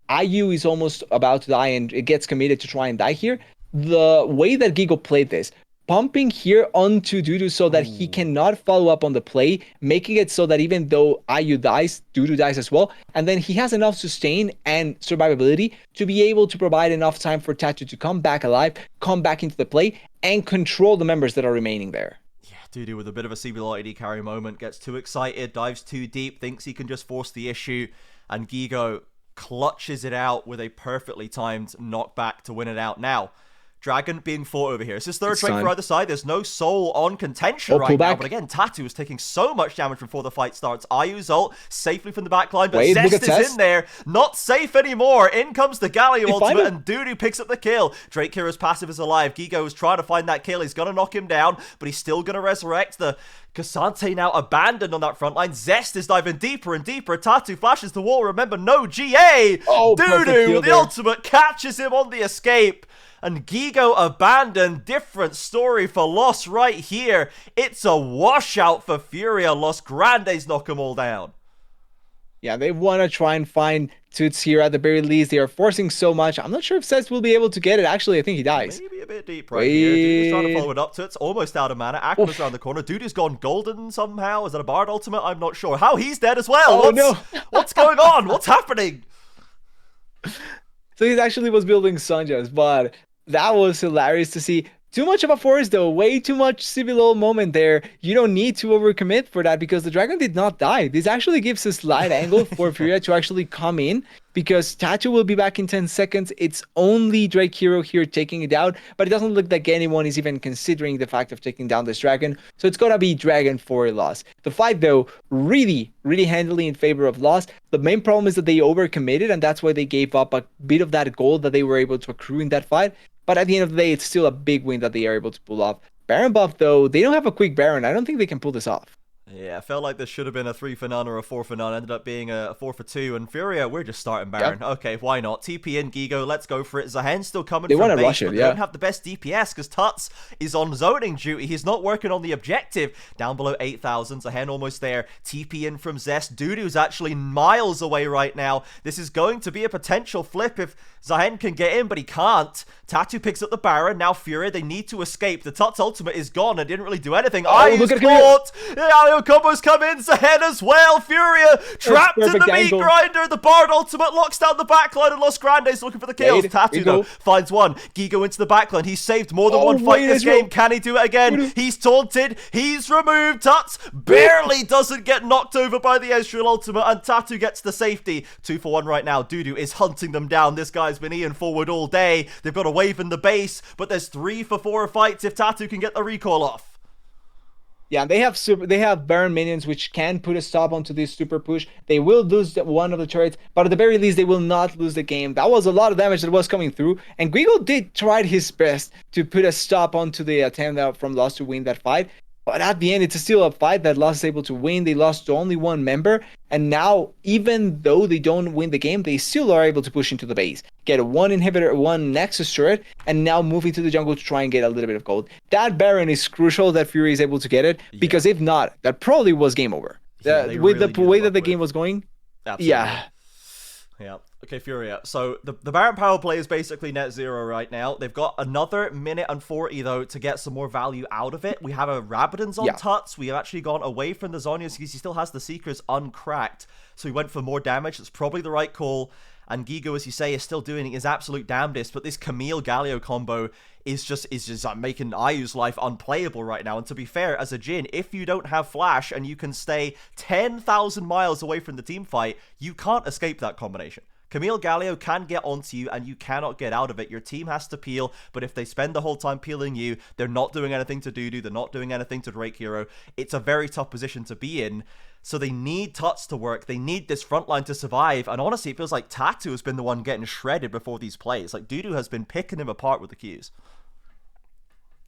IU is almost about to die and it gets committed to try and die here, the way that Gigo played this, pumping here onto Dudu so that he cannot follow up on the play, making it so that even though IU dies, Dudu dies as well, and then he has enough sustain and survivability to be able to provide enough time for Tatu to come back alive, come back into the play, and control the members that are remaining there. Dudu with a bit of a CBLOL AD carry moment, gets too excited, dives too deep, thinks he can just force the issue, and Gigo clutches it out with a perfectly timed knockback to win it out. Now, Dragon being fought over here. This is third strike for either side. There's no soul on contention right now. But again, Tatu is taking so much damage before the fight starts. IU's ult safely from the backline, but Zest is in there. Not safe anymore. In comes the Galio ultimate, and Dudu picks up the kill. Drake Hero's passive is alive. Gigo is trying to find that kill. He's going to knock him down, but he's still going to resurrect. The Cassante now abandoned on that front line. Zest is diving deeper and deeper. Tatu flashes the wall. Remember, no GA. Dudu with the ultimate catches him on the escape. And Gigo abandoned. Different story for Los right here. It's a washout for Furia. Los Grandes knock them all down. Yeah, they want to try and find Toots here at the very least. They are forcing so much. I'm not sure if Zest will be able to get it. Actually, I think he dies. Maybe a bit deep right here. Dudu's trying to follow it up. Toots almost out of mana. Aqua's around the corner. Dudu's gone golden somehow. Is that a Bard ultimate? I'm not sure. How he's dead as well. What's going on? What's happening? So he actually was building Sanjas, but that was hilarious to see. Too much of a force though, way too much CBLOL moment there. You don't need to overcommit for that because the Dragon did not die. This actually gives a slight angle for Furia to actually come in because Tatu will be back in 10 seconds. It's only Drake Hero here taking it down, but it doesn't look like anyone is even considering the fact of taking down this Dragon. So it's gonna be Dragon for a loss. The fight though, really handily in favor of loss. The main problem is that they overcommitted and that's why they gave up a bit of that gold that they were able to accrue in that fight. But at the end of the day, it's still a big win that they are able to pull off. Baron buff, though, they don't have a quick Baron. I don't think they can pull this off. Yeah, I felt like this should have been a 3 for none or a 4 for none. Ended up being a 4 for 2. And Furia, we're just starting Baron. Yep. Okay, why not? TP in Gigo, let's go for it. Zahen's still coming from base, rush it, but they don't have the best DPS because Tuts is on zoning duty. He's not working on the objective. Down below 8,000, Zahen almost there. TP in from Zest. Dudu's actually miles away right now. This is going to be a potential flip if Zahen can get in, but he can't. Tatu picks up the Baron. Now Furia, they need to escape. The Tuts ultimate is gone and didn't really do anything. He's caught. Galio combos come in, Zahen as well. Furia trapped in the perfect meat angle. grinder. The Bard ultimate locks down the backline, and Los Grandes looking for the kills. Wait, Tatu, Gigo. though, finds one. Gigo into the backline. He's saved more than one Oh, fight wait, this Israel. game. Can he do it again? He's taunted. He's removed. Tuts barely doesn't get knocked over by the Ezreal ultimate, and Tatu gets the safety. 2-for-1 right now. Dudu is hunting them down. This guy's been Ian forward all day. They've got a wave in the base, but there's 3-for-4 fights if Tatu can get the recall off. Yeah, they have Baron minions which can put a stop onto this super push. They will lose one of the turrets, but at the very least they will not lose the game. That was a lot of damage that was coming through, and Guigo did try his best to put a stop onto the attempt from Lost to win that fight. But at the end, it's still a fight that Lost is able to win. They lost to only one member, and now, even though they don't win the game, they still are able to push into the base, get one inhibitor, one Nexus turret, and now move into the jungle to try and get a little bit of gold. That Baron is crucial that Fury is able to get it, because if not, that probably was game over. Yeah, With really the way that the with. game was going, Absolutely. Yeah. Okay, Furia. So the Baron power play is basically net zero right now. They've got another minute and 40 though to get some more value out of it. We have a Rabadon's on Tuts. We have actually gone away from the Zhonya's because he still has the Seekers uncracked. So he went for more damage. That's probably the right call. And Gigo, as you say, is still doing his absolute damnedest. But this Camille Galio combo is just making Ayu's life unplayable right now. And to be fair, as a Jhin, if you don't have Flash and you can stay 10,000 miles away from the team fight, you can't escape that combination. Camille Galio can get onto you and you cannot get out of it. Your team has to peel, but if they spend the whole time peeling you, they're not doing anything to Dudu, they're not doing anything to Drake Hero. It's a very tough position to be in. So they need Tuts to work, they need this frontline to survive, and honestly it feels like Tatu has been the one getting shredded before these plays. Like Dudu has been picking him apart with the Qs.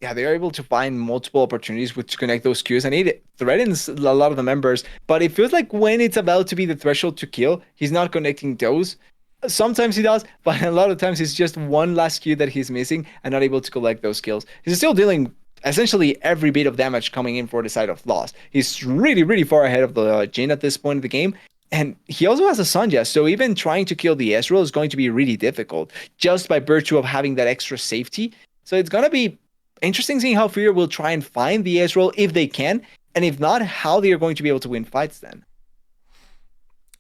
yeah, they are able to find multiple opportunities to connect those queues, and it threatens a lot of the members. But it feels like when it's about to be the threshold to kill, he's not connecting those. Sometimes he does, but a lot of times it's just one last queue that he's missing and not able to collect those kills. He's still dealing essentially every bit of damage coming in for the side of Lost. He's really, really far ahead of the Jhin at this point in the game. And he also has a Sanja, so even trying to kill the Ezreal is going to be really difficult, just by virtue of having that extra safety. So it's going to be interesting seeing how Furia will try and find the Ezreal if they can, and if not, how they are going to be able to win fights then.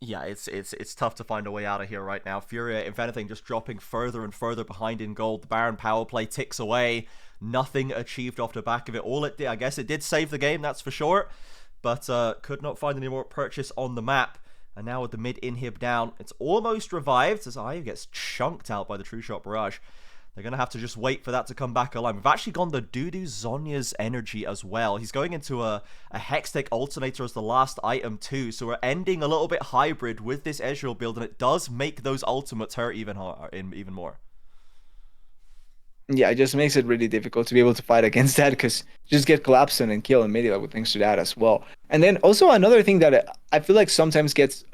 Yeah, it's tough to find a way out of here right now. Furia, if anything, just dropping further and further behind in gold. The Baron power play ticks away. Nothing achieved off the back of it. All it did, I guess it did save the game, that's for sure. But could not find any more purchase on the map. And now with the mid inhib down, it's almost revived as Ayu gets chunked out by the True Shot Barrage. They're going to have to just wait for that to come back alive. We've actually gone the Dudu Zhonya's energy as well. He's going into a Hextech Alternator as the last item too. So we're ending a little bit hybrid with this Ezreal build, and it does make those ultimates hurt even more. Yeah, it just makes it really difficult to be able to fight against that, because you just get collapsed and kill immediately with thanks to that as well. And then also another thing that I feel like sometimes gets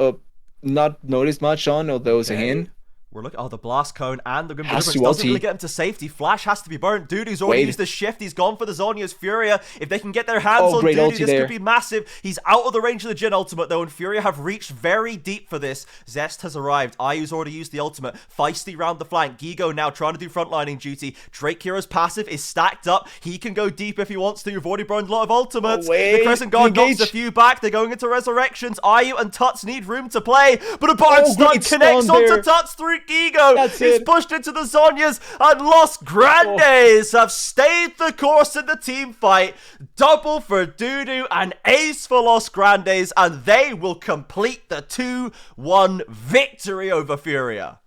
not noticed much on, although it's a hint. We're looking. Oh, the blast cone and the Grim Has Deliverance to doesn't ulti. really get him to safety. Flash has to be burnt. Dudu's already used the shift. He's gone for the Zhonya's Furia. If they can get their hands on great Dudu, ulti this there. could be massive. He's out of the range of the Jhin ultimate though, and Furia have reached very deep for this. Zest has arrived. Ayu's already used the ultimate. Feisty round the flank. Gigo now trying to do frontlining duty. Drake Hero's passive is stacked up. He can go deep if he wants to. You've already burned a lot of ultimates. The Crescent Guard knocks a few back. They're going into resurrections. Ayu and Tuts need room to play, but a Bard stun great connects stun onto there. Tuts through Gigo. That's He's it. pushed into the Zhonya's, and Los Grandes have stayed the course in the team fight. Double for Dudu and ace for Los Grandes, and they will complete the 2-1 victory over Furia.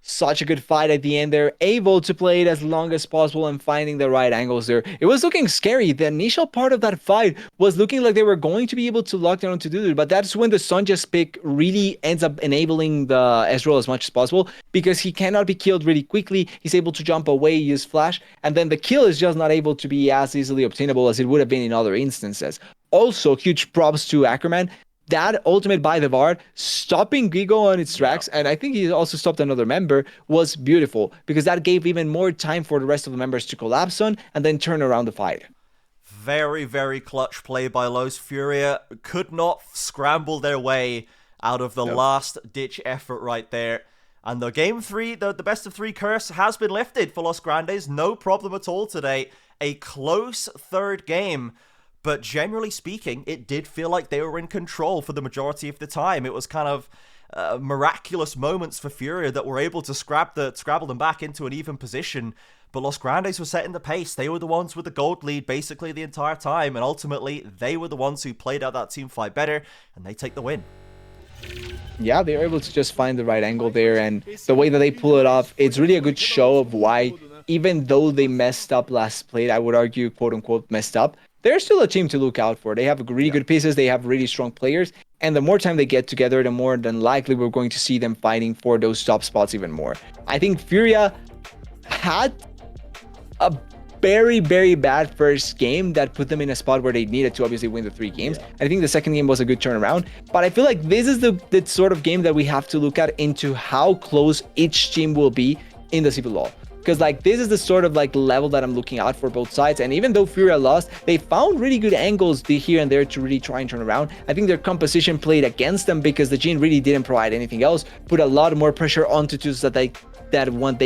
Such a good fight at the end there, able to play it as long as possible and finding the right angles there. It was looking scary. The initial part of that fight was looking like they were going to be able to lock down to Dudu, but that's when the Sunja's pick really ends up enabling the Ezreal as much as possible, because he cannot be killed really quickly. He's able to jump away, use flash, and then the kill is just not able to be as easily obtainable as it would have been in other instances. Also, huge props to Ackerman. That ultimate by the Bard, stopping Gigo on its tracks, and I think he also stopped another member, was beautiful, because that gave even more time for the rest of the members to collapse on and then turn around the fight. Very, very clutch play by Los. Furia could not scramble their way out of the last-ditch effort right there. And the game 3, the best of 3 curse has been lifted for Los Grandes. No problem at all today. A close third game. but generally speaking, it did feel like they were in control for the majority of the time. It was kind of miraculous moments for Furia that were able to scrabble them back into an even position. But Los Grandes were setting the pace. They were the ones with the gold lead basically the entire time, and ultimately they were the ones who played out that team fight better, and they take the win. Yeah, they were able to just find the right angle there, and the way that they pull it off, it's really a good show of why, even though they messed up last split, I would argue, quote-unquote, messed up, they're still a team to look out for. They have really good pieces, they have really strong players, and the more time they get together, the more than likely we're going to see them fighting for those top spots even more. I think Furia had a very, very bad first game that put them in a spot where they needed to obviously win the 3 games. I think the second game was a good turnaround, but I feel like this is the sort of game that we have to look at into how close each team will be in the CBLOL. Because like this is the sort of like level that I'm looking out for both sides. And even though Furia lost, they found really good angles here and there to really try and turn around. I think their composition played against them because the Jhin really didn't provide anything else, put a lot more pressure onto twos that they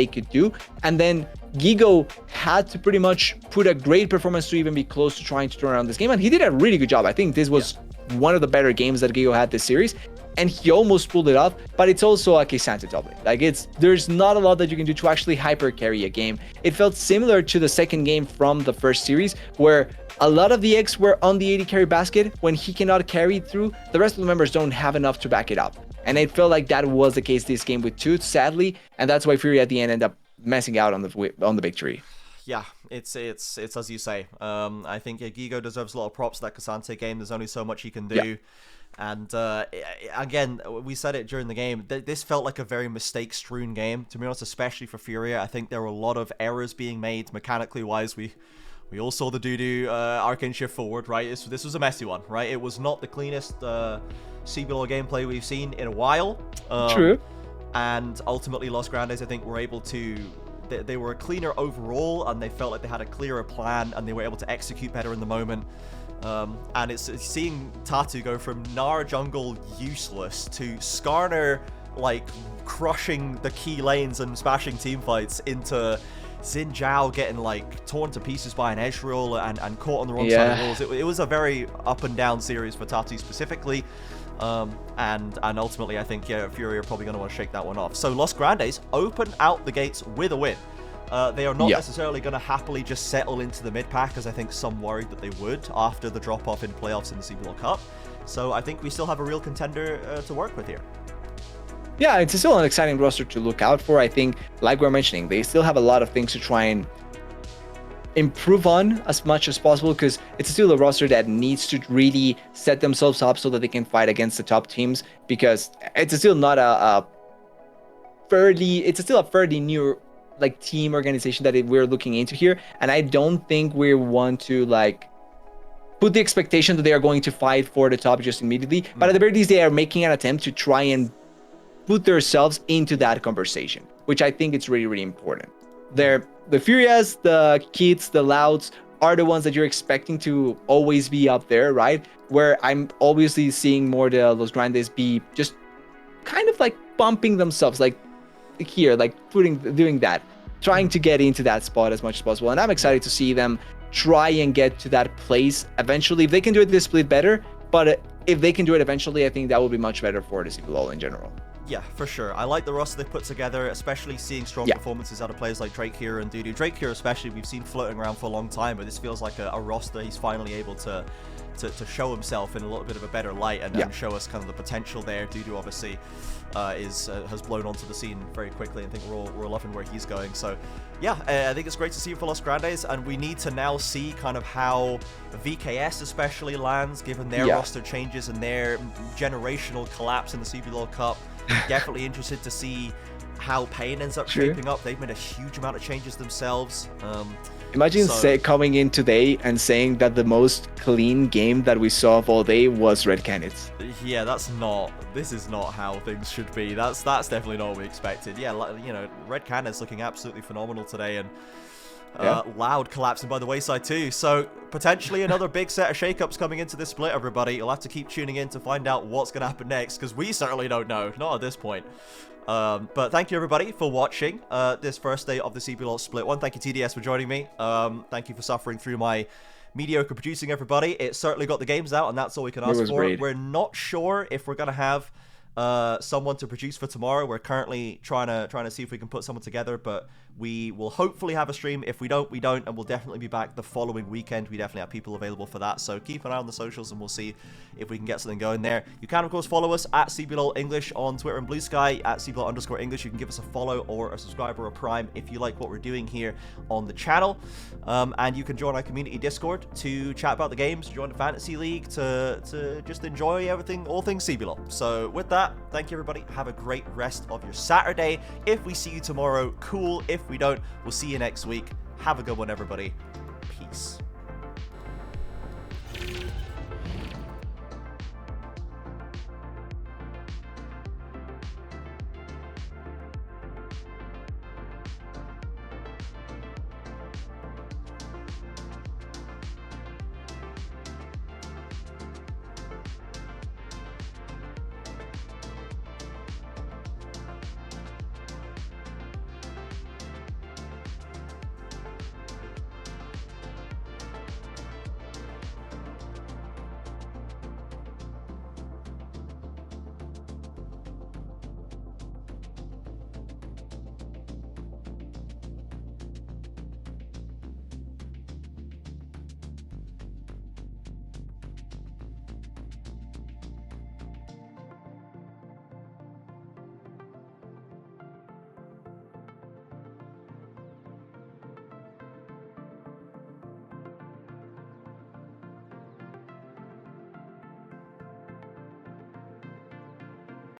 could do. And then Gigo had to pretty much put a great performance to even be close to trying to turn around this game. And he did a really good job. I think this was one of the better games that Gigo had this series. And he almost pulled it off, but it's also a K'Sante doublet. Like there's not a lot that you can do to actually hyper carry a game. It felt similar to the second game from the first series, where a lot of the X were on the AD carry basket. When he cannot carry through, the rest of the members don't have enough to back it up. And it felt like that was the case this game with Tooth, sadly, and that's why Fury at the end ended up messing out on the victory. Yeah, it's as you say. I think Gigo deserves a lot of props. That K'Sante game, there's only so much he can do. Yeah. And again, we said it during the game, this felt like a very mistake-strewn game, to be honest, especially for Furia. I think there were a lot of errors being made mechanically wise. We all saw the doo-doo arcane shift forward, right? This was a messy one, right? It was not the cleanest CBLOL gameplay we've seen in a while. True. And ultimately, Los Grandes, I think, were able to... They were cleaner overall, and they felt like they had a clearer plan, and they were able to execute better in the moment. And it's seeing Tatu go from Nara jungle useless to Skarner like crushing the key lanes and smashing team fights into Xin Zhao getting like torn to pieces by an Ezreal and caught on the wrong side of the walls. It was a very up and down series for Tatu specifically. And ultimately I think Fury are probably going to want to shake that one off. So Los Grandes open out the gates with a win. They are not necessarily going to happily just settle into the mid-pack, as I think some worried that they would after the drop-off in playoffs in the CBLOL Cup. So I think we still have a real contender to work with here. Yeah, it's still an exciting roster to look out for. I think, like we're mentioning, they still have a lot of things to try and improve on as much as possible, because it's still a roster that needs to really set themselves up so that they can fight against the top teams, because it's still not a fairly new like team organization that we're looking into here, and I don't think we want to like put the expectation that they are going to fight for the top just immediately, but at the very least they are making an attempt to try and put themselves into that conversation, which I think it's really, really important. The Furias, the Kids, the Louds are the ones that you're expecting to always be up there, right? Where I'm obviously seeing more the Los Grandes be just kind of like bumping themselves, like here, like doing that, trying to get into that spot as much as possible. And I'm excited to see them try and get to that place eventually. If they can do it this split, better, but if they can do it eventually, I think that will be much better for the CBLOL in general. Yeah, for sure. I like the roster they put together, especially seeing strong performances out of players like Drake here and Dudu. Drake here especially, we've seen floating around for a long time, but this feels like a roster he's finally able to show himself in a little bit of a better light and show us kind of the potential there. Dudu obviously has blown onto the scene very quickly, and I think we're loving where he's going. So yeah, I think it's great to see for Los Grandes, and we need to now see kind of how VKS especially lands, given their roster changes and their generational collapse in the CBLOL Cup. Definitely interested to see how Pain ends up shaping up. They've made a huge amount of changes themselves. Imagine coming in today and saying that the most clean game that we saw of all day was Red Canids. Yeah, this is not how things should be. That's definitely not what we expected. Yeah, you know, Red Canids looking absolutely phenomenal today, and Loud collapsing by the wayside too. So potentially another big set of shakeups coming into this split, everybody. You'll have to keep tuning in to find out what's going to happen next, because we certainly don't know, not at this point. But thank you everybody for watching this first day of the CBLOL Split 1. Thank you TDS for joining me. Thank you for suffering through my mediocre producing, everybody. It certainly got the games out, and that's all we can It ask was for. great. We're not sure if we're going to have someone to produce for tomorrow. We're currently trying to see if we can put someone together, but we will hopefully have a stream. If we don't, we don't, and we'll definitely be back the following weekend. We definitely have people available for that, so keep an eye on the socials, and we'll see if we can get something going there. You can, of course, follow us at CBLOL English on Twitter and Blue Sky, at CBLOL_English. You can give us a follow or a subscribe or a prime if you like what we're doing here on the channel. And you can join our community Discord to chat about the games, join the Fantasy League, to just enjoy everything, all things CBLOL. So with that, thank you, everybody. Have a great rest of your Saturday. If we see you tomorrow, cool. If we don't, we'll see you next week. Have a good one, everybody. Peace.